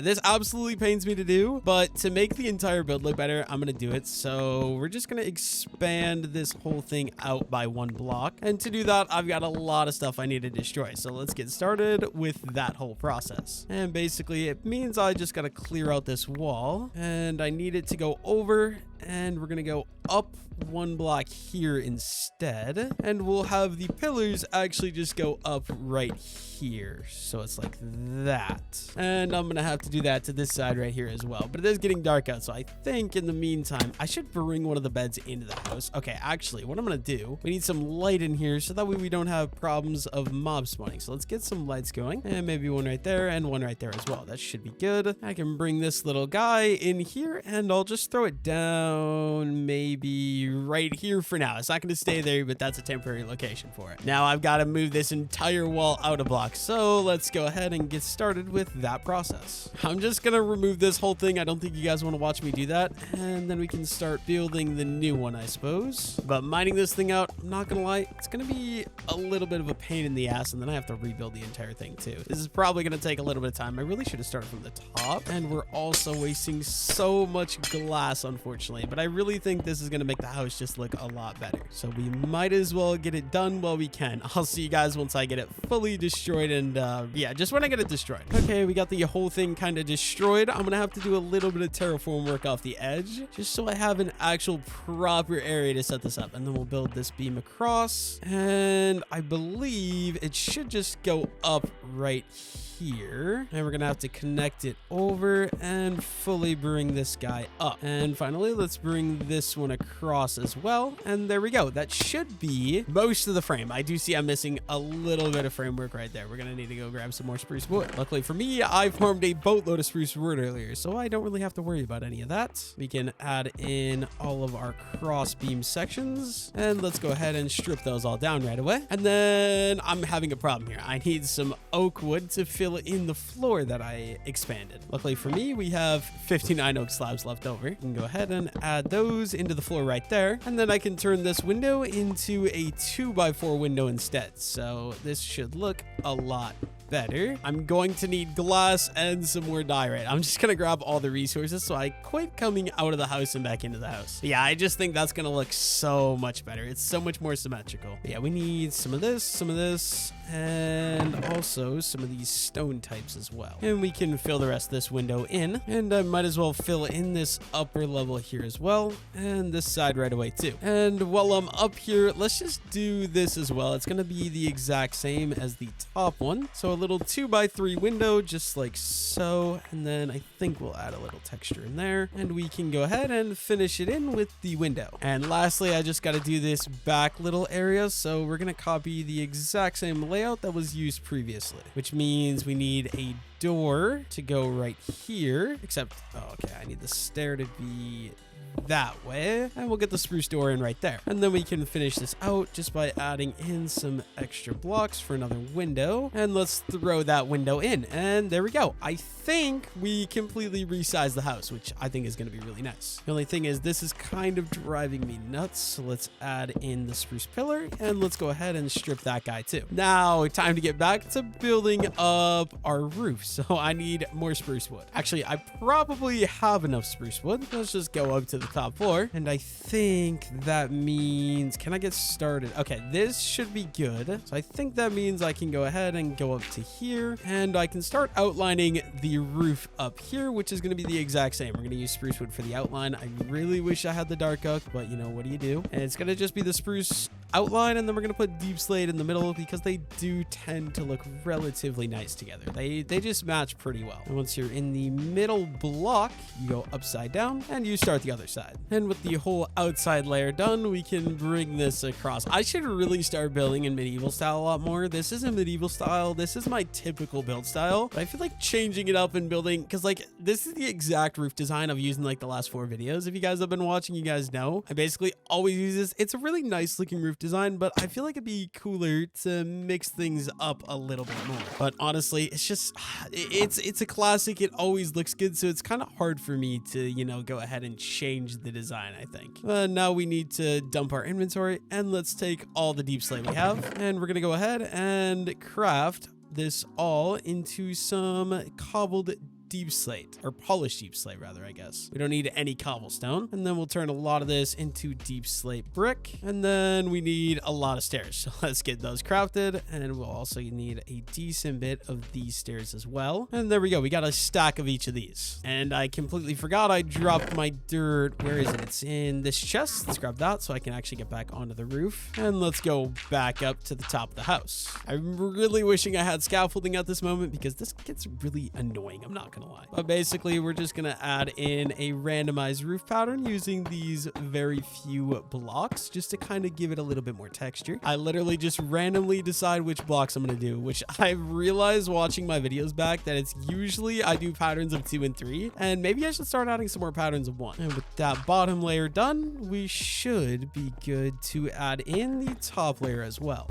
this absolutely pains me to do, but to make the entire build look better, I'm gonna do it. So we're just gonna expand this whole thing out by 1 block, and to do that I've got a lot of stuff I need to destroy. So let's get started with that whole process. And basically it means I just gotta clear out this wall, and I need it to go over, and we're gonna go up 1 block here instead, and we'll have the pillars actually just go up right here, so it's like that. And I'm gonna have to do that to this side right here as well, but it is getting dark out, so I think in the meantime I should bring one of the beds into the house. Okay, actually what I'm gonna do, we need some light in here so that way we don't have problems of mob spawning. So let's get some lights going, and maybe one right there and one right there as well. That should be good. I can bring this little guy in here, and I'll just throw it down maybe right here for now. It's not going to stay there, but that's a temporary location for it. Now I've got to move this entire wall out a block, so let's go ahead and get started with that process. I'm just going to remove this whole thing. I don't think you guys want to watch me do that, and then we can start building the new one, I suppose. But mining this thing out, I'm not going to lie, it's going to be a little bit of a pain in the ass, and then I have to rebuild the entire thing too. This is probably going to take a little bit of time. I really should have started from the top, and we're also wasting so much glass, unfortunately, but I really think this is going to make the house just look a lot better. So we might as well get it done while we can. I'll see you guys once I get it fully destroyed, and yeah, just when I get it destroyed. Okay, we got the whole thing kind of destroyed. I'm gonna have to do a little bit of terraform work off the edge just so I have an actual proper area to set this up, and then we'll build this beam across, and I believe it should just go up right here, and we're gonna have to connect it over and fully bring this guy up. And finally, let's bring this one across as well, and there we go. That should be most of the frame. I do see I'm missing a little bit of framework right there. We're gonna need to go grab some more spruce wood. Luckily for me, I farmed a boatload of spruce wood earlier, so I don't really have to worry about any of that. We can add in all of our cross beam sections, and let's go ahead and strip those all down right away. And then I'm having a problem here. I need some oak wood to fill in the floor that I expanded. Luckily for me, we have 59 oak slabs left over. I can go ahead and add those into the floor right there, and then I can turn this window into a 2x4 window instead. So this should look a lot better. I'm going to need glass and some more diorite. I'm just gonna grab all the resources so I quit coming out of the house and back into the house. But yeah, I just think that's gonna look so much better. It's so much more symmetrical. But yeah, we need some of this, and also some of these stone types as well. And we can fill the rest of this window in, and I might as well fill in this upper level here as well, and this side right away too. And while I'm up here, let's just do this as well. It's gonna be the exact same as the top one. So a little 2x3 window, just like so, and then I think we'll add a little texture in there, and we can go ahead and finish it in with the window. And lastly, I just got to do this back little area, so we're gonna copy the exact same layout that was used previously, which means we need a door to go right here, except, oh, okay, I need the stair to be that way, and we'll get the spruce door in right there. And then we can finish this out just by adding in some extra blocks for another window, and let's throw that window in, and there we go. I think we completely resized the house, which I think is going to be really nice. The only thing is this is kind of driving me nuts, so let's add in the spruce pillar, and let's go ahead and strip that guy too. Now time to get back to building up our roof, so I need more spruce wood. Actually, I probably have enough spruce wood. Let's just go up to the top floor, and I think that means, can I get started? Okay, this should be good. So I think that means I can go ahead and go up to here, and I can start outlining the roof up here, which is going to be the exact same. We're going to use spruce wood for the outline. I really wish I had the dark oak, but you know, what do you do? And it's going to just be the spruce outline, and then we're going to put deep slate in the middle because they do tend to look relatively nice together. They just match pretty well. And once you're in the middle block, you go upside down and you start the other side. And with the whole outside layer done, we can bring this across. I should really start building in medieval style a lot more. This is a medieval style. This is my typical build style, but I feel like changing it up and building, because like this is the exact roof design I've used in like the last 4 videos. If you guys have been watching, you guys know I basically always use this. It's a really nice looking roof design, but I feel like it'd be cooler to mix things up a little bit more. But honestly, it's just, it's a classic. It always looks good, so it's kind of hard for me to, you know, go ahead and change the design, I think. Now we need to dump our inventory, and let's take all the deep slate we have, and we're gonna go ahead and craft this all into some cobbled deep slate, or polished deep slate rather, I guess. We don't need any cobblestone, and then we'll turn a lot of this into deep slate brick, and then we need a lot of stairs, so let's get those crafted, and we'll also need a decent bit of these stairs as well. And there we go, we got a stack of each of these. And I completely forgot I dropped my dirt. Where is it? It's in this chest. Let's grab that so I can actually get back onto the roof, and let's go back up to the top of the house. I'm really wishing I had scaffolding at this moment because this gets really annoying, I'm not gonna lie. But basically, we're just gonna add in a randomized roof pattern using these very few blocks just to kind of give it a little bit more texture. I literally just randomly decide which blocks I'm gonna do, which I've realized watching my videos back that it's usually I do patterns of 2 and 3, and maybe I should start adding some more patterns of 1. And with that bottom layer done, we should be good to add in the top layer as well.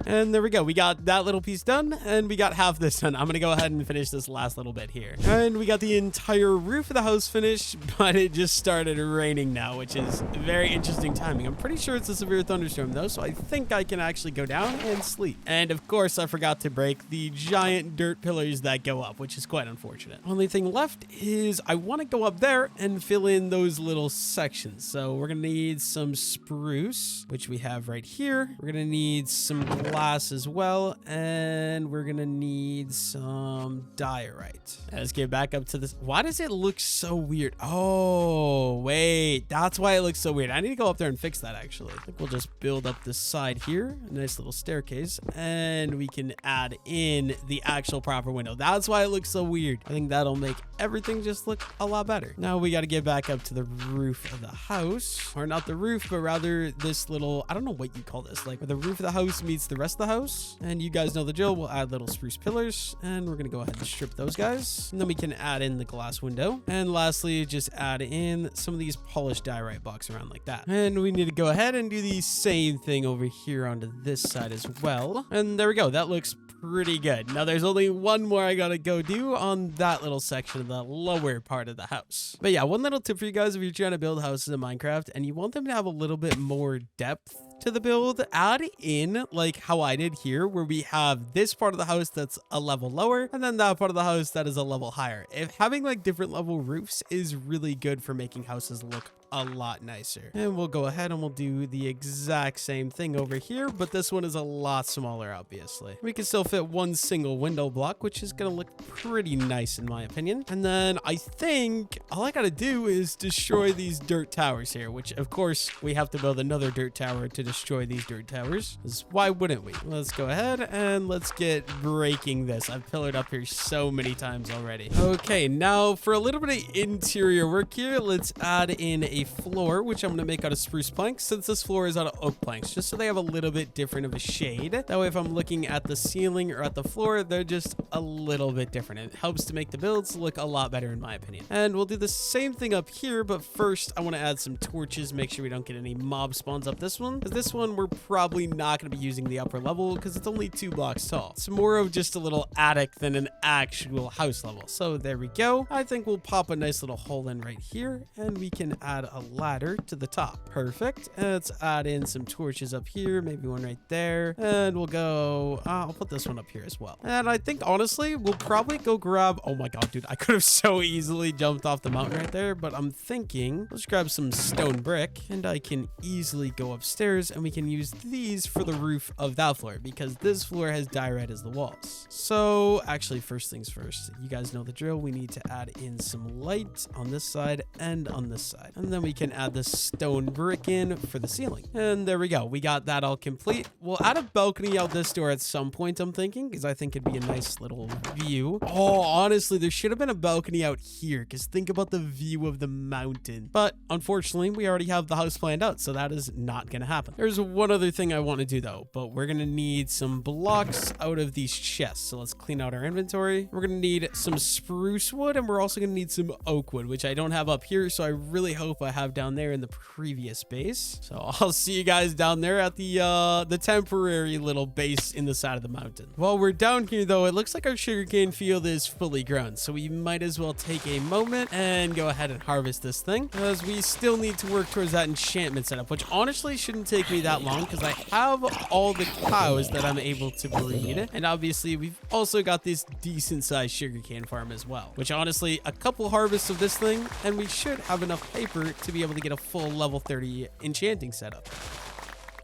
And there we go. We got that little piece done, and we got half this done. I'm going to go ahead and finish this last little bit here. And we got the entire roof of the house finished, but it just started raining now, which is very interesting timing. I'm pretty sure it's a severe thunderstorm, though, so I think I can actually go down and sleep. And, of course, I forgot to break the giant dirt pillars that go up, which is quite unfortunate. Only thing left is I want to go up there and fill in those little sections. So we're going to need some spruce, which we have right here. We're going to need some glass as well, and we're gonna need some diorite. Let's get back up to this. Why does it look so weird? Oh wait, that's why it looks so weird. I need to go up there and fix that. Actually, I think we'll just build up this side here, a nice little staircase, and we can add in the actual proper window. That's why it looks so weird. I think that'll make everything just look a lot better. Now we got to get back up to the roof of the house, or not the roof, but rather this little, I don't know what you call this, like where the roof of the house meets the rest of the house. And you guys know the drill. We'll add little spruce pillars, and we're gonna go ahead and strip those guys, and then we can add in the glass window, and lastly just add in some of these polished diorite blocks around like that. And we need to go ahead and do the same thing over here onto this side as well, and there we go. That looks pretty good. Now there's only one more I gotta go do on that little section of the lower part of the house. But yeah, one little tip for you guys: if you're trying to build houses in Minecraft and you want them to have a little bit more depth to the build, add in like how I did here, where we have this part of the house that's a level lower and then that part of the house that is a level higher. If having like different level roofs is really good for making houses look a lot nicer. And we'll go ahead and we'll do the exact same thing over here, but this one is a lot smaller, obviously. We can still fit one single window block, which is gonna look pretty nice in my opinion. And then I think all I gotta do is destroy these dirt towers here, which of course we have to build another dirt tower to destroy these dirt towers. 'Cause why wouldn't we? Let's go ahead and let's get breaking this. I've pillared up here so many times already. Okay, now for a little bit of interior work here, let's add in a floor, which I'm going to make out of spruce planks, since this floor is out of oak planks, just so they have a little bit different of a shade. That way, if I'm looking at the ceiling or at the floor, they're just a little bit different. It helps to make the builds look a lot better in my opinion. And we'll do the same thing up here, but first I want to add some torches, make sure we don't get any mob spawns up this one, because this one we're probably not going to be using the upper level because it's only 2 blocks tall. It's more of just a little attic than an actual house level. So there we go. I think we'll pop a nice little hole in right here, and we can add a ladder to the top. Perfect. Let's add in some torches up here, maybe one right there, and we'll go I'll put this one up here as well. And I think honestly we'll probably go grab, oh my god dude, I could have so easily jumped off the mountain right there, but I'm thinking let's grab some stone brick and I can easily go upstairs and we can use these for the roof of that floor because this floor has diorite as the walls. So actually, first things first, you guys know the drill. We need to add in some light on this side and on this side, and then we can add the stone brick in for the ceiling. And there we go. We got that all complete. We'll add a balcony out this door at some point, I'm thinking, because I think it'd be a nice little view. Oh, honestly, there should have been a balcony out here because think about the view of the mountain. But unfortunately, we already have the house planned out, so that is not going to happen. There's one other thing I want to do though, but we're going to need some blocks out of these chests. So let's clean out our inventory. We're going to need some spruce wood, and we're also going to need some oak wood, which I don't have up here, so I really hope I have down there in the previous base. So I'll see you guys down there at the temporary little base in the side of the mountain. While we're down here though, it looks like our sugarcane field is fully grown, so we might as well take a moment and go ahead and harvest this thing, as we still need to work towards that enchantment setup, which honestly shouldn't take me that long because I have all the cows that I'm able to breed, and obviously we've also got this decent sized sugarcane farm as well, which honestly a couple harvests of this thing and we should have enough paper to be able to get a full level 30 enchanting setup.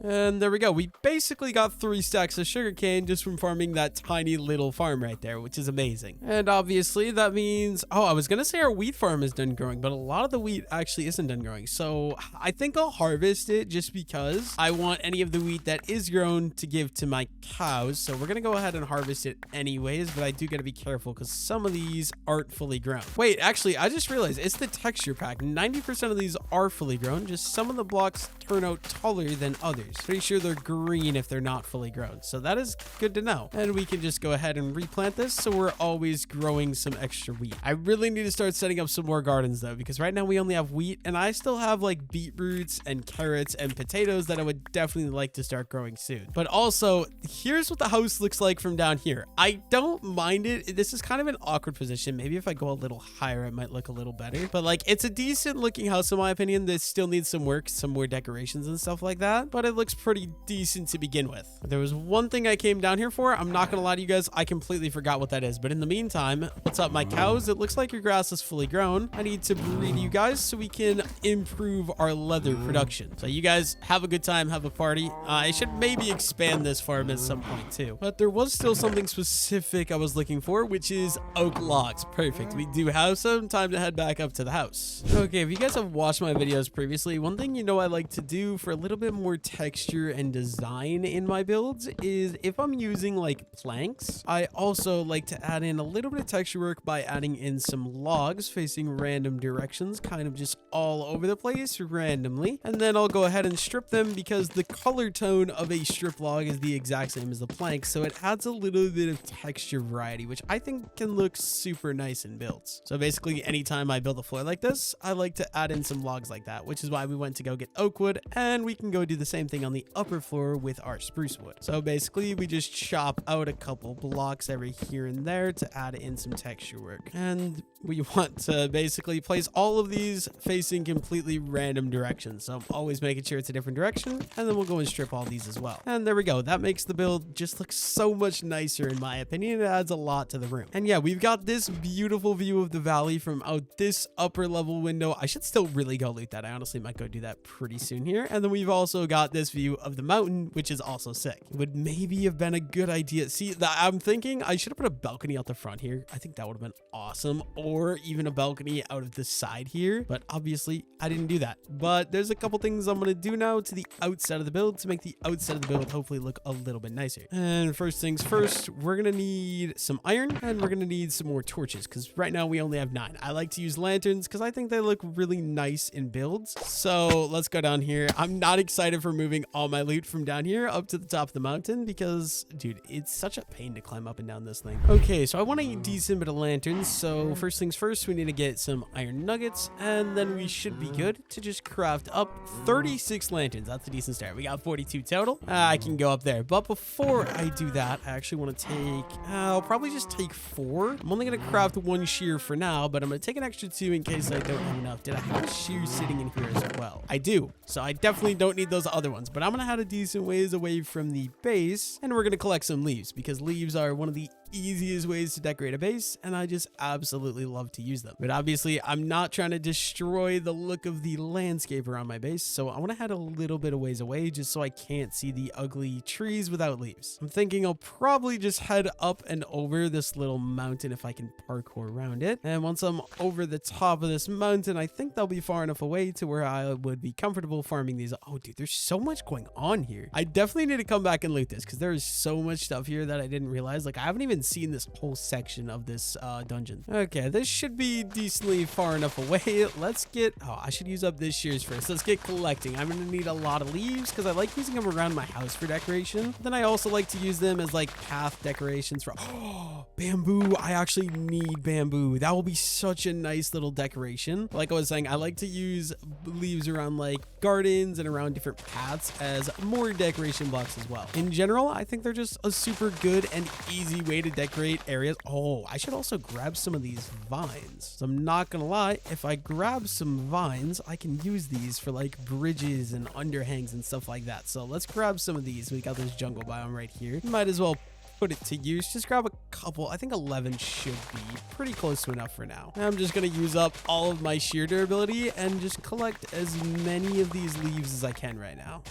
And there we go. We basically got 3 stacks of sugarcane just from farming that tiny little farm right there, which is amazing. And obviously that means, oh, I was going to say our wheat farm is done growing, but a lot of the wheat actually isn't done growing. So I think I'll harvest it just because I want any of the wheat that is grown to give to my cows. So we're going to go ahead and harvest it anyways, but I do got to be careful because some of these aren't fully grown. Wait, actually, I just realized it's the texture pack. 90% of these are fully grown, just some of the blocks turn out taller than others. Pretty sure they're green if they're not fully grown. So that is good to know. And we can just go ahead and replant this so we're always growing some extra wheat. I really need to start setting up some more gardens though, because right now we only have wheat and I still have like beetroots and carrots and potatoes that I would definitely like to start growing soon. But also, here's what the house looks like from down here. I don't mind it. This is kind of an awkward position. Maybe if I go a little higher, it might look a little better. But like, it's a decent looking house in my opinion. This still needs some work, some more decorations and stuff like that, but it looks pretty decent to begin with. There was one thing I came down here for. I'm not gonna lie to you guys, I completely forgot what that is. But in the meantime, what's up, my cows? It looks like your grass is fully grown. I need to breed you guys so we can improve our leather production. So you guys have a good time, have a party. I should maybe expand this farm at some point too. But there was still something specific I was looking for, which is oak logs. Perfect. We do have some time to head back up to the house. Okay, if you guys have watched my videos previously, one thing you know I like to do for a little bit more texture and design in my builds is if I'm using like planks, I also like to add in a little bit of texture work by adding in some logs facing random directions, kind of just all over the place randomly. And then I'll go ahead and strip them because the color tone of a strip log is the exact same as the plank. So it adds a little bit of texture variety, which I think can look super nice in builds. So basically anytime I build a floor like this, I like to add in some logs like that, which is why we went to go get oak wood wood, and we can go do the same thing on the upper floor with our spruce wood. So basically we just chop out a couple blocks every here and there to add in some texture work. And we want to basically place all of these facing completely random directions. So I'm always making sure it's a different direction, and then we'll go and strip all these as well. And there we go. That makes the build just look so much nicer in my opinion. It adds a lot to the room. And yeah, we've got this beautiful view of the valley from out this upper level window. I should still really go loot that. I honestly might go do that pretty soon here. And then we've also got this view of the mountain, which is also sick. It would maybe have been a good idea. See, I'm thinking I should have put a balcony out the front here. I think that would have been awesome. Or even a balcony out of the side here. But obviously I didn't do that. But there's a couple things I'm going to do now to the outside of the build to make the outside of the build hopefully look a little bit nicer. And first things first, we're going to need some iron, and we're going to need some more torches because right now we only have 9. I like to use lanterns because I think they look really nice in builds. So let's go down here. I'm not excited for moving all my loot from down here up to the top of the mountain because, dude, it's such a pain to climb up and down this thing. Okay, so I want a decent bit of lanterns. So first things first, we need to get some iron nuggets, and then we should be good to just craft up 36 lanterns. That's a decent start. We got 42 total. I can go up there. But before I do that, I actually want to take, I'll probably just take 4. I'm only going to craft 1 shear for now, but I'm going to take an extra 2 in case I don't have enough. Did I have a shear sitting in here as well? I do. So I definitely don't need those other ones, but I'm going to have a decent ways away from the base, and we're going to collect some leaves because leaves are one of the easiest ways to decorate a base, and I just absolutely love to use them. But obviously I'm not trying to destroy the look of the landscape around my base, so I want to head a little bit of ways away just so I can't see the ugly trees without leaves. I'm thinking I'll probably just head up and over this little mountain if I can parkour around it, and once I'm over the top of this mountain, I think they'll be far enough away to where I would be comfortable farming these. Oh dude, there's so much going on here. I definitely need to come back and loot this because there is so much stuff here that I didn't realize. Like, I haven't even seen this whole section of this dungeon. Okay, this should be decently far enough away. Let's get, oh, I should use up this shears first. Let's get collecting. I'm gonna need a lot of leaves because I like using them around my house for decoration. Then I also like to use them as like path decorations for, oh, bamboo. I actually need bamboo. That will be such a nice little decoration. Like I was saying, I like to use leaves around like gardens and around different paths as more decoration blocks as well. In general, I think they're just a super good and easy way to decorate areas. Oh, I should also grab some of these vines. So I'm not gonna lie, if I grab some vines, I can use these for like bridges and underhangs and stuff like that. So let's grab some of these. We got this jungle biome right here. Might as well put it to use. Just grab a couple. I think 11 should be pretty close to enough for now. I'm just going to use up all of my sheer durability and just collect as many of these leaves as I can right now.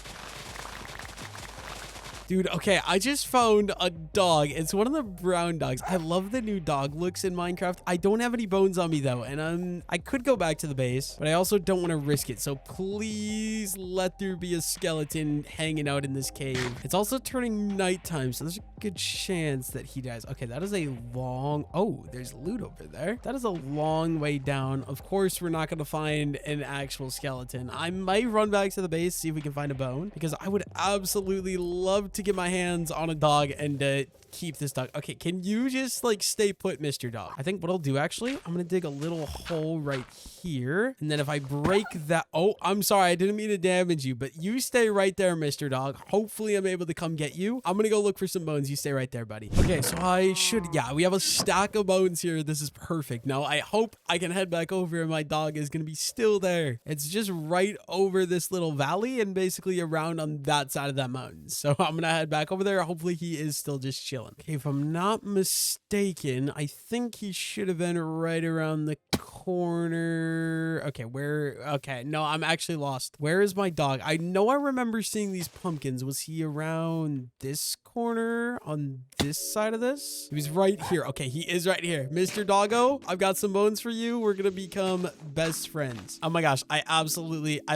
Dude, okay, I just found a dog. It's one of the brown dogs. I love the new dog looks in Minecraft. I don't have any bones on me though, and I could go back to the base, but I also don't want to risk it. So please let there be a skeleton hanging out in this cave. It's also turning nighttime, so there's a good chance that he dies. Okay, that is a long, oh, there's loot over there. That is a long way down. Of course, we're not going to find an actual skeleton. I might run back to the base, see if we can find a bone, because I would absolutely love to get my hands on a dog and keep this dog. Okay, can you just like stay put, Mr. Dog? I think what I'll do actually, I'm gonna dig a little hole right here, and then if I break that, oh, I'm sorry, I didn't mean to damage you, but you stay right there, Mr. Dog. Hopefully I'm able to come get you. I'm gonna go look for some bones. You stay right there, buddy. Okay, so I should, yeah, we have a stack of bones here. This is perfect. Now I hope I can head back over and my dog is gonna be still there. It's just right over this little valley and basically around on that side of that mountain. So I'm gonna head back over there. Hopefully he is still just chilling. Okay, if I'm not mistaken, I think he should have been right around the corner. Okay, where? Okay, no, I'm actually lost. Where is my dog? I know I remember seeing these pumpkins. Was he around this corner on this side of this? He was right here. Okay, he is right here. Mr. Doggo, I've got some bones for you. We're gonna become best friends. Oh my gosh, I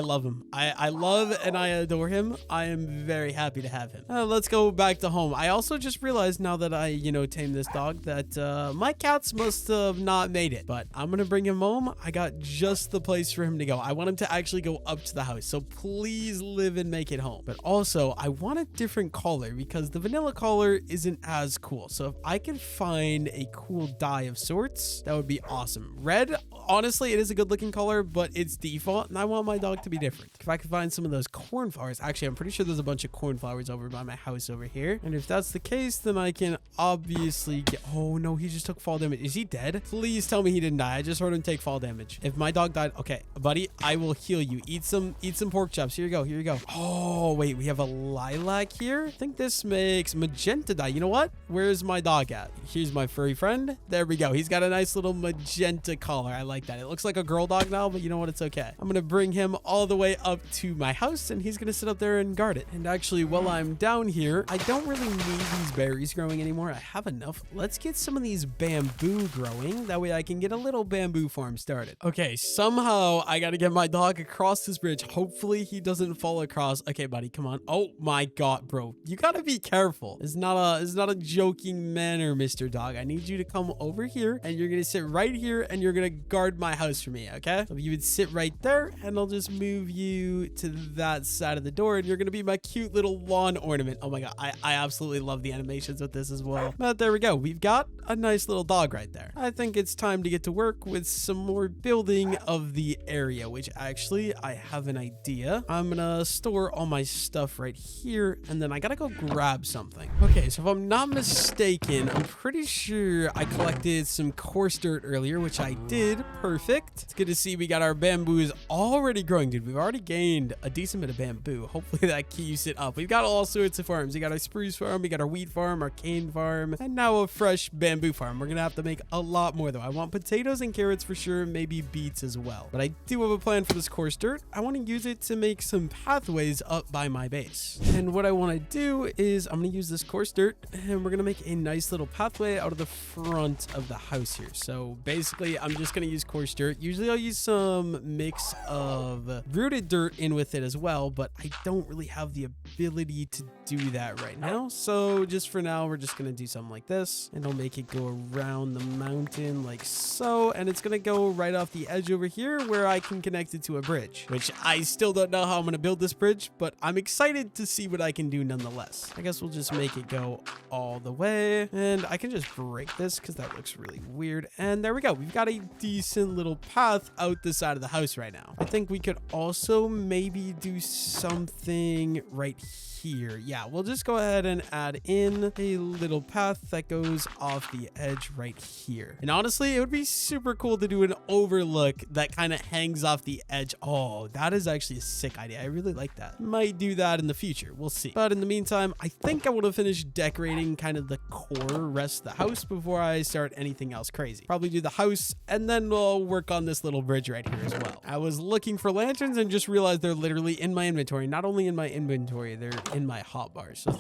love him. I love and I adore him. I am very happy to have him. Let's go back to home. I also just realized now that I, tamed this dog that my cats must have not made it, but I'm gonna bring him home. I got just the place for him to go. I want him to actually go up to the house, so please live and make it home. But also, I want a different color because the vanilla vanilla color isn't as cool. So if I can find a cool dye of sorts, that would be awesome. Red, honestly, it is a good looking color, but it's default, and I want my dog to be different. If I could find some of those cornflowers, actually, I'm pretty sure there's a bunch of cornflowers over by my house over here. And if that's the case, then I can obviously get, oh no, he just took fall damage. Is he dead? Please tell me he didn't die. I just heard him take fall damage. If my dog died, okay, buddy, I will heal you. Eat some pork chops. Here you go. Here you go. Oh, wait, we have a lilac here. I think this makes magenta dye. You know what? Where's my dog at? Here's my furry friend. There we go. He's got a nice little magenta collar. I like that. It looks like a girl dog now, but you know what? It's okay. I'm going to bring him all the way up to my house, and he's going to sit up there and guard it. And actually, while I'm down here, I don't really need these berries growing anymore. I have enough. Let's get some of these bamboo growing. That way I can get a little bamboo farm started. Okay, somehow I got to get my dog across this bridge. Hopefully he doesn't fall across. Okay, buddy, come on. Oh my God, bro. You got to be careful. It's not a joking manner, Mr. Dog. I need you to come over here, and you're going to sit right here, and you're going to guard my house for me, okay? So you would sit right there, and I'll just move you to that side of the door, and you're going to be my cute little lawn ornament. Oh my God, I absolutely love the animations with this as well. But there we go. We've got a nice little dog right there. I think it's time to get to work with some more building of the area, which actually I have an idea. I'm gonna store all my stuff right here, and then I gotta go grab something. Okay, so if I'm not mistaken, I'm pretty sure I collected some coarse dirt earlier, which I did. Perfect. It's good to see we got our bamboos already growing, dude. We've already gained a decent bit of bamboo. Hopefully that keeps it up. We've got all sorts of farms. We got our spruce farm, we got our wheat farm, our cane farm, and now a fresh bamboo farm. We're gonna have to make a lot more though. I want potatoes and carrots for sure, maybe beets as well. But I do have a plan for this coarse dirt. I want to use it to make some pathways up by my base. And what I want to do is I'm gonna use this coarse dirt, and we're gonna make a nice little pathway out of the front of the house here. So basically I'm just gonna use coarse dirt. Usually I'll use some mix of rooted dirt in with it as well, but I don't really have the ability to do that right now. So just for now, we're just gonna do something like this, and I'll make it go around the mountain like so, and it's gonna go right off the edge over here where I can connect it to a bridge, which I still don't know how I'm gonna build this bridge, but I'm excited to see what I can do nonetheless. I guess we'll just make it go all the way, and I can just break this because that looks really weird. And there we go. We've got a decent little path out the side of the house right now. I think we could also maybe do something right here. Yeah, we'll just go ahead and add in a little path that goes off the edge right here. And honestly, it would be super cool to do an overlook that kind of hangs off the edge. Oh, that is actually a sick idea. I really like that. Might do that in the future. We'll see. But in the meantime, I think I want to finish decorating kind of the core rest of the house before I start anything else crazy. Probably do the house, and then we'll work on this little bridge right here as well. I was looking for lanterns and just realized they're literally in my inventory. Not only in my inventory, they're in my hotbar. So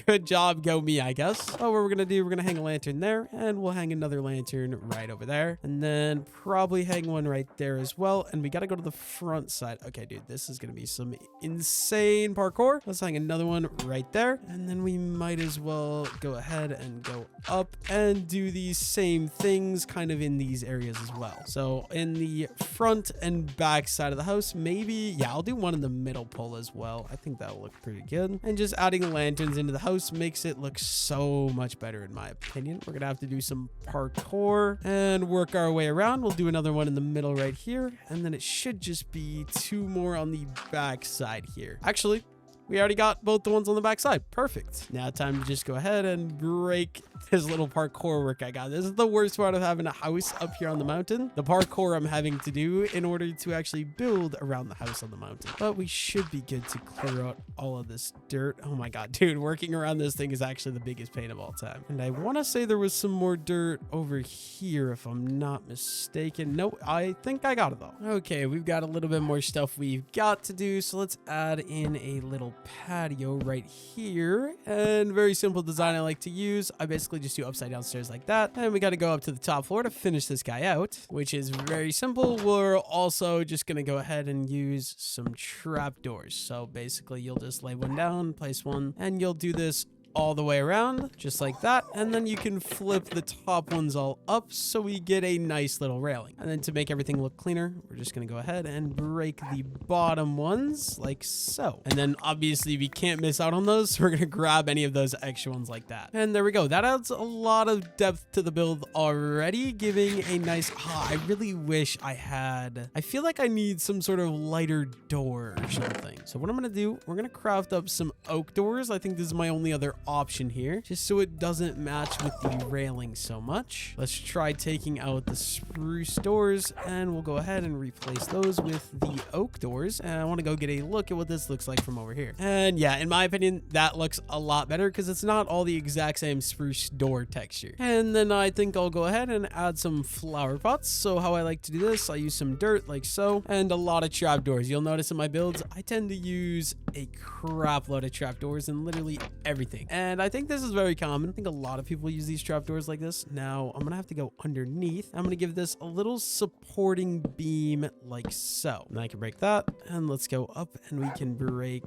good job, go me, I guess. Oh, what we're gonna do, we're gonna hang a lantern there, and we'll hang another lantern right over there, and then probably hang one right there as well. And we gotta go to the front side. Okay, dude, this is gonna be some insane parkour. Let's hang another one right there, and then we might as well go ahead and go up and do these same things kind of in these areas as well. So in the front and back side of the house, maybe, yeah, I'll do one in the middle pole as well. I think that'll look pretty good. And just adding lanterns into the house makes it look so much better in my opinion. We're gonna have to do some parkour and work our way around. We'll do another one in the middle right here, and then it should just be two more on the back side here. Actually, we already got both the ones on the back side. Perfect. Now time to just go ahead and break this little parkour work I got. This is the worst part of having a house up here on the mountain. The parkour I'm having to do in order to actually build around the house on the mountain. But we should be good to clear out all of this dirt. Oh my God, dude, working around this thing is actually the biggest pain of all time. And I want to say there was some more dirt over here if I'm not mistaken. No, I think I got it though. Okay, we've got a little bit more stuff we've got to do. So let's add in a little patio right here, and very simple design I like to use. I basically just do upside down stairs like that, and we got to go up to the top floor to finish this guy out, which is very simple. We're also just gonna go ahead and use some trap doors. So basically you'll just lay one down, place one, and you'll do this all the way around, just like that. And then you can flip the top ones all up so we get a nice little railing. And then to make everything look cleaner, we're just going to go ahead and break the bottom ones like so. And then obviously we can't miss out on those, so we're going to grab any of those extra ones like that. And there we go. That adds a lot of depth to the build already, giving a nice... I really wish I had... I feel like I need some sort of lighter door or something. So what I'm going to do, we're going to craft up some oak doors. I think this is my only other option here, just so it doesn't match with the railing so much. Let's try taking out the spruce doors, and we'll go ahead and replace those with the oak doors. And I want to go get a look at what this looks like from over here. And yeah, in my opinion, that looks a lot better because it's not all the exact same spruce door texture. And then I think I'll go ahead and add some flower pots. So how I like to do this, I use some dirt like so, and a lot of trapdoors. You'll notice in my builds, I tend to use a crap load of trapdoors in literally everything. And I think this is very common. I think a lot of people use these trapdoors like this. Now I'm gonna have to go underneath. I'm gonna give this a little supporting beam like so. And I can break that, and let's go up and we can break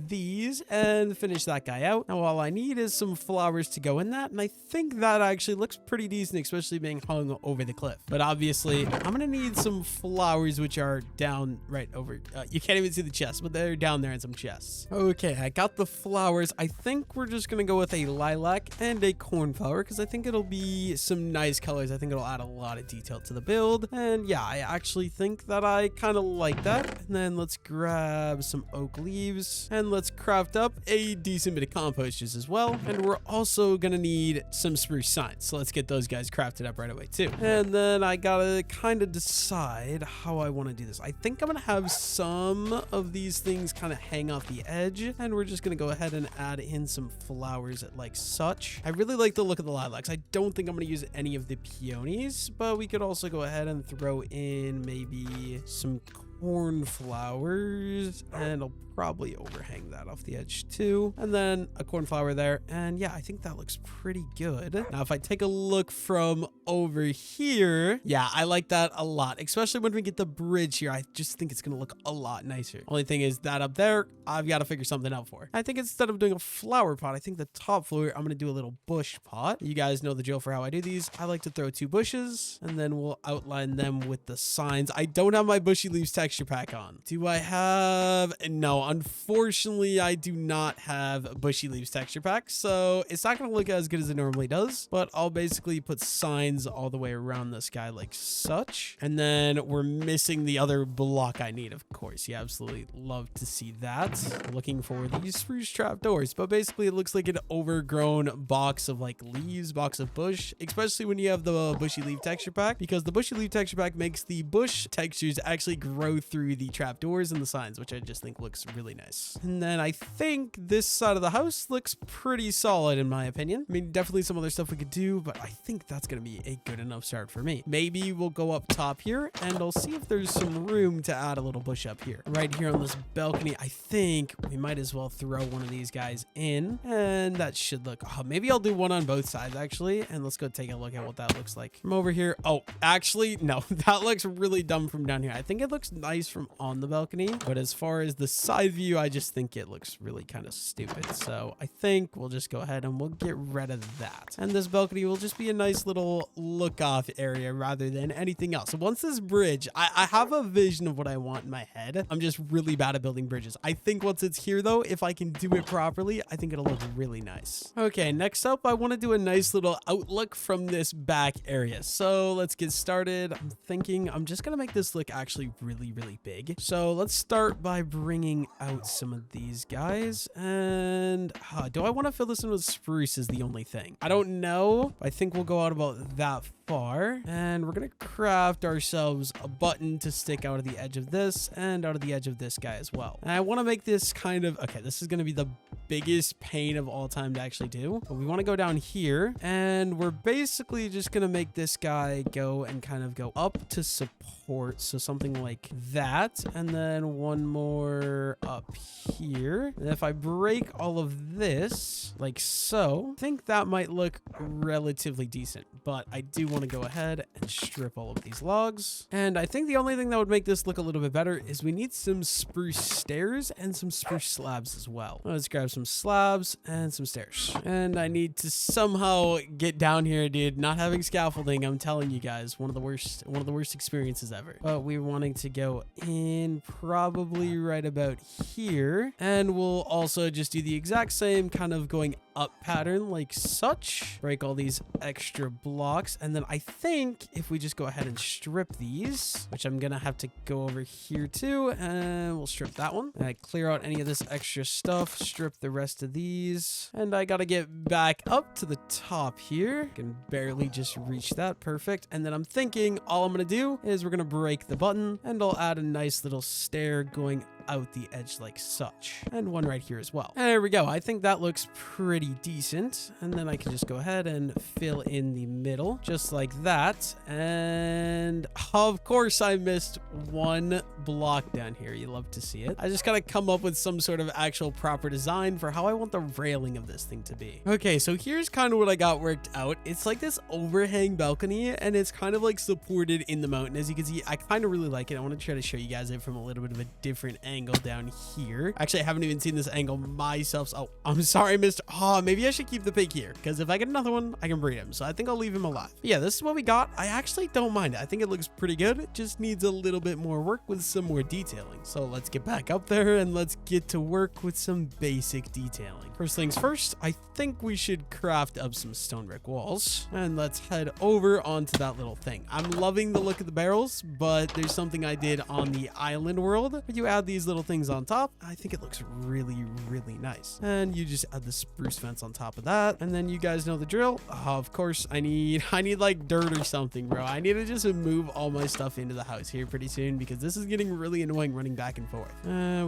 these and finish that guy out. Now all I need is some flowers to go in that, and I think that actually looks pretty decent, especially being hung over the cliff. But obviously I'm gonna need some flowers which are down right over, you can't even see the chest, but they're down there in some chests. Okay, I got the flowers. I think we're just gonna go with a lilac and a cornflower because I think it'll be some nice colors. I think it'll add a lot of detail to the build. And yeah, I actually think that I kind of like that. And then let's grab some oak leaves and let's craft up a decent bit of compost just as well. And we're also gonna need some spruce signs, so let's get those guys crafted up right away too. And then I gotta kind of decide how I want to do this. I think I'm gonna have some of these things kind of hang off the edge, and we're just gonna go ahead and add in some flowers like such. I really like the look of the lilacs. I don't think I'm gonna use any of the peonies, but we could also go ahead and throw in maybe some cornflowers, and I'll probably overhang that off the edge too, and then a cornflower there. And yeah, I think that looks pretty good. Now if I take a look from over here, yeah, I like that a lot, especially when we get the bridge here. I just think it's gonna look a lot nicer. Only thing is that up there, I've got to figure something out for. I think instead of doing a flower pot, I think the top floor, I'm gonna do a little bush pot. You guys know the drill for how I do these. I like to throw 2 bushes, and then we'll outline them with the signs. I don't have my bushy leaves texture pack on. Do I have... No, unfortunately, I do not have a bushy leaves texture pack, so it's not going to look as good as it normally does, but I'll basically put signs all the way around this guy like such. And then we're missing the other block I need, of course. You absolutely love to see that. Looking for these spruce trapdoors, but basically it looks like an overgrown box of like leaves, box of bush, especially when you have the bushy leaf texture pack, because the bushy leaf texture pack makes the bush textures actually grow through the trapdoors and the signs, which I just think looks really nice. And then I think this side of the house looks pretty solid in my opinion. I mean, definitely some other stuff we could do, but I think that's gonna be a good enough start for me. Maybe we'll go up top here and I'll see if there's some room to add a little bush up here. Right here on this balcony, I think we might as well throw one of these guys in, and that should look... Oh, maybe I'll do one on both sides actually, and let's go take a look at what that looks like from over here. Oh, actually, no, that looks really dumb from down here. I think it looks nice from on the balcony, but as far as the side view, I just think it looks really kind of stupid. So I think we'll just go ahead and we'll get rid of that. And this balcony will just be a nice little look off area rather than anything else. So once this bridge, I have a vision of what I want in my head. I'm just really bad at building bridges. I think once it's here though, if I can do it properly, I think it'll look really nice. Okay, next up, I want to do a nice little outlook from this back area. So let's get started. I'm thinking I'm just going to make this look actually really, really big. So let's start by bringing out some of these guys. And do I want to fill this in with spruce is the only thing. I don't know. I think we'll go out about that far, and we're gonna craft ourselves a button to stick out of the edge of this and out of the edge of this guy as well. And I want to make this kind of... Okay, this is gonna be the biggest pain of all time to actually do, but we want to go down here, and we're basically just gonna make this guy go and kind of go up to support, so something like that, and then one more up here. And if I break all of this like so, I think that might look relatively decent, but I do want want to go ahead and strip all of these logs. And I think the only thing that would make this look a little bit better is we need some spruce stairs and some spruce slabs as well. Let's grab some slabs and some stairs. And I need to somehow get down here, dude. Not having scaffolding, I'm telling you guys, one of the worst experiences ever. But we're wanting to go in probably right about here. And we'll also just do the exact same kind of going up pattern like such. Break all these extra blocks. And then I think if we just go ahead and strip these, which I'm gonna have to go over here too, and we'll strip that one. And clear out any of this extra stuff, strip the rest of these. And I gotta get back up to the top here. Can barely just reach that. Perfect. And then I'm thinking all I'm gonna do is we're gonna break the button and I'll add a nice little stair going out the edge like such, and one right here as well. And there we go. I think that looks pretty decent. And then I can just go ahead and fill in the middle just like that. And of course I missed one block down here. You love to see it. I just gotta come up with some sort of actual proper design for how I want the railing of this thing to be. Okay, so here's kind of what I got worked out. It's like this overhang balcony, and it's kind of like supported in the mountain. As you can see, I kind of really like it. I want to try to show you guys it from a little bit of a different angle down here. Actually, I haven't even seen this angle myself. Oh, I'm sorry, Mr. Oh, maybe I should keep the pig here, because if I get another one, I can breed him. So I think I'll leave him alive. But yeah, this is what we got. I actually don't mind it. I think it looks pretty good. It just needs a little bit more work with some more detailing. So let's get back up there and let's get to work with some basic detailing. First things first, I think we should craft up some stone brick walls, and let's head over onto that little thing. I'm loving the look of the barrels, but there's something I did on the island world where you add these little things on top. I think it looks really, really nice. And you just add the spruce fence on top of that. And then you guys know the drill. Of course, I need like dirt or something, bro. I need to just move all my stuff into the house here pretty soon, because this is getting really annoying running back and forth.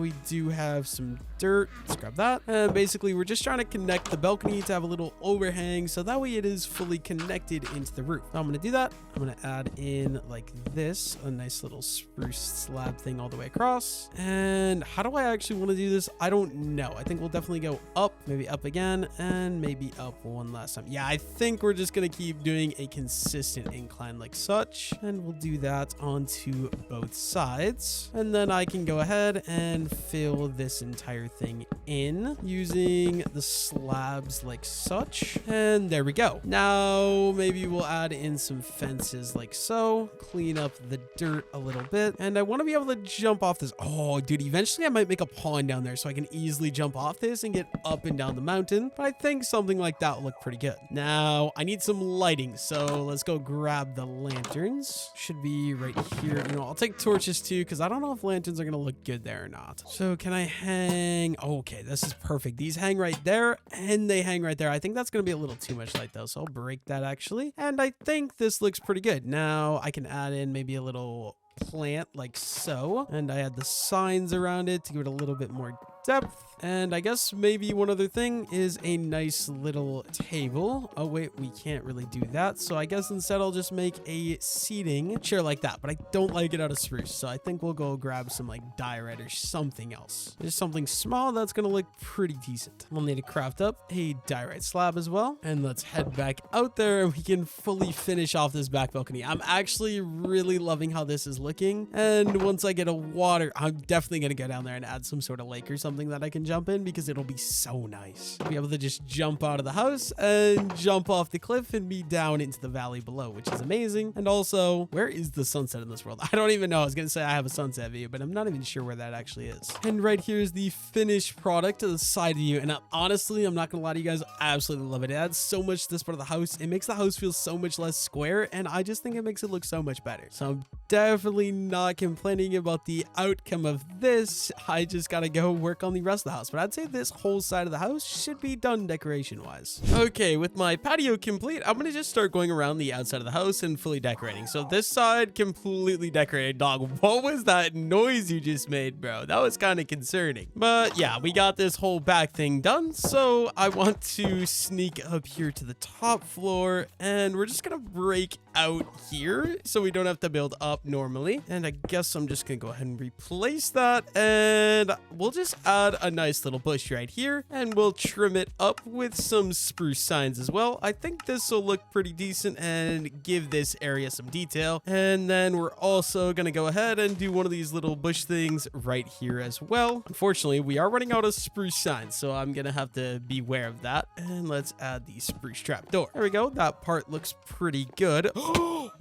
We do have some dirt. Let's grab that. And basically, we're just trying to connect the balcony to have a little overhang, so that way it is fully connected into the roof. So I'm going to do that. I'm going to add in like this, a nice little spruce slab thing all the way across. And how do I actually want to do this? I don't know. I think we'll definitely go up, maybe up again, and maybe up one last time. Yeah, I think we're just going to keep doing a consistent incline like such. And we'll do that onto both sides. And then I can go ahead and fill this entire thing in using the slabs like such. And there we go. Now, maybe we'll add in some fences like so. Clean up the dirt a little bit. And I want to be able to jump off this. Oh, dude, eventually I might make a pond down there so I can easily jump off this and get up and down the mountain. But I think something like that will look pretty good. Now, I need some lighting. So let's go grab the lanterns. Should be right here. You know, I'll take torches too, because I don't know if lanterns are going to look good there or not. So can I hang? Oh, okay, this is perfect. These hang right there and they hang right there. I think that's going to be a little too much light though. So I'll break that actually. And I think this looks pretty good. Now I can add in maybe a little plant like so, and I add the signs around it to give it a little bit more depth. And I guess maybe one other thing is a nice little table. Oh wait, we can't really do that, so I guess instead I'll just make a seating chair like that, but I don't like it out of spruce, so I think we'll go grab some like diorite or something else. Just something small that's gonna look pretty decent. We'll need to craft up a diorite slab as well, and let's head back out there and we can fully finish off this back balcony. I'm actually really loving how this is looking, and once I get a water, I'm definitely gonna go down there and add some sort of lake or something that I can jump in, because it'll be so nice. Be able to just jump out of the house and jump off the cliff and be down into the valley below, which is amazing. And also, where is the sunset in this world? I don't even know. I was gonna say I have a sunset view, but I'm not even sure where that actually is. And right here is the finished product to the side view. And honestly, I'm not gonna lie to you guys, I absolutely love it. It adds so much to this part of the house. It makes the house feel so much less square, and I just think it makes it look so much better. So I'm definitely not complaining about the outcome of this. I just gotta go work on the rest of the house. But I'd say this whole side of the house should be done decoration wise. Okay, with my patio complete, I'm gonna just start going around the outside of the house and fully decorating. So this side completely decorated. Dog, what was that noise you just made, bro? That was kind of concerning. But yeah, we got this whole back thing done. So I want to sneak up here to the top floor, and we're just gonna break out here so we don't have to build up normally. And I guess I'm just gonna go ahead and replace that, and we'll just add a nice little bush right here, and we'll trim it up with some spruce signs as well. I think this will look pretty decent and give this area some detail. And then we're also gonna go ahead and do one of these little bush things right here as well. Unfortunately, we are running out of spruce signs, so I'm gonna have to beware of that. And let's add the spruce trapdoor. There we go. That part looks pretty good. Oh,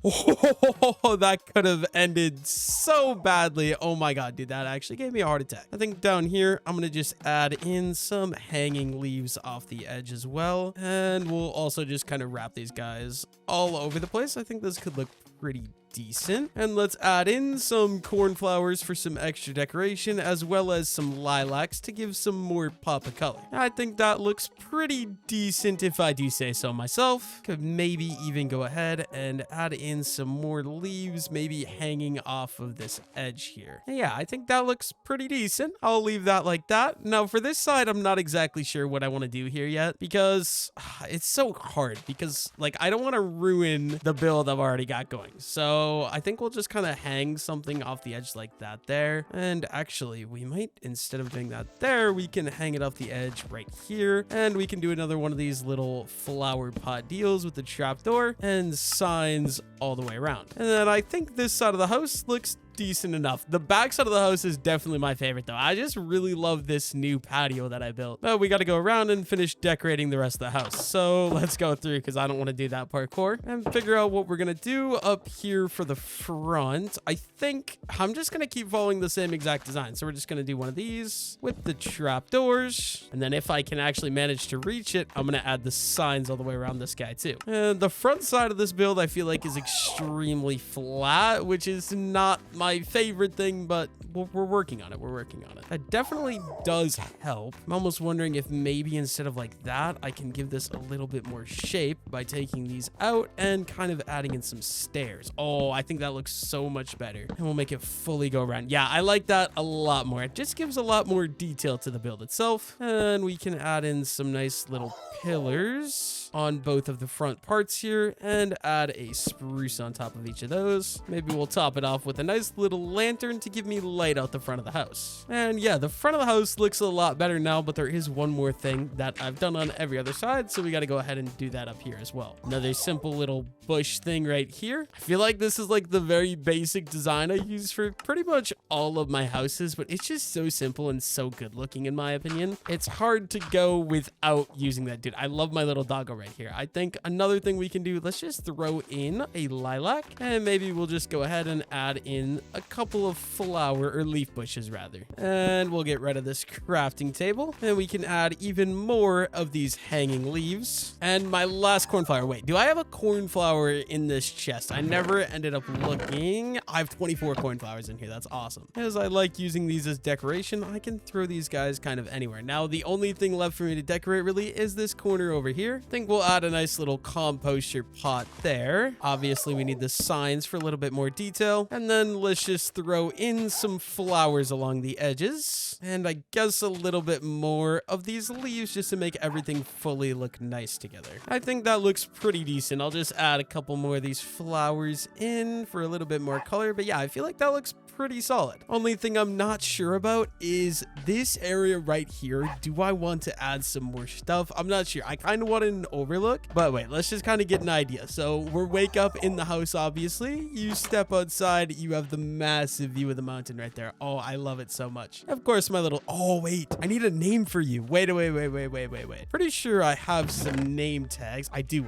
that could have ended so badly. Oh my god, dude, that actually gave me a heart attack. I think down here, I'm gonna just add in some hanging leaves off the edge as well. And we'll also just kind of wrap these guys all over the place. I think this could look pretty decent. And let's add in some cornflowers for some extra decoration, as well as some lilacs to give some more pop of color. I think that looks pretty decent if I do say so myself. Could maybe even go ahead and add in some more leaves, maybe hanging off of this edge here. And yeah, I think that looks pretty decent. I'll leave that like that. Now for this side, I'm not exactly sure what I want to do here yet, because it's so hard, because like I don't want to ruin the build I've already got going. So I think we'll just kind of hang something off the edge like that there. And actually, we might, instead of doing that there, we can hang it off the edge right here. And we can do another one of these little flower pot deals with the trapdoor and signs all the way around. And then I think this side of the house looks decent enough. The back side of the house is definitely my favorite though. I just really love this new patio that I built. But we got to go around and finish decorating the rest of the house. So let's go through, because I don't want to do that parkour, and figure out what we're going to do up here for the front. I think I'm just going to keep following the same exact design. So we're just going to do one of these with the trapdoors. And then if I can actually manage to reach it, I'm going to add the signs all the way around this guy too. And the front side of this build I feel like is extremely flat, which is not my favorite thing, but we're working on it. We're working on it. That definitely does help. I'm almost wondering if maybe instead of like that, I can give this a little bit more shape by taking these out and kind of adding in some stairs. Oh, I think that looks so much better. And we'll make it fully go around. Yeah, I like that a lot more. It just gives a lot more detail to the build itself. And we can add in some nice little pillars on both of the front parts here and add a spruce on top of each of those. Maybe we'll top it off with a nice little lantern to give me light out the front of the house. And yeah, the front of the house looks a lot better now, but there is one more thing that I've done on every other side, so we got to go ahead and do that up here as well. Another simple little bush thing right here. I feel like this is like the very basic design I use for pretty much all of my houses, but it's just so simple and so good looking in my opinion. It's hard to go without using that. Dude, I love my little doggo right here. I think another thing we can do, let's just throw in a lilac, and maybe we'll just go ahead and add in a couple of flower or leaf bushes rather. And we'll get rid of this crafting table, and we can add even more of these hanging leaves. And my last cornflower. Wait, do I have a cornflower in this chest? I never ended up looking. I have 24 cornflowers in here. That's awesome. As I like using these as decoration, I can throw these guys kind of anywhere. Now, the only thing left for me to decorate really is this corner over here. I think we'll add a nice little composter pot there. Obviously, we need the signs for a little bit more detail. And then let's just throw in some flowers along the edges. And I guess a little bit more of these leaves just to make everything fully look nice together. I think that looks pretty decent. I'll just add a couple more of these flowers in for a little bit more color. But yeah, I feel like that looks pretty solid. Only thing I'm not sure about is this area right here. Do I want to add some more stuff? I'm not sure. I kind of want an overlook, but wait, let's just kind of get an idea. So we're wake up in the house, obviously. You step outside, you have the massive view of the mountain right there. Oh, I love it so much. Of course, my little, oh wait, I need a name for you. Wait. Pretty sure I have some name tags. I do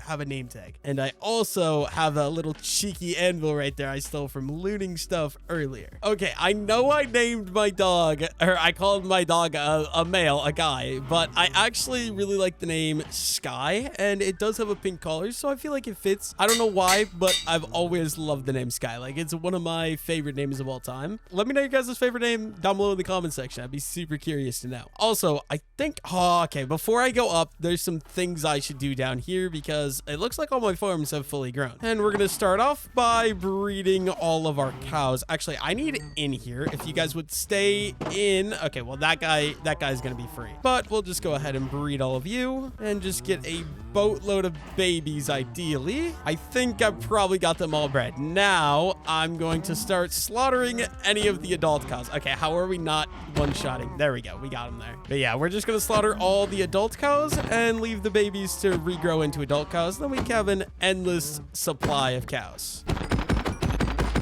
have a name tag. And I also have a little cheeky anvil right there I stole from looting stuff earlier. Okay, I know I named my dog, or I called my dog a male, a guy, but I actually really like the name Sky, and it does have a pink collar, so I feel like it fits. I don't know why, but I've always loved the name Sky. Like, it's one of my favorite names of all time. Let me know your guys' favorite name down below in the comment section. I'd be super curious to know. Also, I think, oh, okay, before I go up, there's some things I should do down here because it looks like all my farms have fully grown. And we're gonna start off by breeding all of our cows. Actually, I need in here. If you guys would stay in. Okay, well, that guy's gonna be free. But we'll just go ahead and breed all of you and just get get a boatload of babies, ideally. I think I probably got them all bred. Now, I'm going to start slaughtering any of the adult cows. Okay, how are we not one-shotting? There we go. We got them there. But yeah, we're just going to slaughter all the adult cows and leave the babies to regrow into adult cows. Then we have an endless supply of cows.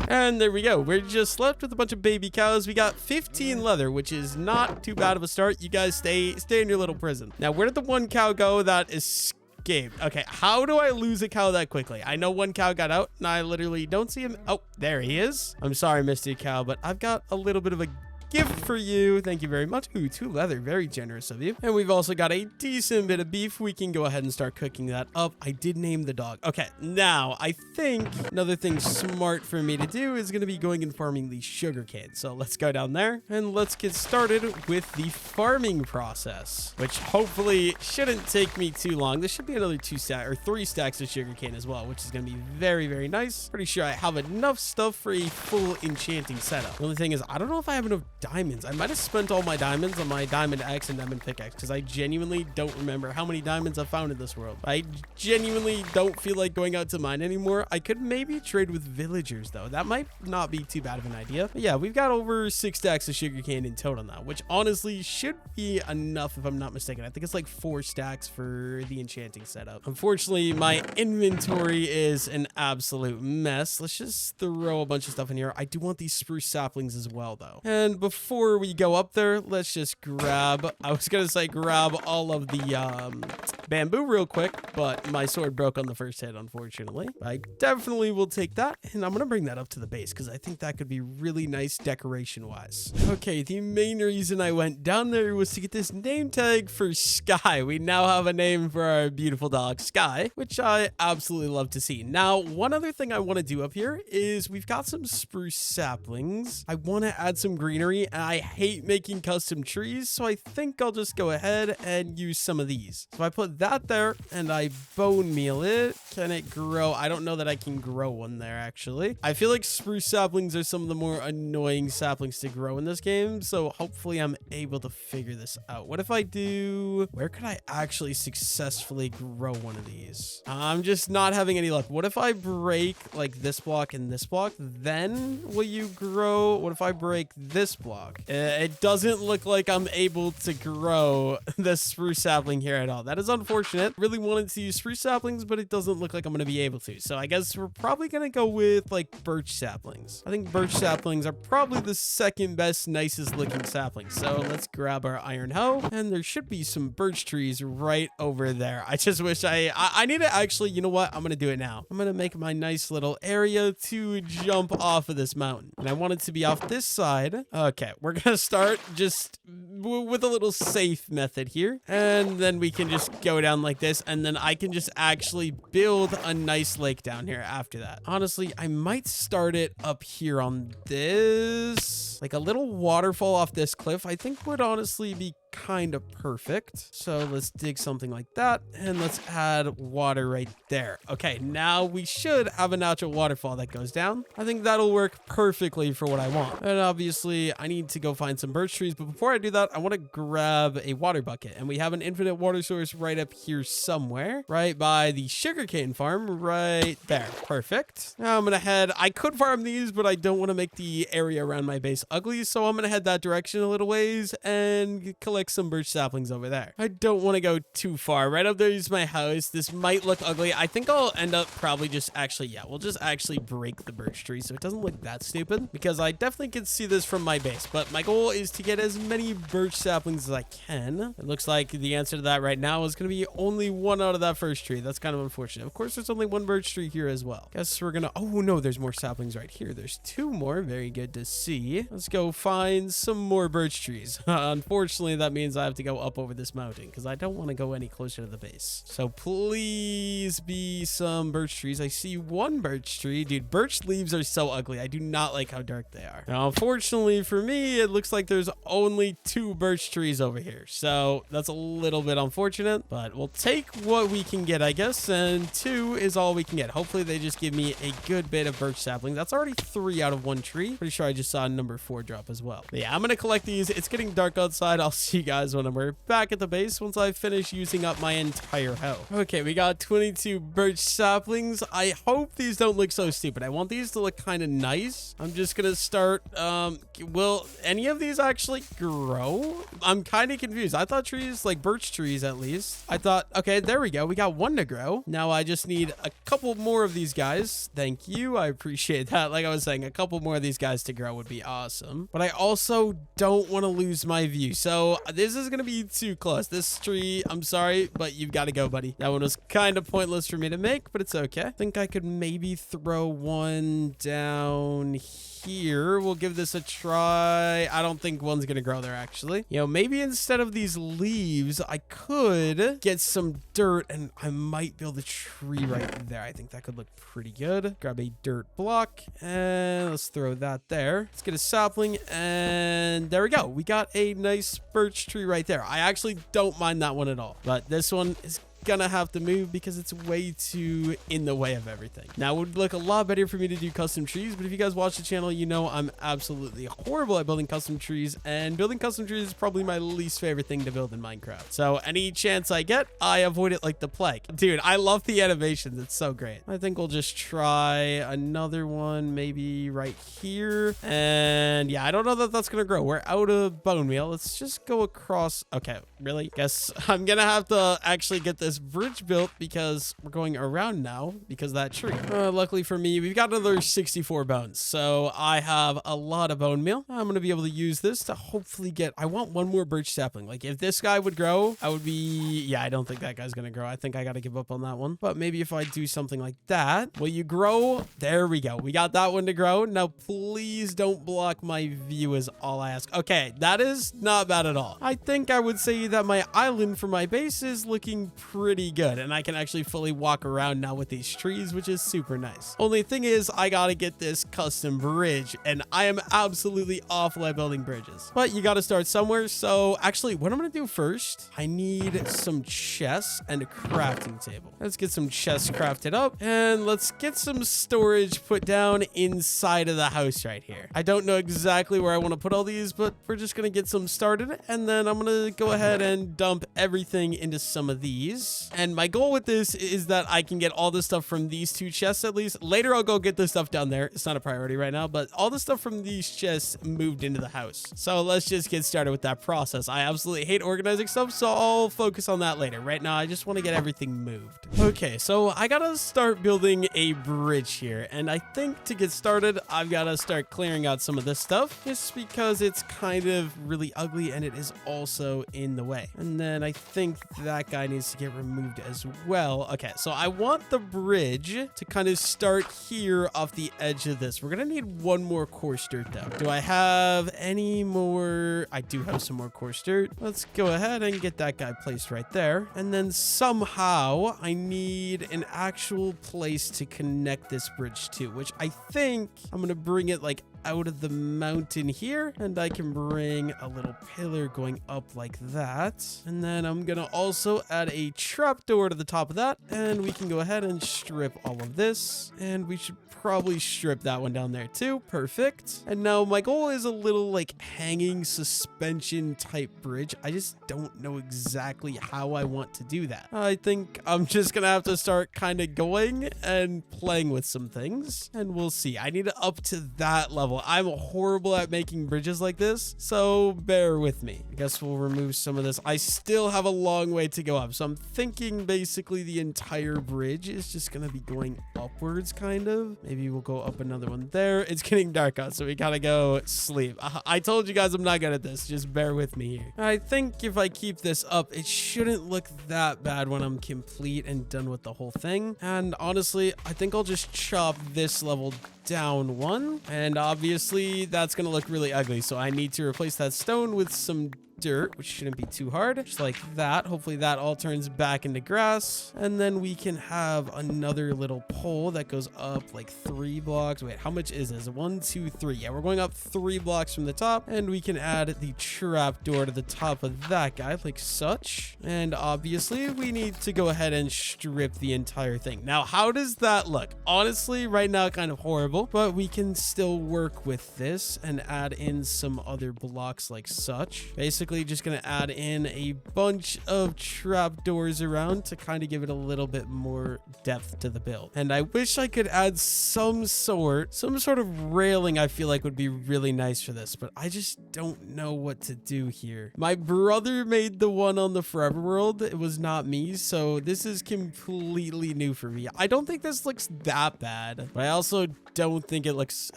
And there we go. We're just left with a bunch of baby cows. We got 15 leather, which is not too bad of a start. You guys stay in your little prison. Now, where did the one cow go that escaped? Okay, how do I lose a cow that quickly? I know one cow got out, and I literally don't see him. Oh, there he is. I'm sorry, Mr. Cow, but I've got a little bit of a gift for you. Thank you very much. Ooh, 2 leather. Very generous of you. And we've also got a decent bit of beef. We can go ahead and start cooking that up. I did name the dog. Okay, now I think another thing smart for me to do is going to be going and farming the sugarcane. So let's go down there and let's get started with the farming process, which hopefully shouldn't take me too long. This should be another 3 stacks of sugarcane as well, which is going to be very, very nice. Pretty sure I have enough stuff for a full enchanting setup. The only thing is, I don't know if I have enough diamonds. I might have spent all my diamonds on my diamond axe and diamond pickaxe because I genuinely don't remember how many diamonds I've found in this world. I genuinely don't feel like going out to mine anymore. I could maybe trade with villagers though. That might not be too bad of an idea. But yeah, we've got over 6 stacks of sugarcane in total now, which honestly should be enough if I'm not mistaken. I think it's like 4 stacks for the enchanting setup. Unfortunately, my inventory is an absolute mess. Let's just throw a bunch of stuff in here. I do want these spruce saplings as well though. And before we go up there, let's just grab, I was gonna say grab all of the bamboo real quick, but my sword broke on the first hit, unfortunately. I definitely will take that, and I'm gonna bring that up to the base because I think that could be really nice decoration wise. Okay, the main reason I went down there was to get this name tag for Sky. We now have a name for our beautiful dog Sky, which I absolutely love to see. Now, one other thing I want to do up here is we've got some spruce saplings. I want to add some greenery, and I hate making custom trees, so I think I'll just go ahead and use some of these. So I put that there and I bone meal it. Can it grow? I don't know that I can grow one there, actually. I feel like spruce saplings are some of the more annoying saplings to grow in this game, so hopefully I'm able to figure this out. What if I do... Where could I actually successfully grow one of these? I'm just not having any luck. What if I break like this block and this block? Then will you grow? What if I break this block? It doesn't look like I'm able to grow the spruce sapling here at all. That is unfortunate. Really wanted to use spruce saplings, but it doesn't look like I'm going to be able to. So I guess we're probably going to go with like birch saplings. I think birch saplings are probably the second best, nicest looking saplings. So let's grab our iron hoe, and there should be some birch trees right over there. I just wish I need to actually, you know what? I'm going to do it now. I'm going to make my nice little area to jump off of this mountain. And I want it to be off this side. Okay, we're going to start just with a little safe method here. And then we can just go down like this. And then I can just actually build a nice lake down here after that. Honestly, I might start it up here on this. Like a little waterfall off this cliff, I think would honestly be kind of perfect. So let's dig something like that, and let's add water right there. Okay, now we should have a natural waterfall that goes down. I think that'll work perfectly for what I want. And obviously I need to go find some birch trees, but before I do that, I want to grab a water bucket, and we have an infinite water source right up here somewhere, right by the sugarcane farm right there. Perfect. Now I'm gonna head, I could farm these, but I don't want to make the area around my base ugly, so I'm gonna head that direction a little ways and collect some birch saplings over there. I don't want to go too far. Right up there is my house. This might look ugly. I think I'll end up probably just actually, yeah, we'll just actually break the birch tree so it doesn't look that stupid, because I definitely can see this from my base, but my goal is to get as many birch saplings as I can. It looks like the answer to that right now is going to be only one out of that first tree. That's kind of unfortunate. Of course, there's only one birch tree here as well. Guess we're gonna, oh no, there's more saplings right here. There's 2 more. Very good to see. Let's go find some more birch trees. Unfortunately, that means I have to go up over this mountain because I don't want to go any closer to the base. So please be some birch trees. I see 1 birch tree. Dude, birch leaves are so ugly. I do not like how dark they are. Now, unfortunately for me, it looks like there's only 2 birch trees over here. So that's a little bit unfortunate, but we'll take what we can get, I guess. And 2 is all we can get. Hopefully they just give me a good bit of birch saplings. That's already 3 out of 1 tree. Pretty sure I just saw number 4 drop as well. But yeah, I'm going to collect these. It's getting dark outside. I'll see to you guys when we're back at the base once I finish using up my entire health. Okay, we got 22 birch saplings. I hope these don't look so stupid. I want these to look kind of nice. I'm just gonna start, will any of these actually grow? I'm kind of confused. I thought trees, like birch trees at least. I thought, okay, there we go. We got one to grow. Now I just need a couple more of these guys. Thank you. I appreciate that. Like I was saying, a couple more of these guys to grow would be awesome. But I also don't want to lose my view. So this is going to be too close. This tree, I'm sorry, but you've got to go, buddy. That one was kind of pointless for me to make, but it's okay. I think I could maybe throw one down here. We'll give this a try. I don't think one's gonna grow there, actually. You know, maybe instead of these leaves, I could get some dirt and I might build a tree right there. I think that could look pretty good. Grab a dirt block and let's throw that there. Let's get a sapling and there we go. We got a nice birch tree right there. I actually don't mind that one at all, but this one is gonna have to move because it's way too in the way of everything. Now it would look a lot better for me to do custom trees, but if you guys watch the channel, you know I'm absolutely horrible at building custom trees, and building custom trees is probably my least favorite thing to build in Minecraft. So any chance I get, I avoid it like the plague. Dude, I love the animations. It's so great. I think we'll just try another one maybe right here. And yeah, I don't know that that's gonna grow. We're out of bone meal. Let's just go across. Okay, really? Guess I'm gonna have to actually get this bridge built because we're going around now because of that tree. Luckily for me, we've got another 64 bones, so I have a lot of bone meal. I'm gonna be able to use this to hopefully get, I want one more birch sapling. Like if this guy would grow, I would be, yeah, I don't think that guy's gonna grow. I think I gotta give up on that one, but maybe if I do something like that, will you grow? There we go. We got that one to grow. Now please don't block my view is all I ask. Okay, that is not bad at all. I think I would say that my island for my base is looking pretty good, and I can actually fully walk around now with these trees, which is super nice. Only thing is I gotta get this custom bridge, and I am absolutely awful at building bridges, but you gotta start somewhere. So actually what I'm gonna do first, I need some chests and a crafting table. Let's get some chests crafted up and let's get some storage put down inside of the house right here. I don't know exactly where I want to put all these, but we're just gonna get some started, and then I'm gonna go ahead and dump everything into some of these. And my goal with this is that I can get all the stuff from these two chests at least. Later, I'll go get the stuff down there. It's not a priority right now, but all the stuff from these chests moved into the house. So let's just get started with that process. I absolutely hate organizing stuff, so I'll focus on that later. Right now, I just want to get everything moved. Okay, so I gotta start building a bridge here. And I think to get started, I've gotta start clearing out some of this stuff just because it's kind of really ugly and it is also in the way. And then I think that guy needs to get removed as well. Okay, so I want the bridge to kind of start here off the edge of this. We're gonna need one more coarse dirt though. Do I have any more? I do have some more coarse dirt. Let's go ahead and get that guy placed right there. And then somehow I need an actual place to connect this bridge to, which I think I'm gonna bring it like out of the mountain here, and I can bring a little pillar going up like that. And then I'm gonna also add a trapdoor to the top of that, and we can go ahead and strip all of this, and we should probably strip that one down there too. Perfect. And now my goal is a little like hanging suspension type bridge. I just don't know exactly how I want to do that. I think I'm just gonna have to start kind of going and playing with some things, and we'll see. I need to up to that level. I'm horrible at making bridges like this, so bear with me. I guess we'll remove some of this. I still have a long way to go up, so I'm thinking basically the entire bridge is just gonna be going upwards kind of. Maybe we'll go up another one there. It's getting dark out, so we gotta go sleep. I told you guys I'm not good at this. Just bear with me here. I think if I keep this up, it shouldn't look that bad when I'm complete and done with the whole thing. And honestly, I think I'll just chop this level down one, and obviously that's gonna look really ugly, so I need to replace that stone with some dirt, which shouldn't be too hard, just like that. Hopefully that all turns back into grass, and then we can have another little pole that goes up like 3 blocks. Wait, how much is this? 1, 2, 3. Yeah, we're going up 3 blocks from the top, and we can add the trap door to the top of that guy like such. And obviously we need to go ahead and strip the entire thing. Now, how does that look? Honestly, right now kind of horrible, but we can still work with this and add in some other blocks like such. Basically, basically just going to add in a bunch of trapdoors around to kind of give it a little bit more depth to the build. And I wish I could add some sort of railing. I feel like would be really nice for this, but I just don't know what to do here. My brother made the one on the Forever World. It was not me, so this is completely new for me. I don't think this looks that bad, but I also don't think it looks...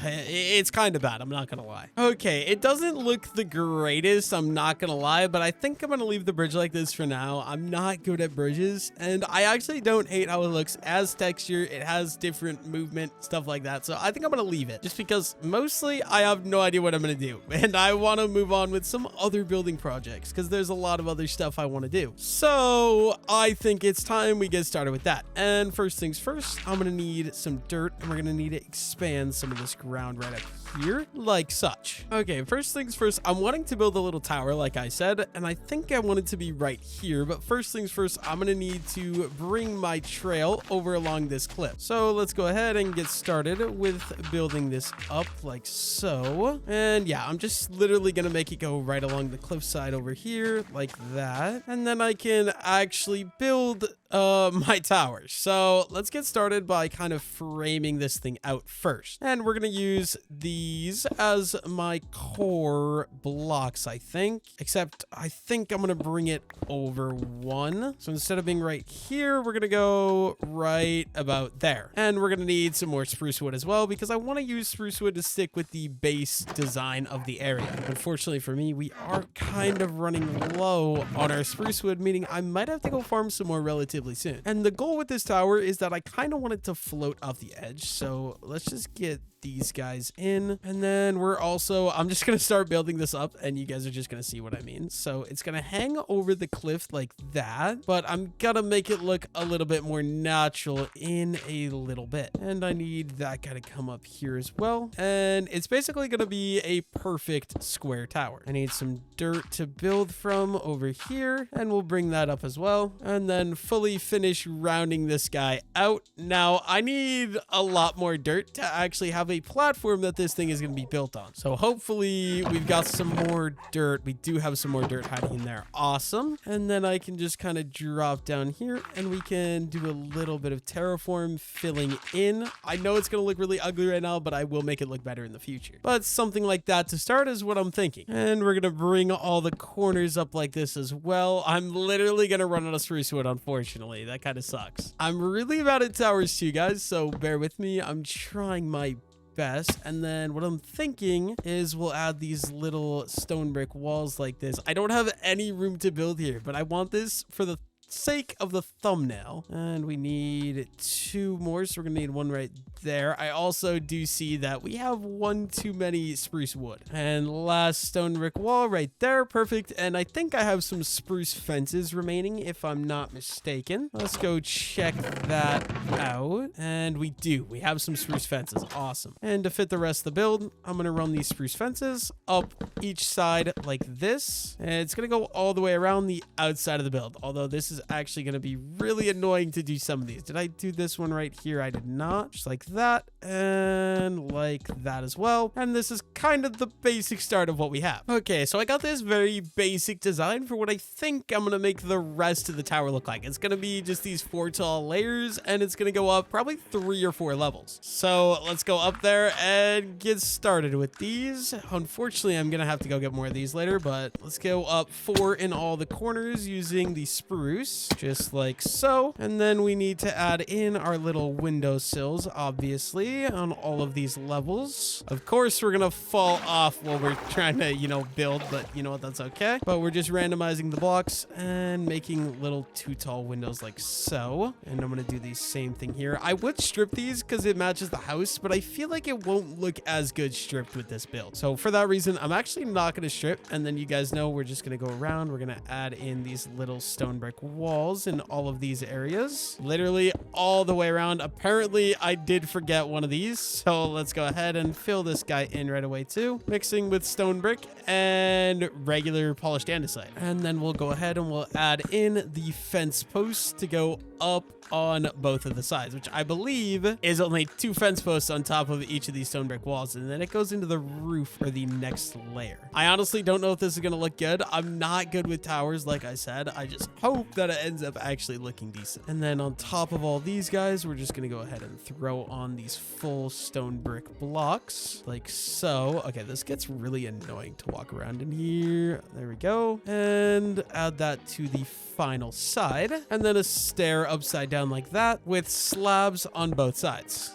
It's kind of bad, I'm not gonna lie. Okay, it doesn't look the greatest, I'm not gonna lie, but I think I'm gonna leave the bridge like this for now. I'm not good at bridges, and I actually don't hate how it looks as texture. It has different movement, stuff like that, so I think I'm gonna leave it, just because mostly I have no idea what I'm gonna do, and I want to move on with some other building projects, because there's a lot of other stuff I want to do. So I think it's time we get started with that. And first things first, I'm gonna need some dirt, and we're gonna need to expand some of this ground right up here, like such. Okay, first things first, I'm wanting to build a little tower, like I said, and I think I want it to be right here, but first things first, I'm gonna need to bring my trail over along this cliff. So let's go ahead and get started with building this up like so. And yeah, I'm just literally gonna make it go right along the cliffside over here like that, and then I can actually build my tower. So let's get started by kind of framing this thing out first, and we're gonna use these as my core blocks, I think, except I think I'm gonna bring it over one. So instead of being right here, we're gonna go right about there, and we're gonna need some more spruce wood as well, because I want to use spruce wood to stick with the base design of the area. Unfortunately for me, we are kind of running low on our spruce wood, meaning I might have to go farm some more relatively soon. And the goal with this tower is that I kind of want it to float off the edge, so let's just get these guys in, and then I'm just gonna start building this up, and you guys are just gonna see what I mean. So it's gonna hang over the cliff like that, but I'm gonna make it look a little bit more natural in a little bit, and I need that guy to come up here as well, and it's basically gonna be a perfect square tower. I need some dirt to build from over here, and we'll bring that up as well, and then fully finish rounding this guy out. Now I need a lot more dirt to actually have a platform that this thing is going to be built on. So hopefully we've got some more dirt. We do have some more dirt hiding in there. Awesome. And then I can just kind of drop down here, and we can do a little bit of terraform filling in. I know it's going to look really ugly right now, but I will make it look better in the future. But something like that to start is what I'm thinking. And we're going to bring all the corners up like this as well. I'm literally going to run out of spruce wood, unfortunately. That kind of sucks. I'm really bad at towers too, guys, so bear with me. I'm trying my best. And then what I'm thinking is we'll add these little stone brick walls like this. I don't have any room to build here, but I want this for the sake of the thumbnail, and we need two more, so we're gonna need one right there. I also do see that we have one too many spruce wood, and last stone brick wall right there. Perfect. And I think I have some spruce fences remaining, if I'm not mistaken. Let's go check that out, and we have some spruce fences. Awesome. And to fit the rest of the build, I'm gonna run these spruce fences up each side like this, and it's gonna go all the way around the outside of the build, although this is actually going to be really annoying to do some of these. Did I do this one right here? I did not. Just like that, and like that as well. And this is kind of the basic start of what we have. Okay, so I got this very basic design for what I think I'm going to make the rest of the tower look like. It's going to be just these 4 tall layers, and it's going to go up probably 3 or 4 levels. So let's go up there and get started with these. Unfortunately, I'm going to have to go get more of these later, but let's go up 4 in all the corners using the spruce. Just like so. And then we need to add in our little window sills, obviously, on all of these levels. Of course, we're gonna fall off while we're trying to, build, but you know what, that's okay. But we're just randomizing the blocks and making little 2 tall windows like so. And I'm gonna do the same thing here. I would strip these because it matches the house, but I feel like it won't look as good stripped with this build. So for that reason, I'm actually not gonna strip. And then you guys know we're just gonna go around. We're gonna add in these little stone brick walls in all of these areas, literally all the way around. Apparently I did forget one of these, so let's go ahead and fill this guy in right away too, mixing with stone brick and regular polished andesite. And then we'll go ahead and we'll add in the fence posts to go up on both of the sides, which I believe is only 2 fence posts on top of each of these stone brick walls, and then it goes into the roof or the next layer. I honestly don't know if this is going to look good. I'm not good with towers, like I said. I just hope that it ends up actually looking decent. And then on top of all these guys, we're just going to go ahead and throw on these full stone brick blocks like so. Okay, this gets really annoying to walk around in here. There we go. And add that to the final side, and then a stair upside down like that with slabs on both sides.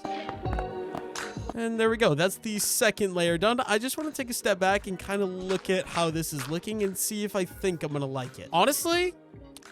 And there we go. That's the second layer done. I just want to take a step back and kind of look at how this is looking and see if I think I'm going to like it. Honestly,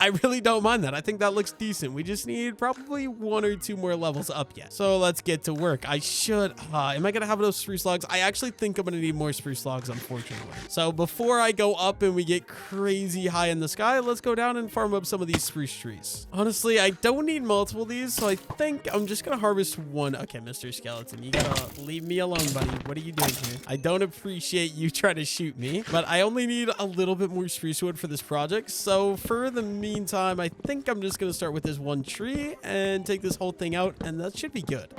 I really don't mind that. I think that looks decent. We just need probably 1 or 2 more levels up yet. So let's get to work. I should, am I going to have enough spruce logs? I actually think I'm going to need more spruce logs, unfortunately. So before I go up and we get crazy high in the sky, let's go down and farm up some of these spruce trees. Honestly, I don't need multiple of these, so I think I'm just going to harvest 1. Okay, Mr. Skeleton, you gotta leave me alone, buddy. What are you doing here? I don't appreciate you trying to shoot me, but I only need a little bit more spruce wood for this project. So for the meantime, I think I'm just going to start with this 1 tree and take this whole thing out, and that should be good.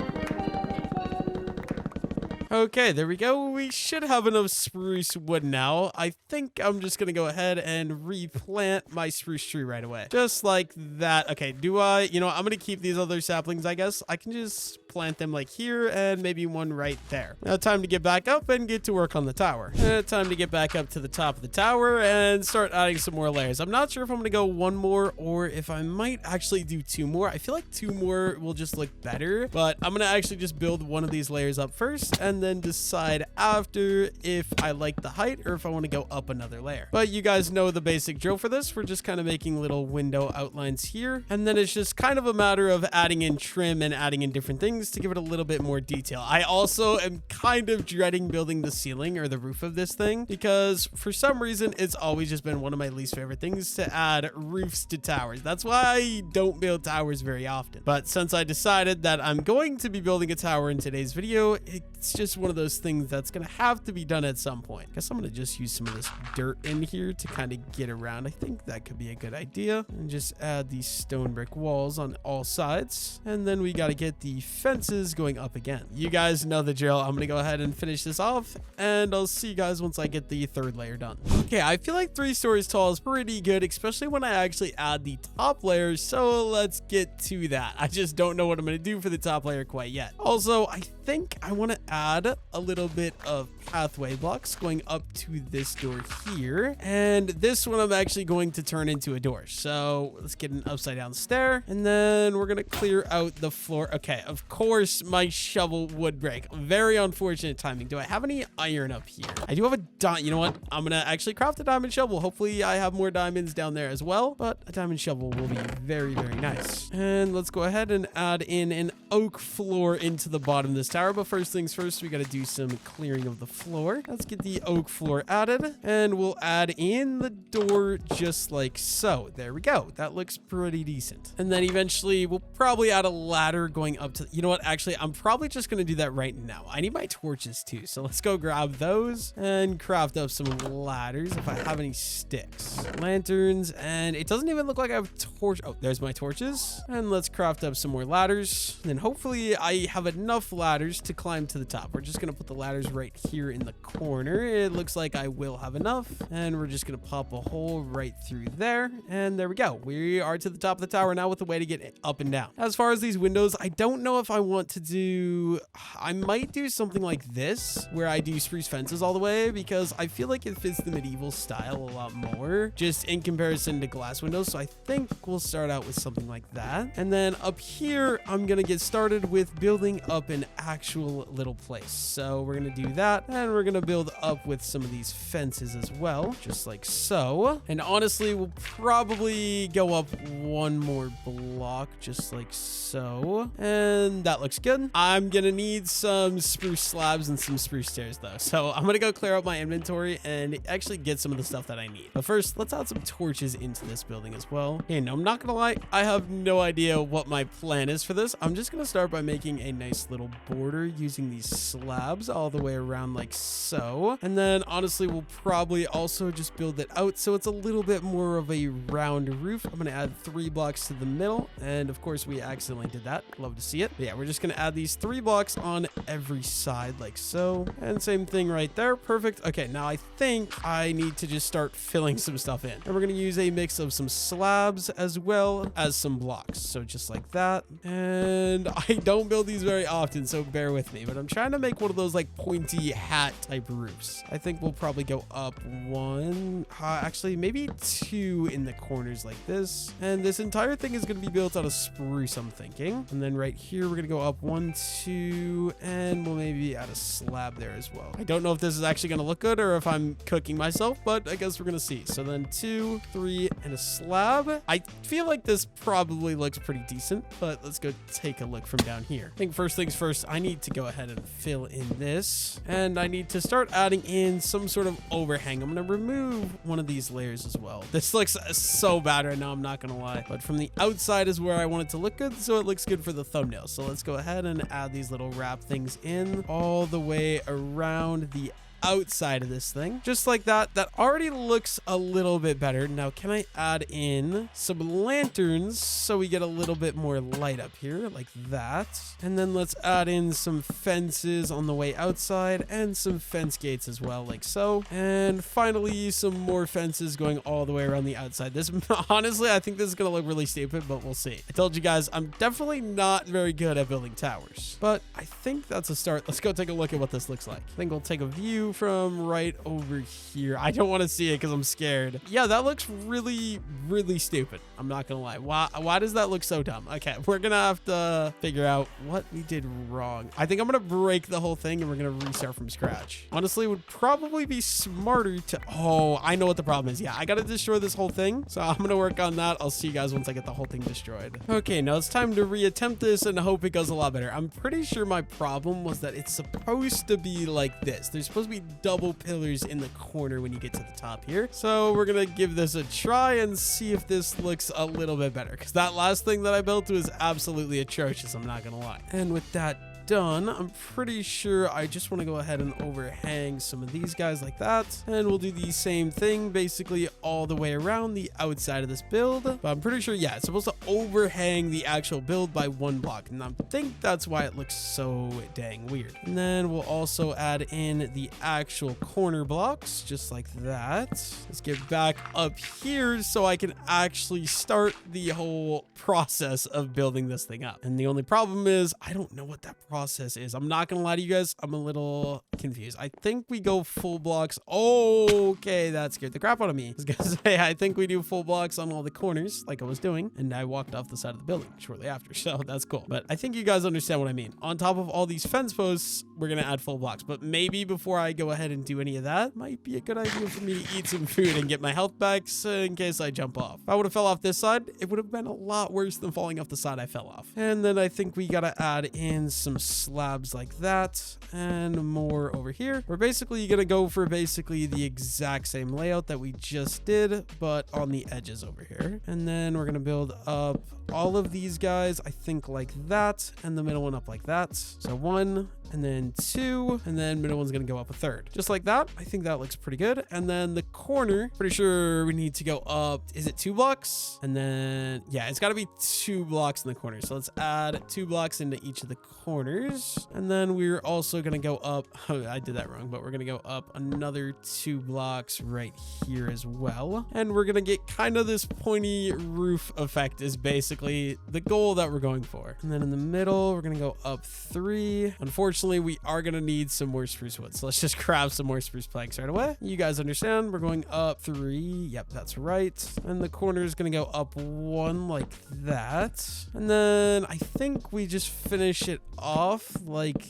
Okay, there we go. We should have enough spruce wood now. I think I'm just going to go ahead and replant my spruce tree right away. Just like that. Okay, I'm going to keep these other saplings, I guess. I can just plant them like here and maybe 1 right there. Now time to get back up and get to work on the tower. Time to get back up to the top of the tower and start adding some more layers. I'm not sure if I'm going to go 1 more or if I might actually do 2 more. I feel like 2 more will just look better, but I'm going to actually just build 1 of these layers up first and then decide after if I like the height or if I want to go up another layer. But you guys know the basic drill for this. We're just kind of making little window outlines here, and then it's just kind of a matter of adding in trim and adding in different things to give it a little bit more detail. I also am kind of dreading building the ceiling or the roof of this thing because for some reason it's always just been one of my least favorite things to add roofs to towers. That's why I don't build towers very often. But since I decided that I'm going to be building a tower in today's video, it's just one of those things that's gonna have to be done at some point. Guess I'm gonna just use some of this dirt in here to kind of get around. I think that could be a good idea. And just add these stone brick walls on all sides. And then we gotta get the fences going up again. You guys know the drill. I'm gonna go ahead and finish this off, and I'll see you guys once I get the 3rd layer done. Okay, I feel like 3 stories tall is pretty good, especially when I actually add the top layer. So let's get to that. I just don't know what I'm gonna do for the top layer quite yet. Also, I think I want to add a little bit of pathway blocks going up to this door here, and this one I'm actually going to turn into a door. So let's get an upside down stair, and then we're gonna clear out the floor. Okay, of course my shovel would break. Very unfortunate timing. Do I have any iron up here? I do have a diamond. You know what, I'm gonna actually craft a diamond shovel. Hopefully I have more diamonds down there as well, but a diamond shovel will be very, very nice. And let's go ahead and add in an oak floor into the bottom of this tower. But first things first, we got to do some clearing of the floor. Let's get the oak floor added, and we'll add in the door just like so. There we go. That looks pretty decent. And then eventually we'll probably add a ladder going up to, you know what, actually I'm probably just going to do that right now. I need my torches too, so let's go grab those and craft up some ladders if I have any sticks, lanterns, and it doesn't even look like I have torch. Oh, there's my torches. And let's craft up some more ladders, and then hopefully I have enough ladders to climb to the top. We're just gonna put the ladders right here in the corner. It looks like I will have enough, and we're just gonna pop a hole right through there, and there we go. We are to the top of the tower now with a way to get up and down. As far as these windows, I don't know if I want to do, I might do something like this where I do spruce fences all the way, because I feel like it fits the medieval style a lot more just in comparison to glass windows. So I think we'll start out with something like that, and then up here I'm gonna get started with building up an actual little place. So we're going to do that, and we're going to build up with some of these fences as well, just like so. And honestly, we'll probably go up one more block, just like so. And that looks good. I'm going to need some spruce slabs and some spruce stairs though. So I'm going to go clear out my inventory and actually get some of the stuff that I need. But first, let's add some torches into this building as well. Okay, no, I'm not going to lie. I have no idea what my plan is for this. I'm just going to start by making a nice little border using these slabs all the way around like so. And then honestly, we'll probably also just build it out so it's a little bit more of a round roof. I'm going to add 3 blocks to the middle. And of course, we accidentally did that. Love to see it. But yeah, we're just going to add these 3 blocks on every side like so. And same thing right there. Perfect. Okay, now I think I need to just start filling some stuff in. And we're going to use a mix of some slabs as well as some blocks. So just like that. And I don't build these very often, so bear with me. But I'm trying to make one of those like pointy hat type roofs. I think we'll probably go up 1, actually maybe 2 in the corners like this. And this entire thing is going to be built out of spruce, I'm thinking. And then right here, we're going to go up 1, 2, and we'll maybe add a slab there as well. I don't know if this is actually going to look good or if I'm cooking myself, but I guess we're going to see. So then 2, 3, and a slab. I feel like this probably looks pretty decent, but let's go take a look from down here. I think first things first, I need to go ahead and fill in this, and I need to start adding in some sort of overhang. I'm going to remove one of these layers as well. This looks so bad right now, I'm not going to lie, but from the outside is where I want it to look good, so it looks good for the thumbnail. So let's go ahead and add these little wrap things in all the way around the outside of this thing, just like that. That already looks a little bit better. Now, can I add in some lanterns so we get a little bit more light up here like that? And then let's add in some fences on the way outside and some fence gates as well, like so. And finally, some more fences going all the way around the outside. This, honestly, I think this is gonna look really stupid, but we'll see. I told you guys, I'm definitely not very good at building towers, but I think that's a start. Let's go take a look at what this looks like. I think we'll take a view from right over here. I don't want to see it because I'm scared. Yeah, that looks really, really stupid. I'm not gonna lie. Why does that look so dumb? Okay, we're gonna have to figure out what we did wrong. I think I'm gonna break the whole thing and we're gonna restart from scratch. Honestly, it would probably be smarter to... Oh, I know what the problem is. Yeah, I gotta destroy this whole thing. So I'm gonna work on that. I'll see you guys once I get the whole thing destroyed. Okay, now it's time to reattempt this and hope it goes a lot better. I'm pretty sure my problem was that it's supposed to be like this. There's supposed to be double pillars in the corner when you get to the top here. So we're gonna give this a try and see if this looks a little bit better, because that last thing that I built was absolutely atrocious, I'm not gonna lie. And with that done, I'm pretty sure I just want to go ahead and overhang some of these guys like that, and we'll do the same thing basically all the way around the outside of this build. But I'm pretty sure, yeah, it's supposed to overhang the actual build by 1 block, and I think that's why it looks so dang weird. And then we'll also add in the actual corner blocks just like that. Let's get back up here so I can actually start the whole process of building this thing up. And the only problem is I don't know what that process is. I'm not gonna lie to you guys, I'm a little confused. I think we go full blocks. Okay, that scared the crap out of me. I was gonna say, I think we do full blocks on all the corners like I was doing, and I walked off the side of the building shortly after, so that's cool. But I think you guys understand what I mean. On top of all these fence posts, we're gonna add full blocks, but maybe before I go ahead and do any of that, might be a good idea for me to eat some food and get my health back in case I jump off. If I would have fell off this side, it would have been a lot worse than falling off the side I fell off. And then I think we gotta add in some slabs like that and more over here. We're basically gonna go for basically the exact same layout that we just did, but on the edges over here. And then we're gonna build up all of these guys, I think like that, and the middle one up like that. So 1, and then 2, and then middle one's gonna go up a 3rd. Just like that. I think that looks pretty good. And then the corner, pretty sure we need to go up, is it 2 blocks? And then, yeah, it's gotta be 2 blocks in the corner. So let's add 2 blocks into each of the corners. And then we're also gonna go up, oh, I did that wrong, but we're gonna go up another 2 blocks right here as well. And we're gonna get kind of this pointy roof effect is basically the goal that we're going for. And then in the middle, we're gonna go up 3. Unfortunately, we are gonna need some more spruce wood, so let's just grab some more spruce planks right away. You guys understand, we're going up 3. Yep, that's right. And the corner is gonna go up 1 like that. And then I think we just finish it off like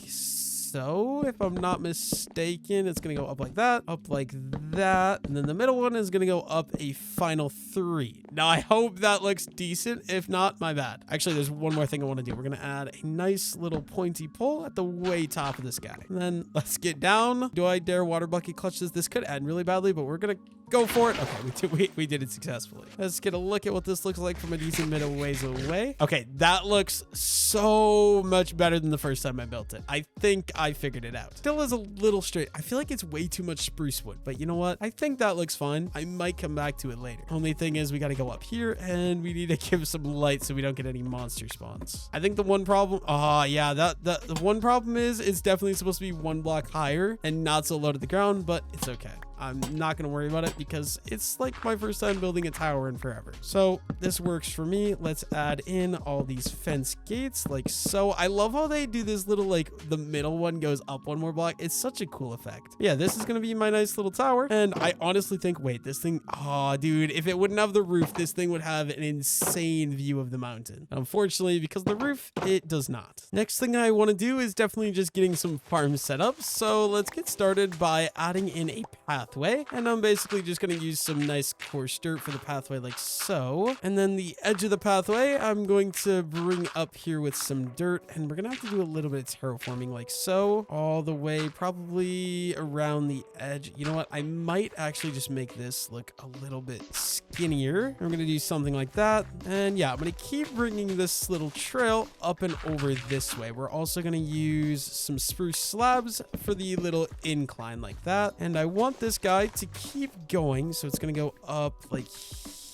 so, if I'm not mistaken. It's gonna go up like that, and then the middle one is gonna go up a final 3. Now, I hope that looks decent. If not, my bad. Actually, there's one more thing I want to do. We're gonna add a nice little pointy pole at the way top of this guy. And then let's get down. Do I dare water bucket clutch this? This could end really badly, but we're gonna go for it. Okay, we did it successfully. Let's get a look at what this looks like from a decent bit of ways away. Okay, that looks so much better than the first time I built it. I think I figured it out. Still is a little straight. I feel like it's way too much spruce wood, but you know what? I think that looks fine. I might come back to it later. Only thing is we got to go up here and we need to give some light so we don't get any monster spawns. I think the one problem, the one problem is it's definitely supposed to be 1 block higher and not so low to the ground, but it's okay. I'm not going to worry about it because it's like my first time building a tower in forever. So this works for me. Let's add in all these fence gates like so. I love how they do this little, like the middle one goes up 1 more block. It's such a cool effect. Yeah, this is going to be my nice little tower. And I honestly think, wait, this thing, oh dude, if it wouldn't have the roof, this thing would have an insane view of the mountain. Unfortunately, because the roof, it does not. Next thing I want to do is definitely just getting some farms set up. So let's get started by adding in a pathway. And I'm basically just going to use some nice coarse dirt for the pathway like so. And then the edge of the pathway, I'm going to bring up here with some dirt, and we're going to have to do a little bit of terraforming like so, all the way probably around the edge. You know what? I might actually just make this look a little bit skinnier. I'm going to do something like that. And yeah, I'm going to keep bringing this little trail up and over this way. We're also going to use some spruce slabs for the little incline like that. And I want this guy to keep going, so it's going to go up like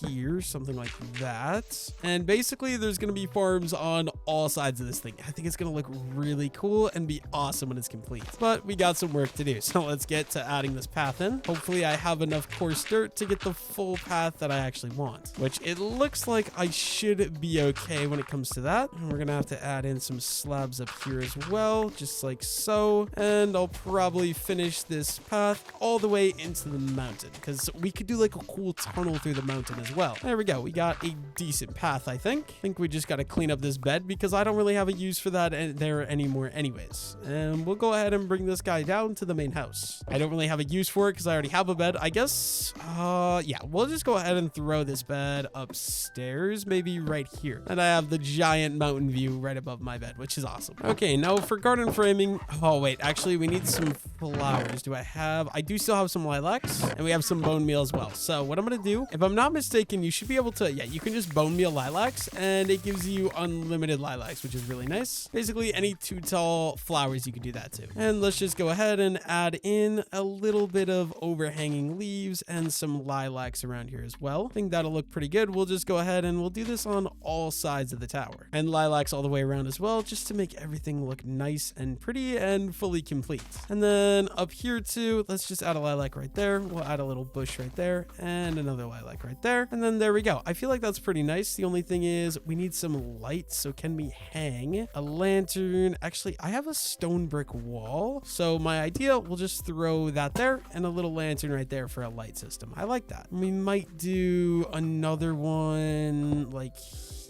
here, something like that. And basically there's going to be farms on all sides of this thing. I think it's going to look really cool and be awesome when it's complete, but we got some work to do. So let's get to adding this path in. Hopefully I have enough coarse dirt to get the full path that I actually want, which it looks like I should be okay when it comes to that. And we're going to have to add in some slabs up here as well, just like so. And I'll probably finish this path all the way into the mountain because we could do like a cool tunnel through the mountain as well. There we go. We got a decent path, I think. We just got to clean up this bed because I don't really have a use for that there anymore anyways. And we'll go ahead and bring this guy down to the main house. I don't really have a use for it because I already have a bed. I guess, yeah, we'll just go ahead and throw this bed upstairs, maybe right here. And I have the giant mountain view right above my bed, which is awesome. Okay, now for garden framing. Oh, wait, actually, we need some flowers. I do still have some lilacs and we have some bone meal as well. So what I'm going to do, if I'm not mistaken, you should be able to, yeah, you can just bone meal lilacs and it gives you unlimited lilacs, which is really nice. Basically any 2 tall flowers you can do that to. And let's just go ahead and add in a little bit of overhanging leaves and some lilacs around here as well. I think that'll look pretty good. We'll just go ahead and we'll do this on all sides of the tower and lilacs all the way around as well, just to make everything look nice and pretty and fully complete. And then up here too, let's just add a lilac right there. We'll add a little bush right there and another lilac right there. And then there we go. I feel like that's pretty nice. The only thing is we need some light. So can we hang a lantern? Actually, I have a stone brick wall. So my idea, we'll just throw that there and a little lantern right there for a light system. I like that. We might do another one like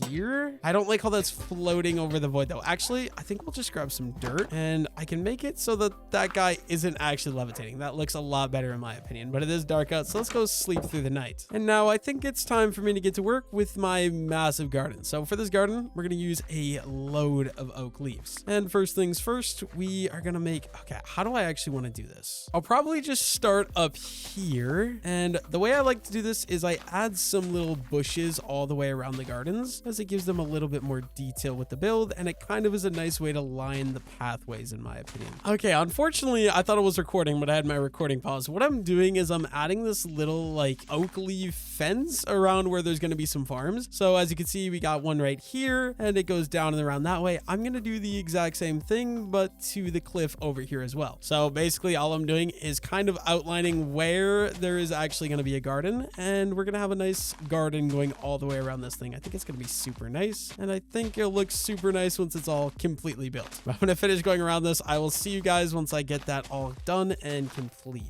here. I don't like how that's floating over the void though. Actually, I think we'll just grab some dirt and I can make it so that that guy isn't actually levitating. That looks a lot better in my opinion, but it is dark out. So let's go sleep through the night. And now I think it's time for me to get to work with my massive garden. So for this garden, we're going to use a load of oak leaves. And first things first, we are going to make, okay, how do I actually want to do this? I'll probably just start up here. And the way I like to do this is I add some little bushes all the way around the gardens, as it gives them a little bit more detail with the build, and it kind of is a nice way to line the pathways in my opinion. Okay, unfortunately I thought it was recording, but I had my recording paused. What I'm doing is I'm adding this little like oak leaf fence around where there's going to be some farms. So as you can see, we got one right here and it goes down and around that way. I'm going to do the exact same thing, but to the cliff over here as well. So basically all I'm doing is kind of outlining where there is actually going to be a garden, and we're going to have a nice garden going all the way around this thing. I think it's going to be super nice, and I think it'll look super nice once it's all completely built. I'm going to finish going around this. I will see you guys once I get that all done and complete.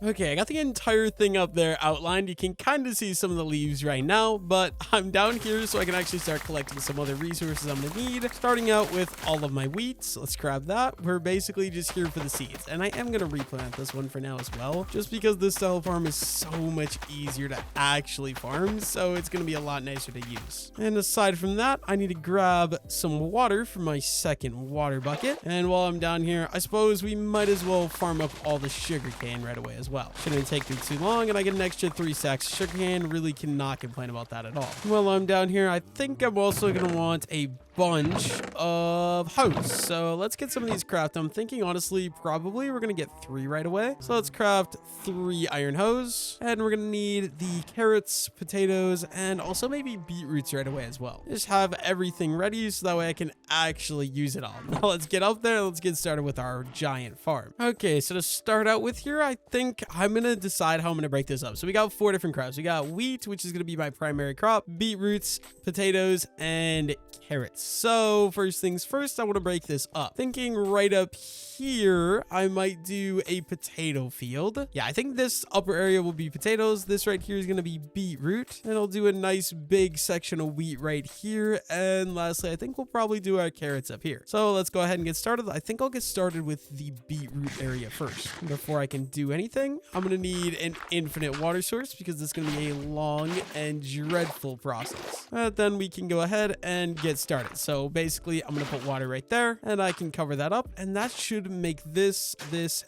Okay, I got the entire thing up there outlined. You can kind of see some of the leaves right now, but I'm down here so I can actually start collecting some other resources I'm gonna need. Starting out with all of my wheat. So let's grab that. We're basically just here for the seeds, and I am gonna replant this one for now as well, just because this style farm is so much easier to actually farm, so it's gonna be a lot nicer to use. And aside from that, I need to grab some water for my second water bucket. And while I'm down here, I suppose we might as well farm up all the sugarcane right away as well. Shouldn't take me too long, and I get an extra 3 sacks of sugarcane. Really cannot complain about that at all. While I'm down here, I think I'm also gonna want a bunch of hose. So let's get some of these crafted. I'm thinking honestly, probably we're gonna get 3 right away. So let's craft 3 iron hose, and we're gonna need the carrots, potatoes, and also maybe beetroots right away as well. Just have everything ready so that way I can actually use it all. Now let's get up there. Let's get started with our giant farm. Okay, so to start out with here, I think I'm gonna decide how I'm gonna break this up. So we got 4 different crops. We got wheat, which is gonna be my primary crop, beetroots, potatoes, and carrots. So first things first, I want to break this up. Thinking right up here, I might do a potato field. Yeah, I think this upper area will be potatoes. This right here is going to be beetroot. And I'll do a nice big section of wheat right here. And lastly, I think we'll probably do our carrots up here. So let's go ahead and get started. I think I'll get started with the beetroot area first. Before I can do anything, I'm going to need an infinite water source because it's going to be a long and dreadful process. Then we can go ahead and get started. So basically, I'm going to put water right there, and I can cover that up, and that should make this,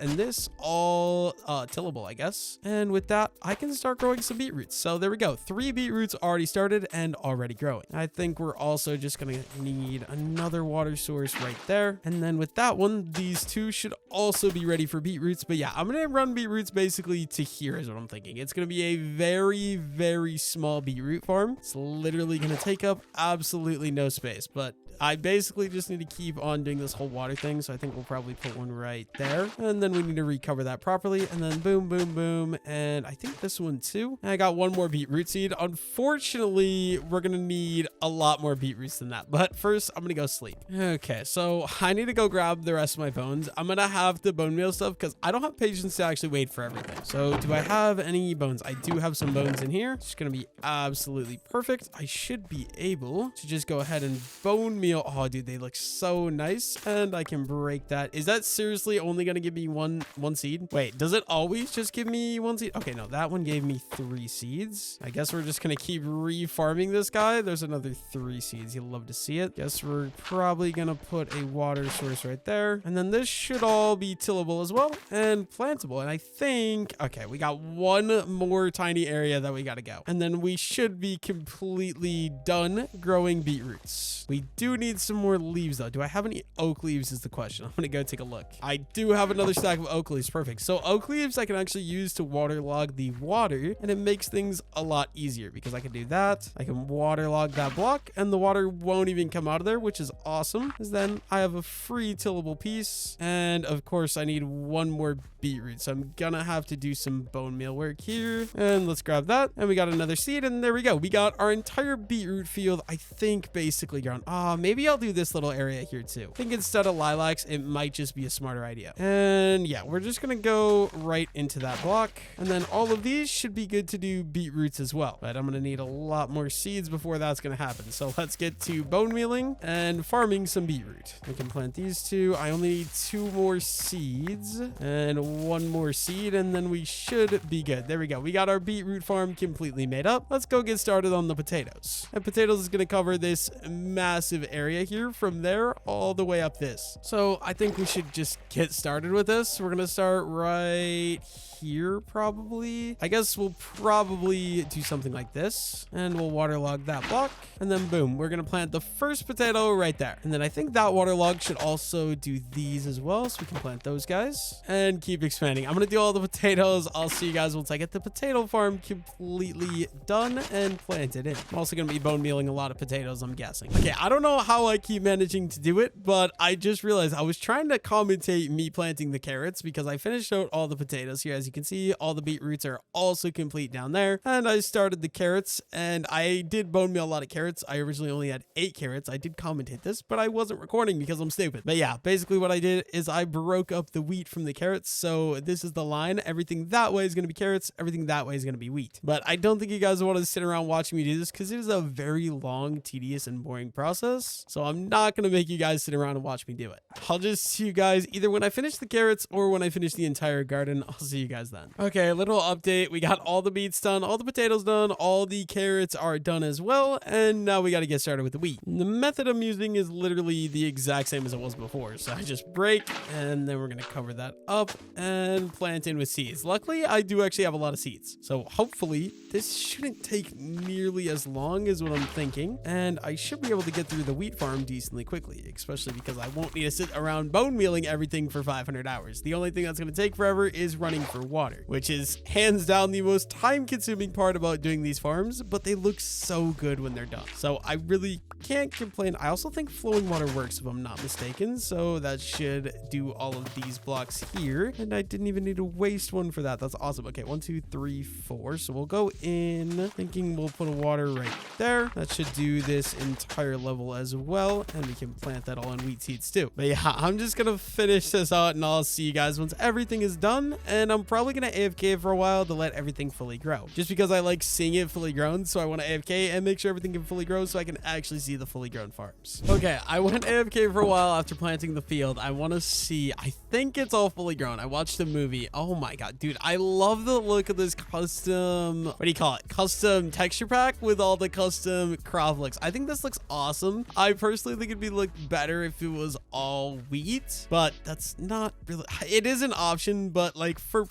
and this all tillable, I guess. And with that, I can start growing some beetroots. So there we go. 3 beetroots already started and already growing. I think we're also just going to need another water source right there. And then with that one, these 2 should also be ready for beetroots. But yeah, I'm going to run beetroots basically to here is what I'm thinking. It's going to be a very, very small beetroot farm. It's literally going to take up absolutely no space, but I basically just need to keep on doing this whole water thing. So I think we'll probably put one right there, and then we need to recover that properly, and then boom, boom, boom. And I think this one too. And I got 1 more beetroot seed. Unfortunately, we're going to need a lot more beetroots than that, but first I'm going to go sleep. Okay, so I need to go grab the rest of my bones. I'm going to have to bone meal stuff because I don't have patience to actually wait for everything. So do I have any bones? I do have some bones in here. It's going to be absolutely perfect. I should be able to just go ahead and bone meal. Oh, dude, they look so nice, and I can break that. Is that seriously only going to give me one seed? Wait, does it always just give me 1 seed? Okay, no, that one gave me 3 seeds. I guess we're just going to keep re-farming this guy. There's another 3 seeds. You'll love to see it. Guess we're probably going to put a water source right there, and then this should all be tillable as well and plantable. And I think, okay, we got 1 more tiny area that we got to go, and then we should be completely done growing beetroots. We do need some more leaves though. Do I have any oak leaves is the question. I'm gonna go take a look. I do have another stack of oak leaves. Perfect. So oak leaves I can actually use to waterlog the water, and it makes things a lot easier because I can do that. I can waterlog that block, and the water won't even come out of there, which is awesome, because then I have a free tillable piece. And of course I need 1 more beetroot, so I'm gonna have to do some bone meal work here. And let's grab that, and we got another seed, and there we go. We got our entire beetroot field, I think, basically grown. Maybe I'll do this little area here too. I think instead of lilacs, it might just be a smarter idea. And yeah, we're just gonna go right into that block, and then all of these should be good to do beetroots as well. But I'm gonna need a lot more seeds before that's gonna happen. So let's get to bone mealing and farming some beetroot. I can plant these 2. I only need 2 more seeds and 1 more seed, and then we should be good. There we go. We got our beetroot farm completely made up. Let's go get started on the potatoes. And potatoes is gonna cover this massive area here from there all the way up this. So I think we should just get started with this. We're gonna start right here probably. I guess we'll probably do something like this, and we'll waterlog that block, and then boom, we're gonna plant the first potato right there. And then I think that waterlog should also do these as well, so we can plant those guys and keep expanding. I'm gonna do all the potatoes. I'll see you guys once I get the potato farm completely done and planted in. I'm also gonna be bone mealing a lot of potatoes, I'm guessing. Okay, I don't know how I keep managing to do it, but I just realized I was trying to commentate me planting the carrots because I finished out all the potatoes here, as As you can see, all the beetroots are also complete down there. And I started the carrots, and I did bone meal a lot of carrots. I originally only had 8 carrots. I did commentate this, but I wasn't recording because I'm stupid. But yeah, basically what I did is I broke up the wheat from the carrots. So this is the line. Everything that way is going to be carrots. Everything that way is going to be wheat. But I don't think you guys want to sit around watching me do this because it is a very long, tedious, and boring process. So I'm not going to make you guys sit around and watch me do it. I'll just see you guys either when I finish the carrots or when I finish the entire garden. I'll see you guys then. Okay, a little update. We got all the beets done, all the potatoes done, all the carrots are done as well. And now we got to get started with the wheat. The method I'm using is literally the exact same as it was before. So I just break and then we're going to cover that up and plant in with seeds. Luckily, I do actually have a lot of seeds. So hopefully this shouldn't take nearly as long as what I'm thinking. And I should be able to get through the wheat farm decently quickly, especially because I won't need to sit around bone mealing everything for 500 hours. The only thing that's going to take forever is running for water, which is hands down the most time consuming part about doing these farms, but they look so good when they're done. So I really can't complain. I also think flowing water works if I'm not mistaken. So that should do all of these blocks here. And I didn't even need to waste one for that. That's awesome. Okay, 1, 2, 3, 4. So we'll go in thinking we'll put a water right there. That should do this entire level as well. And we can plant that all in wheat seeds too. But yeah, I'm just going to finish this out and I'll see you guys once everything is done. And I'm probably going to AFK for a while to let everything fully grow. Just because I like seeing it fully grown. So I want to AFK and make sure everything can fully grow so I can actually see the fully grown farms. Okay, I went AFK for a while after planting the field. I want to see, I think it's all fully grown. I watched a movie. Oh my God, dude, I love the look of this custom, what do you call it? Custom texture pack with all the custom crop looks. I think this looks awesome. I personally think it'd be look better if it was all wheat, but that's not really, it is an option, but like for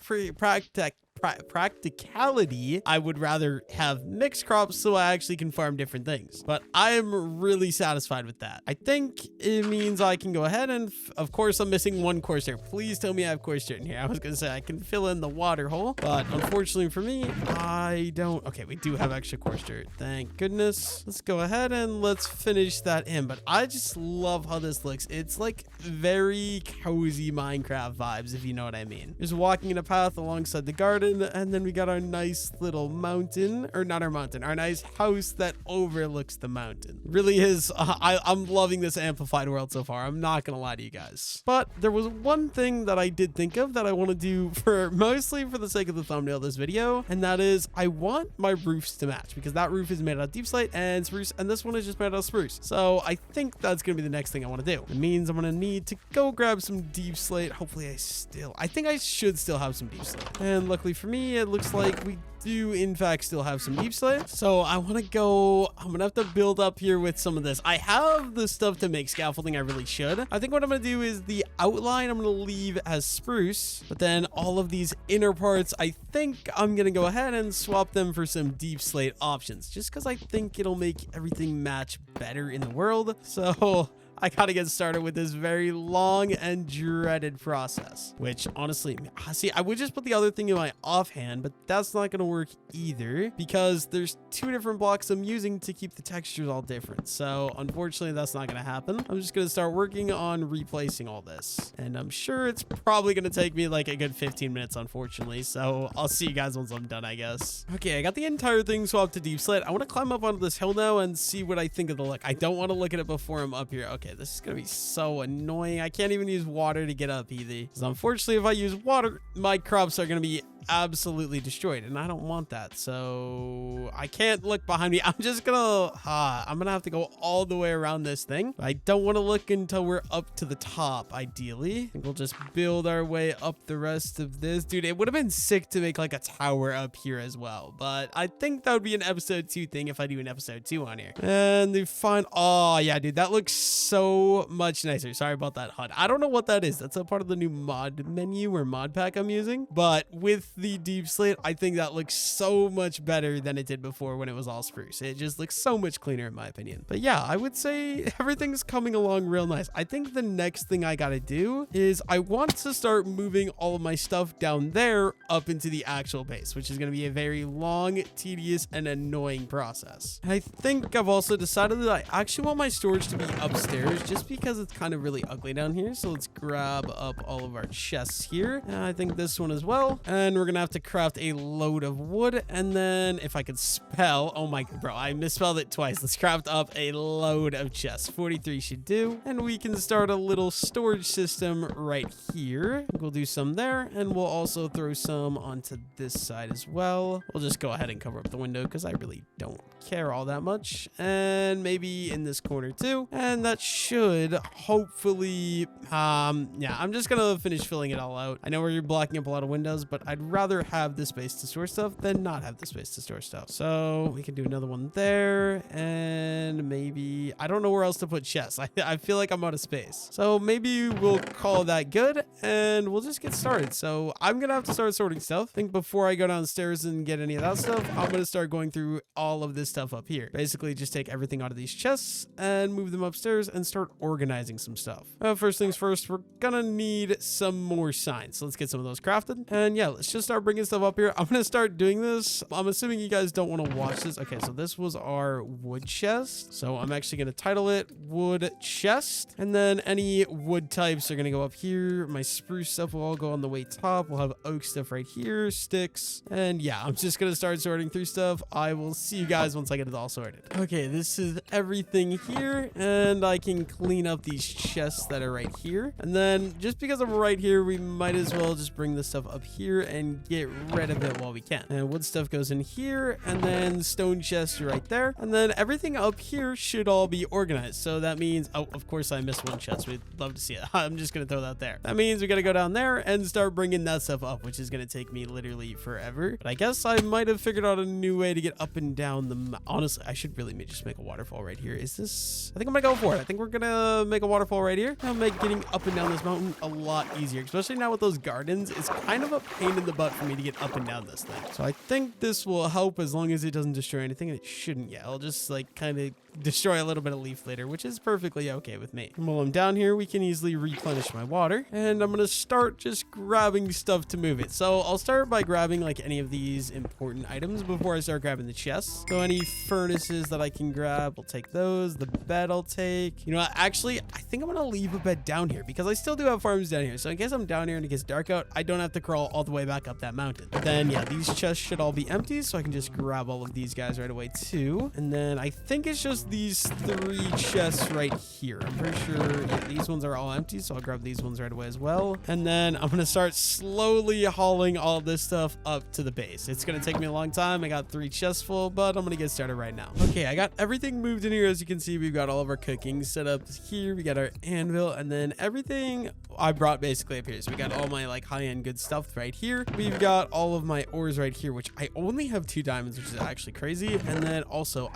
practicality, I would rather have mixed crops so I actually can farm different things. But I am really satisfied with that. I think it means I can go ahead and, of course, I'm missing one course here. Please tell me I have course dirt in here. I was gonna say I can fill in the water hole, but unfortunately for me, I don't. Okay, we do have extra course dirt. Thank goodness. Let's go ahead and let's finish that in. But I just love how this looks. It's like very cozy Minecraft vibes, if you know what I mean. Just walking in a path alongside the garden. And then we got our nice little mountain, or not our mountain, our nice house that overlooks the mountain. Really is, I'm loving this amplified world so far. I'm not gonna lie to you guys. But there was one thing that I did think of that I want to do for mostly for the sake of the thumbnail of this video, and that is I want my roofs to match because that roof is made out of deep slate and spruce, and this one is just made out of spruce. So I think that's gonna be the next thing I want to do. It means I'm gonna need to go grab some deep slate. Hopefully I think I should still have some deep slate. And luckily for me, it looks like we do in fact still have some deep slate. So I want to go, I'm gonna have to build up here with some of this. I have the stuff to make scaffolding. I really should. I think what I'm gonna do is the outline I'm gonna leave as spruce, but then all of these inner parts, I think I'm gonna go ahead and swap them for some deep slate options, just because I think it'll make everything match better in the world. So I gotta get started with this very long and dreaded process, which honestly, see, I would just put the other thing in my offhand, but that's not gonna work either because there's 2 different blocks I'm using to keep the textures all different. So unfortunately, that's not gonna happen. I'm just gonna start working on replacing all this, and I'm sure it's probably gonna take me like a good 15 minutes, unfortunately. So I'll see you guys once I'm done, I guess. Okay, I got the entire thing swapped to deep slate. I want to climb up onto this hill now and see what I think of the look. I don't want to look at it before I'm up here. Okay, this is gonna be so annoying. I can't even use water to get up either, because unfortunately if I use water, my crops are gonna be absolutely destroyed, and I don't want that. So I can't look behind me. I'm just gonna I'm gonna have to go all the way around this thing. I don't want to look until we're up to the top. Ideally, I think we'll just build our way up the rest of this. Dude, it would have been sick to make like a tower up here as well, but I think that would be an episode 2 thing if I do an episode 2 on here. And the fine, oh yeah, dude, that looks so much nicer. Sorry about that HUD. I don't know what that is. That's a part of the new mod menu or mod pack I'm using, but with the deep slate, I think that looks so much better than it did before when it was all spruce. It just looks so much cleaner in my opinion. But yeah, I would say everything's coming along real nice. I think the next thing I gotta do is I want to start moving all of my stuff down there up into the actual base, which is going to be a very long, tedious, and annoying process. And I think I've also decided that I actually want my storage to be upstairs just because it's kind of really ugly down here. So let's grab up all of our chests here. And I think this one as well. And we're we're gonna have to craft a load of wood. And then if I could spell, oh my, bro, I misspelled it twice. Let's craft up a load of chests. 43 should do. And we can start a little storage system right here. We'll do some there, and we'll also throw some onto this side as well. We'll just go ahead and cover up the window because I really don't care all that much. And maybe in this corner too. And that should hopefully, yeah, I'm just gonna finish filling it all out. I know we're blocking up a lot of windows, but I'd rather have the space to store stuff than not have the space to store stuff. So we can do another one there, and maybe, I don't know where else to put chests. I feel like I'm out of space. So maybe we'll call that good, and we'll just get started. So I'm gonna have to start sorting stuff. I think before I go downstairs and get any of that stuff, I'm gonna start going through all of this stuff up here. Basically, just take everything out of these chests and move them upstairs and start organizing some stuff. First things first, we're gonna need some more signs. So let's get some of those crafted. And yeah, let's just start bringing stuff up here. I'm gonna start doing this. I'm assuming you guys don't want to watch this. Okay, so this was our wood chest. So I'm actually gonna title it wood chest. And then any wood types are gonna go up here. My spruce stuff will all go on the way top. We'll have oak stuff right here, sticks. And yeah, I'm just gonna start sorting through stuff. I will see you guys once I get it all sorted. Okay, this is everything here, and I can clean up these chests that are right here. And then just because I'm right here, we might as well just bring this stuff up here and get rid of it while we can. And wood stuff goes in here, and then stone chests are right there. And then everything up here should all be organized. So that means, oh, of course I missed one chest. We'd love to see it. I'm just gonna throw that there. That means we gotta go down there and start bringing that stuff up, which is gonna take me literally forever. But I guess I might have figured out a new way to get up and down the honestly, I should really just make a waterfall right here. Is this, I think I'm gonna go for it. I think we're gonna make a waterfall right here. That'll make getting up and down this mountain a lot easier, especially now with those gardens. It's kind of a pain in the butt for me to get up and down this thing. So I think this will help as long as it doesn't destroy anything, and it shouldn't. Yeah, I'll just like kind of destroy a little bit of leaf litter, which is perfectly okay with me. And while I'm down here, we can easily replenish my water, and I'm gonna start just grabbing stuff to move it. So I'll start by grabbing like any of these important items before I start grabbing the chests. So any furnaces that I can grab, I'll take those. The bed I'll take. You know what? Actually, I think I'm gonna leave a bed down here because I still do have farms down here. So in case I'm down here and it gets dark out, I don't have to crawl all the way back up that mountain. But then yeah, these chests should all be empty, so I can just grab all of these guys right away too. And then I think it's just these 3 chests right here. I'm pretty sure yeah, these ones are all empty, so I'll grab these ones right away as well. And then I'm gonna start slowly hauling all this stuff up to the base. It's gonna take me a long time. I got 3 chests full, but I'm gonna get started right now. Okay, I got everything moved in here. As you can see, we've got all of our cooking set up here. We got our anvil, and then everything I brought basically up here. So we got all my like high-end good stuff right here. We've got all of my ores right here, which I only have 2 diamonds, which is actually crazy. And then also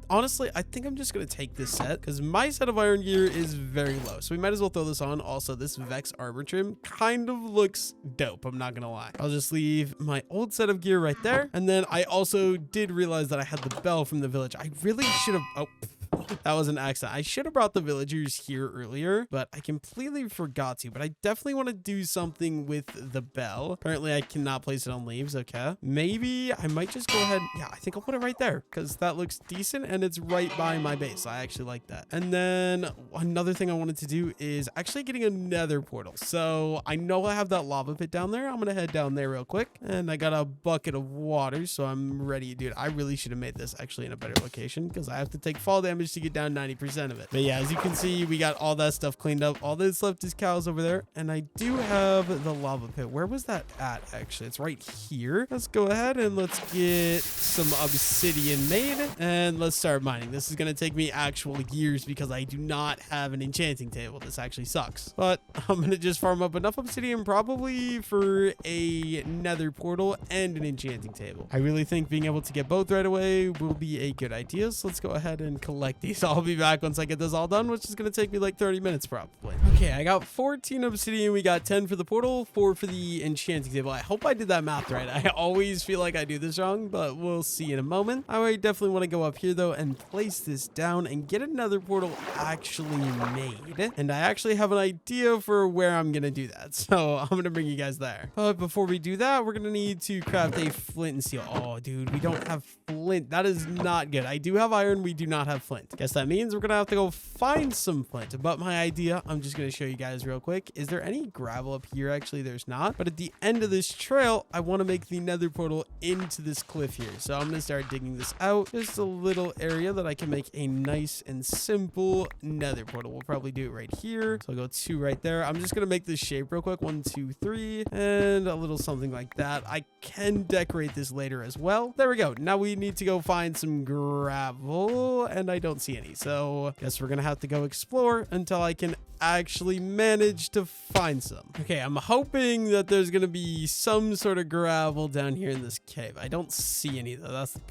honestly, I think I'm just going to take this set because my set of iron gear is very low. So we might as well throw this on. Also, this Vex armor trim kind of looks dope. I'm not going to lie. I'll just leave my old set of gear right there. And then I also did realize that I had the bell from the village. I really should have... Oh, that was an accident. I should have brought the villagers here earlier, but I completely forgot to. But I definitely want to do something with the bell. Apparently, I cannot place it on leaves. Okay. Maybe I might just go ahead. Yeah, I think I'll put it right there because that looks decent and it's right by my base. I actually like that. And then another thing I wanted to do is actually getting a nether portal. So I know I have that lava pit down there. I'm going to head down there real quick. And I got a bucket of water, so I'm ready. Dude, I really should have made this actually in a better location because I have to take fall damage to get down 90% of it. But yeah, as you can see, we got all that stuff cleaned up. All that's left is cows over there. And I do have the lava pit. Where was that at, actually? It's right here. Let's go ahead and let's get some obsidian made. And let's start mining. This is going to take me actual years because I do not have an enchanting table. This actually sucks. But I'm going to just farm up enough obsidian probably for a nether portal and an enchanting table. I really think being able to get both right away will be a good idea. So let's go ahead and collect these. I'll be back once I get this all done, which is going to take me like 30 minutes probably. Okay, I got 14 obsidian. We got 10 for the portal, 4 for the enchanting table. I hope I did that math right. I always feel like I do this wrong, but we'll see in a moment. I definitely want to go up here though and place this down and get another portal actually made. And I actually have an idea for where I'm going to do that. So I'm going to bring you guys there. But before we do that, we're going to need to craft a flint and steel. Oh, dude, we don't have flint. That is not good. I do have iron. We do not have flint. Guess that means we're gonna have to go find some flint. But my idea, I'm just gonna show you guys real quick. Is there any gravel up here? Actually, there's not. But at the end of this trail, I want to make the nether portal into this cliff here. So I'm gonna start digging this out. Just a little area that I can make a nice and simple nether portal. We'll probably do it right here. So I'll go 2 right there. I'm just gonna make this shape real quick. 1, 2, 3, and a little something like that. I can decorate this later as well. There we go. Now we need to go find some gravel, and I don't see any. So I guess we're gonna have to go explore until I can actually manage to find some. Okay, I'm hoping that there's gonna be some sort of gravel down here in this cave. I don't see any though. That's the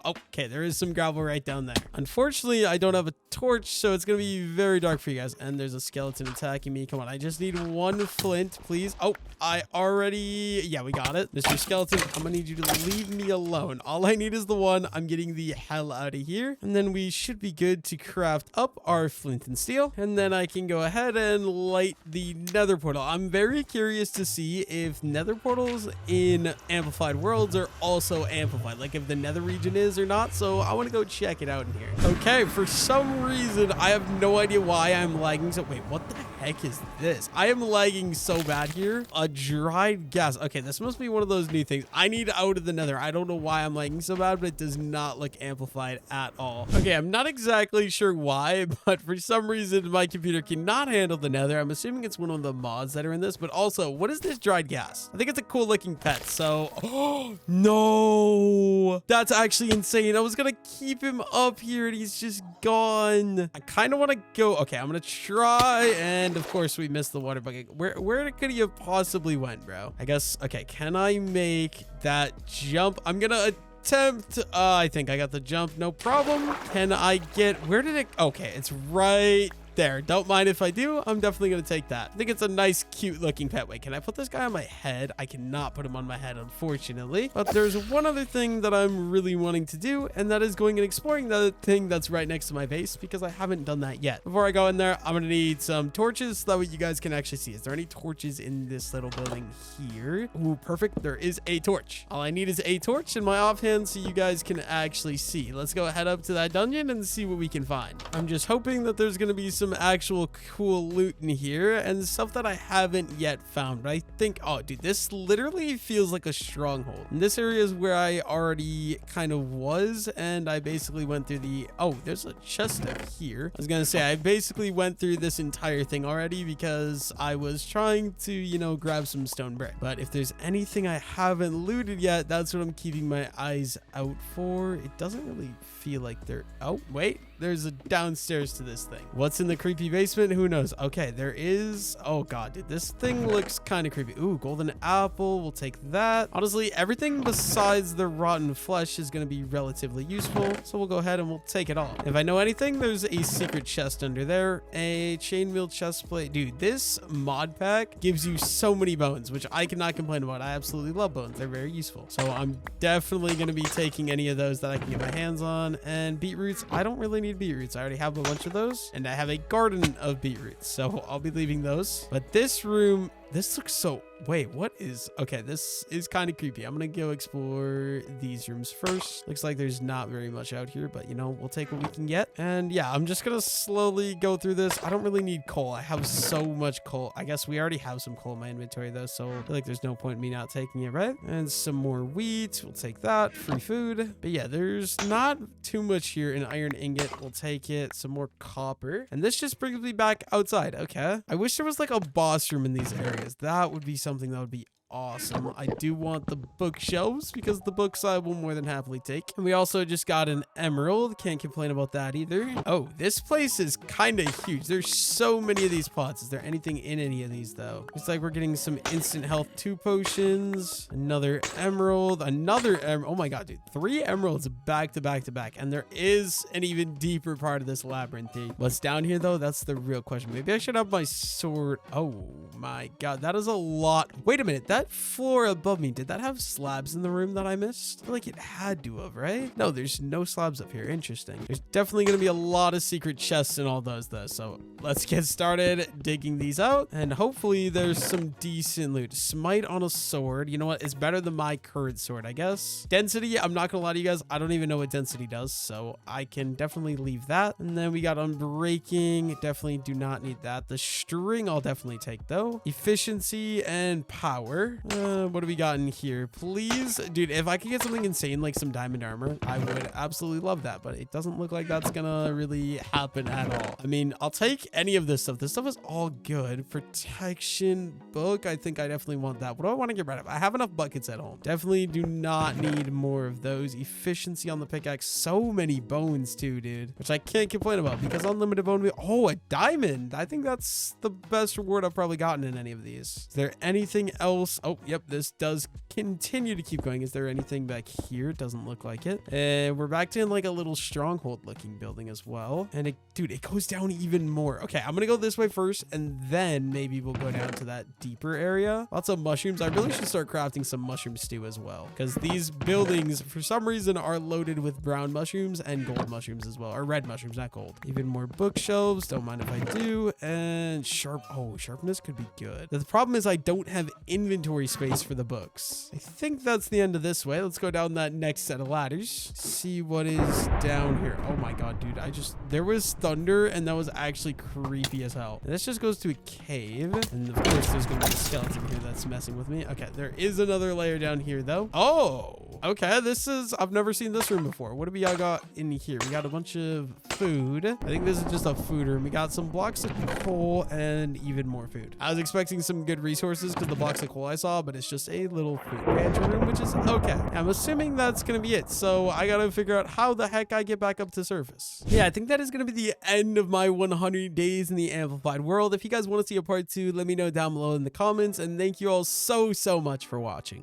okay, there is some gravel right down there. Unfortunately, I don't have a torch, so it's gonna be very dark for you guys. And there's a skeleton attacking me. Come on, I just need 1 flint, please. Oh, yeah, we got it. Mr. Skeleton, I'm gonna need you to leave me alone. All I need is the 1. I'm getting the hell out of here. And then we should be good to craft up our flint and steel. And then I can go ahead and light the nether portal. I'm very curious to see if nether portals in amplified worlds are also amplified, like if the nether region is or not. So I want to go check it out in here. Okay, for some reason I have no idea why I'm lagging. So wait, what the heck is this? I am lagging so bad here. A dried gas. Okay, this must be one of those new things. I need out of the nether. I don't know why I'm lagging so bad, but it does not look amplified at all. Okay, I'm not exactly sure why, but for some reason my computer cannot handle the nether. I'm assuming it's one of the mods that are in this, but also, what is this dried gas? I think it's a cool looking pet. So, oh no, that's actually insane. I was gonna keep him up here and he's just gone. I kind of want to go. Okay, I'm gonna try, and of course we missed the water bucket. Where could he have possibly went, bro? I guess. Okay, can I make that jump? I'm gonna attempt. I think I got the jump, no problem. Can I get, where did it, okay, it's right there. Don't mind if I do. I'm definitely going to take that. I think it's a nice, cute looking pet. Wait, can I put this guy on my head? I cannot put him on my head, unfortunately. But there's one other thing that I'm really wanting to do, and that is going and exploring the thing that's right next to my base, because I haven't done that yet. Before I go in there, I'm going to need some torches so that way you guys can actually see. Is there any torches in this little building here? Ooh, perfect. There is a torch. All I need is a torch in my offhand so you guys can actually see. Let's go head up to that dungeon and see what we can find. I'm just hoping that there's going to be some actual cool loot in here and stuff that I haven't yet found. But I think, oh dude, this literally feels like a stronghold. And this area is where I already kind of was, and I basically went through the, oh, there's a chest up here. I was gonna say I basically went through this entire thing already because I was trying to, you know, grab some stone brick. But if there's anything I haven't looted yet, that's what I'm keeping my eyes out for. It doesn't really feel like they're, oh wait, there's a downstairs to this thing. What's in the creepy basement? Who knows? Okay, there is, oh god, dude, this thing looks kind of creepy. Ooh, golden apple, we'll take that. Honestly, everything besides the rotten flesh is going to be relatively useful, so we'll go ahead and we'll take it all. If I know anything, there's a secret chest under there, a chainmail chest plate. Dude, this mod pack gives you so many bones, which I cannot complain about. I absolutely love bones. They're very useful, so I'm definitely going to be taking any of those that I can get my hands on. And beetroots, I don't really need beetroots. I already have a bunch of those, and I have a garden of beetroots, so I'll be leaving those. But this room, this looks so, wait, what is, okay, this is kind of creepy. I'm gonna go explore these rooms first. Looks like there's not very much out here, but you know, we'll take what we can get. And yeah, I'm just gonna slowly go through this. I don't really need coal. I have so much coal. I guess we already have some coal in my inventory though, so I feel like there's no point in me not taking it, right? And some more wheat, we'll take that. Free food. But yeah, there's not too much here. An iron ingot, we'll take it. Some more copper, and this just brings me back outside. Okay, I wish there was like a boss room in these areas. That would be something that would be awesome. I do want the bookshelves because the books I will more than happily take. And we also just got an emerald. Can't complain about that either. Oh, this place is kind of huge. There's so many of these pots. Is there anything in any of these though? Looks like we're getting some instant health 2 potions, another emerald, another emerald. Oh my god, dude, 3 emeralds back to back to back. And there is an even deeper part of this labyrinth here. What's down here though? That's the real question. Maybe I should have my sword. Oh my god, that is a lot. Wait a minute, that that floor above me, did that have slabs in the room that I missed? I feel like it had to have, right? No, there's no slabs up here. Interesting. There's definitely going to be a lot of secret chests in all those though. So let's get started digging these out, and hopefully there's some decent loot. Smite on a sword. You know what? It's better than my current sword, I guess. Density, I'm not gonna lie to you guys, I don't even know what density does, so I can definitely leave that. And then we got unbreaking. Definitely do not need that. The string I'll definitely take though. Efficiency and power. What do we got in here? Please, dude, if I could get something insane like some diamond armor, I would absolutely love that, but it doesn't look like that's gonna really happen at all. I mean, I'll take any of this stuff. This stuff is all good. Protection book, I think I definitely want that. What do I want to get rid of? I have enough buckets at home. Definitely do not need more of those. Efficiency on the pickaxe. So many bones too, dude, which I can't complain about because unlimited bone. Oh, a diamond. I think that's the best reward I've probably gotten in any of these. Is there anything else? Oh, yep, this does continue to keep going. Is there anything back here? Doesn't look like it. And we're back to like a little stronghold looking building as well. And dude, it goes down even more. Okay, I'm gonna go this way first, and then maybe we'll go down to that deeper area. Lots of mushrooms. I really should start crafting some mushroom stew as well, because these buildings for some reason are loaded with brown mushrooms and gold mushrooms as well, or red mushrooms, not gold. Even more bookshelves. Don't mind if I do. And sharpness could be good. The problem is I don't have inventory space for the books. I think that's the end of this way. Let's go down that next set of ladders. See what is down here. Oh my god, dude. There was thunder, and that was actually creepy as hell. And this just goes to a cave. And of course, there's gonna be a skeleton here that's messing with me. Okay, there is another layer down here though. Oh, okay. I've never seen this room before. What do we all got in here? We got a bunch of food. I think this is just a food room. We got some blocks of coal and even more food. I was expecting some good resources because the blocks of coal I saw, but it's just a little food pantry room, which is okay. I'm assuming that's gonna be it. So I gotta figure out how the heck I get back up to surface. Yeah, I think that is gonna be the end of my 100 days in the amplified world. If you guys want to see a part 2, let me know down below in the comments, and thank you all so much for watching.